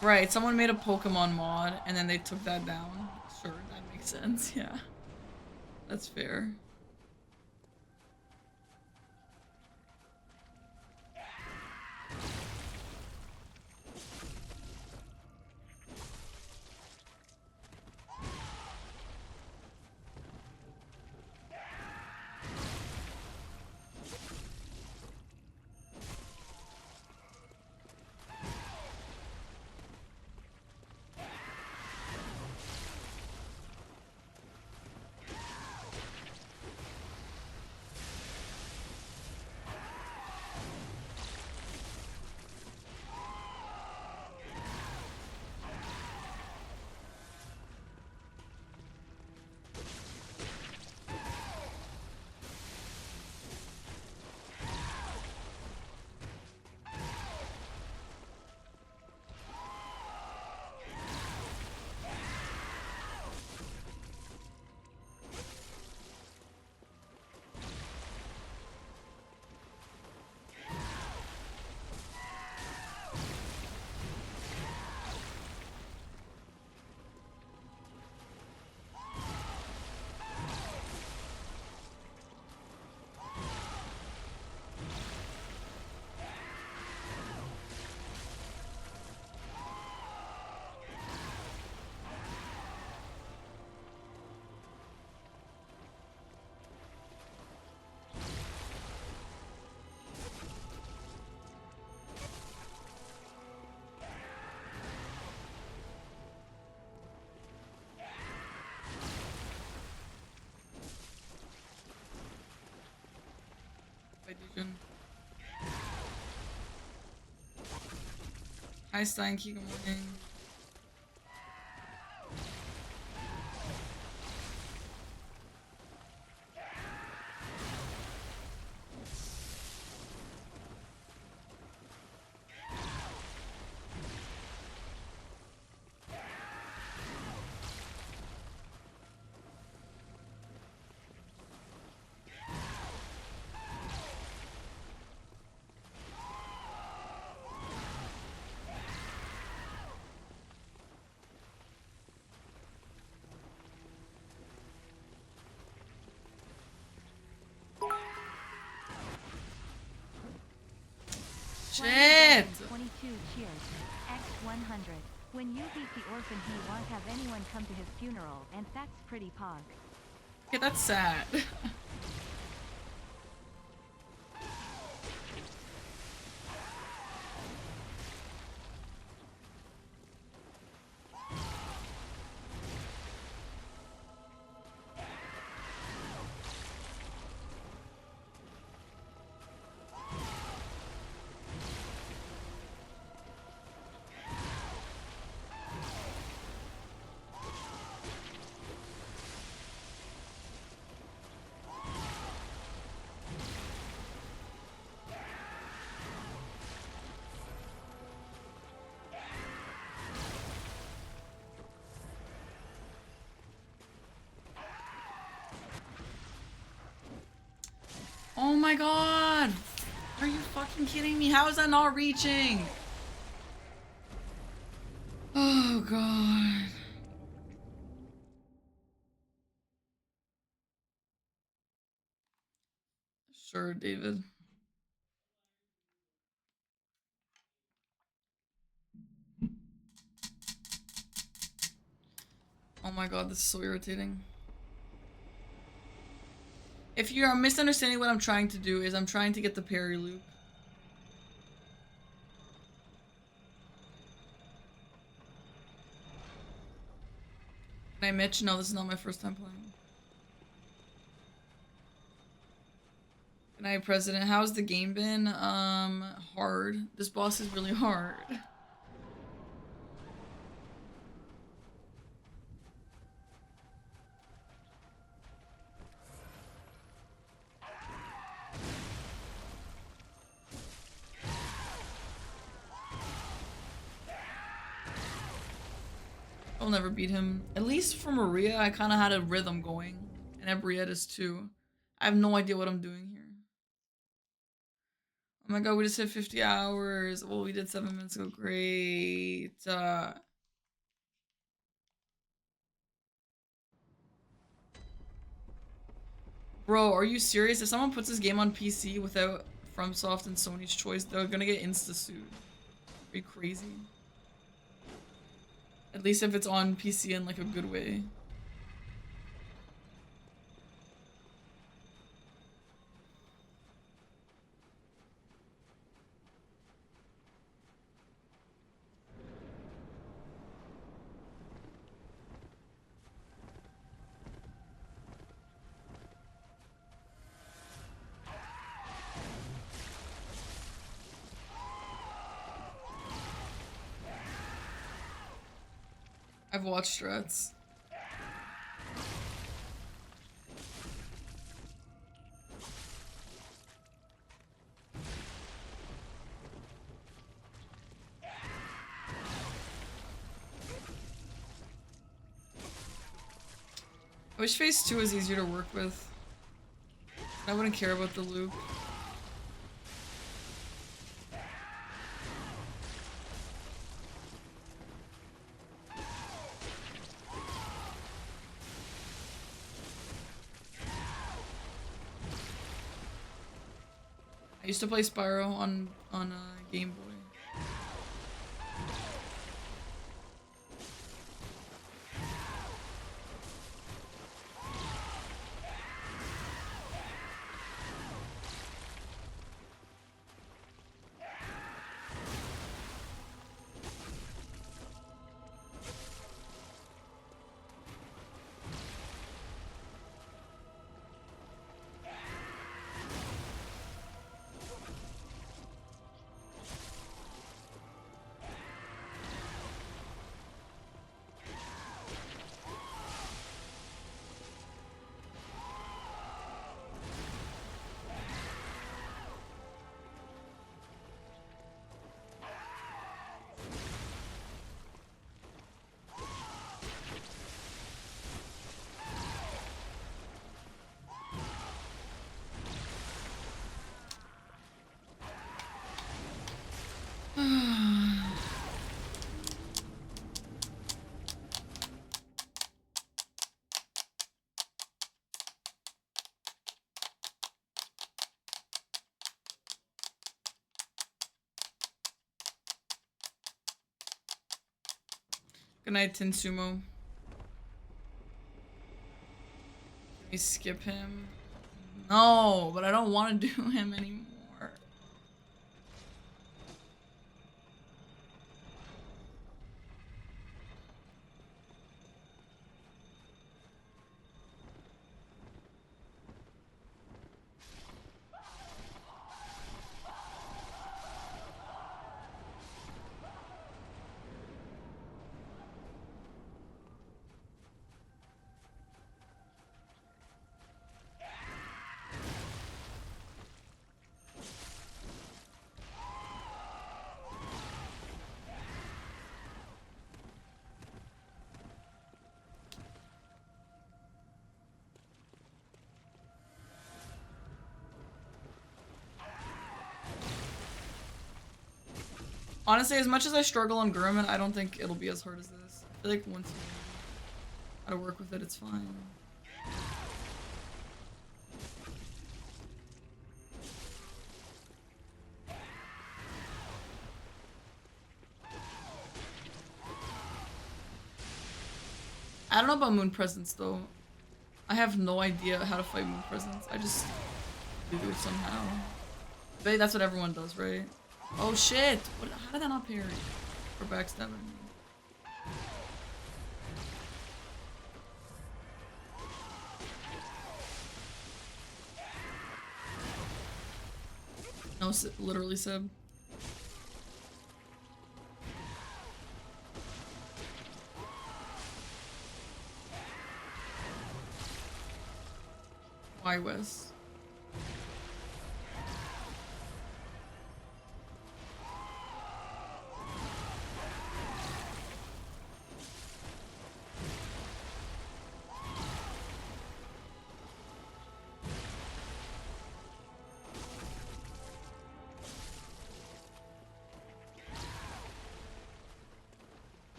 Right, someone made a Pokemon mod, and then they took that down. Sure, that makes sense, yeah. That's fair. Hi, Steinke. Good morning. Shit! 22 cheers. X100. When you beat the orphan, he won't have anyone come to his funeral, and that's pretty pog. Okay, that's sad. Oh my god! Are you fucking kidding me? How is that not reaching? Oh god. Sure, David. Oh my god, this is so irritating. If you're misunderstanding what I'm trying to do is I'm trying to get the parry loop. Can I admit, no, this is not my first time playing. Good night, President. How's the game been? Hard. This boss is really hard. I'll never beat him. At least for Maria, I kind of had a rhythm going. And Ebriette is too. I have no idea what I'm doing here. Oh my god, we just hit 50 hours. Well, we did 7 minutes ago. Great. Bro, are you serious? If someone puts this game on PC without FromSoft and Sony's choice, they're gonna get insta-sued. Are you crazy? At least if it's on PC in like a good way. I've watched strats. I wish phase 2 was easier to work with. I wouldn't care about the loop. I used to play Spyro on Game Boy. Good night, Tinsumo. Can we skip him? No, but I don't want to do him anymore. Honestly, as much as I struggle on Gurman, I don't think it'll be as hard as this. I feel like once you know how to work with it, it's fine. I don't know about Moon Presence though. I have no idea how to fight Moon Presence. I just do it somehow. But that's what everyone does, right? Oh shit! What, how did that not parry? Or backstabbing me? No, literally Seb. Why West?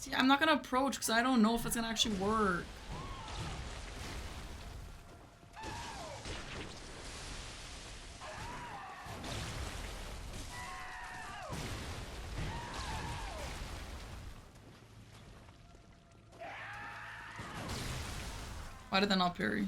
See, I'm not gonna approach because I don't know if it's gonna actually work. Why did that not parry?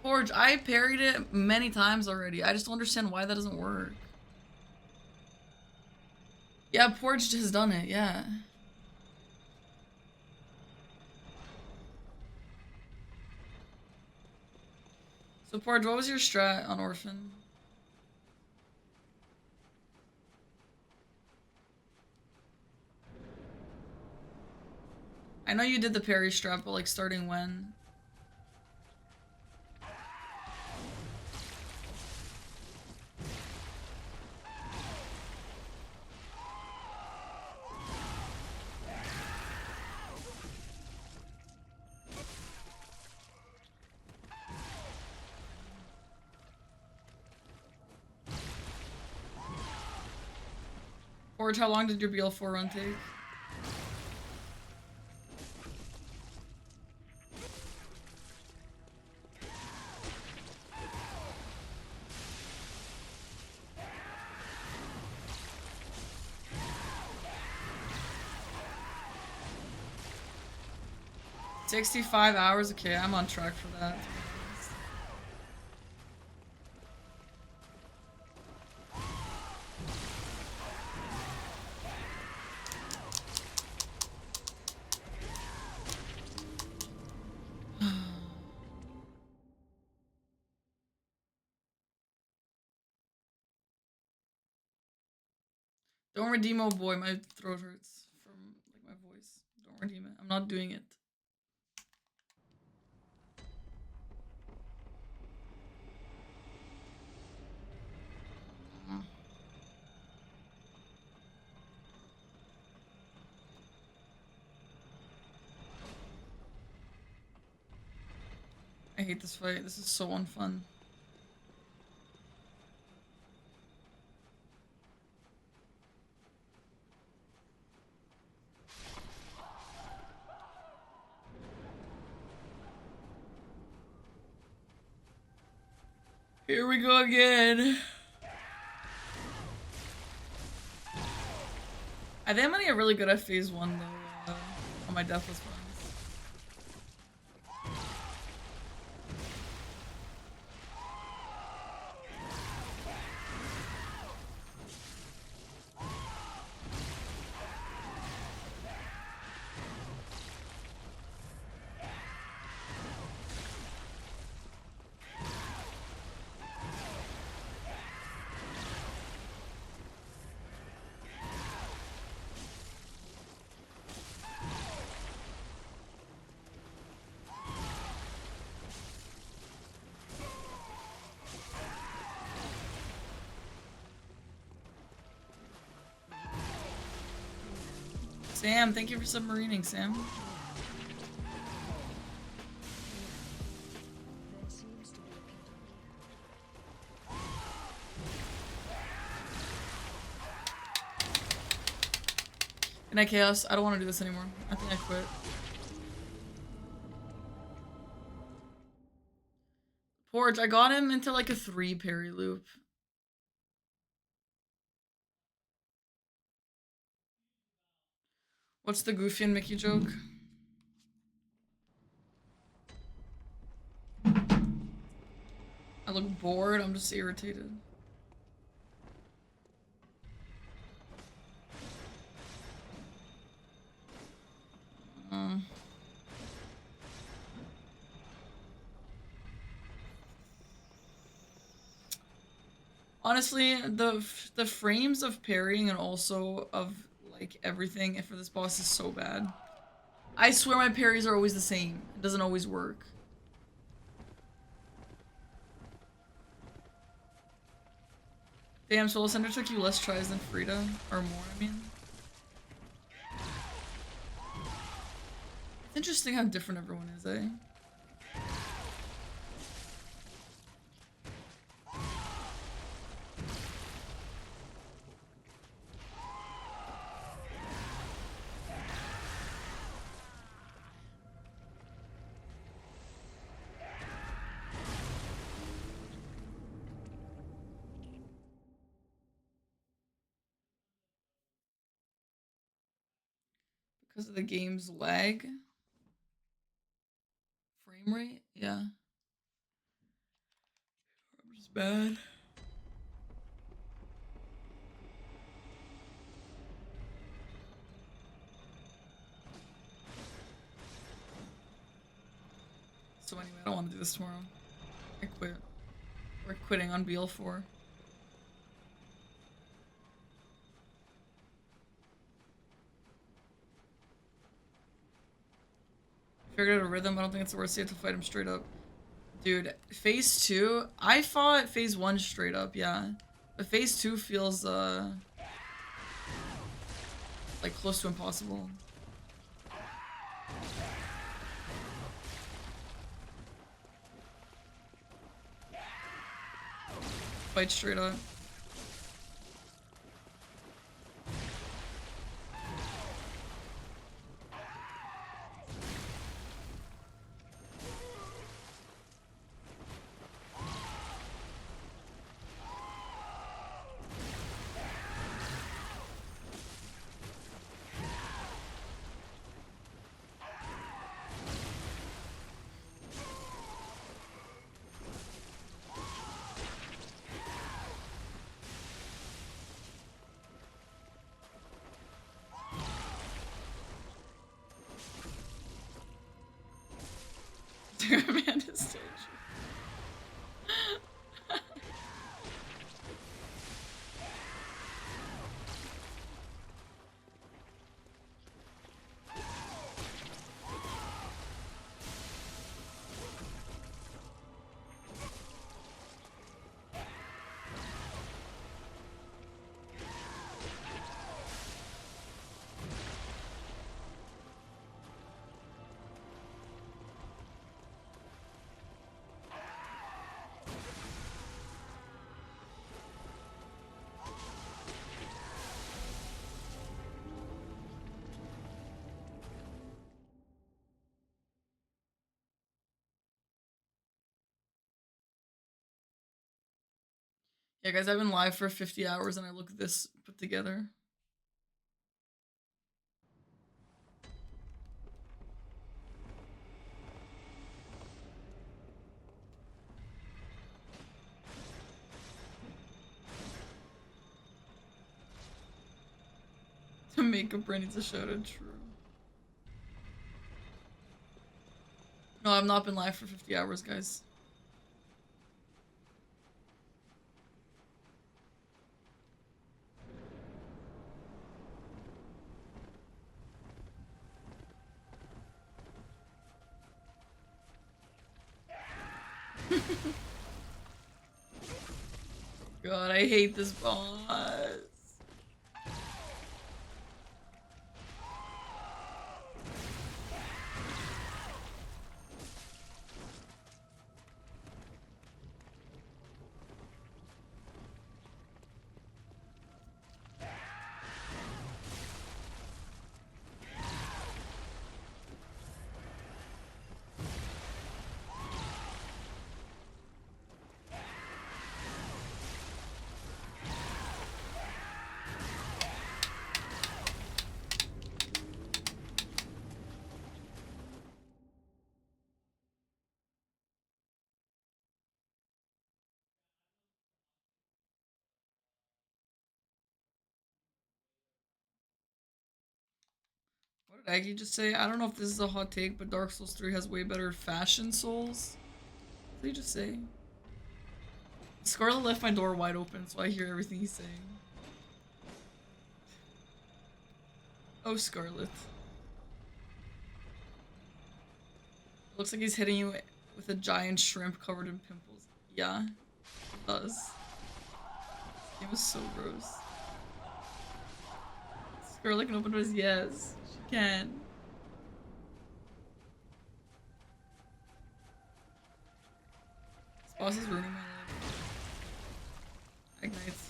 Forge, I parried it many times already. I just don't understand why that doesn't work. Yeah, Porge has done it, yeah. So Porge, what was your strat on Orphan? I know you did the parry strat, but like starting when? Forge, how long did your BL4 run take? $65. Okay, I'm on track for that. Don't redeem, oh boy, my throat hurts from like my voice. Don't redeem it. I'm not doing it. I hate this fight. This is so unfun. Here we go again. I think I'm gonna get really good at phase 1 though, on my deathless ones. Sam, thank you for submarining, Sam. There seems to be a pit on Good night, Chaos. I don't want to do this anymore. I think I quit. Porch, I got him into like a 3 parry loop. What's the Goofy and Mickey joke? I look bored, I'm just irritated. Honestly, the frames of parrying and also of like everything for this boss is so bad. I swear my parries are always the same. It doesn't always work. Damn, Soul Center took you less tries than Frida, or more, I mean. It's interesting how different everyone is, eh? Because of the game's lag? Frame rate? Yeah. It's bad. So anyway, I don't want to do this tomorrow. I quit. We're quitting on BL4. Figured out a rhythm. I don't think it's worth it to fight him straight up. Dude, phase 2, I fought phase 1 straight up, yeah. But phase 2 feels, like close to impossible. Fight straight up. Amanda's stage. Yeah, guys, I've been live for 50 hours and I look this put together. To make a brain needs a shout out, true. No, I've not been live for 50 hours, guys. God, I hate this boss. What did Aggie just say? I don't know if this is a hot take, but Dark Souls 3 has way better fashion souls. What did he just say? Scarlet left my door wide open, so I hear everything he's saying. Oh, Scarlet. Looks like he's hitting you with a giant shrimp covered in pimples. Yeah, it does. It was so gross. Scarlet can open doors. Yes, she can. This boss is ruining my life. Ignites.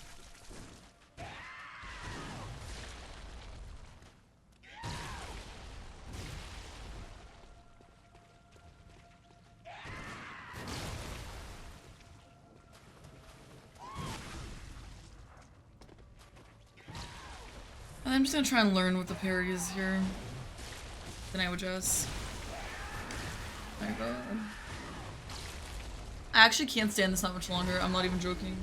I'm just gonna try and learn what the parry is here. Then I would just. There you go. I actually can't stand this that much longer. I'm not even joking.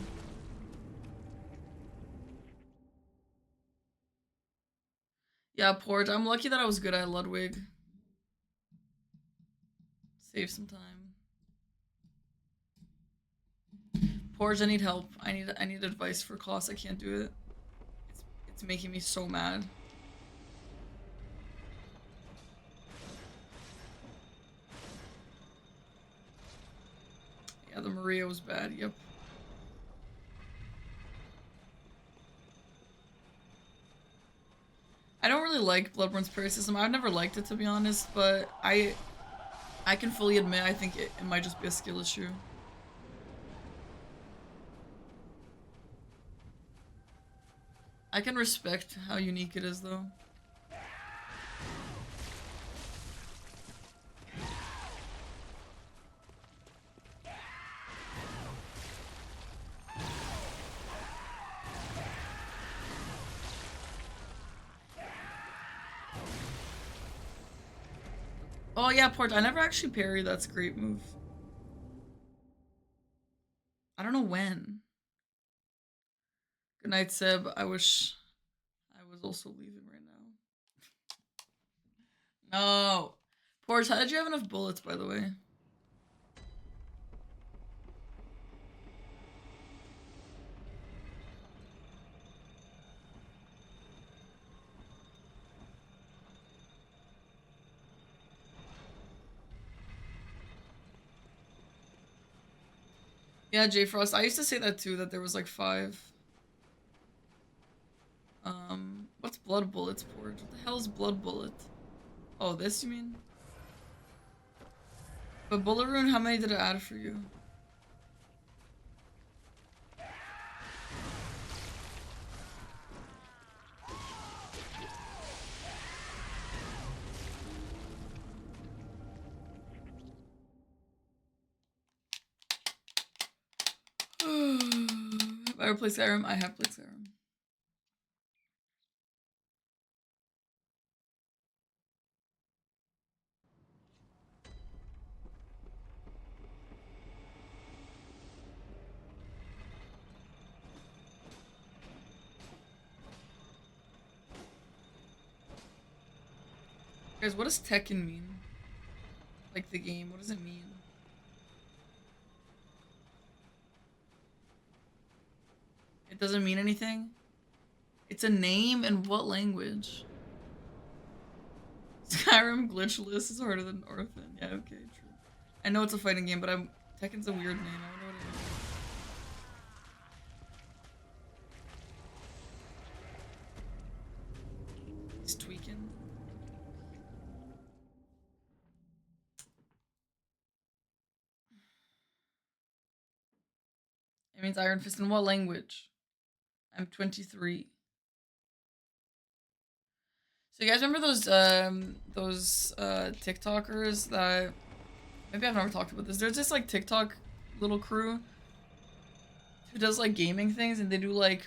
Yeah, Porge. I'm lucky that I was good at Ludwig. Save some time. Porge, I need help. I need advice for Kos. I can't do it. It's making me so mad. Yeah, the Maria was bad. Yep. I don't really like Bloodborne's parry system. I've never liked it, to be honest, but I can fully admit I think it might just be a skill issue. I can respect how unique it is, though. Oh yeah, Port. I never actually parried. That's a great move. I don't know when. Good night, Seb. I wish I was also leaving right now. No. Port, how did you have enough bullets, by the way? Yeah, J Frost. I used to say that too, that there was like 5. What's blood bullets, Porge? What the hell is blood bullet? Oh, this you mean? But bullet rune, how many did it add for you? I ever played Skyrim? I have played Skyrim. Guys, what does Tekken mean? Like the game, what does it mean? It doesn't mean anything? It's a name in what language? Skyrim glitchless is harder than Orphan. Yeah, okay, true. I know it's a fighting game, but Tekken's a weird name. I wonder what it is. He's tweaking. It means Iron Fist in what language? I'm 23. So you guys remember those TikTokers that maybe I've never talked about this. There's this like TikTok little crew who does like gaming things, and they do like,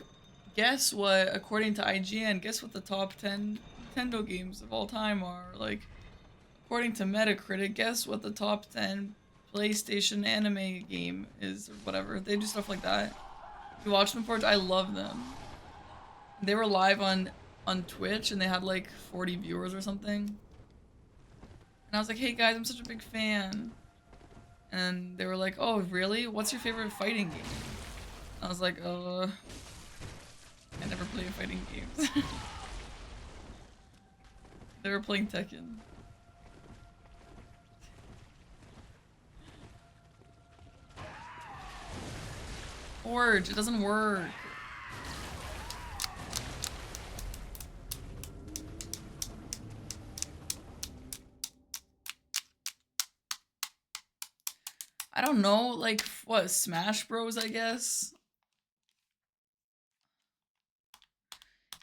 guess what, according to IGN, guess what the top 10 Nintendo games of all time are. Like, according to Metacritic, guess what the top 10 PlayStation anime game is, or whatever. They do stuff like that. You watch them for it, I love them. They were live on Twitch, and they had like 40 viewers or something. And I was like, hey guys, I'm such a big fan. And they were like, oh really? What's your favorite fighting game? I was like, I never play fighting games. They were playing Tekken. Forge, it doesn't work. I don't know, like, what, Smash Bros, I guess?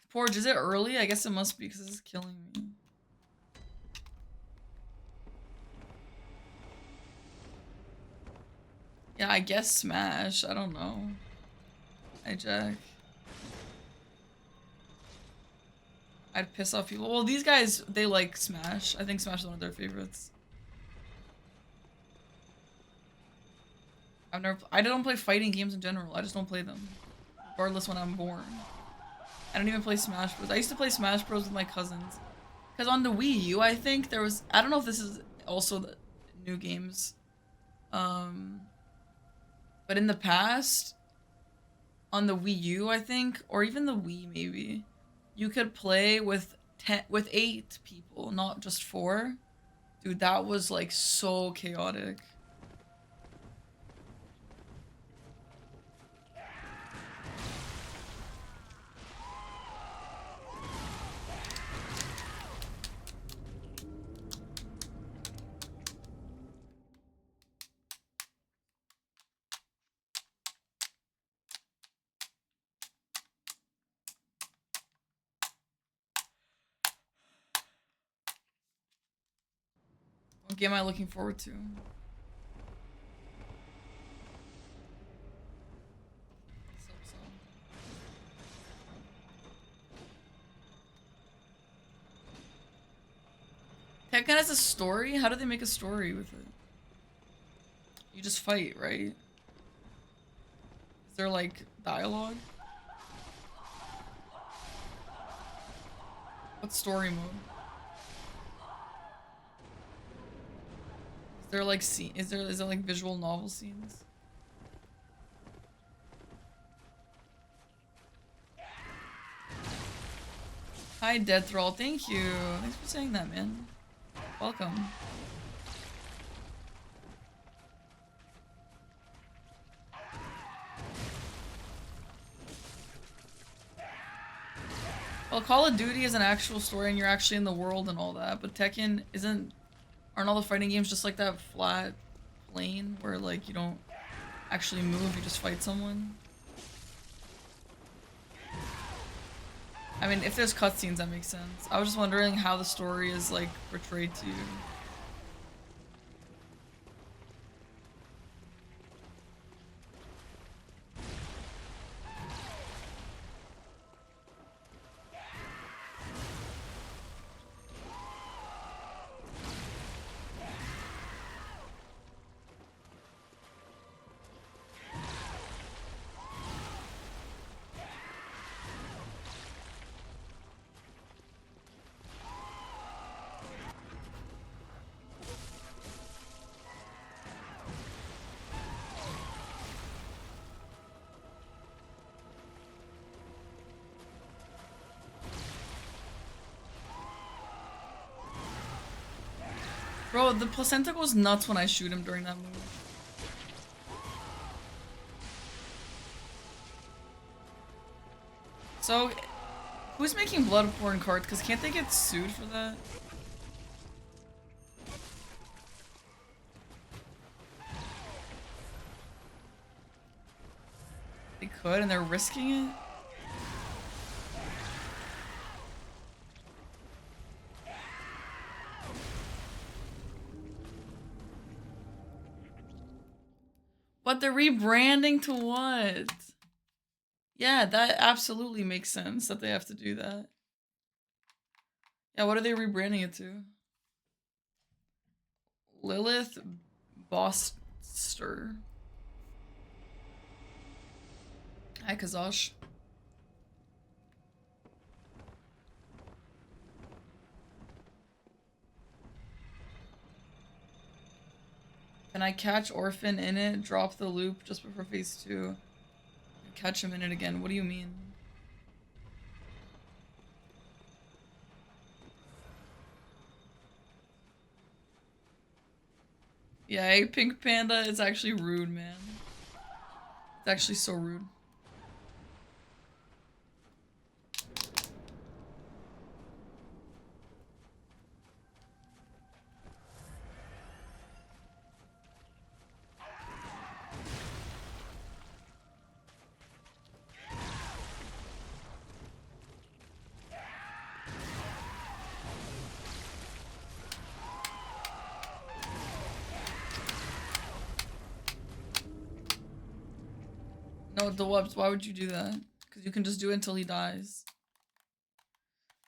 Forge, is it early? I guess it must be, because this is killing me. Yeah, I guess Smash. I don't know. Hi, Jack. I'd piss off people. Well, these guys, they like Smash. I think Smash is one of their favorites. I don't play fighting games in general. I just don't play them. Regardless when I'm born. I don't even play Smash Bros. I used to play Smash Bros with my cousins. Because on the Wii U, I think there was... I don't know if this is also the new games. But in the past, on the Wii U, I think, or even the Wii maybe, you could play with 8 people, not just 4. Dude, that was like so chaotic. What game am I looking forward to? Tekken has a story? How do they make a story with it? You just fight, right? Is there like dialogue? What's story mode? Is there like is there like visual novel scenes? Hi Dead Thrall, thank you. Thanks for saying that, man. Welcome. Well, Call of Duty is an actual story and you're actually in the world and all that, but Tekken aren't all the fighting games just like that flat plane where like you don't actually move, you just fight someone? I mean, if there's cutscenes, that makes sense. I was just wondering how the story is like portrayed to you. Bro, the placenta goes nuts when I shoot him during that move. So, who's making Bloodborne cards? Because can't they get sued for that? They could, and they're risking it? But they're rebranding to what? Yeah, that absolutely makes sense that they have to do that. Yeah, what are they rebranding it to? Lilith Boster. Hi, Kazosh. Can I catch Orphan in it? Drop the loop just before phase 2. Catch him in it again. What do you mean? Yeah, hey, Pink Panda is actually rude, man. It's actually so rude. No, Dewebs, why would you do that? Because you can just do it until he dies.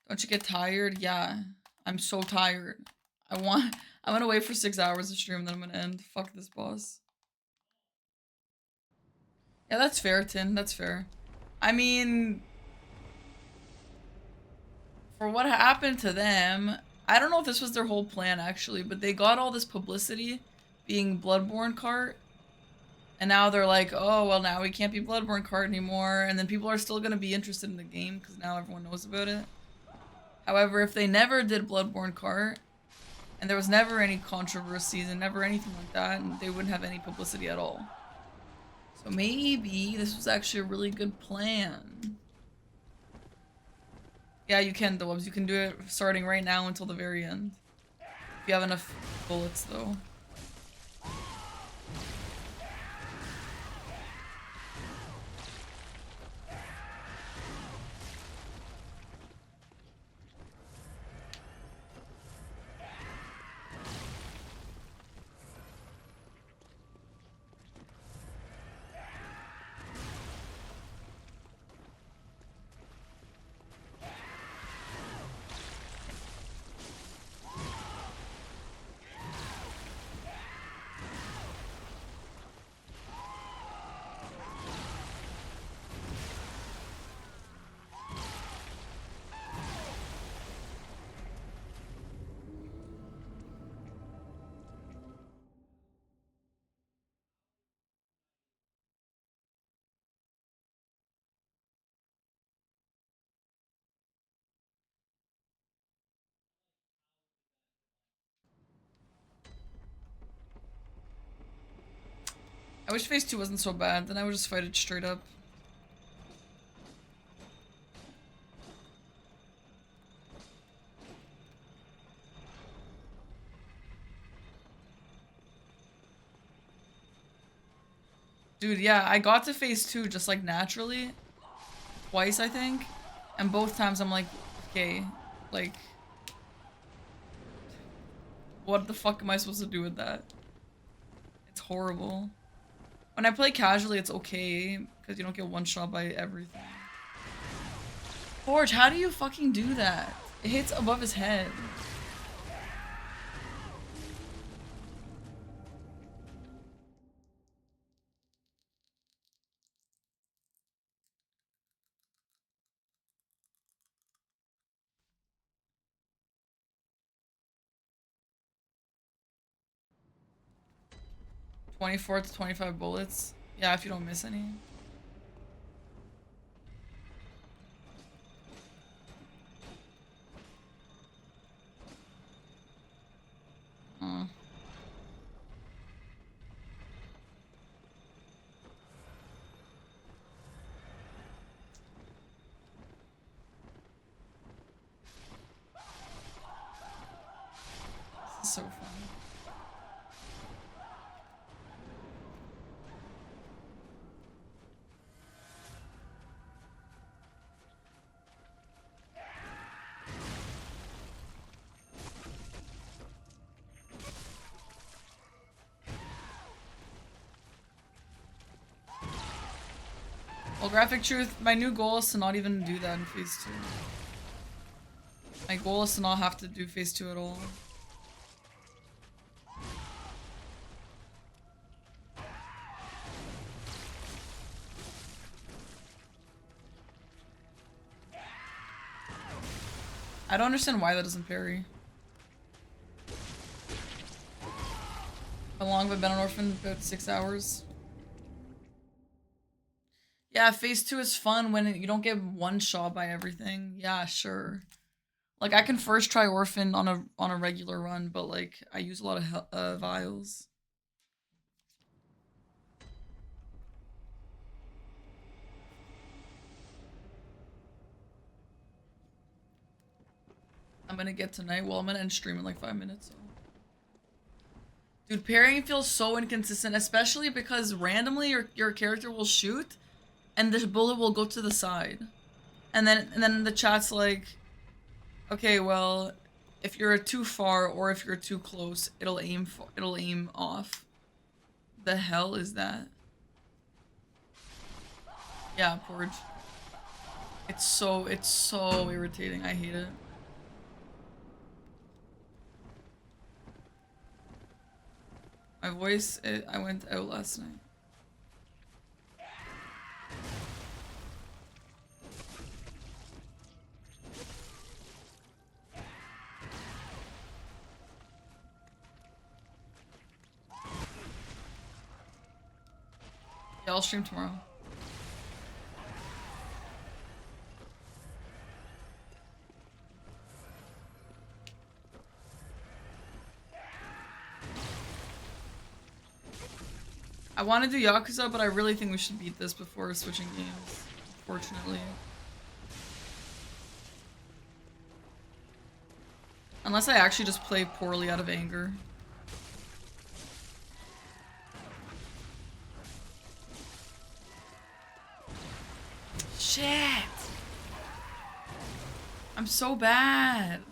Don't you get tired? Yeah. I'm so tired. I'm gonna wait for 6 hours of stream, then I'm gonna end. Fuck this boss. Yeah, that's fair, Tin. That's fair. I mean, for what happened to them, I don't know if this was their whole plan, actually, but they got all this publicity being Bloodborne cart, and now they're like, oh, well, now we can't be Bloodborne cart anymore, and then people are still gonna be interested in the game, because now everyone knows about it. However, if they never did Bloodborne cart, and there was never any controversies and never anything like that, and they wouldn't have any publicity at all. So maybe this was actually a really good plan. Yeah, you can, Dewebs. You can do it starting right now until the very end. If you have enough bullets, though. I wish phase 2 wasn't so bad, then I would just fight it straight up. Dude, yeah, I got to phase 2 just like naturally. Twice, I think. And both times I'm like, okay, like, what the fuck am I supposed to do with that? It's horrible. When I play casually, it's okay, because you don't get one shot by everything. Forge, how do you fucking do that? It hits above his head. $24 to $25 bullets. Yeah, if you don't miss any. So fun. Well, graphic truth, my new goal is to not even do that in phase 2. My goal is to not have to do phase 2 at all. I don't understand why that doesn't parry. How long have I been on Orphan? About 6 hours. Yeah, phase 2 is fun when you don't get one shot by everything. Yeah, sure. Like I can first try Orphan on a regular run, but like I use a lot of vials. I'm gonna get tonight. Well, I'm gonna end stream in like 5 minutes. So. Dude, parrying feels so inconsistent, especially because randomly your character will shoot, and the bullet will go to the side, and then the chat's like, okay, well, if you're too far or if you're too close, it'll aim off. The hell is that? Yeah, Porge. It's so irritating. I hate it. My voice, I went out last night. Yeah, I'll stream tomorrow. I want to do Yakuza, but I really think we should beat this before switching games. Fortunately. Unless I actually just play poorly out of anger. Shit! I'm so bad.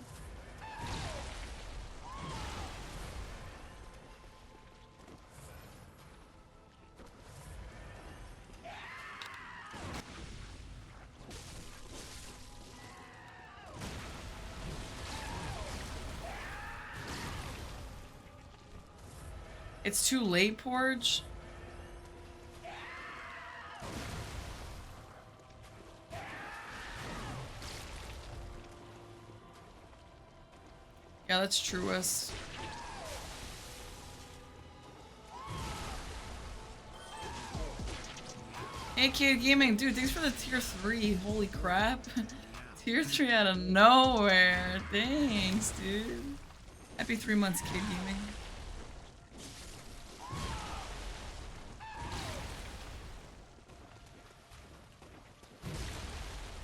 It's too late, Porge. Yeah, that's true, Wes. Hey, Kid Gaming, dude, thanks for the tier 3. Holy crap. Tier 3 out of nowhere. Thanks, dude. Happy 3 months, Kid Gaming.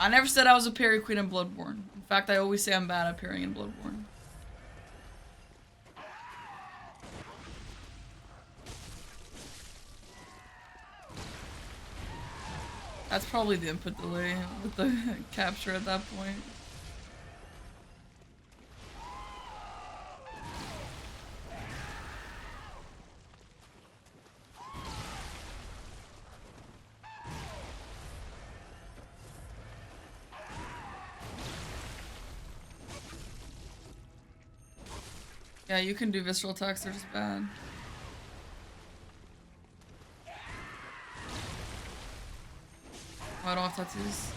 I never said I was a parry queen in Bloodborne. In fact, I always say I'm bad at parrying in Bloodborne. That's probably the input delay with the capture at that point. Yeah, you can do visceral attacks, they're just bad. Oh, I don't have tattoos.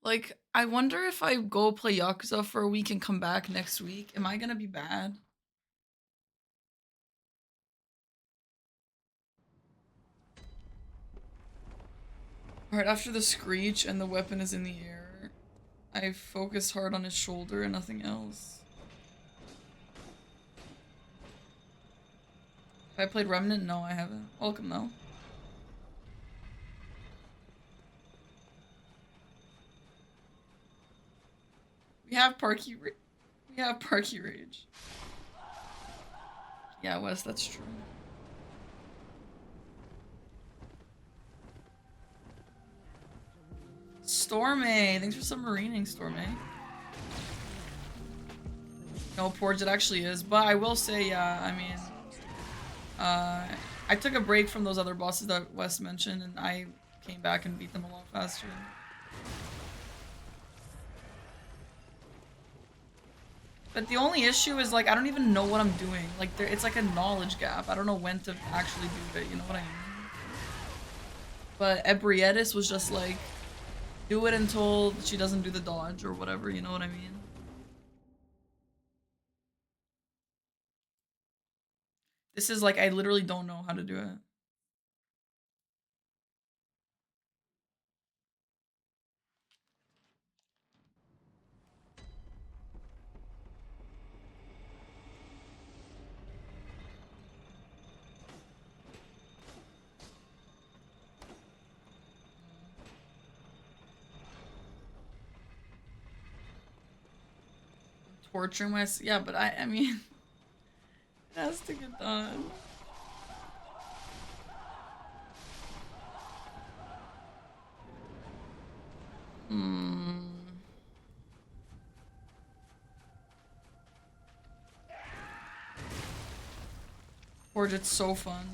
Like, I wonder if I go play Yakuza for a week and come back next week, am I gonna be bad? Alright, after the screech and the weapon is in the air, I focused hard on his shoulder and nothing else. I played Remnant? No, I haven't. Welcome though. We have Parky Rage. Yeah, Wes, that's true. Stormy, thanks for submarining, Stormy. No, Porge, it actually is, but I will say, yeah, I mean, I took a break from those other bosses that Wes mentioned, and I came back and beat them a lot faster. But the only issue is, like, I don't even know what I'm doing. Like, it's like a knowledge gap. I don't know when to actually do it, you know what I mean? But Ebrietis was just like, do it until she doesn't do the dodge or whatever, you know what I mean? This is like, I literally don't know how to do it. Torturing myself. Yeah, but I mean, it has to get done. Forge, it's so fun.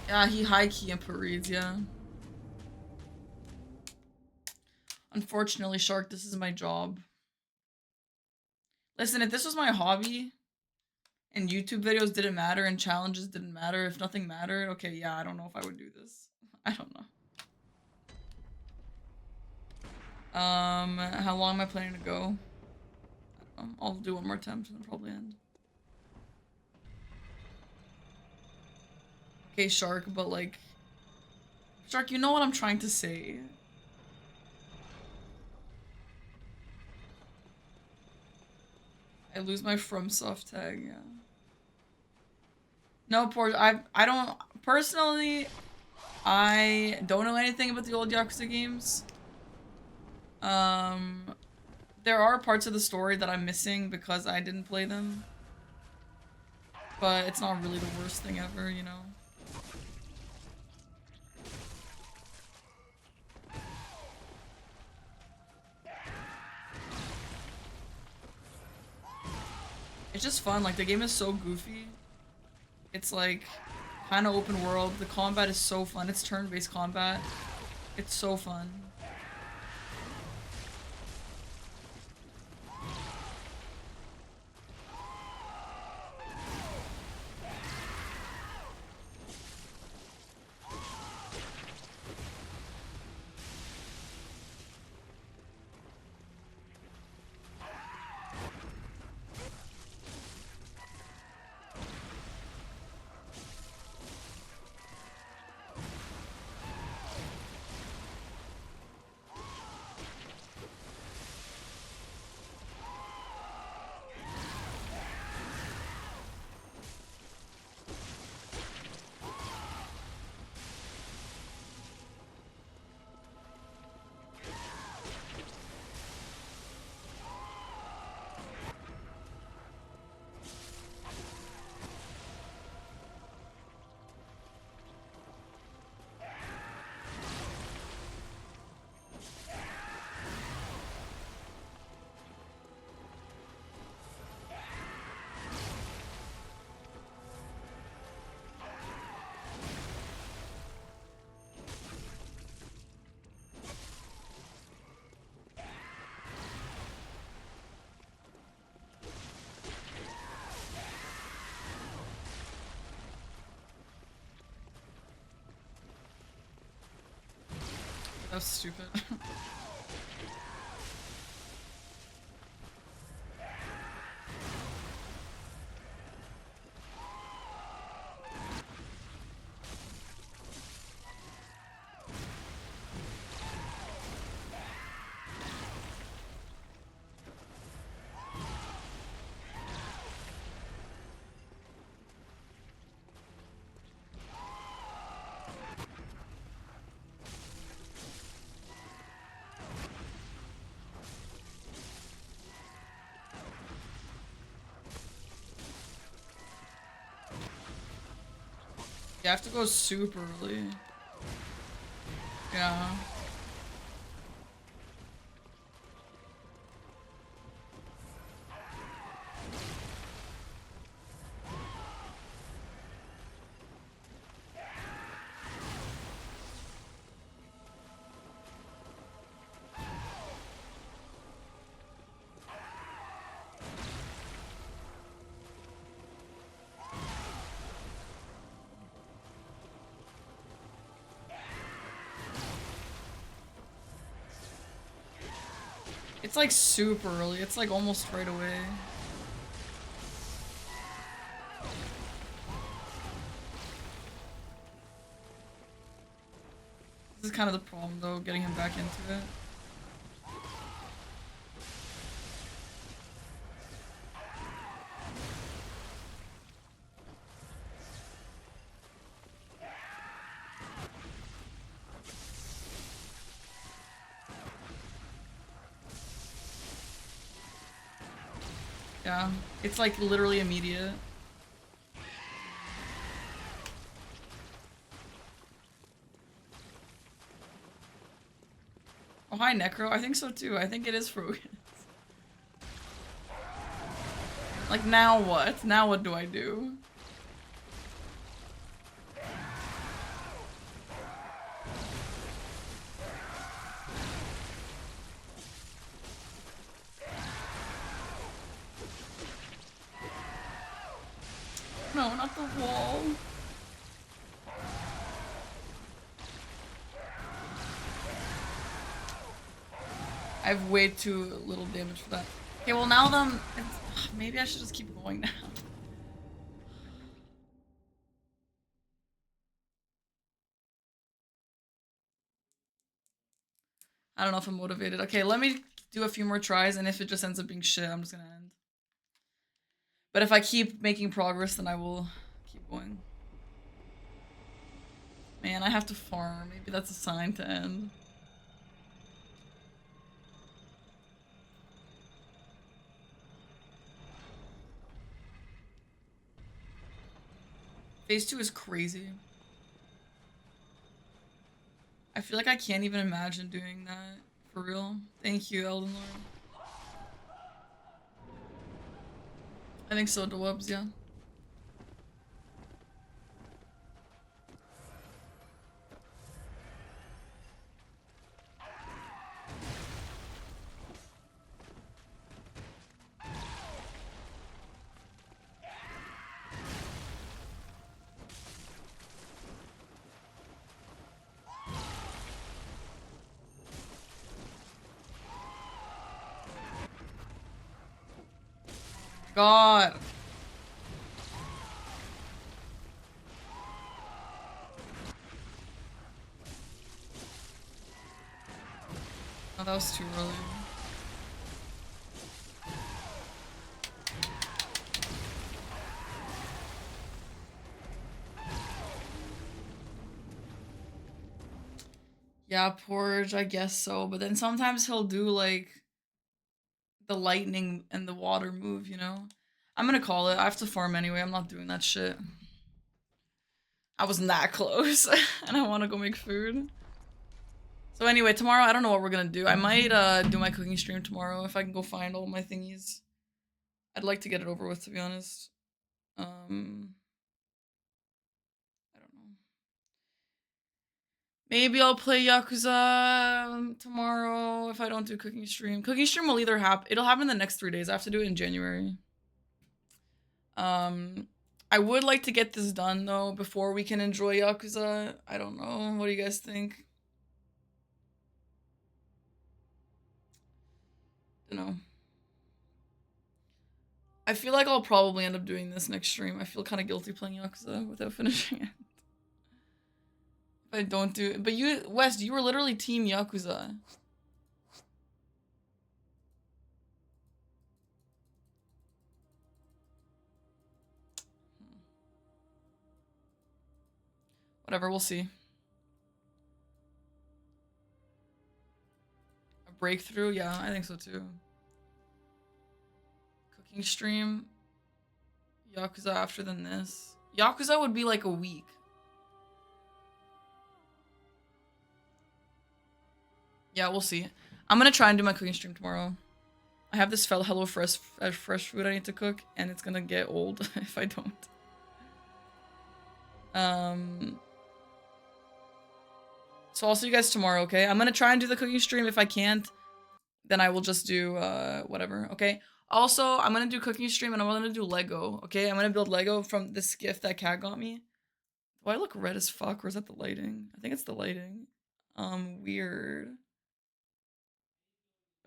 Yeah, he high key in Paris, yeah. Unfortunately, Shark, this is my job. Listen, if this was my hobby and YouTube videos didn't matter and challenges didn't matter, if nothing mattered, okay, yeah, I don't know if I would do this. I don't know. How long am I planning to go? I don't know. I'll do one more attempt and then probably end. Okay, Shark, but like... Shark, you know what I'm trying to say. I lose my FromSoft tag, yeah. No, poor, I don't, personally, I don't know anything about the old Yakuza games. There are parts of the story that I'm missing because I didn't play them. But it's not really the worst thing ever, you know? It's just fun, like the game is so goofy. It's like kind of open world. The combat is so fun. It's turn-based combat. It's so fun. That was stupid. You have to go super early. Yeah. It's like super early. It's like almost right away. This is kind of the problem though, getting him back into it. Yeah, it's like literally immediate. Oh, hi, Necro. I think so too. I think it is focus. Like, now what? Now what do I do? No, not the wall. I have way too little damage for that. Okay, well now then, maybe I should just keep going now. I don't know if I'm motivated. Okay, let me do a few more tries, and if it just ends up being shit, I'm just gonna end. But if I keep making progress, then I will keep going. Man, I have to farm. Maybe that's a sign to end. Phase 2 is crazy. I feel like I can't even imagine doing that. For real. Thank you, Elden Lord. I think so, Dewubs, yeah. God. Oh, that was too early. Yeah, Porridge, I guess so. But then sometimes he'll do like the lightning and the water move, you know? I'm gonna call it. I have to farm anyway. I'm not doing that shit. I wasn't that close. And I want to go make food. So anyway, tomorrow, I don't know what we're gonna do. I might do my cooking stream tomorrow if I can go find all my thingies. I'd like to get it over with, to be honest. I don't know. Maybe I'll play Yakuza tomorrow if I don't do cooking stream. Cooking stream will either happen. It'll happen in the next 3 days. I have to do it in January. I would like to get this done though before we can enjoy Yakuza. I don't know. What do you guys think? Don't know. I feel like I'll probably end up doing this next stream. I feel kind of guilty playing Yakuza without finishing it. If I don't do it. But you, West, you were literally team Yakuza. Whatever, we'll see. A breakthrough? Yeah, I think so too. Cooking stream. Yakuza after than this. Yakuza would be like a week. Yeah, we'll see. I'm gonna try and do my cooking stream tomorrow. I have this Hello Fresh food I need to cook, and it's gonna get old if I don't. So I'll see you guys tomorrow, okay? I'm gonna try and do the cooking stream. If I can't, then I will just do whatever, okay? Also, I'm gonna do cooking stream and I'm gonna do Lego, okay? I'm gonna build Lego from this gift that Cat got me. Do I look red as fuck, or is that the lighting? I think it's the lighting. Weird.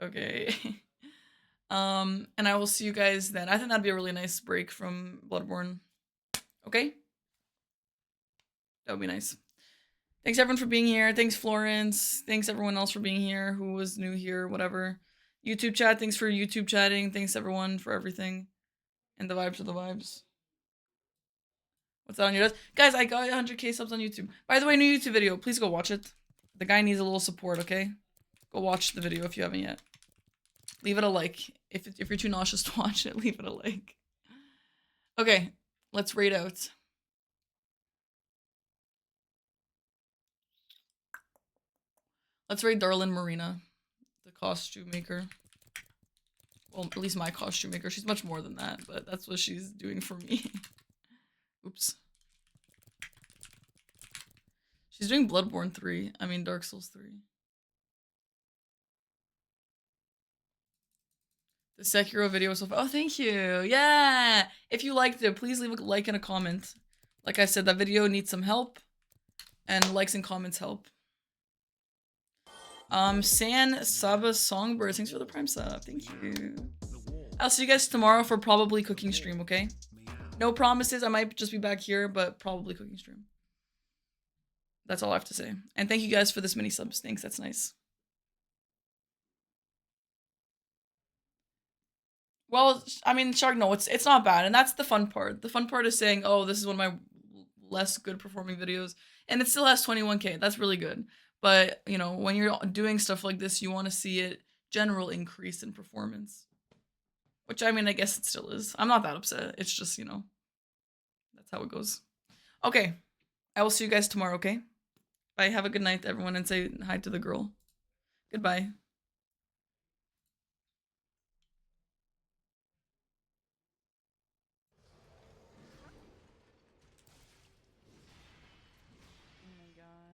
Okay. And I will see you guys then. I think that'd be a really nice break from Bloodborne. Okay? That would be nice. Thanks everyone for being here. Thanks Florence. Thanks everyone else for being here who was new here, whatever. YouTube chat, thanks for YouTube chatting. Thanks everyone for everything. And the vibes are the vibes. What's that on your desk? Guys, I got 100k subs on YouTube. By the way, new YouTube video. Please go watch it. The guy needs a little support, okay? Go watch the video if you haven't yet. Leave it a like. If you're too nauseous to watch it, leave it a like. Okay, let's raid out. Let's raid Darlin Marina, the costume maker. Well, at least my costume maker. She's much more than that, but that's what she's doing for me. Oops. She's doing Bloodborne 3. I mean, Dark Souls 3. The Sekiro video was so fun. Oh, thank you. Yeah. If you liked it, please leave a like and a comment. Like I said, that video needs some help. And likes and comments help. San Saba Songbird, thanks for the prime sub. Thank you. I'll see you guys tomorrow for probably cooking stream, okay? No promises, I might just be back here, but probably cooking stream. That's all I have to say. And thank you guys for this many subs. Thanks, that's nice. Well, I mean, Shark, no, it's not bad, and that's the fun part. The fun part is saying, oh, this is one of my less good performing videos, and it still has 21k. That's really good. But, you know, when you're doing stuff like this, you want to see it general increase in performance. Which, I mean, I guess it still is. I'm not that upset. It's just, you know, that's how it goes. Okay. I will see you guys tomorrow, okay? Bye. Have a good night, everyone, and say hi to the girl. Goodbye.